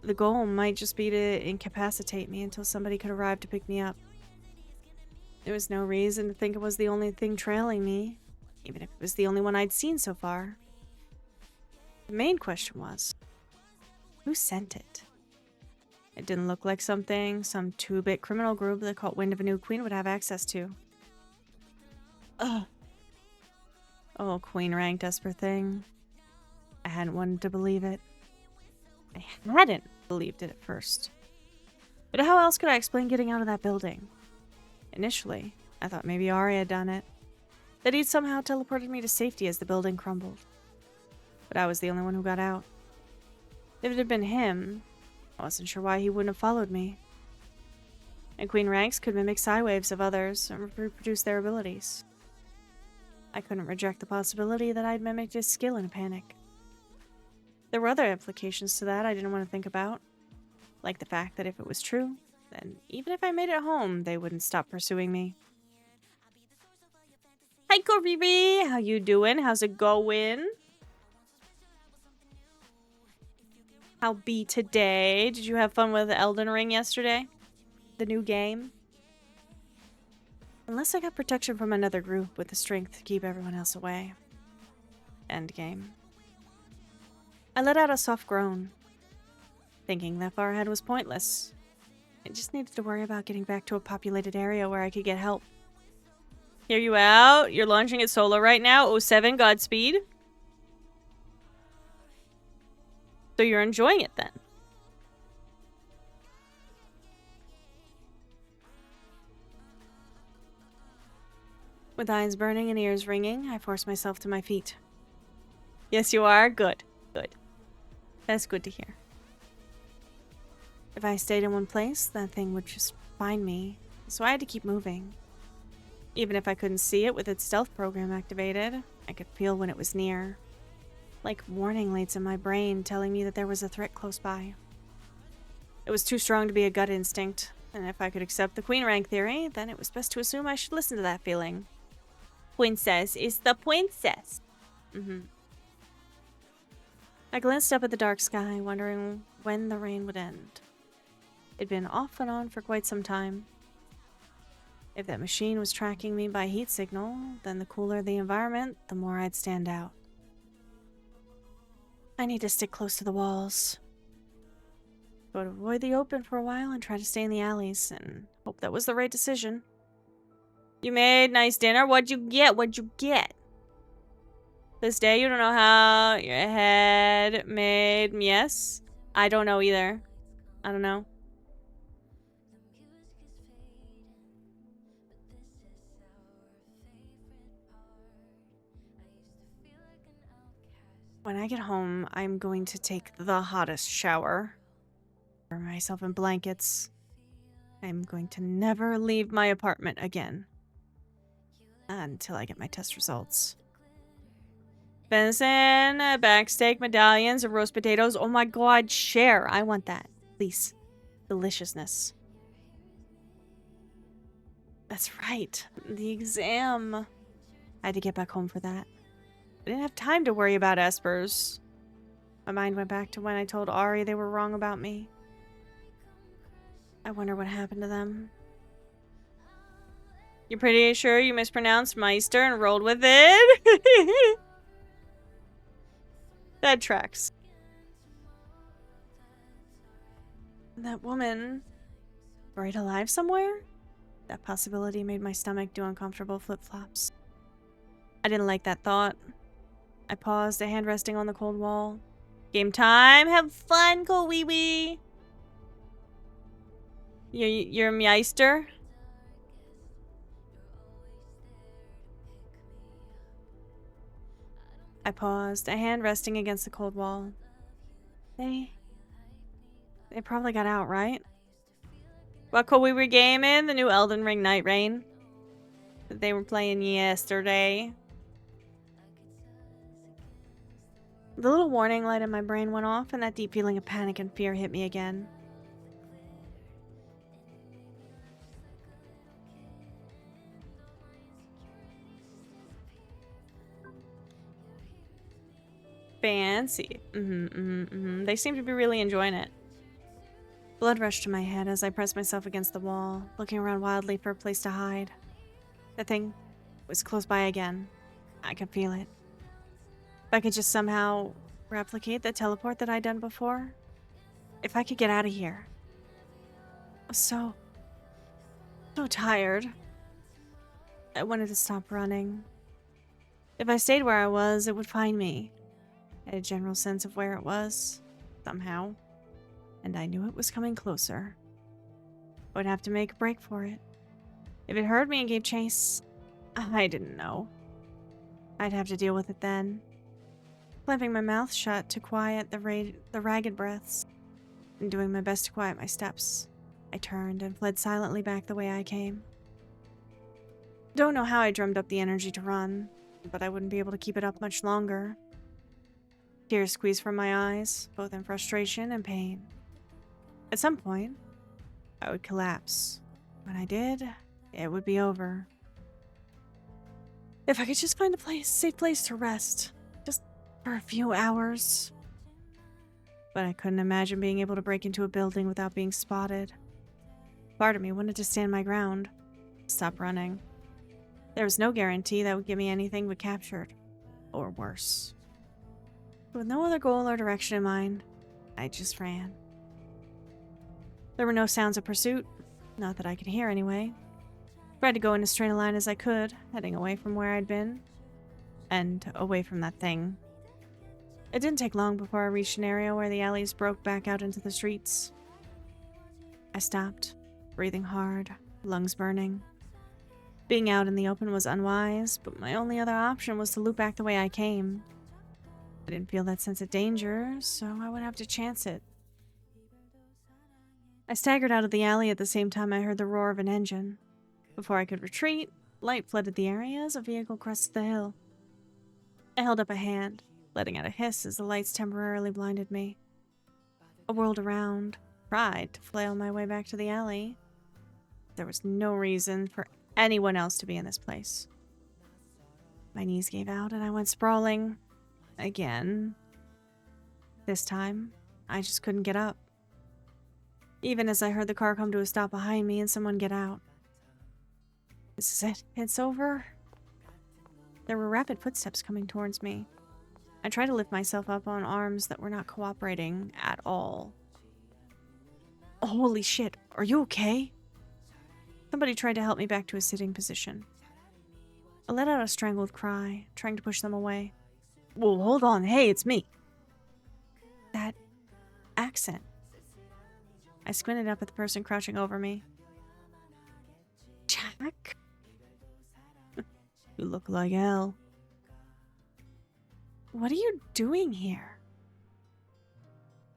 The goal might just be to incapacitate me until somebody could arrive to pick me up. There was no reason to think it was the only thing trailing me, even if it was the only one I'd seen so far. The main question was, who sent it? It didn't look like something some 2-bit criminal group that caught wind of a new queen would have access to. Ugh. Oh, queen rank, desperate thing. I hadn't wanted to believe it. I hadn't believed it at first. But how else could I explain getting out of that building? Initially, I thought maybe Ari had done it. That he'd somehow teleported me to safety as the building crumbled. But I was the only one who got out. If it had been him, I wasn't sure why he wouldn't have followed me. And queen ranks could mimic psi waves of others and reproduce their abilities. I couldn't reject the possibility that I'd mimicked his skill in a panic. There were other implications to that I didn't want to think about, like the fact that if it was true, then even if I made it home, they wouldn't stop pursuing me. Hi, Corby! How you doing? How's it going? How be today? Did you have fun with Elden Ring yesterday? The new game? Unless I got protection from another group with the strength to keep everyone else away. Endgame. I let out a soft groan, thinking that far ahead was pointless. I just needed to worry about getting back to a populated area where I could get help. Hear you out? You're launching it solo right now? 07, Godspeed. So you're enjoying it then? With eyes burning and ears ringing, I forced myself to my feet. Yes, you are? Good. Good. That's good to hear. If I stayed in one place, that thing would just find me, so I had to keep moving. Even if I couldn't see it with its stealth program activated, I could feel when it was near. Like warning lights in my brain telling me that there was a threat close by. It was too strong to be a gut instinct, and if I could accept the queen rank theory, then it was best to assume I should listen to that feeling. Princess is the princess. I glanced up at the dark sky, wondering when the rain would end. It'd been off and on for quite some time. If that machine was tracking me by heat signal, then the cooler the environment, the more I'd stand out. I need to stick close to the walls. I would avoid the open for a while and try to stay in the alleys, and hope that was the right decision. You made nice dinner. What'd you get? What'd you get? This day you don't know how your head made. Yes? I don't know either. I don't know. When I get home, I'm going to take the hottest shower. Cover myself in blankets. I'm going to never leave my apartment again. Until I get my test results. Venison, back steak, medallions, and roast potatoes. Oh my god, share. I want that. Please. Deliciousness. That's right. The exam. I had to get back home for that. I didn't have time to worry about espers. My mind went back to when I told Ari they were wrong about me. I wonder what happened to them. You're pretty sure you mispronounced Meister and rolled with it? That tracks. That woman... buried alive somewhere? That possibility made my stomach do uncomfortable flip-flops. I didn't like that thought. I paused, a hand resting on the cold wall. Game time! Have fun, go wee wee! You're Meister? I paused, a hand resting against the cold wall. They probably got out, right? What could we were gaming? The new Elden Ring Night Rain that they were playing yesterday. The little warning light in my brain went off, and that deep feeling of panic and fear hit me again. Fancy. They seem to be really enjoying it. Blood rushed to my head as I pressed myself against the wall, looking around wildly for a place to hide. The thing was close by again. I could feel it. If I could just somehow replicate the teleport that I'd done before. If I could get out of here. I was so tired. I wanted to stop running. If I stayed where I was, it would find me. I had a general sense of where it was, somehow. And I knew it was coming closer. I would have to make a break for it. If it heard me and gave chase, I didn't know. I'd have to deal with it then. Clamping my mouth shut to quiet the ragged breaths, and doing my best to quiet my steps, I turned and fled silently back the way I came. Don't know how I drummed up the energy to run, but I wouldn't be able to keep it up much longer. Tears squeezed from my eyes, both in frustration and pain. At some point, I would collapse. When I did, it would be over. If I could just find a safe place to rest, just for a few hours. But I couldn't imagine being able to break into a building without being spotted. Part of me wanted to stand my ground, stop running. There was no guarantee that would give me anything but captured, or worse. With no other goal or direction in mind, I just ran. There were no sounds of pursuit, not that I could hear anyway. Tried to go in as straight a line as I could, heading away from where I'd been, and away from that thing. It didn't take long before I reached an area where the alleys broke back out into the streets. I stopped, breathing hard, lungs burning. Being out in the open was unwise, but my only other option was to loop back the way I came. I didn't feel that sense of danger, so I would have to chance it. I staggered out of the alley at the same time I heard the roar of an engine. Before I could retreat, light flooded the area as a vehicle crested the hill. I held up a hand, letting out a hiss as the lights temporarily blinded me. I whirled around, tried to flail my way back to the alley. There was no reason for anyone else to be in this place. My knees gave out and I went sprawling. Again. This time, I just couldn't get up. Even as I heard the car come to a stop behind me and someone get out. This is it. It's over. There were rapid footsteps coming towards me. I tried to lift myself up on arms that were not cooperating at all. Holy shit, are you okay? Somebody tried to help me back to a sitting position. I let out a strangled cry, trying to push them away. Well, hold on. Hey, it's me. That accent. I squinted up at the person crouching over me. Jack? You look like hell. What are you doing here?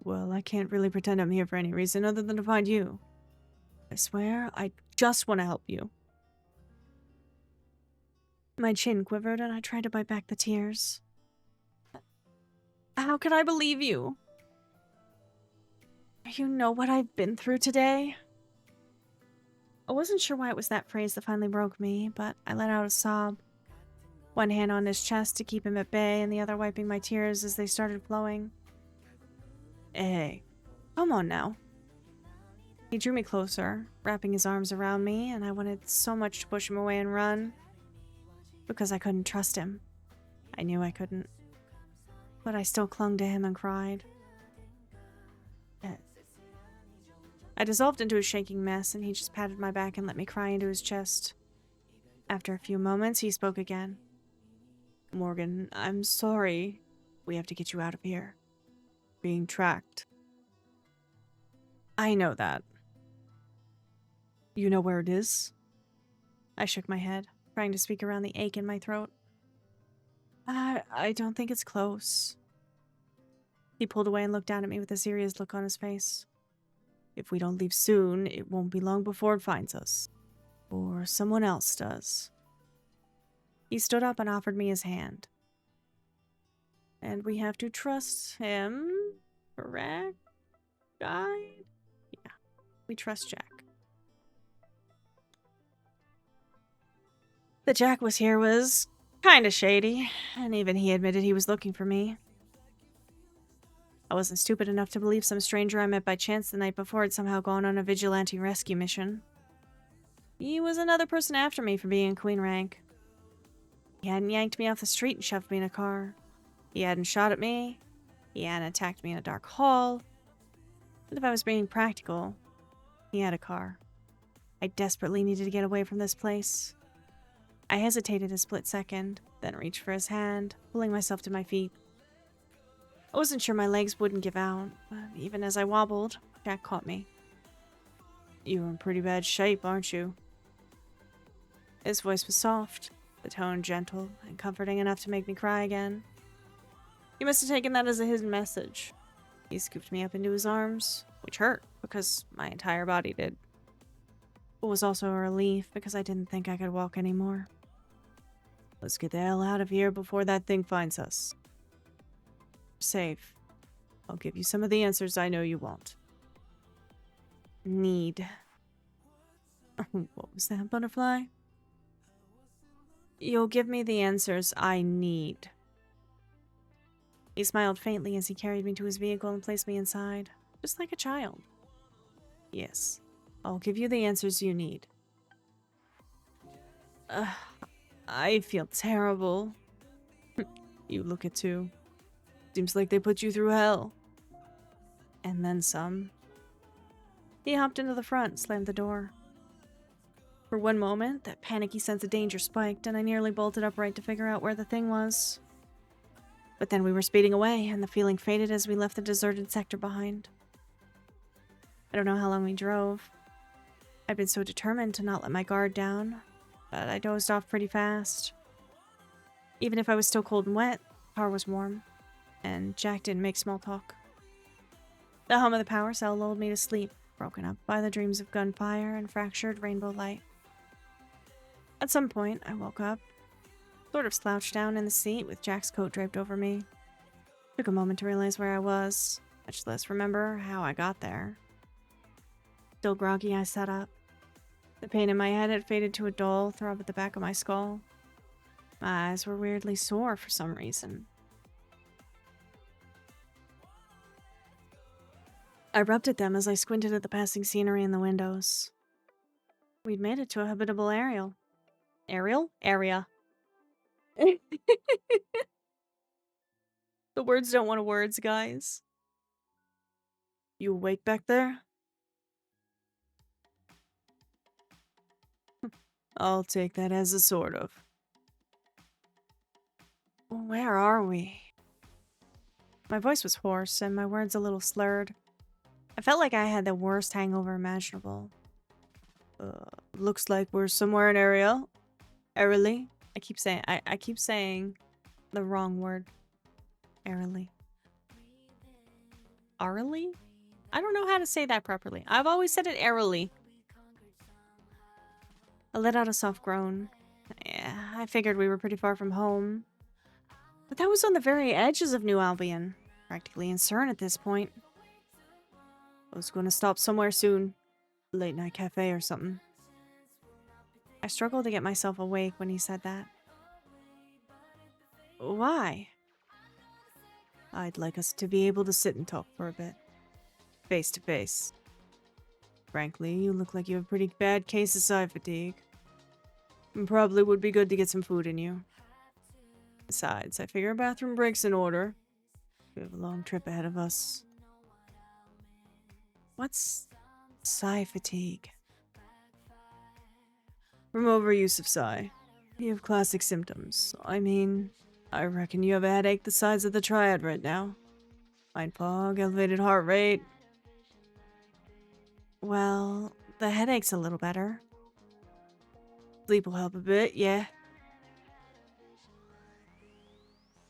Well, I can't really pretend I'm here for any reason other than to find you. I swear, I just want to help you. My chin quivered and I tried to bite back the tears. How can I believe you? You know what I've been through today? I wasn't sure why it was that phrase that finally broke me, but I let out a sob. One hand on his chest to keep him at bay, and the other wiping my tears as they started flowing. Hey, come on now. He drew me closer, wrapping his arms around me, and I wanted so much to push him away and run. Because I couldn't trust him. I knew I couldn't. But I still clung to him and cried. I dissolved into a shaking mess, and he just patted my back and let me cry into his chest. After a few moments, he spoke again. Morgan, I'm sorry. We have to get you out of here. Being tracked. I know that. You know where it is? I shook my head, trying to speak around the ache in my throat. I don't think it's close. He pulled away and looked down at me with a serious look on his face. If we don't leave soon, it won't be long before it finds us. Or someone else does. He stood up and offered me his hand. And we have to trust him, correct? Guide? Yeah, we trust Jack. That Jack was here was kinda shady, and even he admitted he was looking for me. I wasn't stupid enough to believe some stranger I met by chance the night before had somehow gone on a vigilante rescue mission. He was another person after me for being queen rank. He hadn't yanked me off the street and shoved me in a car. He hadn't shot at me. He hadn't attacked me in a dark hall. But if I was being practical, he had a car. I desperately needed to get away from this place. I hesitated a split second, then reached for his hand, pulling myself to my feet. I wasn't sure my legs wouldn't give out, but even as I wobbled, Jack caught me. You're in pretty bad shape, aren't you? His voice was soft, the tone gentle and comforting enough to make me cry again. He must have taken that as a hidden message. He scooped me up into his arms, which hurt because my entire body did. But was also a relief because I didn't think I could walk anymore. Let's get the hell out of here before that thing finds us. Safe. I'll give you some of the answers I know you want. Need. What was that, butterfly? You'll give me the answers I need. He smiled faintly as he carried me to his vehicle and placed me inside, just like a child. Yes, I'll give you the answers you need. I feel terrible. You look it too. Seems like they put you through hell. And then some. He hopped into the front, slammed the door. For one moment, that panicky sense of danger spiked, and I nearly bolted upright to figure out where the thing was. But then we were speeding away, and the feeling faded as we left the deserted sector behind. I don't know how long we drove. I'd been so determined to not let my guard down, but I dozed off pretty fast. Even if I was still cold and wet, the car was warm, and Jack didn't make small talk. The hum of the power cell lulled me to sleep, broken up by the dreams of gunfire and fractured rainbow light. At some point, I woke up, sort of slouched down in the seat with Jack's coat draped over me. Took a moment to realize where I was, much less remember how I got there. Still groggy, I sat up. The pain in my head had faded to a dull throb at the back of my skull. My eyes were weirdly sore for some reason. I rubbed at them as I squinted at the passing scenery in the windows. We'd made it to a habitable area. Area. The words don't want to words, guys. You awake back there? I'll take that as a sort of. Where are we? My voice was hoarse and my words a little slurred. I felt like I had the worst hangover imaginable. Looks like we're somewhere in area. Airily. I keep saying the wrong word. Airily. Airily? I don't know how to say that properly. I've always said it airily. I let out a soft groan. Yeah, I figured we were pretty far from home. But that was on the very edges of New Albion. Practically in CERN at this point. I was going to stop somewhere soon. Late night cafe or something. I struggled to get myself awake when he said that. Why? I'd like us to be able to sit and talk for a bit. Face to face. Frankly, you look like you have a pretty bad case of side fatigue. And probably would be good to get some food in you. Besides, I figure a bathroom break's in order. We have a long trip ahead of us. What's psi fatigue? From overuse of psi. You have classic symptoms. I mean, I reckon you have a headache the size of the triad right now. Mind fog, elevated heart rate. Well, the headache's a little better. Sleep will help a bit, yeah.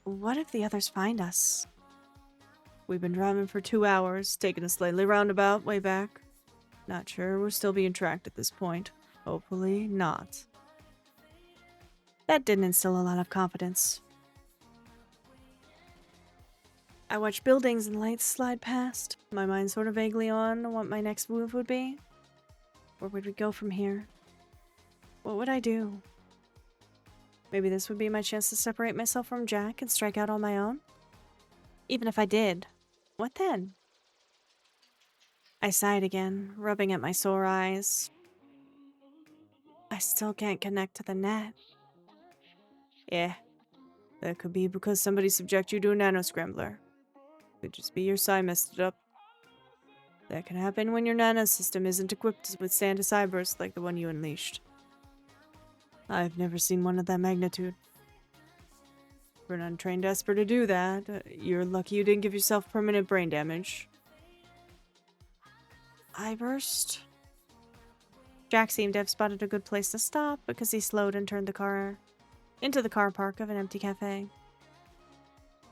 What if the others find us? We've been driving for 2 hours, taking a slightly roundabout way back. Not sure we're still being tracked at this point. Hopefully not. That didn't instill a lot of confidence. I watched buildings and lights slide past, my mind sort of vaguely on what my next move would be. Where would we go from here? What would I do? Maybe this would be my chance to separate myself from Jack and strike out on my own? Even if I did, what then? I sighed again, rubbing at my sore eyes. I still can't connect to the net. Yeah, that could be because somebody subject you to a nanoscrambler. Could just be your psi messed it up. That can happen when your nanosystem isn't equipped to withstand a psi burst like the one you unleashed. I've never seen one of that magnitude. For an untrained esper to do that, you're lucky you didn't give yourself permanent brain damage. Eye burst? Jack seemed to have spotted a good place to stop because he slowed and turned the car into the car park of an empty cafe.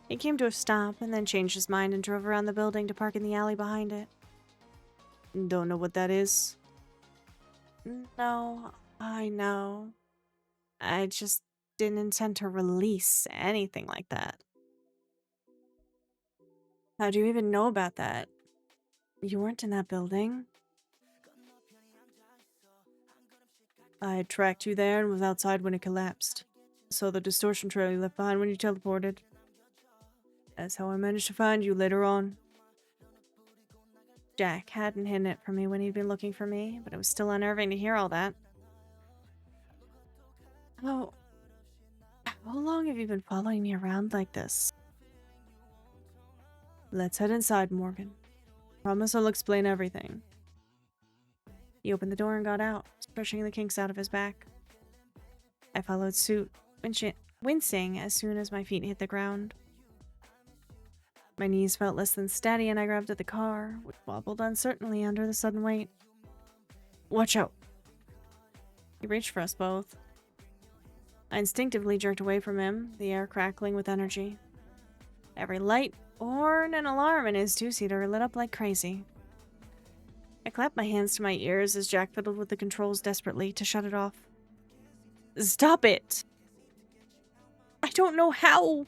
He came to a stop and then changed his mind and drove around the building to park in the alley behind it. Don't know what that is? No, I know. I just didn't intend to release anything like that. How do you even know about that? You weren't in that building. I tracked you there and was outside when it collapsed. Saw the distortion trail you left behind when you teleported. That's how I managed to find you later on. Jack hadn't hidden it from me when he'd been looking for me, but it was still unnerving to hear all that. Oh, how long have you been following me around like this? Let's head inside, Morgan. Promise I'll explain everything. He opened the door and got out, brushing the kinks out of his back. I followed suit, wincing as soon as my feet hit the ground. My knees felt less than steady and I grabbed at the car, which wobbled uncertainly under the sudden weight. Watch out! He reached for us both. I instinctively jerked away from him, the air crackling with energy. Every light, horn, and alarm in his two-seater lit up like crazy. I clapped my hands to my ears as Jack fiddled with the controls desperately to shut it off. Stop it! I don't know how!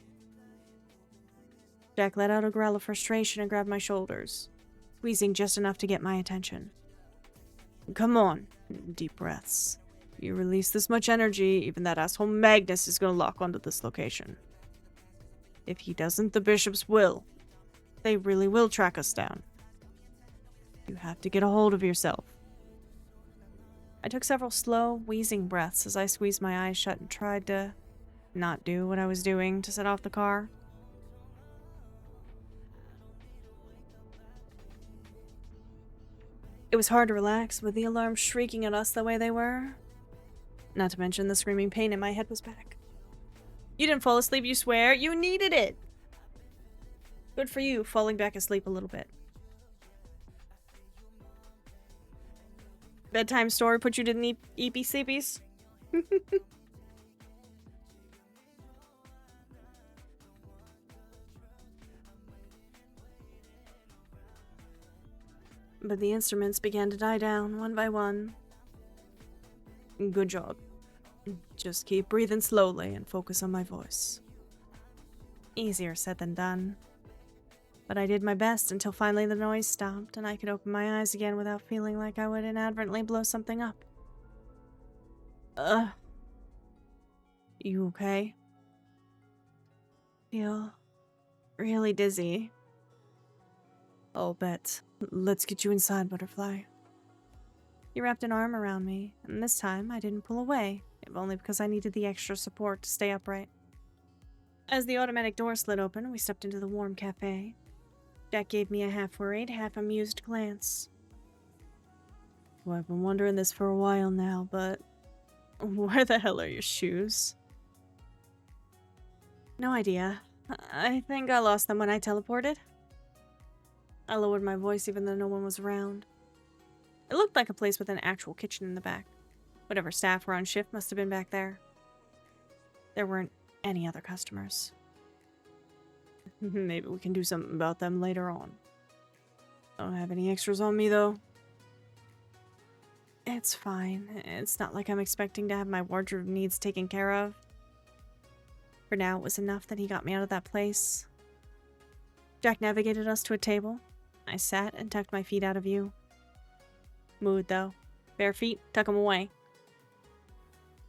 Jack let out a growl of frustration and grabbed my shoulders, squeezing just enough to get my attention. Come on, deep breaths. You release this much energy, even that asshole Magnus is gonna lock onto this location. If he doesn't, the bishops will. They really will track us down. You have to get a hold of yourself. I took several slow, wheezing breaths as I squeezed my eyes shut and tried to not do what I was doing to set off the car. It was hard to relax with the alarms shrieking at us the way they were. Not to mention the screaming pain in my head was back. You didn't fall asleep, you swear? You needed it! Good for you, falling back asleep a little bit. Bedtime story put you to the eepy sleepies? But the instruments began to die down, one by one. Good job. Just keep breathing slowly and focus on my voice. Easier said than done. But I did my best until finally the noise stopped and I could open my eyes again without feeling like I would inadvertently blow something up. You okay? Feel really dizzy. I'll bet. Let's get you inside, Butterfly. He wrapped an arm around me, and this time I didn't pull away, if only because I needed the extra support to stay upright. As the automatic door slid open, we stepped into the warm cafe. Jack gave me a half-worried, half-amused glance. Well, I've been wondering this for a while now, but where the hell are your shoes? No idea. I think I lost them when I teleported. I lowered my voice even though no one was around. It looked like a place with an actual kitchen in the back. Whatever staff were on shift must have been back there. There weren't any other customers. Maybe we can do something about them later on. Don't have any extras on me, though. It's fine. It's not like I'm expecting to have my wardrobe needs taken care of. For now, it was enough that he got me out of that place. Jack navigated us to a table. I sat and tucked my feet out of view. Mood, though. Bare feet, tuck them away.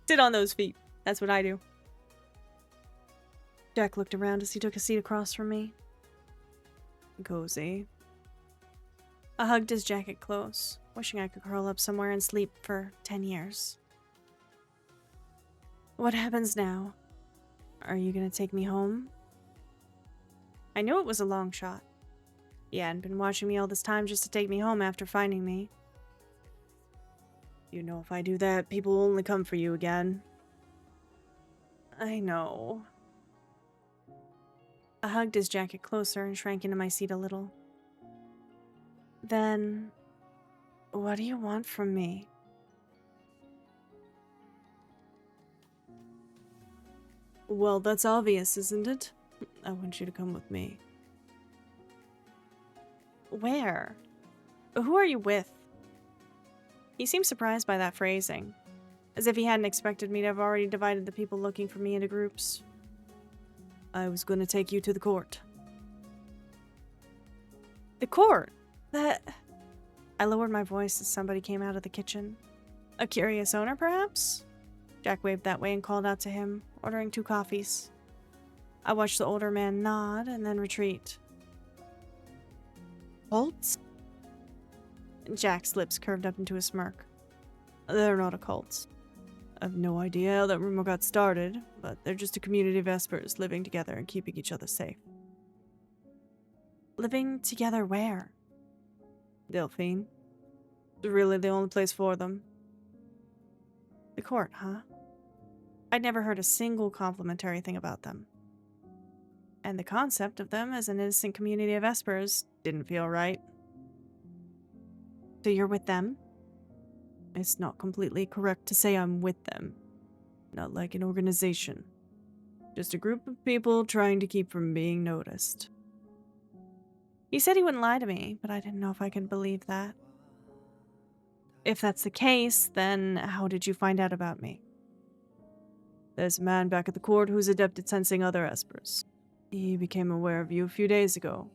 Sit on those feet. That's what I do. Jack looked around as he took a seat across from me. Cozy. I hugged his jacket close, wishing I could curl up somewhere and sleep for 10 years. What happens now? Are you gonna take me home? I knew it was a long shot. He hadn't been watching me all this time just to take me home after finding me. You know if I do that, people will only come for you again. I know. I hugged his jacket closer and shrank into my seat a little. Then, what do you want from me? Well, that's obvious, isn't it? I want you to come with me. Where? Who are you with? He seemed surprised by that phrasing, as if he hadn't expected me to have already divided the people looking for me into groups. I was going to take you to the court. The court? That... I lowered my voice as somebody came out of the kitchen. A curious owner, perhaps? Jack waved that way and called out to him, ordering 2 coffees. I watched the older man nod and then retreat. Cults? Jack's lips curved up into a smirk. They're not a cult. I've no idea how that rumor got started, but they're just a community of espers living together and keeping each other safe. Living together where? Delphine. It's really the only place for them. The court, huh? I'd never heard a single complimentary thing about them. And the concept of them as an innocent community of espers didn't feel right. So you're with them? It's not completely correct to say I'm with them. Not like an organization. Just a group of people trying to keep from being noticed. He said he wouldn't lie to me, but I didn't know if I could believe that. If that's the case, then how did you find out about me? There's a man back at the court who's adept at sensing other espers. He became aware of you a few days ago.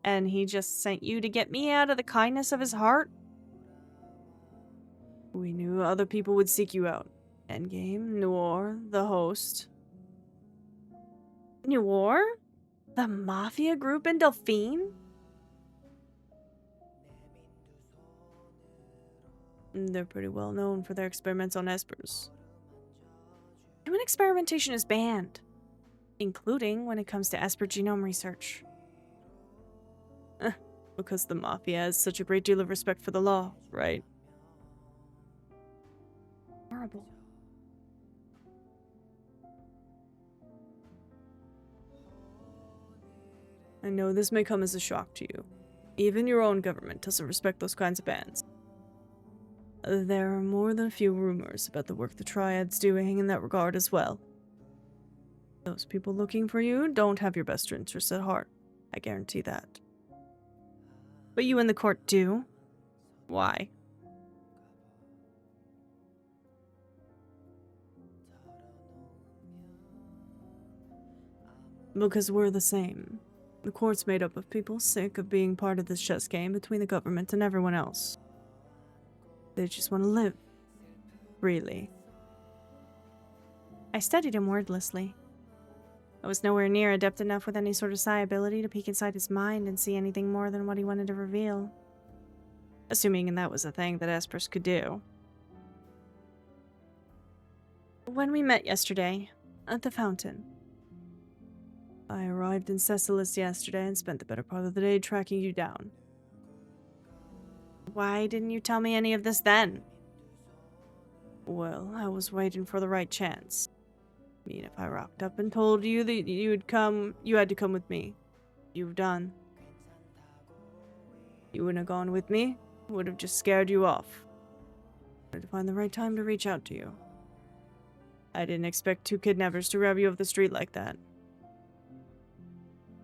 And he just sent you to get me out of the kindness of his heart? We knew other people would seek you out. Endgame, Noir, the host. Noir? The mafia group in Delphine? They're pretty well known for their experiments on espers. Human experimentation is banned, including when it comes to esper genome research. Because the mafia has such a great deal of respect for the law, right? Horrible. I know this may come as a shock to you. Even your own government doesn't respect those kinds of bans. There are more than a few rumors about the work the Triad's doing in that regard as well. Those people looking for you don't have your best interests at heart. I guarantee that. But you and the court do? Why? Because we're the same. The court's made up of people sick of being part of this chess game between the government and everyone else. They just want to live. Freely. I studied him wordlessly. I was nowhere near adept enough with any sort of psi ability to peek inside his mind and see anything more than what he wanted to reveal. Assuming that was a thing that Espers could do. When we met yesterday, at the fountain, I arrived in Cecilis yesterday and spent the better part of the day tracking you down. Why didn't you tell me any of this then? Well, I was waiting for the right chance. I mean, if I rocked up and told you that you had to come with me. You've done. You wouldn't have gone with me. Would have just scared you off. I had to find the right time to reach out to you. I didn't expect two kidnappers to grab you off the street like that.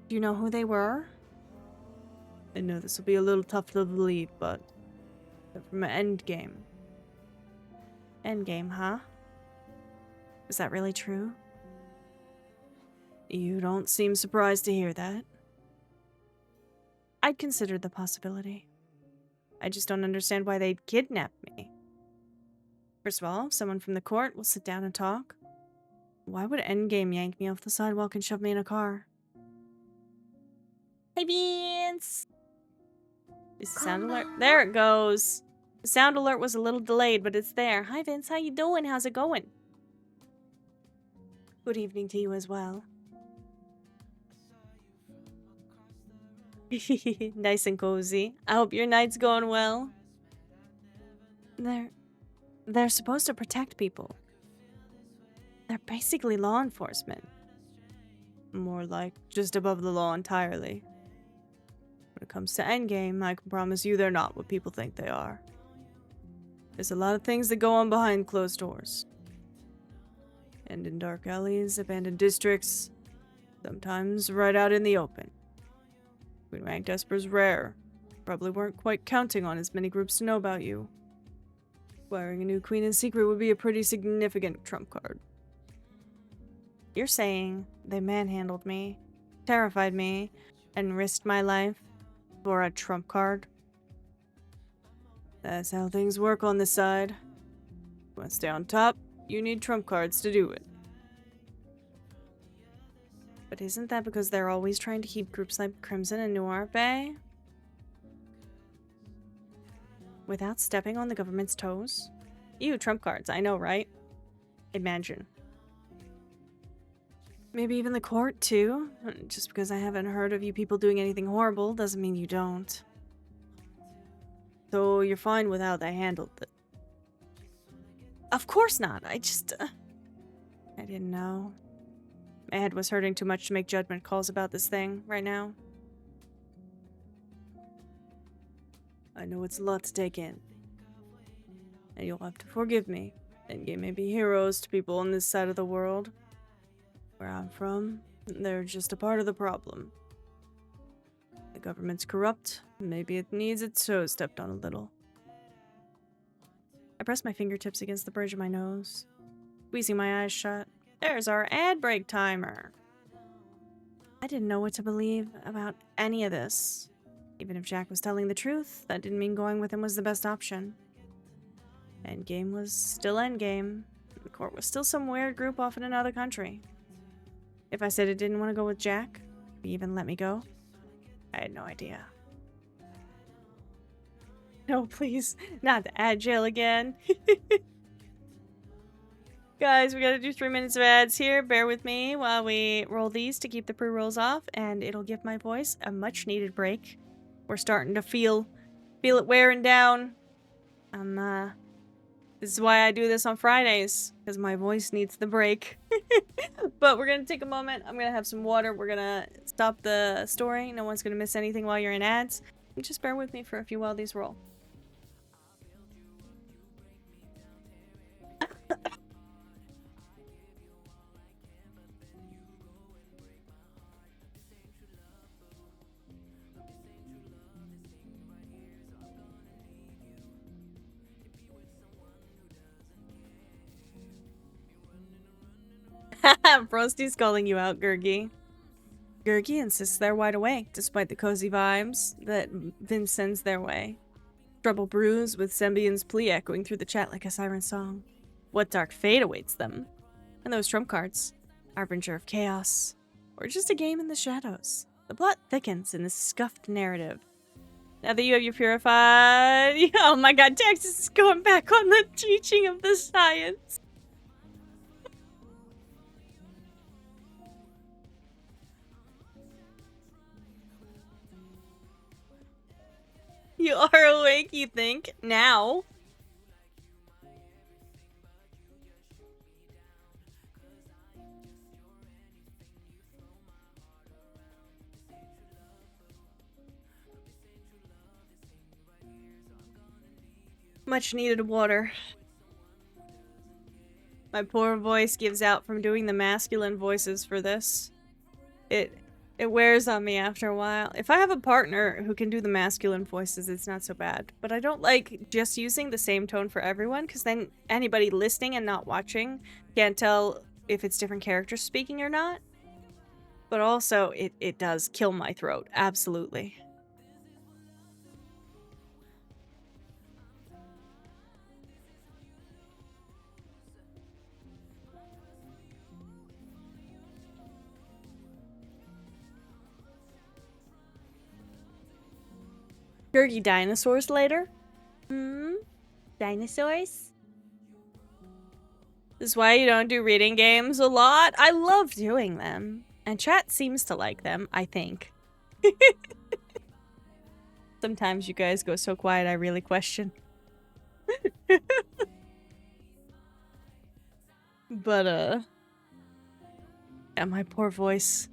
Do you know who they were? I know this will be a little tough to believe, but they're from Endgame. Endgame, huh? Is that really true? You don't seem surprised to hear that. I'd considered the possibility. I just don't understand why they'd kidnap me. First of all, someone from the court will sit down and talk. Why would Endgame yank me off the sidewalk and shove me in a car? Hey, Beans! Is the sound alert? There it goes! The sound alert was a little delayed, but it's there. Hi, Vince. How you doing? How's it going? Good evening to you as well. Nice and cozy. I hope your night's going well. They're supposed to protect people. They're basically law enforcement. More like just above the law entirely. When it comes to Endgame, I can promise you they're not what people think they are. There's a lot of things that go on behind closed doors. And in dark alleys, abandoned districts, sometimes right out in the open. Queen ranked Esper's rare. Probably weren't quite counting on as many groups to know about you. Acquiring a new queen in secret would be a pretty significant trump card. You're saying they manhandled me, terrified me, and risked my life for a trump card? That's how things work on this side. You want to stay on top, you need trump cards to do it. But isn't that because they're always trying to keep groups like Crimson and Noir Bay? Without stepping on the government's toes? Ew, trump cards, I know, right? Imagine. Maybe even the court, too? Just because I haven't heard of you people doing anything horrible doesn't mean you don't. So you're fine with how they handled it? Of course not, I just... I didn't know. My head was hurting too much to make judgment calls about this thing right now. I know it's a lot to take in. And you'll have to forgive me. Endgame may be heroes to people on this side of the world. Where I'm from, they're just a part of the problem. The government's corrupt. Maybe it needs its toes stepped on a little. I press my fingertips against the bridge of my nose, squeezing my eyes shut. There's our ad break timer. I didn't know what to believe about any of this. Even if Jack was telling the truth, that didn't mean going with him was the best option. Endgame was still Endgame. The court was still some weird group off in another country. If I said I didn't want to go with Jack, would he even let me go? I had no idea. No, please, not the ad jail again. Guys, we gotta do 3 minutes of ads here. Bear with me while we roll these to keep the pre-rolls off, and it'll give my voice a much-needed break. We're starting to feel it wearing down. This is why I do this on Fridays, because my voice needs the break. But we're gonna take a moment. I'm gonna have some water. We're gonna stop the story. No one's gonna miss anything while you're in ads. Just bear with me for a few while these roll. Frosty's calling you out, Gurgi. Gurgi insists they're wide awake, despite the cozy vibes that Vince sends their way. Trouble brews, with Sembian's plea echoing through the chat like a siren song. What dark fate awaits them? And those trump cards, Harbinger of Chaos, or just a game in the shadows. The plot thickens in this scuffed narrative. Now that you have your purified... Oh my god, Texas is going back on the teaching of the science. You are awake, you think? Now? Much needed water. My poor voice gives out from doing the masculine voices for this. It wears on me after a while. If I have a partner who can do the masculine voices, it's not so bad. But I don't like just using the same tone for everyone, because then anybody listening and not watching can't tell if it's different characters speaking or not. But also, it does kill my throat. Absolutely. Gurgi dinosaurs later? Dinosaurs? This is why you don't do reading games a lot. I love doing them. And chat seems to like them, I think. Sometimes you guys go so quiet I really question. But, yeah, my poor voice.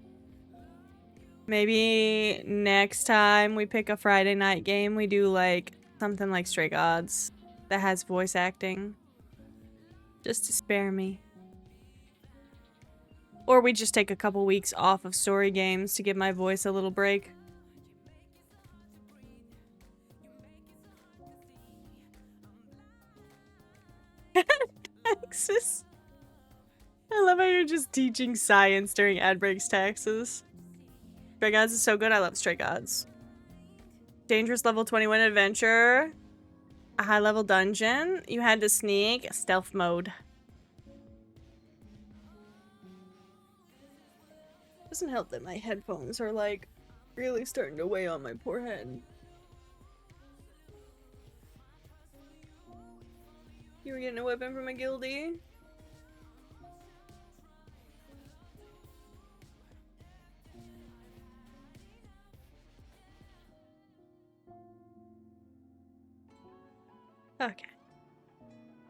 Maybe next time we pick a Friday night game, we do like something like Stray Gods that has voice acting. Just to spare me. Or we just take a couple weeks off of story games to give my voice a little break. Taxes. I love how you're just teaching science during ad breaks taxes. Stray Gods is so good, I love Stray Gods. Dangerous level 21 adventure. A high level dungeon. You had to sneak. Stealth mode. Doesn't help that my headphones are like really starting to weigh on my poor head. You were getting a weapon from a guildie? Okay.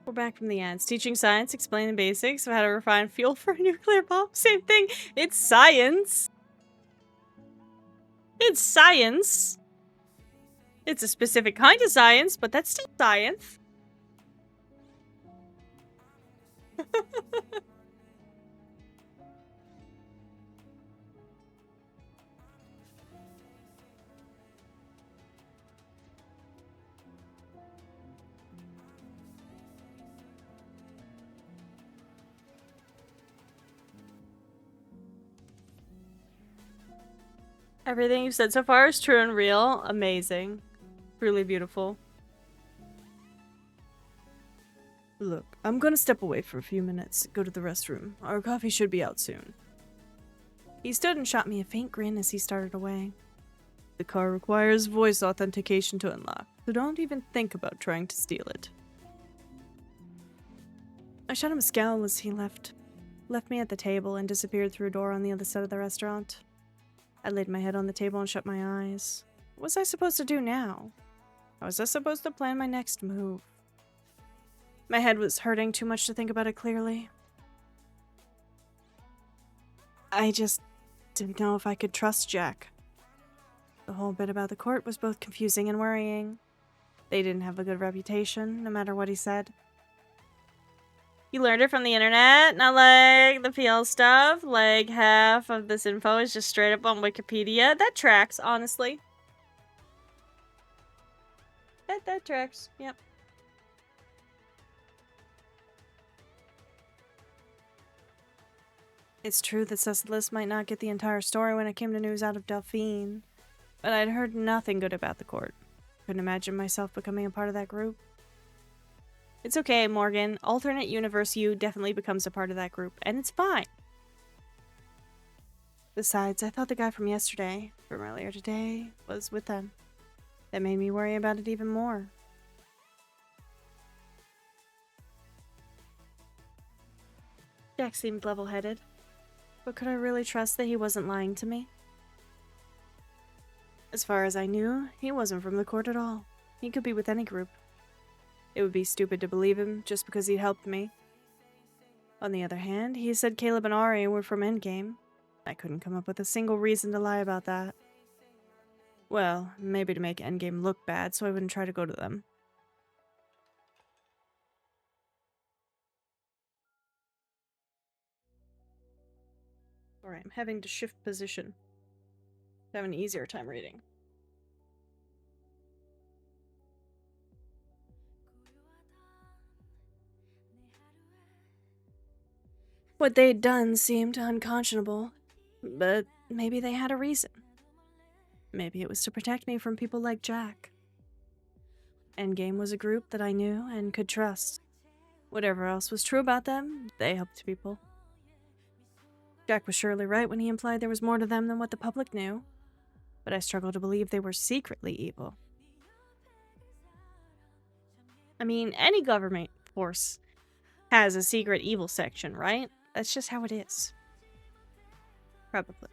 We're back from the ads. Teaching science, explain the basics of how to refine fuel for a nuclear bomb. Same thing. It's science. It's science. It's a specific kind of science, but that's still science. Everything you've said so far is true and real. Amazing. Really beautiful. Look, I'm gonna step away for a few minutes, go to the restroom. Our coffee should be out soon. He stood and shot me a faint grin as he started away. The car requires voice authentication to unlock, so don't even think about trying to steal it. I shot him a scowl as he left me at the table and disappeared through a door on the other side of the restaurant. I laid my head on the table and shut my eyes. What was I supposed to do now? How was I supposed to plan my next move? My head was hurting too much to think about it clearly. I just didn't know if I could trust Jack. The whole bit about the court was both confusing and worrying. They didn't have a good reputation, no matter what he said. You learned it from the internet, not like the PL stuff. Like, half of this info is just straight up on Wikipedia. That tracks, honestly. That tracks, yep. It's true that Cecilis might not get the entire story when it came to news out of Delphine, but I'd heard nothing good about the court. Couldn't imagine myself becoming a part of that group. It's okay, Morgan. Alternate Universe you definitely becomes a part of that group, and it's fine. Besides, I thought the guy from yesterday, from earlier today, was with them. That made me worry about it even more. Jack seemed level-headed, but could I really trust that he wasn't lying to me? As far as I knew, he wasn't from the court at all. He could be with any group. It would be stupid to believe him just because he helped me. On the other hand, he said Caleb and Ari were from Endgame. I couldn't come up with a single reason to lie about that. Well, maybe to make Endgame look bad, so I wouldn't try to go to them. Alright, I'm having to shift position. I have an easier time reading. What they'd done seemed unconscionable, but maybe they had a reason. Maybe it was to protect me from people like Jack. Endgame was a group that I knew and could trust. Whatever else was true about them, they helped people. Jack was surely right when he implied there was more to them than what the public knew, but I struggle to believe they were secretly evil. I mean, any government force has a secret evil section, right? That's just how it is. Probably.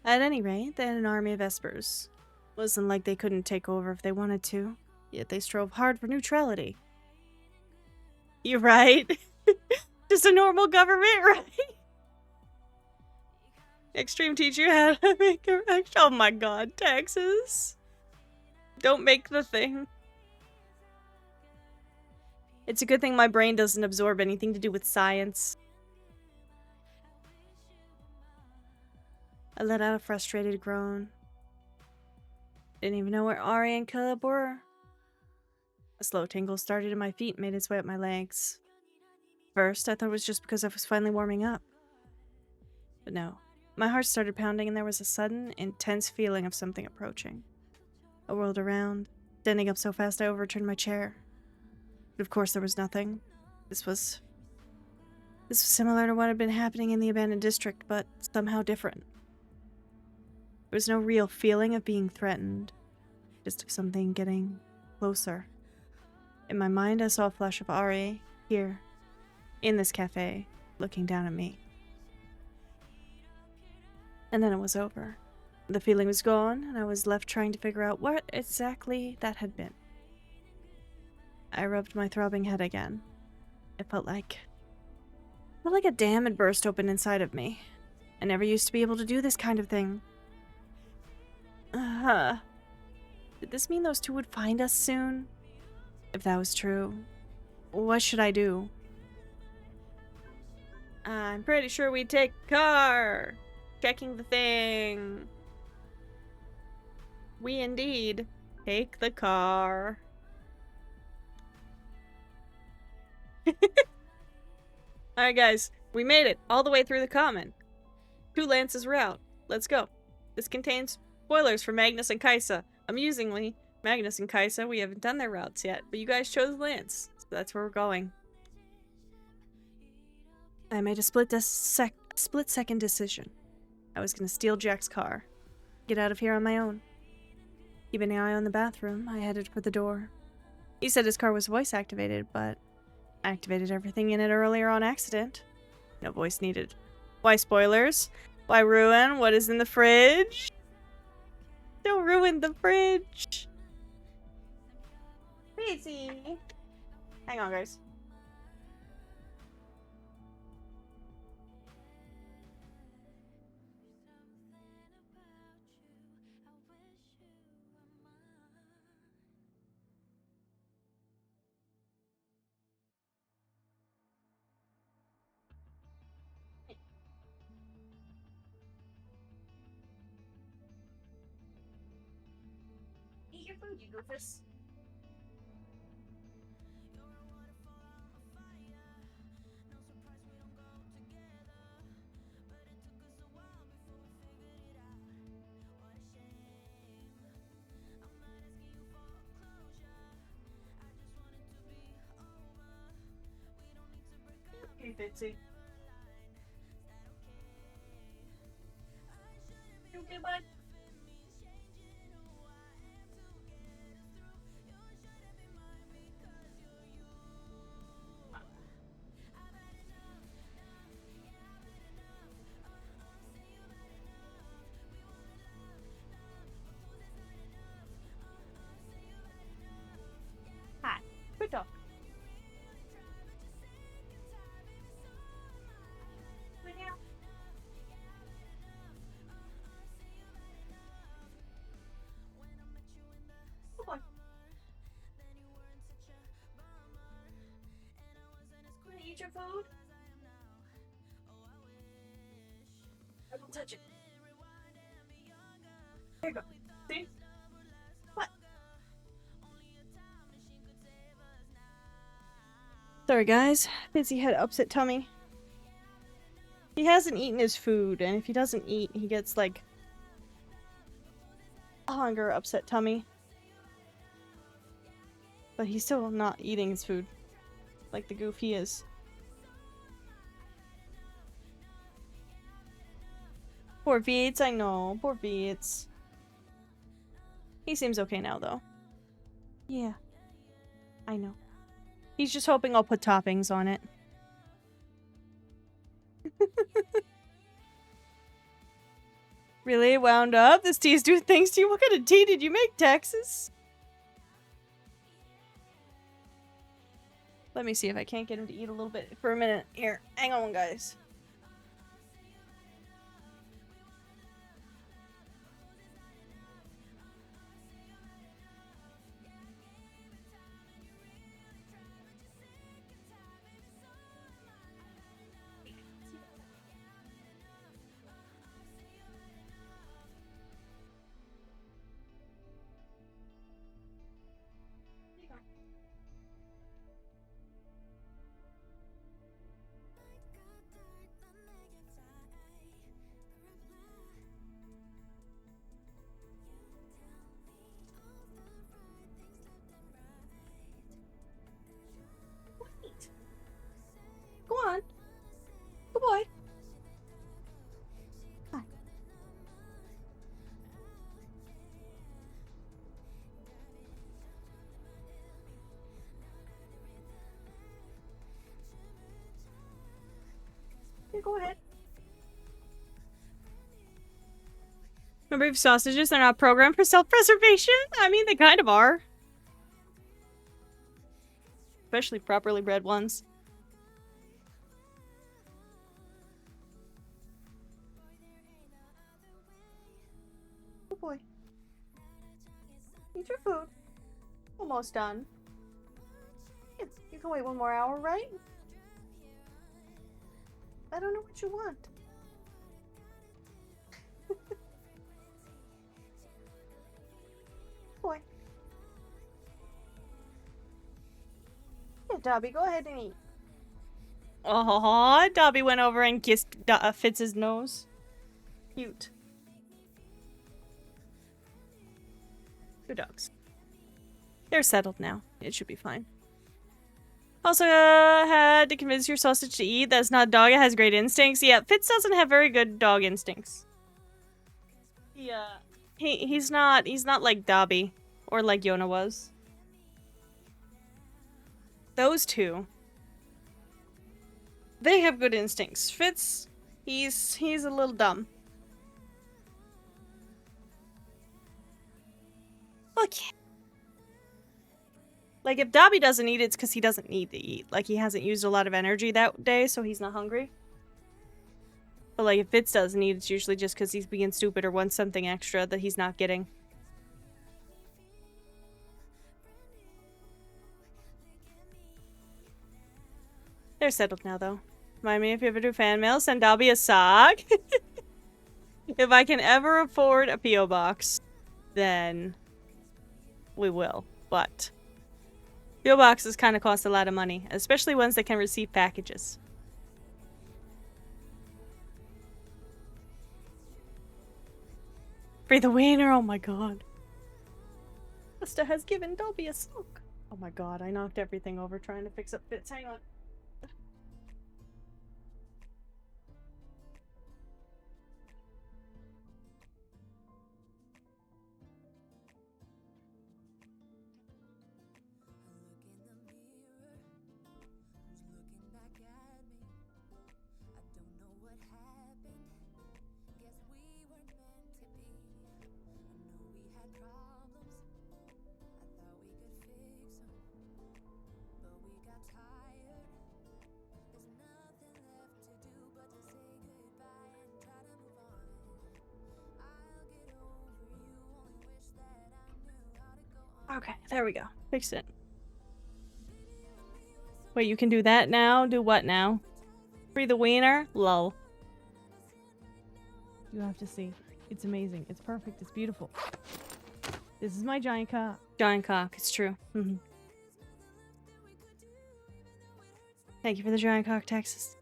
At any rate, they had an army of Espers. Wasn't like they couldn't take over if they wanted to, yet they strove hard for neutrality. You're right. Just a normal government, right? Extreme teach you how to make correction. Oh my god, taxes. Don't make the thing. It's a good thing my brain doesn't absorb anything to do with science. I let out a frustrated groan. Didn't even know where Ari and Caleb were. A slow tingle started in my feet and made its way up my legs. First, I thought it was just because I was finally warming up. But no. My heart started pounding and there was a sudden, intense feeling of something approaching. I whirled around, standing up so fast I overturned my chair. But of course there was nothing. This was similar to what had been happening in the abandoned district, but somehow different. There was no real feeling of being threatened, just of something getting closer. In my mind, I saw a flash of Ari, here, in this cafe, looking down at me. And then it was over. The feeling was gone, and I was left trying to figure out what exactly that had been. I rubbed my throbbing head again. It felt like a dam had burst open inside of me. I never used to be able to do this kind of thing. Did this mean those two would find us soon? If that was true, what should I do? I'm pretty sure we'd take a car. Checking the thing. We indeed take the car. Alright guys, we made it all the way through the common. 2 Lance's route. Let's go. This contains spoilers for Magnus and Kaisa. Amusingly, Magnus and Kaisa, we haven't done their routes yet, but you guys chose Lance, so that's where we're going. I made a split-second decision. I was gonna steal Jack's car. Get out of here on my own. Keeping an eye on the bathroom, I headed for the door. He said his car was voice-activated, but I activated everything in it earlier on accident. No voice needed. Why spoilers? Why ruin what is in the fridge? Don't ruin the fridge! Crazy! Hang on, guys. Eat your food, you goofus. Fitzy. You okay, bud? Hi. Good dog. Good now. Good boy. Wanna eat your food? I won't touch it. There you go. See? What? Sorry guys, Fitzy had upset tummy. He hasn't eaten his food, and if he doesn't eat, he gets like hunger, upset tummy. But he's still not eating his food like the goof he is. Poor Beats, I know. Poor Beats. He seems okay now, though. Yeah. I know. He's just hoping I'll put toppings on it. Really wound up? This tea's doing things to you? What kind of tea did you make, Texas? Let me see if I can't get him to eat a little bit for a minute. Here, hang on, guys. Go on. Good boy. Hi. Here, go ahead. Remember, if sausages are not programmed for self-preservation? I mean, they kind of are. Especially properly bred ones. Good boy. Eat your food. Almost done. Yeah, you can wait 1 more hour, right? I don't know what you want. Boy. Yeah, Dobby, go ahead and eat. Oh, Dobby went over and kissed Fitz's nose. Cute. Good dogs. They're settled now. It should be fine. Also, had to convince your sausage to eat. That's not a dog. It has great instincts. Yeah, Fitz doesn't have very good dog instincts. Yeah. He's not like Dobby or like Yona was. Those two. They have good instincts. Fitz, he's a little dumb. Look. Like, if Dobby doesn't eat, it's because he doesn't need to eat. Like, he hasn't used a lot of energy that day, so he's not hungry. But, like, if Fitz doesn't eat, it's usually just because he's being stupid or wants something extra that he's not getting. They're settled now, though. Remind me if you ever do fan mail, send Dobby a sock. If I can ever afford a P.O. box, then we will. But P.O. boxes kind of cost a lot of money, especially ones that can receive packages. Free the wiener, oh my god. Asta has given Dobby a sock. Oh my god, I knocked everything over trying to fix up Fitz. Hang on. Okay, there we go. Fixed it. Wait, you can do that now? Do what now? Free the wiener? Lol. You have to see. It's amazing. It's perfect. It's beautiful. This is my giant cock. Giant cock. It's true. Thank you for the giant cock, Texas.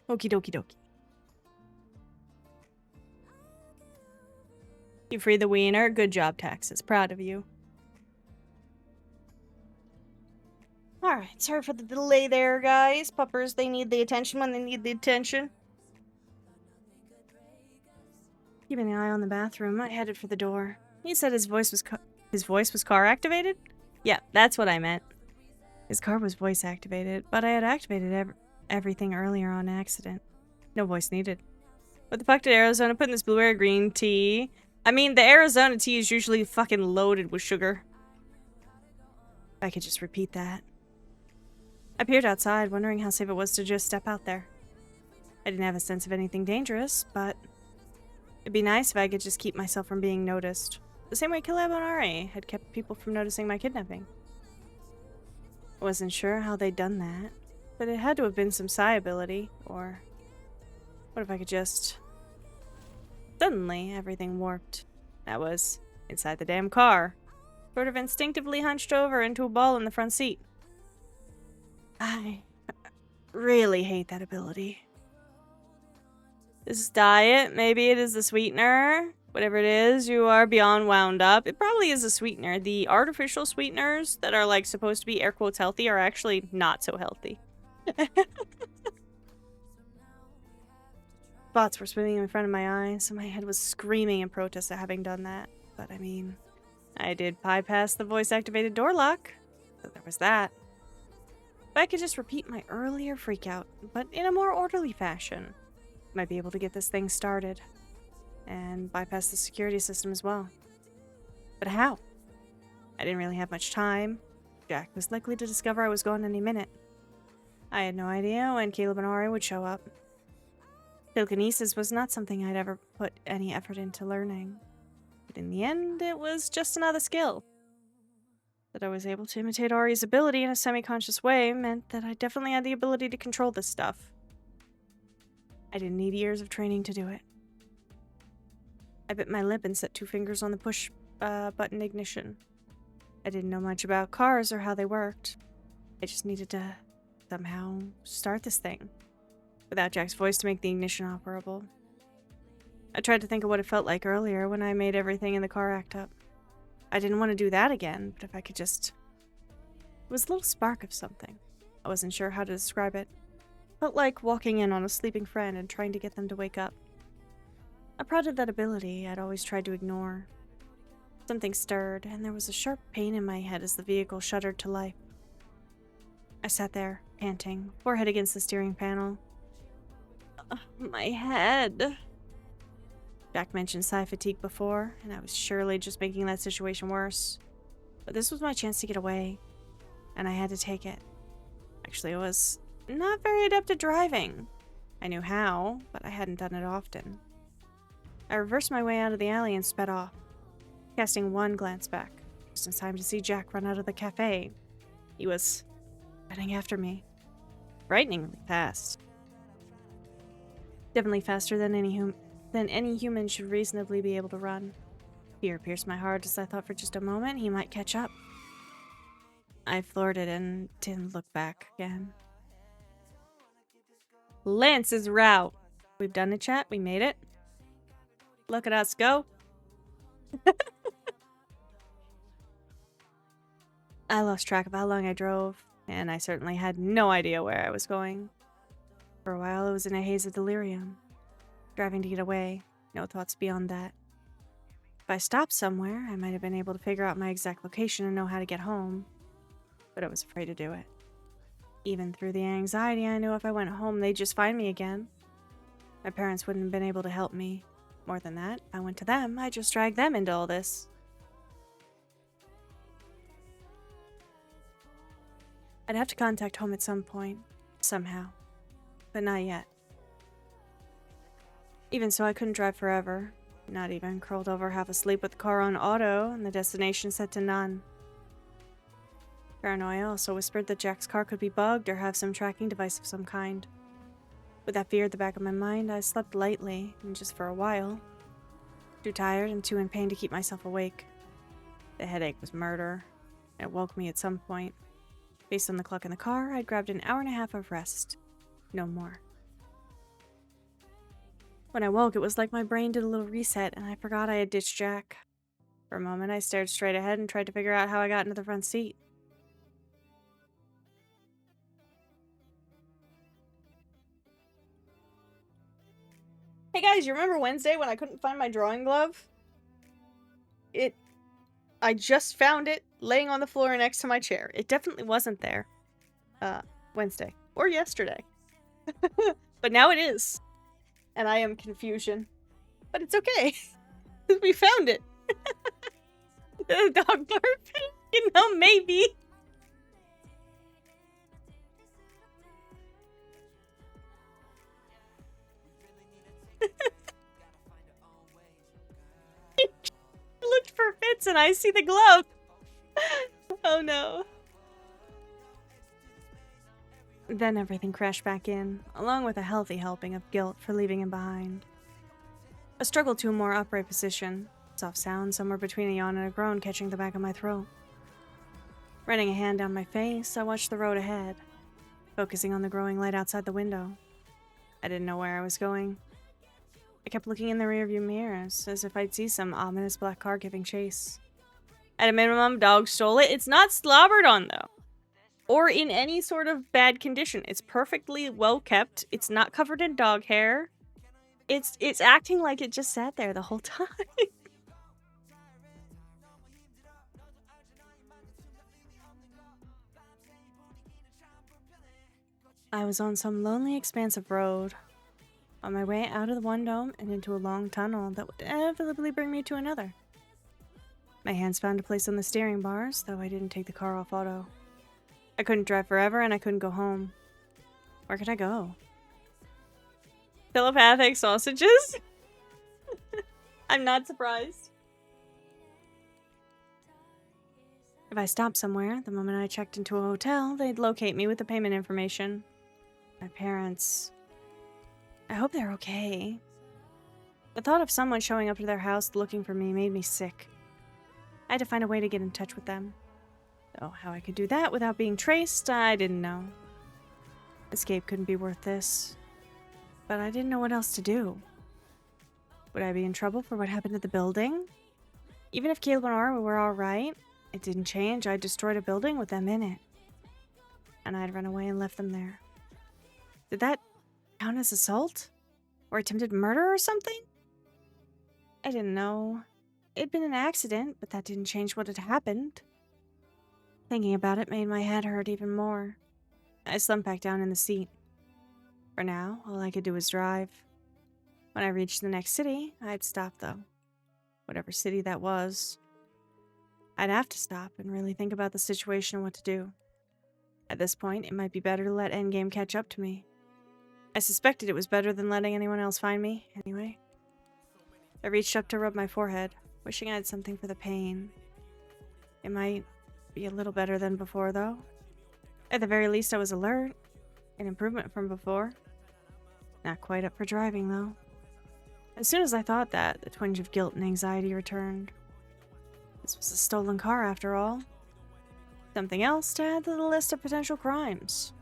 Okie dokie dokie. You free the wiener. Good job, Texas. Proud of you. Alright, sorry for the delay there, guys. Puppers, they need the attention when they need the attention. Keeping an eye on the bathroom, I headed for the door. He said his voice was car activated? Yeah, that's what I meant. His car was voice activated, but I had activated everything earlier on accident. No voice needed. What the fuck did Arizona put in this blueberry green tea? I mean, the Arizona tea is usually fucking loaded with sugar. If I could just repeat that. I peered outside, wondering how safe it was to just step out there. I didn't have a sense of anything dangerous, but it'd be nice if I could just keep myself from being noticed. The same way Caleb and Ari had kept people from noticing my kidnapping. I wasn't sure how they'd done that, but it had to have been some psi ability, or what if I could just... Suddenly, everything warped. I was inside the damn car, sort of instinctively hunched over into a ball in the front seat. I really hate that ability. This is diet. Maybe it is the sweetener. Whatever it is, you are beyond wound up. It probably is a sweetener. The artificial sweeteners that are like supposed to be air quotes healthy are actually not so healthy. Thoughts were swimming in front of my eyes, and my head was screaming in protest at having done that. But I mean, I did bypass the voice-activated door lock, so there was that. If I could just repeat my earlier freakout, but in a more orderly fashion, I might be able to get this thing started. And bypass the security system as well. But how? I didn't really have much time. Jack was likely to discover I was gone any minute. I had no idea when Caleb and Ari would show up. Telekinesis was not something I'd ever put any effort into learning. But in the end, it was just another skill. That I was able to imitate Ari's ability in a semi-conscious way meant that I definitely had the ability to control this stuff. I didn't need years of training to do it. I bit my lip and set 2 fingers on the push button ignition. I didn't know much about cars or how they worked. I just needed to somehow start this thing, without Jack's voice to make the ignition operable. I tried to think of what it felt like earlier when I made everything in the car act up. I didn't want to do that again, but if I could just... It was a little spark of something. I wasn't sure how to describe it. Felt like walking in on a sleeping friend and trying to get them to wake up. I'm proud of that ability I'd always tried to ignore. Something stirred, and there was a sharp pain in my head as the vehicle shuddered to life. I sat there, panting, forehead against the steering panel. My head. Jack mentioned psi fatigue before, and I was surely just making that situation worse. But this was my chance to get away, and I had to take it. Actually, I was not very adept at driving. I knew how, but I hadn't done it often. I reversed my way out of the alley and sped off, casting one glance back, just in time to see Jack run out of the cafe. He was running after me, frighteningly fast. Definitely faster than any human should reasonably be able to run. Fear pierced my heart as I thought for just a moment he might catch up. I floored it and didn't look back again. Lance's route. We've done it, chat. We made it. Look at us go. I lost track of how long I drove, and I certainly had no idea where I was going. For a while, I was in a haze of delirium. Driving to get away, no thoughts beyond that. If I stopped somewhere, I might have been able to figure out my exact location and know how to get home. But I was afraid to do it. Even through the anxiety, I knew if I went home, they'd just find me again. My parents wouldn't have been able to help me. More than that, I went to them. I just dragged them into all this. I'd have to contact home at some point, somehow, but not yet. Even so, I couldn't drive forever. Not even curled over half asleep with the car on auto and the destination set to none. Paranoia also whispered that Jack's car could be bugged or have some tracking device of some kind. With that fear at the back of my mind, I slept lightly, and just for a while. Too tired and too in pain to keep myself awake. The headache was murder. It woke me at some point. Based on the clock in the car, I'd grabbed an hour and a half of rest. No more. When I woke, it was like my brain did a little reset, and I forgot I had ditched Jack. For a moment, I stared straight ahead and tried to figure out how I got into the front seat. Hey guys, you remember Wednesday when I couldn't find my drawing glove? I just found it laying on the floor next to my chair. It definitely wasn't there. Wednesday. Or yesterday. But now it is. And I am confusion. But it's okay. We found it. The dog barfing? You know, maybe. Looked for Fitz and I see the glove. Oh no. Then everything crashed back in, along with a healthy helping of guilt for leaving him behind. A struggle to a more upright position, soft sound somewhere between a yawn and a groan catching the back of my throat. Running a hand down my face, I watched the road ahead, focusing on the growing light outside the window. I didn't know where I was going. I kept looking in the rearview mirrors, as if I'd see some ominous black car giving chase. At a minimum, dog stole it. It's not slobbered on, though. Or in any sort of bad condition. It's perfectly well kept. It's not covered in dog hair. It's acting like it just sat there the whole time. I was on some lonely expanse of road, on my way out of the one dome and into a long tunnel that would inevitably bring me to another. My hands found a place on the steering bars, though I didn't take the car off auto. I couldn't drive forever and I couldn't go home. Where could I go? Telepathic sausages? I'm not surprised. If I stopped somewhere, the moment I checked into a hotel, they'd locate me with the payment information. My parents... I hope they're okay. The thought of someone showing up to their house looking for me made me sick. I had to find a way to get in touch with them. Though how I could do that without being traced, I didn't know. Escape couldn't be worth this. But I didn't know what else to do. Would I be in trouble for what happened at the building? Even if Caleb and Ara were alright, it didn't change. I destroyed a building with them in it. And I'd run away and left them there. Did that count as assault? Or attempted murder or something? I didn't know. It'd been an accident, but that didn't change what had happened. Thinking about it made my head hurt even more. I slumped back down in the seat. For now, all I could do was drive. When I reached the next city, I'd stop though. Whatever city that was. I'd have to stop and really think about the situation and what to do. At this point, it might be better to let Endgame catch up to me. I suspected it was better than letting anyone else find me, anyway. I reached up to rub my forehead, wishing I had something for the pain. It might be a little better than before, though. At the very least, I was alert. An improvement from before. Not quite up for driving, though. As soon as I thought that, the twinge of guilt and anxiety returned. This was a stolen car, after all. Something else to add to the list of potential crimes.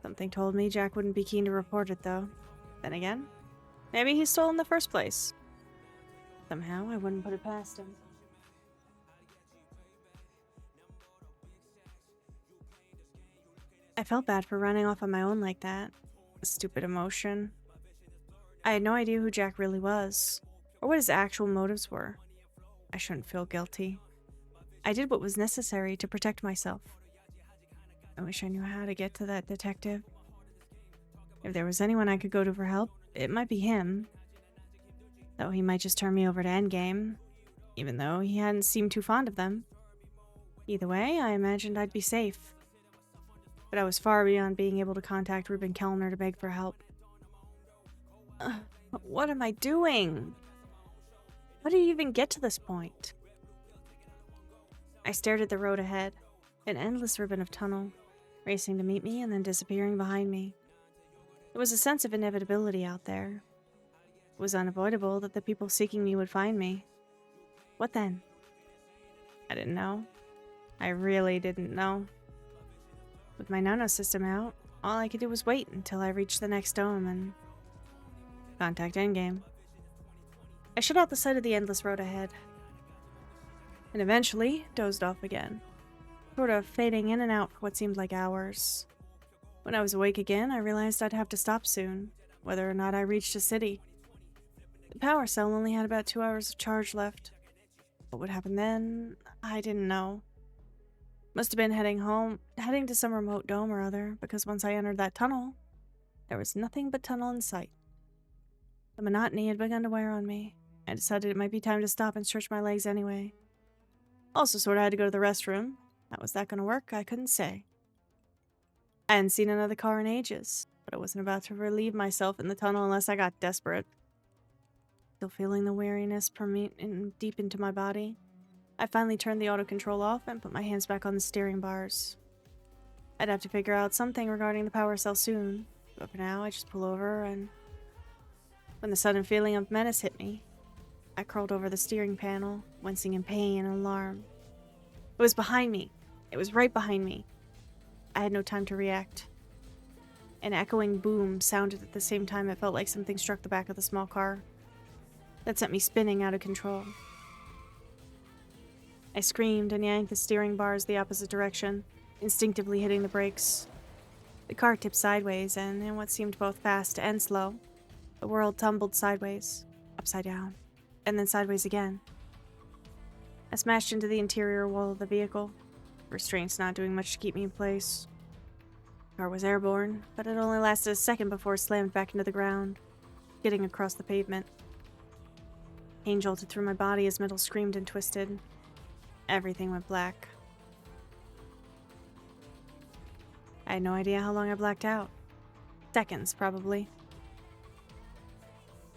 Something told me Jack wouldn't be keen to report it, though. Then again, maybe he stole in the first place. Somehow, I wouldn't put it past him. I felt bad for running off on my own like that. A stupid emotion. I had no idea who Jack really was, or what his actual motives were. I shouldn't feel guilty. I did what was necessary to protect myself. I wish I knew how to get to that detective. If there was anyone I could go to for help, it might be him. Though he might just turn me over to Endgame, even though he hadn't seemed too fond of them. Either way, I imagined I'd be safe. But I was far beyond being able to contact Ruben Kellner to beg for help. What am I doing? How do you even get to this point? I stared at the road ahead, an endless ribbon of tunnel, racing to meet me and then disappearing behind me. There was a sense of inevitability out there. It was unavoidable that the people seeking me would find me. What then? I didn't know. I really didn't know. With my nano system out, all I could do was wait until I reached the next dome and contact Endgame. I shut out the sight of the endless road ahead, and eventually dozed off again, sort of fading in and out for what seemed like hours. When I was awake again, I realized I'd have to stop soon, whether or not I reached a city. The power cell only had about 2 hours of charge left. What would happen then? I didn't know. Must have been heading to some remote dome or other, because once I entered that tunnel, there was nothing but tunnel in sight. The monotony had begun to wear on me. I decided it might be time to stop and stretch my legs anyway. Also sorta had to go to the restroom. How was that gonna work? I couldn't say. I hadn't seen another car in ages, but I wasn't about to relieve myself in the tunnel unless I got desperate. Still feeling the weariness permeate deep into my body, I finally turned the auto control off and put my hands back on the steering bars. I'd have to figure out something regarding the power cell soon, but for now I just pull over and... When the sudden feeling of menace hit me, I crawled over the steering panel, wincing in pain and alarm. It was behind me. It was right behind me. I had no time to react. An echoing boom sounded at the same time it felt like something struck the back of the small car. That sent me spinning out of control. I screamed and yanked the steering bars the opposite direction, instinctively hitting the brakes. The car tipped sideways, and in what seemed both fast and slow, the world tumbled sideways, upside down, and then sideways again. I smashed into the interior wall of the vehicle, restraints not doing much to keep me in place. The car was airborne, but it only lasted a second before it slammed back into the ground, skidding across the pavement. Pain jolted through my body as metal screamed and twisted. Everything went black. I had no idea how long I blacked out. Seconds, probably.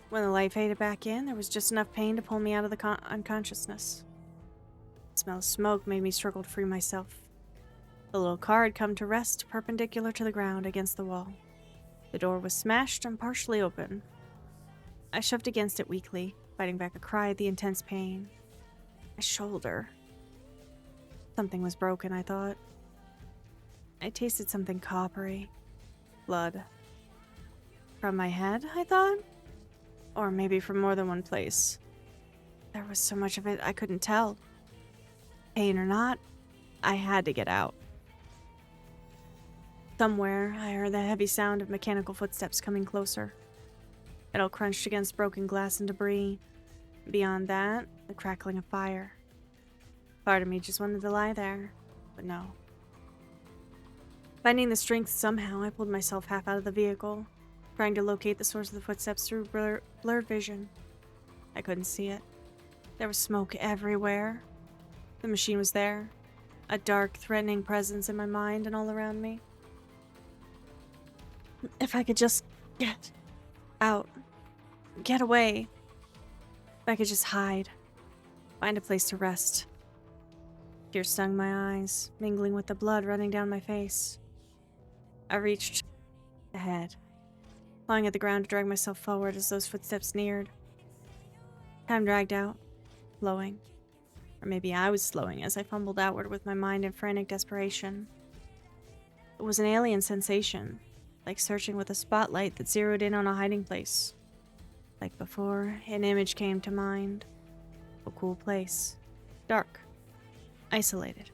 When the light faded back in, there was just enough pain to pull me out of the unconsciousness. The smell of smoke made me struggle to free myself. The little car had come to rest perpendicular to the ground against the wall. The door was smashed and partially open. I shoved against it weakly, fighting back a cry at the intense pain. My shoulder. Something was broken, I thought. I tasted something coppery. Blood. From my head, I thought? Or maybe from more than one place. There was so much of it I couldn't tell. Pain or not, I had to get out. Somewhere, I heard the heavy sound of mechanical footsteps coming closer. Metal crunched against broken glass and debris. Beyond that, the crackling of fire. Part of me just wanted to lie there, but no. Finding the strength somehow, I pulled myself half out of the vehicle, trying to locate the source of the footsteps through blurred vision. I couldn't see it. There was smoke everywhere. The machine was there, a dark, threatening presence in my mind and all around me. If I could just get out, get away. If I could just hide, find a place to rest. Tears stung my eyes, mingling with the blood running down my face. I reached ahead, clawing at the ground to drag myself forward as those footsteps neared. Time dragged out, flowing. Or maybe I was slowing as I fumbled outward with my mind in frantic desperation. It was an alien sensation, like searching with a spotlight that zeroed in on a hiding place. Like before, an image came to mind. A cool place. Dark. Isolated.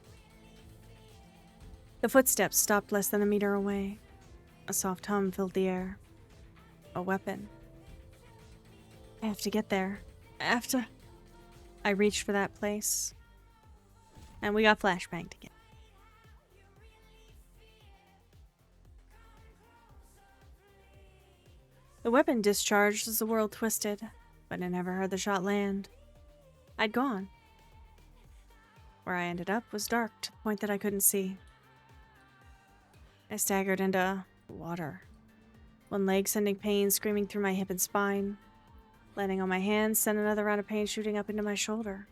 The footsteps stopped less than a meter away. A soft hum filled the air. A weapon. I have to get there. I reached for that place. And we got flashbanged again. The weapon discharged as the world twisted, but I never heard the shot land. I'd gone. Where I ended up was dark to the point that I couldn't see. I staggered into water, one leg sending pain screaming through my hip and spine. Landing on my hands sent another round of pain shooting up into my shoulder.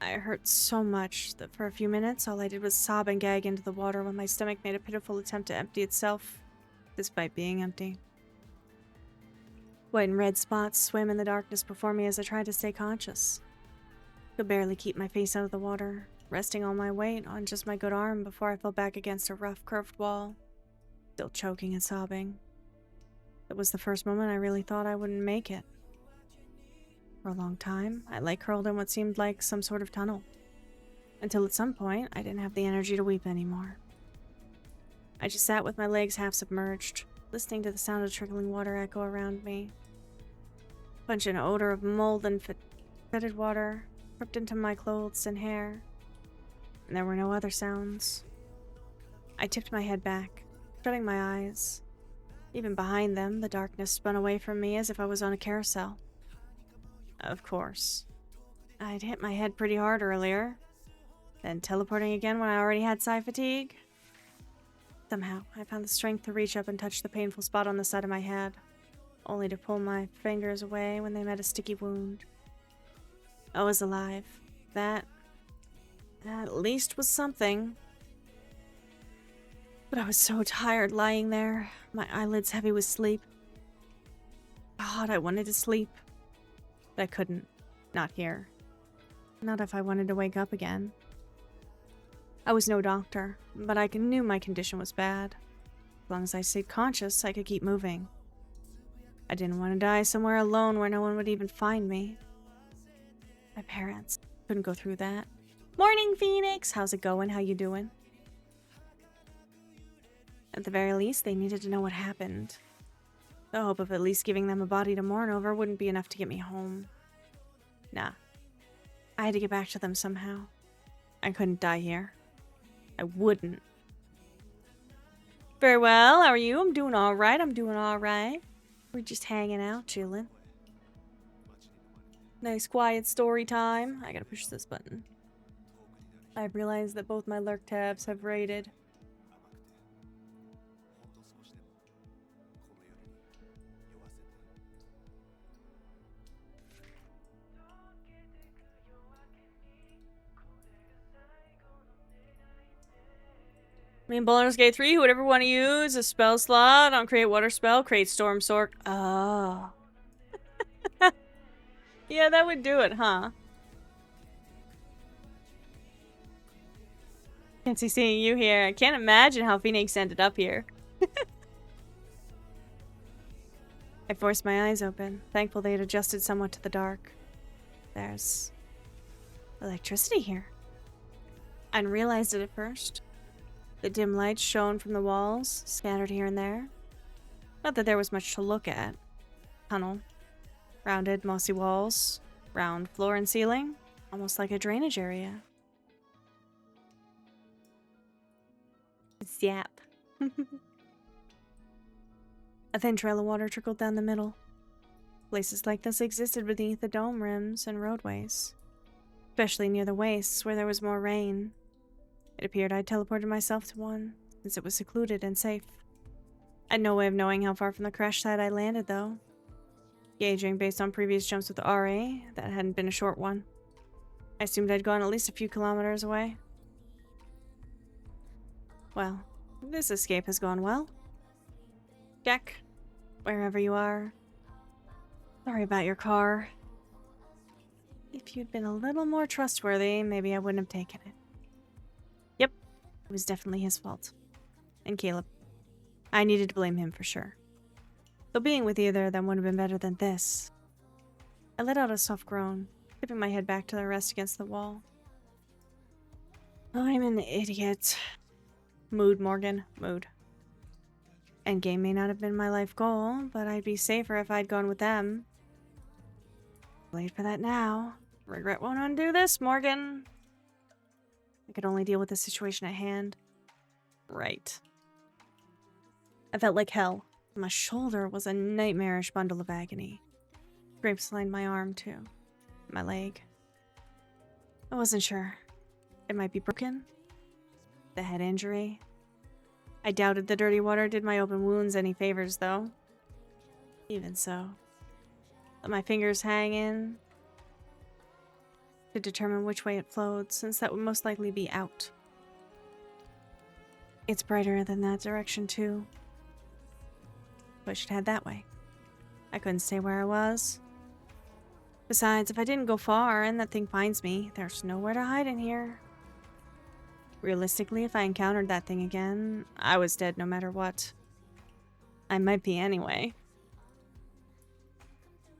I hurt so much that for a few minutes all I did was sob and gag into the water when my stomach made a pitiful attempt to empty itself, despite being empty. White and red spots swam in the darkness before me as I tried to stay conscious. Could barely keep my face out of the water, resting all my weight on just my good arm before I fell back against a rough, curved wall, still choking and sobbing. It was the first moment I really thought I wouldn't make it. For a long time, I lay curled in what seemed like some sort of tunnel, until at some point I didn't have the energy to weep anymore. I just sat with my legs half submerged, listening to the sound of trickling water echo around me. A pungent odor of mold and fetid water crept into my clothes and hair, and there were no other sounds. I tipped my head back, shutting my eyes. Even behind them, the darkness spun away from me as if I was on a carousel. Of course. I'd hit my head pretty hard earlier, then teleporting again when I already had psi fatigue. Somehow, I found the strength to reach up and touch the painful spot on the side of my head, only to pull my fingers away when they met a sticky wound. I was alive. That, at least, was something. But I was so tired lying there, my eyelids heavy with sleep. God, I wanted to sleep. But I couldn't. Not here. Not if I wanted to wake up again. I was no doctor, but I knew my condition was bad. As long as I stayed conscious, I could keep moving. I didn't want to die somewhere alone where no one would even find me. My parents couldn't go through that. Morning, Phoenix! How's it going? How you doing? At the very least, they needed to know what happened. The hope of at least giving them a body to mourn over wouldn't be enough to get me home. Nah. I had to get back to them somehow. I couldn't die here. I wouldn't. Very well, how are you? I'm doing alright. We're just hanging out, chilling. Nice quiet story time. I gotta push this button. I've realized that both my lurk tabs have rated. I mean, Baldur's Gate 3, who would ever want to use a spell slot on create water spell, create storm sork. Oh. Yeah, that would do it, huh? Can't see seeing you here. I can't imagine how Phoenix ended up here. I forced my eyes open, thankful they had adjusted somewhat to the dark. There's electricity here. I hadn't realized it at first. The dim lights shone from the walls, scattered here and there. Not that there was much to look at. Tunnel. Rounded, mossy walls. Round floor and ceiling. Almost like a drainage area. Zap. A thin trail of water trickled down the middle. Places like this existed beneath the dome rims and roadways. Especially near the wastes where there was more rain. It appeared I'd teleported myself to one, since it was secluded and safe. I had no way of knowing how far from the crash site I landed, though. Gauging based on previous jumps with the RA, that hadn't been a short one. I assumed I'd gone at least a few kilometers away. Well, this escape has gone well. Jack, wherever you are. Sorry about your car. If you'd been a little more trustworthy, maybe I wouldn't have taken it. Yep, it was definitely his fault. And Caleb. I needed to blame him for sure. Though being with either of them would have been better than this. I let out a soft groan, tipping my head back to the rest against the wall. I'm an idiot. Mood, Morgan. Mood. Endgame may not have been my life goal, but I'd be safer if I'd gone with them. Late for that now. Regret won't undo this, Morgan. I could only deal with the situation at hand. Right. I felt like hell. My shoulder was a nightmarish bundle of agony. Scrapes lined my arm, too. My leg. I wasn't sure. It might be broken. The head injury. I doubted the dirty water did my open wounds any favors, though. Even so. Let my fingers hang in to determine which way it flowed, since that would most likely be out. It's brighter than that direction, too. So I should head that way. I couldn't stay where I was. Besides, if I didn't go far and that thing finds me, there's nowhere to hide in here. Realistically, if I encountered that thing again, I was dead no matter what. I might be anyway.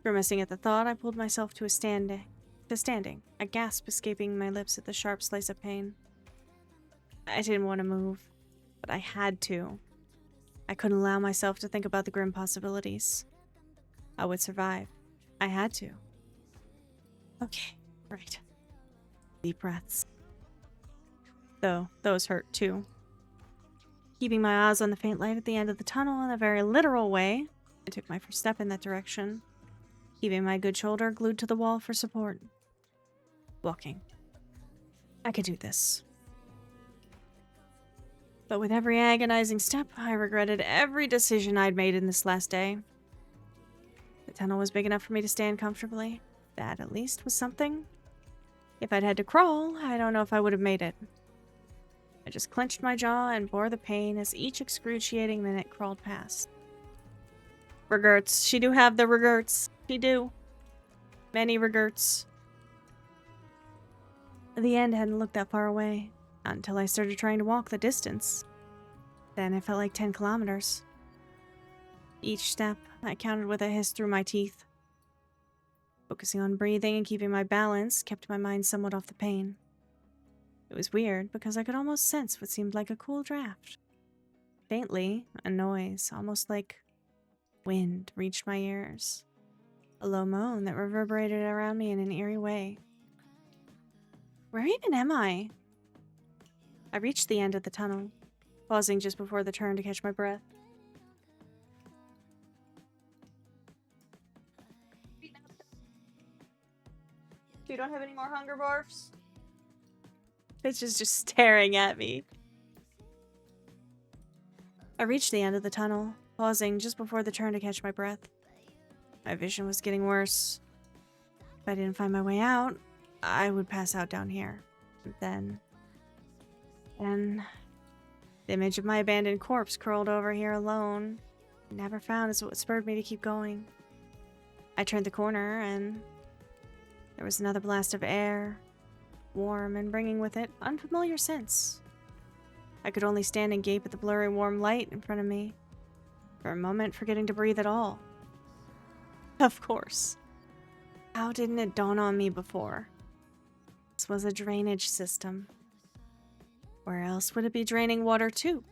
Grimacing at the thought, I pulled myself to standing, a gasp escaping my lips at the sharp slice of pain. I didn't want to move, but I had to. I couldn't allow myself to think about the grim possibilities. I would survive. I had to. Okay, right. Deep breaths. Though, those hurt too. Keeping my eyes on the faint light at the end of the tunnel in a very literal way, I took my first step in that direction, keeping my good shoulder glued to the wall for support. Walking. I could do this. But with every agonizing step, I regretted every decision I'd made in this last day. The tunnel was big enough for me to stand comfortably. That, at least, was something. If I'd had to crawl, I don't know if I would have made it. I just clenched my jaw and bore the pain as each excruciating minute crawled past. Regrets. She do have the regrets. She do. Many regrets. The end hadn't looked that far away, not until I started trying to walk the distance. Then it felt like 10 kilometers. Each step, I counted with a hiss through my teeth. Focusing on breathing and keeping my balance kept my mind somewhat off the pain. It was weird because I could almost sense what seemed like a cool draft. Faintly, a noise, almost like wind, reached my ears. A low moan that reverberated around me in an eerie way. Where even am I? I reached the end of the tunnel, pausing just before the turn to catch my breath. You don't have any more hunger barfs? Bitch is just staring at me. I reached the end of the tunnel, pausing just before the turn to catch my breath. My vision was getting worse. If I didn't find my way out, I would pass out down here. Then, the image of my abandoned corpse curled over here alone, never found, is what spurred me to keep going. I turned the corner and there was another blast of air, warm and bringing with it unfamiliar scents. I could only stand and gape at the blurry warm light in front of me, for a moment forgetting to breathe at all. Of course. How didn't it dawn on me before? This was a drainage system. Where else would it be draining water to?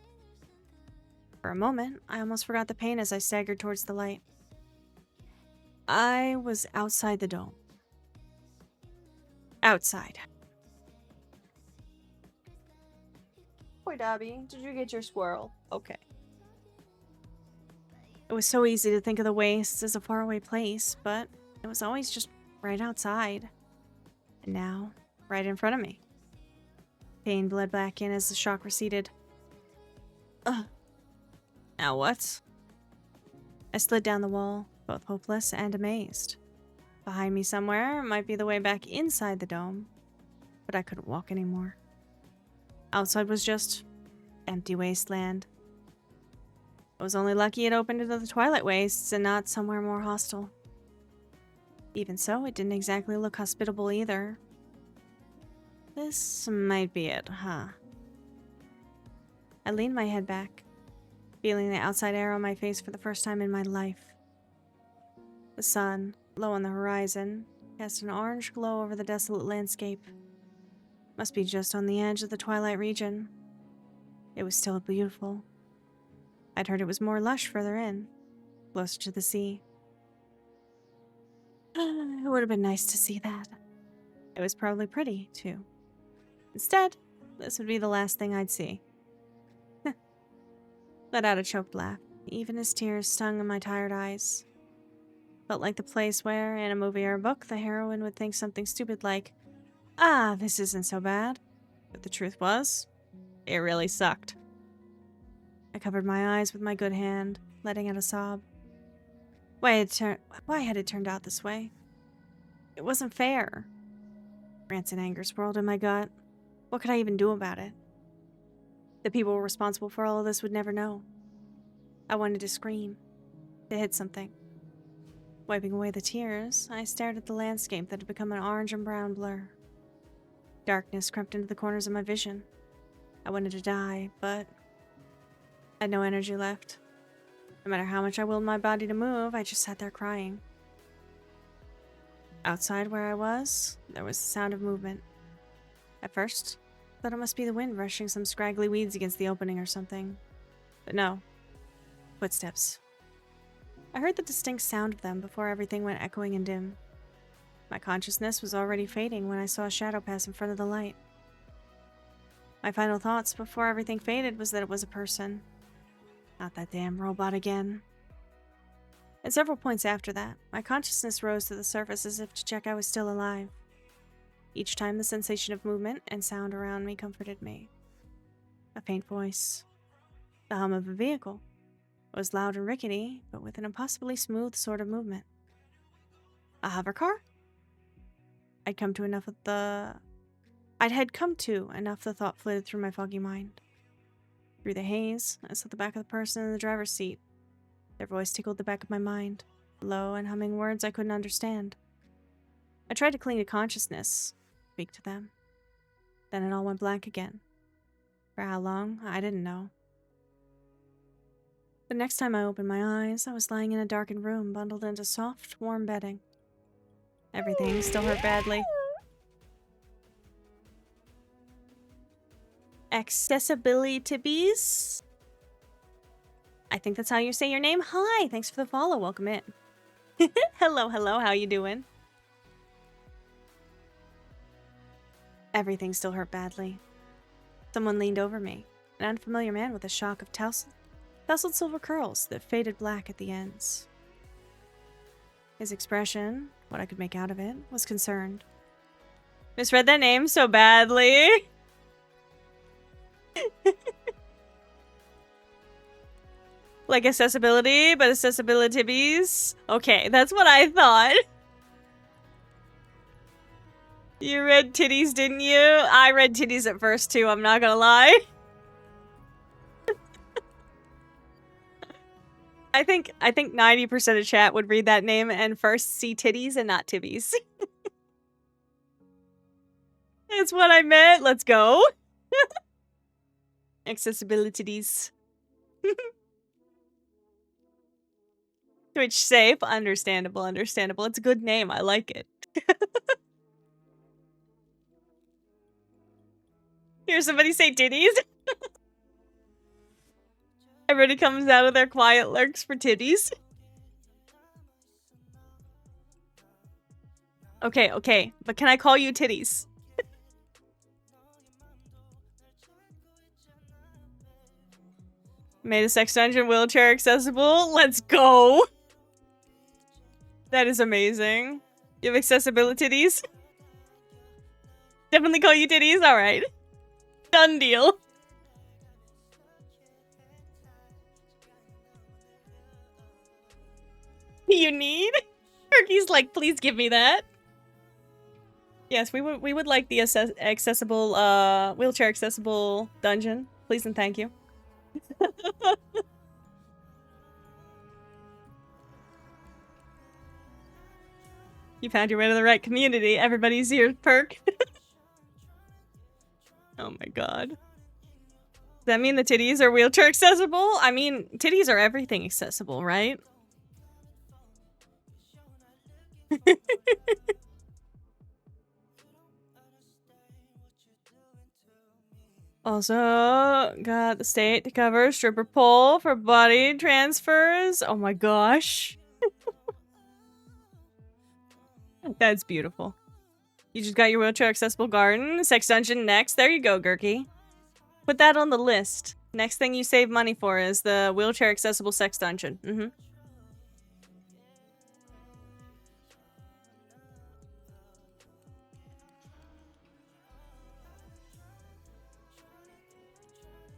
For a moment, I almost forgot the pain as I staggered towards the light. I was outside the dome. Outside. Boy, Dobby, did you get your squirrel? Okay. It was so easy to think of the wastes as a faraway place, but it was always just right outside. And now, right in front of me. Pain bled back in as the shock receded. Ugh. Now what? I slid down the wall, both hopeless and amazed. Behind me somewhere might be the way back inside the dome, but I couldn't walk anymore. Outside was just empty wasteland. I was only lucky it opened into the Twilight Wastes and not somewhere more hostile. Even so, it didn't exactly look hospitable either. This might be it, huh? I leaned my head back, feeling the outside air on my face for the first time in my life. The sun, low on the horizon, cast an orange glow over the desolate landscape. Must be just on the edge of the Twilight region. It was still beautiful. I'd heard it was more lush further in, closer to the sea. It would have been nice to see that. It was probably pretty, too. Instead, this would be the last thing I'd see. Let out a choked laugh, even as tears stung in my tired eyes. Felt like the place where, in a movie or a book, the heroine would think something stupid like, "Ah, this isn't so bad." But the truth was, it really sucked. I covered my eyes with my good hand, letting out a sob. Why had it turned out this way? It wasn't fair. Rancid anger swirled in my gut. What could I even do about it? The people responsible for all of this would never know. I wanted to scream, to hit something. Wiping away the tears, I stared at the landscape that had become an orange and brown blur. Darkness crept into the corners of my vision. I wanted to die, but I had no energy left. No matter how much I willed my body to move, I just sat there crying. Outside where I was, there was the sound of movement. At first, I thought it must be the wind brushing some scraggly weeds against the opening or something. But no. Footsteps. I heard the distinct sound of them before everything went echoing and dim. My consciousness was already fading when I saw a shadow pass in front of the light. My final thoughts before everything faded was that it was a person. Not that damn robot again. At several points after that, my consciousness rose to the surface as if to check I was still alive. Each time the sensation of movement and sound around me comforted me. A faint voice. The hum of a vehicle. It was loud and rickety, but with an impossibly smooth sort of movement. A hover car? I'd had come to enough the thought flitted through my foggy mind. Through the haze, I saw the back of the person in the driver's seat. Their voice tickled the back of my mind, low and humming words I couldn't understand. I tried to cling to consciousness, speak to them. Then it all went blank again. For how long, I didn't know. The next time I opened my eyes, I was lying in a darkened room, bundled into soft, warm bedding. Everything still hurt badly. Accessibility Tibbies? I think that's how you say your name. Hi, thanks for the follow. Welcome in. Hello, how you doing? Everything still hurt badly. Someone leaned over me, an unfamiliar man with a shock of tousled silver curls that faded black at the ends. His expression, what I could make out of it, was concerned. Misread that name so badly. Like accessibility, but accessibility tibbies. Okay, that's what I thought. You read titties, didn't you? I read titties at first too, I'm not gonna lie. I think 90% of chat would read that name and first see titties and not tibbies. That's what I meant. Let's go. Accessibilities. Twitch safe. Understandable. It's a good name. I like it. Hear somebody say titties. Everybody comes out of their quiet lurks for titties. Okay. But can I call you titties? Made a sex dungeon wheelchair accessible. Let's go. That is amazing. You have accessibility titties? Definitely call you titties? Alright. Done deal. You need? Turkey's like, please give me that. Yes, we would like the accessible, wheelchair accessible dungeon. Please and thank you. You found your way to the right community. Everybody's here, perk. Oh my god. Does that mean the titties are wheelchair accessible? I mean, titties are everything accessible, right? Also, got the state to cover stripper pole for body transfers. Oh my gosh. That's beautiful. You just got your wheelchair accessible garden. Sex dungeon next. There you go, Gurky. Put that on the list. Next thing you save money for is the wheelchair accessible sex dungeon.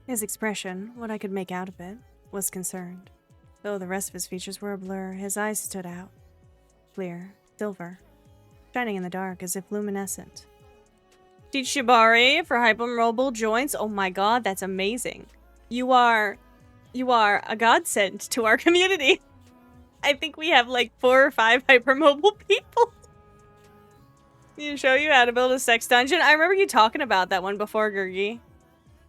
His expression, what I could make out of it, was concerned. Though the rest of his features were a blur, his eyes stood out. Clear, silver, shining in the dark as if luminescent. Teach Shibari for hypermobile joints. Oh my god, that's amazing. You are a godsend to our community. I think we have like 4 or 5 hypermobile people. You show you how to build a sex dungeon. I remember you talking about that one before, Gurgi.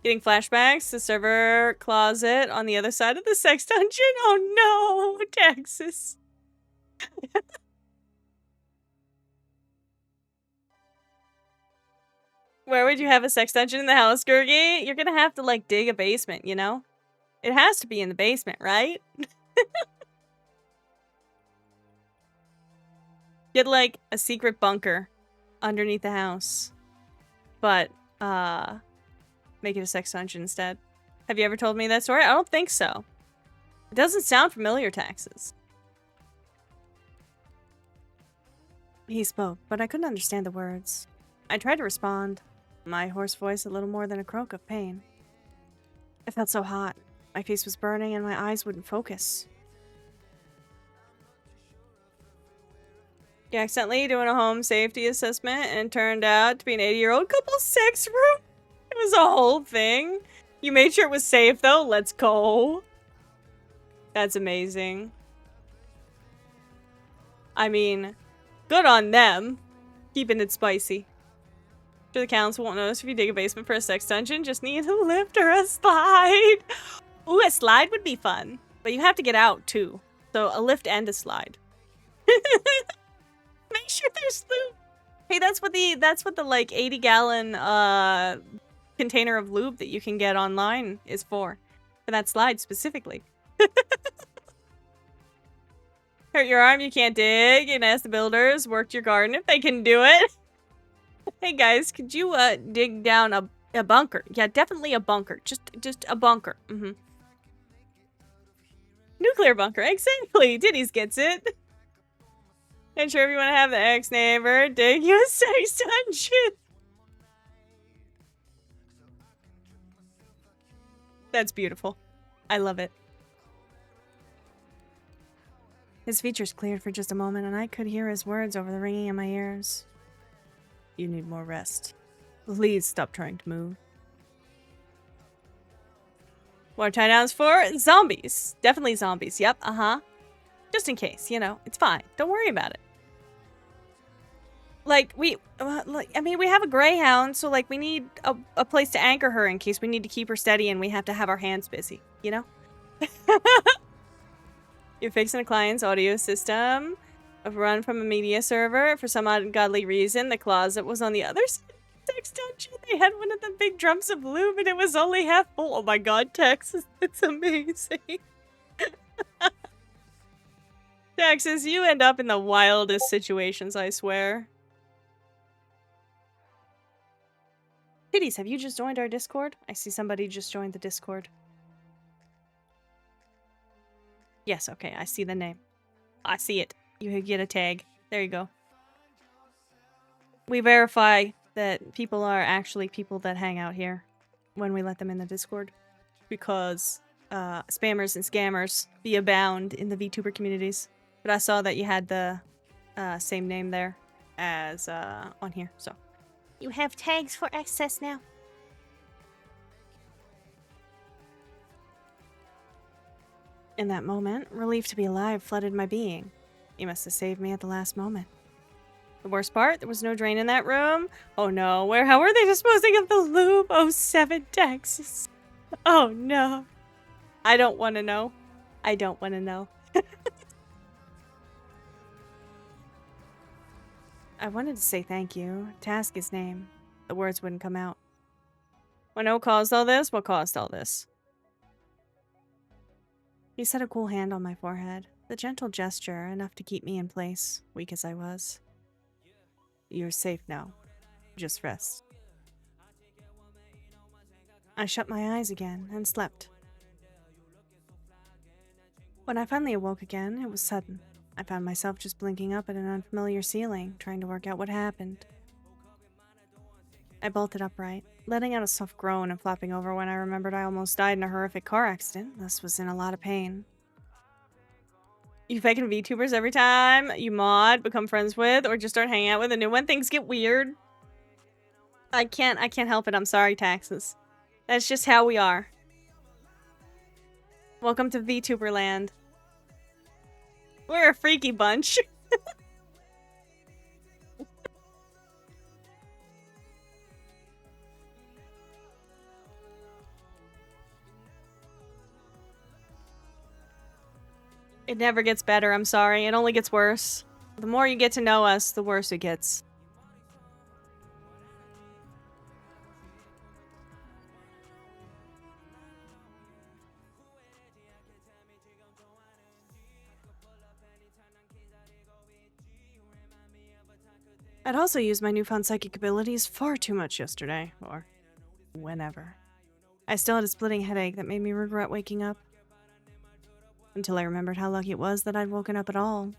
Getting flashbacks to server closet on the other side of the sex dungeon. Oh no, Texas. Where would you have a sex dungeon in the house, Gurgi? You're gonna have to like dig a basement, you know? It has to be in the basement, right? Get like a secret bunker underneath the house. But, make it a sex dungeon instead. Have you ever told me that story? I don't think so. It doesn't sound familiar, Taxes. He spoke, but I couldn't understand the words. I tried to respond, my hoarse voice a little more than a croak of pain. It felt so hot. My face was burning and my eyes wouldn't focus. You accidentally doing a home safety assessment and turned out to be an 80-year-old couple's sex room? It was a whole thing. You made sure it was safe though. Let's go. That's amazing. I mean, good on them. Keeping it spicy. Sure the council won't notice if you dig a basement for a sex dungeon. Just need a lift or a slide. Ooh, a slide would be fun. But you have to get out too. So a lift and a slide. Make sure there's lube. Hey, that's what the like 80-gallon container of lube that you can get online is for that slide specifically. Hurt your arm, you can't dig, and ask the builders worked your garden if they can do it. Hey guys, could you dig down a bunker? Yeah, definitely a bunker. Just a bunker. Nuclear bunker, exactly. Diddy's gets it. I'm sure if you want to have the ex-neighbor dig you a sex dungeon. That's beautiful. I love it. His features cleared for just a moment, and I could hear his words over the ringing in my ears. You need more rest. Please stop trying to move. What are tie-downs for? Zombies. Definitely zombies. Yep, Just in case, you know. It's fine. Don't worry about it. Like, we have a greyhound, so, like, we need a place to anchor her in case we need to keep her steady and we have to have our hands busy, you know? You're fixing a client's audio system. I've run from a media server. For some ungodly reason, the closet was on the other side of the sex dungeon. They had one of the big drums of lube and it was only half full. Oh my god, Texas, it's amazing. Texas, you end up in the wildest situations, I swear. Titties, have you just joined our Discord? I see somebody just joined the Discord. Yes, okay, I see the name. I see it. You get a tag. There you go. We verify that people are actually people that hang out here when we let them in the Discord. Because spammers and scammers be abound in the VTuber communities. But I saw that you had the same name there as on here, so. You have tags for access now. In that moment, relief to be alive flooded my being. You must have saved me at the last moment. The worst part, there was no drain in that room. Oh no, how were they disposing of the lube? Oh, 7 Texas. Oh no. I don't want to know. I don't want to know. I wanted to say thank you, to ask his name. The words wouldn't come out. When O caused all this, what caused all this? He set a cool hand on my forehead. The gentle gesture, enough to keep me in place, weak as I was. You're safe now. Just rest. I shut my eyes again and slept. When I finally awoke again, it was sudden. I found myself just blinking up at an unfamiliar ceiling, trying to work out what happened. I bolted upright, letting out a soft groan and flopping over when I remembered I almost died in a horrific car accident, thus was in a lot of pain. You faking VTubers every time you mod, become friends with, or just start hanging out with a new one, things get weird. I can't help it. I'm sorry, Taxes. That's just how we are. Welcome to VTuber land. We're a freaky bunch. It never gets better, I'm sorry. It only gets worse. The more you get to know us, the worse it gets. I'd also used my newfound psychic abilities far too much yesterday, or whenever. I still had a splitting headache that made me regret waking up. Until I remembered how lucky it was that I'd woken up at all.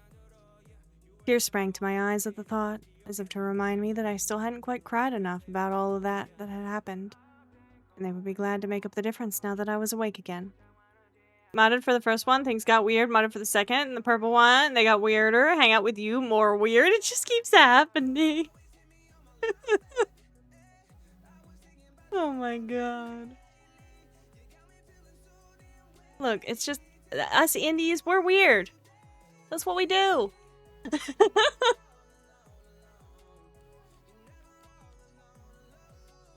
Tears sprang to my eyes at the thought, as if to remind me that I still hadn't quite cried enough about all of that had happened, and they would be glad to make up the difference now that I was awake again. Modded for the first one, things got weird. Modded for the second, and the purple one, they got weirder. Hang out with you, more weird. It just keeps happening. Oh my god. Look, it's just... us indies, we're weird. That's what we do.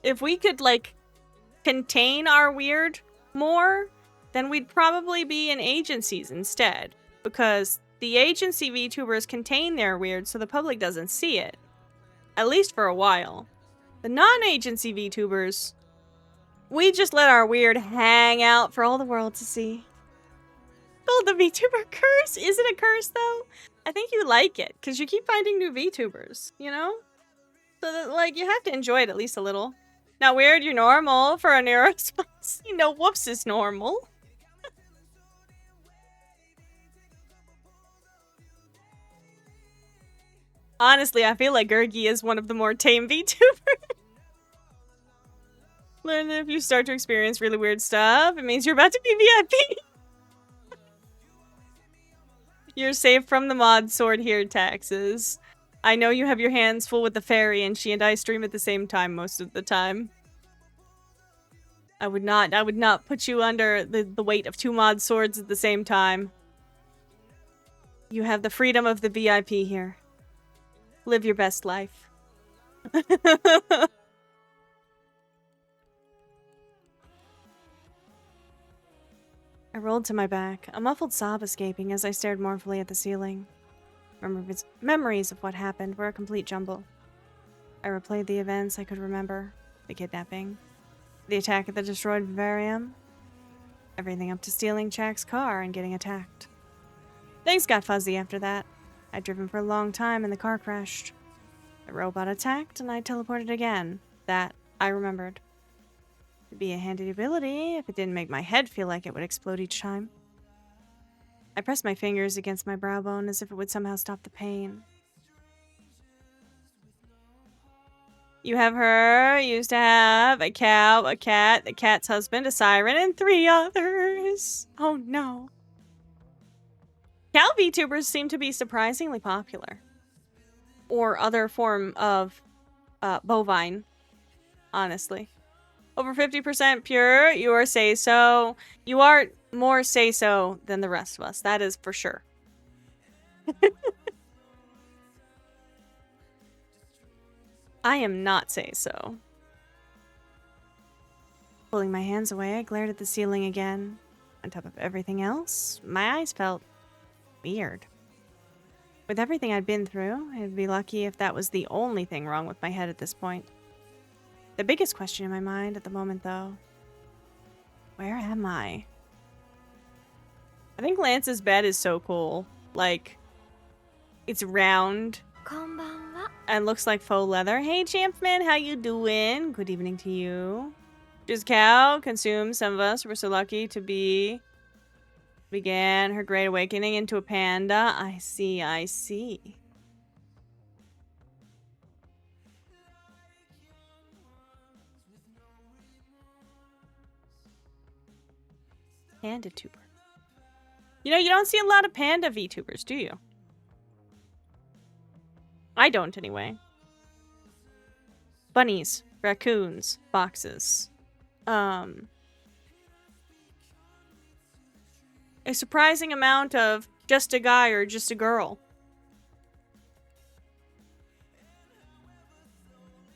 If we could, like, contain our weird more, then we'd probably be in agencies instead. Because the agency VTubers contain their weird so the public doesn't see it. At least for a while. The non-agency VTubers, we just let our weird hang out for all the world to see. Oh, the VTuber curse? Is it a curse, though? I think you like it, because you keep finding new VTubers, you know? So, that, like, you have to enjoy it at least a little. Not weird, you're normal for a neuroresponse. You know, whoops is normal. Honestly, I feel like Gurgi is one of the more tame VTubers. Learn that if you start to experience really weird stuff, it means you're about to be VIP. You're safe from the mod sword here, Taxes. I know you have your hands full with the fairy, and she and I stream at the same time most of the time. I would not put you under the weight of 2 mod swords at the same time. You have the freedom of the VIP here. Live your best life. I rolled to my back, a muffled sob escaping as I stared mournfully at the ceiling. Memories of what happened were a complete jumble. I replayed the events I could remember. The kidnapping. The attack at the destroyed vivarium. Everything up to stealing Jack's car and getting attacked. Things got fuzzy after that. I'd driven for a long time and the car crashed. The robot attacked and I teleported again. That I remembered. It'd be a handy ability if it didn't make my head feel like it would explode each time. I pressed my fingers against my brow bone as if it would somehow stop the pain. You have her, used to have, a cow, a cat, the cat's husband, a siren, and 3 others. Oh no. Cow VTubers seem to be surprisingly popular. Or other form of bovine, honestly. Over 50% pure, you are say-so. You are more say-so than the rest of us, that is for sure. I am not say-so. Pulling my hands away, I glared at the ceiling again. On top of everything else, my eyes felt weird. With everything I'd been through, I'd be lucky if that was the only thing wrong with my head at this point. The biggest question in my mind at the moment, though, where am I? I think Lance's bed is so cool. Like, it's round and looks like faux leather. Hey, Champman, how you doing? Good evening to you. Just cow consumes some of us. We're so lucky to began her great awakening into a panda. I see, I see. Panda tuber. You know, you don't see a lot of panda VTubers, do you? I don't, anyway. Bunnies, raccoons, foxes. A surprising amount of just a guy or just a girl.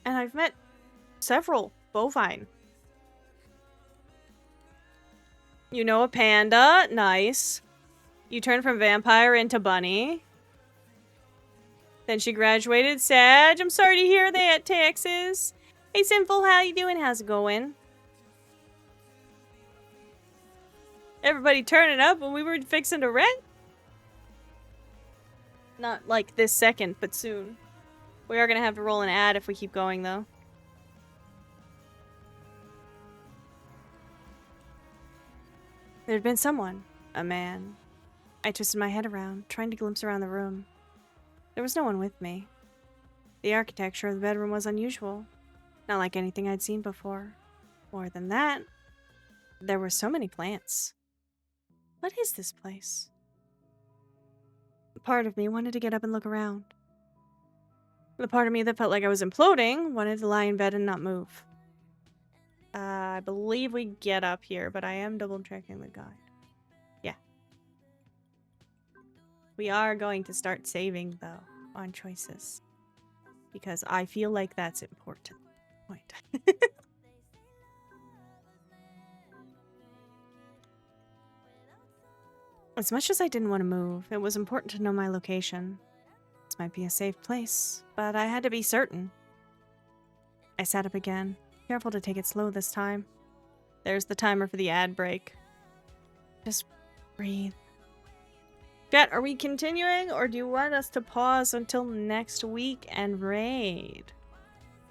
And I've met several bovine. You know, a panda, nice. You turned from vampire into bunny. Then she graduated, Sag. I'm sorry to hear that, Texas. Hey, Sinful, how you doing? How's it going? Everybody turning up when we were fixing to rent? Not like this second, but soon. We are going to have to roll an ad if we keep going, though. There'd been someone. A man. I twisted my head around, trying to glimpse around the room. There was no one with me. The architecture of the bedroom was unusual. Not like anything I'd seen before. More than that, there were so many plants. What is this place? A part of me wanted to get up and look around. The part of me that felt like I was imploding wanted to lie in bed and not move. I believe we get up here, but I am double checking the guide. Yeah. We are going to start saving, though, on choices. Because I feel like that's important. Point. As much as I didn't want to move, it was important to know my location. This might be a safe place, but I had to be certain. I sat up again, careful to take it slow this time. There's the timer for the ad break. Just breathe. Chat, are we continuing, or do you want us to pause until next week and raid?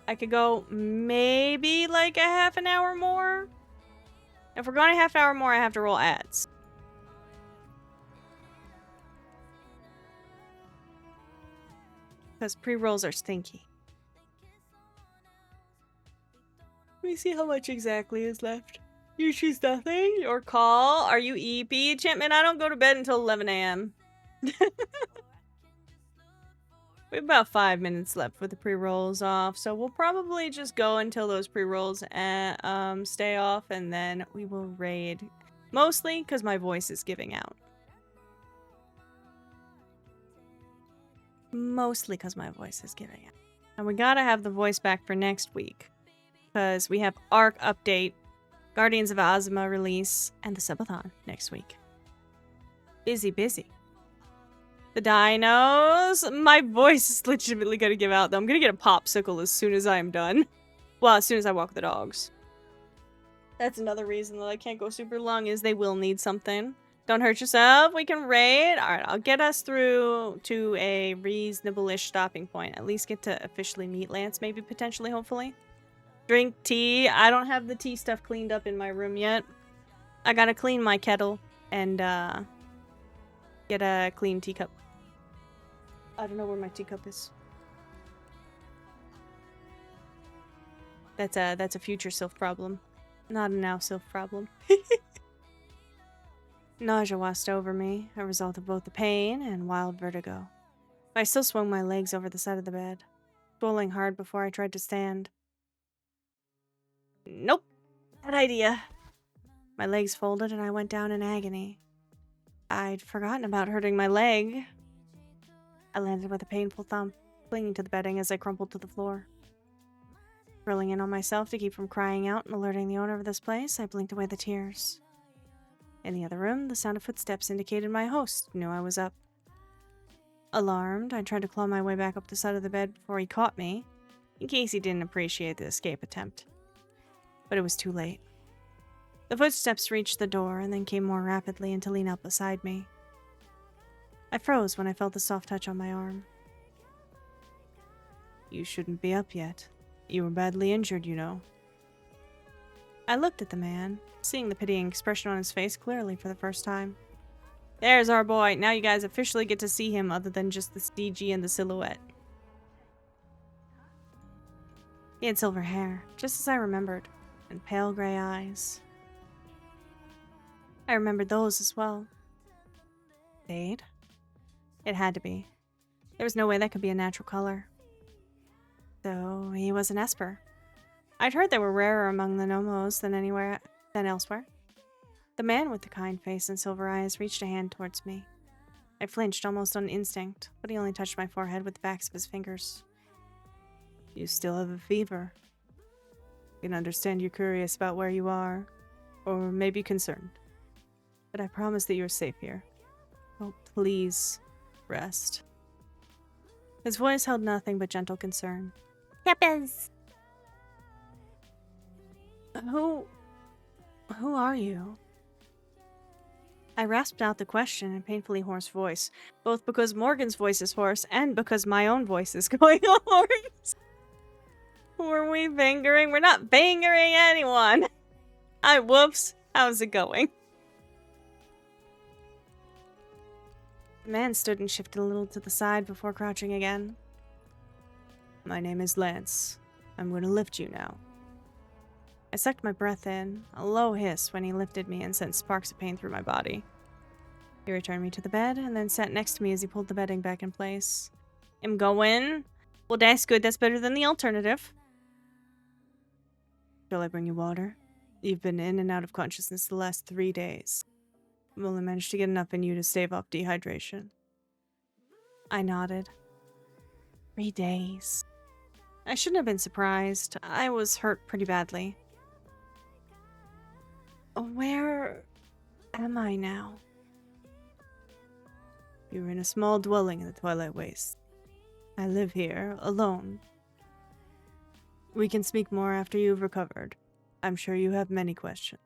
I could go maybe like a half an hour more. If we're going a half an hour more, I have to roll ads. Because pre-rolls are stinky. Let me see how much exactly is left. You choose nothing or call. Are you EP? Chapman, I don't go to bed until 11 a.m. We have about 5 minutes left with the pre-rolls off, so we'll probably just go until those pre-rolls stay off, and then we will raid. Mostly because my voice is giving out. Mostly because my voice is giving out. And we gotta have the voice back for next week. Because we have Arc Update, Guardians of Ozma release, and the Subathon next week. Busy, busy. The dinos. My voice is legitimately gonna give out, though. I'm gonna get a popsicle as soon as I am done. Well, as soon as I walk the dogs. That's another reason that I can't go super long, is they will need something. Don't hurt yourself. We can raid. Alright, I'll get us through to a reasonable-ish stopping point. At least get to officially meet Lance, maybe, potentially, hopefully. Drink tea. I don't have the tea stuff cleaned up in my room yet. I gotta clean my kettle and get a clean teacup. I don't know where my teacup is. That's a future Sylph problem. Not a now Sylph problem. Nausea washed over me, a result of both the pain and wild vertigo. I still swung my legs over the side of the bed, swelling hard before I tried to stand. Nope. Bad idea. My legs folded and I went down in agony. I'd forgotten about hurting my leg. I landed with a painful thump, clinging to the bedding as I crumpled to the floor. Drilling in on myself to keep from crying out and alerting the owner of this place, I blinked away the tears. In the other room, the sound of footsteps indicated my host knew I was up. Alarmed, I tried to claw my way back up the side of the bed before he caught me, in case he didn't appreciate the escape attempt. But it was too late. The footsteps reached the door and then came more rapidly until he knelt beside me. I froze when I felt the soft touch on my arm. You shouldn't be up yet. You were badly injured, you know. I looked at the man, seeing the pitying expression on his face clearly for the first time. There's our boy. Now you guys officially get to see him other than just the CG and the silhouette. He had silver hair, just as I remembered, and pale gray eyes. I remembered those as well. Jade? It had to be. There was no way that could be a natural color. So he was an Esper. I'd heard they were rarer among the Nomos than elsewhere. The man with the kind face and silver eyes reached a hand towards me. I flinched almost on instinct, but he only touched my forehead with the backs of his fingers. You still have a fever. I can understand you're curious about where you are, or maybe concerned. But I promise that you're safe here. Oh, please, rest. His voice held nothing but gentle concern. Peppers! Who are you? I rasped out the question in a painfully hoarse voice, both because Morgan's voice is hoarse and because my own voice is going hoarse. Were we fingering? We're not fingering anyone. Whoops. How's it going? The man stood and shifted a little to the side before crouching again. My name is Lance. I'm going to lift you now. I sucked my breath in, a low hiss when he lifted me and sent sparks of pain through my body. He returned me to the bed and then sat next to me as he pulled the bedding back in place. I'm going. Well, that's good. That's better than the alternative. Shall I bring you water? You've been in and out of consciousness the last 3 days. I've only managed to get enough in you to stave off dehydration. I nodded. 3 days. I shouldn't have been surprised. I was hurt pretty badly. Where am I now? You're in a small dwelling in the Twilight Wastes. I live here, alone. We can speak more after you've recovered. I'm sure you have many questions.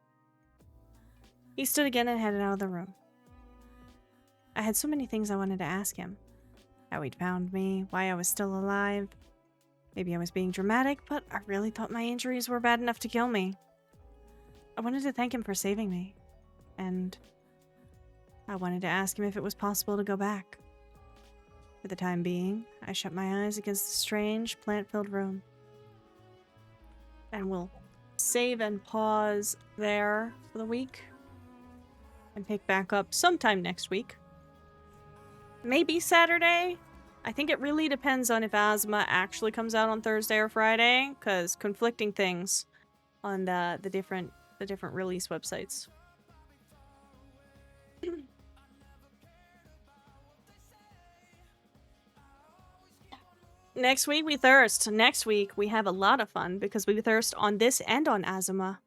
He stood again and headed out of the room. I had so many things I wanted to ask him. How he'd found me, why I was still alive. Maybe I was being dramatic, but I really thought my injuries were bad enough to kill me. I wanted to thank him for saving me. And I wanted to ask him if it was possible to go back. For the time being, I shut my eyes against the strange, plant-filled room. And we'll save and pause there for the week. And pick back up sometime next week. Maybe Saturday? I think it really depends on if Asthma actually comes out on Thursday or Friday, because conflicting things on the different release websites. Next week we thirst. Next week we have a lot of fun because we thirst on this and on Azuma.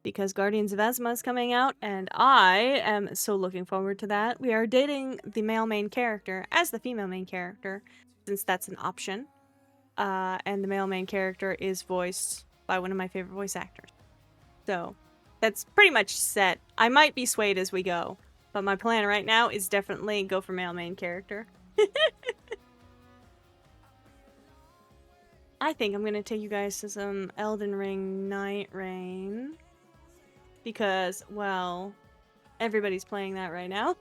Because Guardians of Azuma is coming out, and I am so looking forward to that. We are dating the male main character as the female main character, since that's an option. And the male main character is voiced by one of my favorite voice actors. So, that's pretty much set. I might be swayed as we go, but my plan right now is definitely go for male main character. I think I'm gonna take you guys to some Elden Ring Night Rain. Because, well, everybody's playing that right now.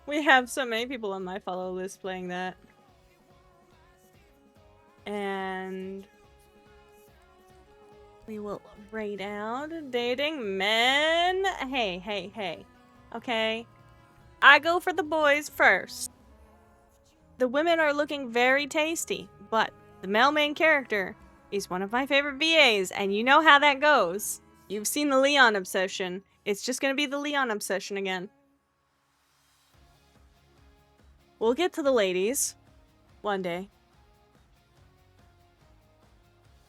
We have so many people on my follow list playing that. And we will raid out dating men. Hey. Okay. I go for the boys first. The women are looking very tasty, but the male main character is one of my favorite VAs, and you know how that goes. You've seen the Leon obsession. It's just gonna be the Leon obsession again. We'll get to the ladies. One day.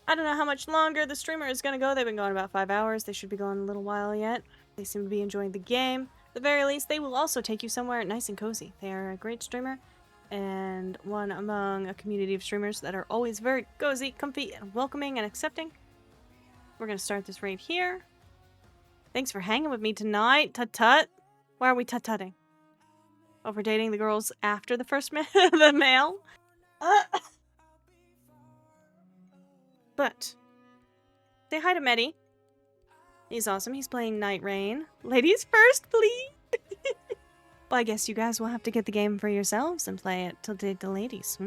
I don't know how much longer the streamer is gonna go. They've been going about 5 hours. They should be going a little while yet. They seem to be enjoying the game. At the very least, they will also take you somewhere nice and cozy. They are a great streamer. And one among a community of streamers that are always very cozy, comfy, and welcoming and accepting. We're gonna start this raid here. Thanks for hanging with me tonight. Tut-tut. Why are we tut-tutting? Over dating the girls after the first the male? But say hi to Medi. He's awesome. He's playing Night Rain. Ladies first, please. Well, I guess you guys will have to get the game for yourselves and play it to date the ladies,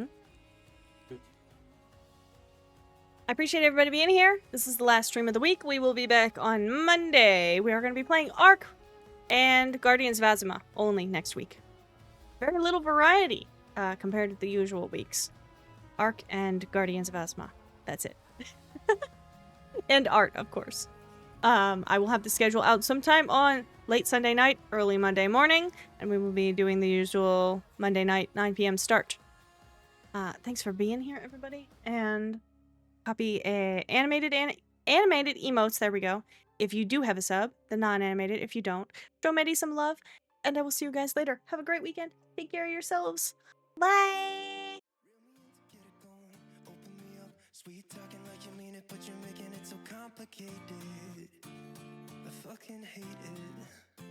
I appreciate everybody being here. This is the last stream of the week. We will be back on Monday. We are going to be playing Ark and Guardians of Azima only next week. Very little variety compared to the usual weeks. Ark and Guardians of Azima. That's it. And art, of course. I will have the schedule out sometime on late Sunday night, early Monday morning, and we will be doing the usual Monday night 9 p.m. start. Thanks for being here, everybody, and copy animated emotes. There we go. If you do have a sub, the non-animated. If you don't, show Medi some love, and I will see you guys later. Have a great weekend. Take care of yourselves. Bye. Sweet talking like you mean it, but you're making it so complicated. I fucking hate it.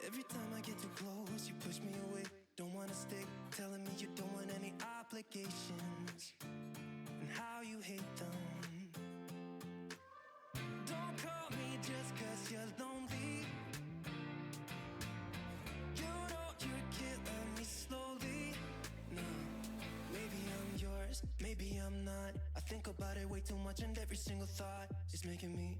Every time I get too close, you push me away. Don't wanna stick, telling me you don't want any obligations. And how you hate them. Don't call me just cause you're lonely. You know you're killing me slowly. No, maybe I'm yours, maybe I'm not. I think about it way too much, and every single thought is making me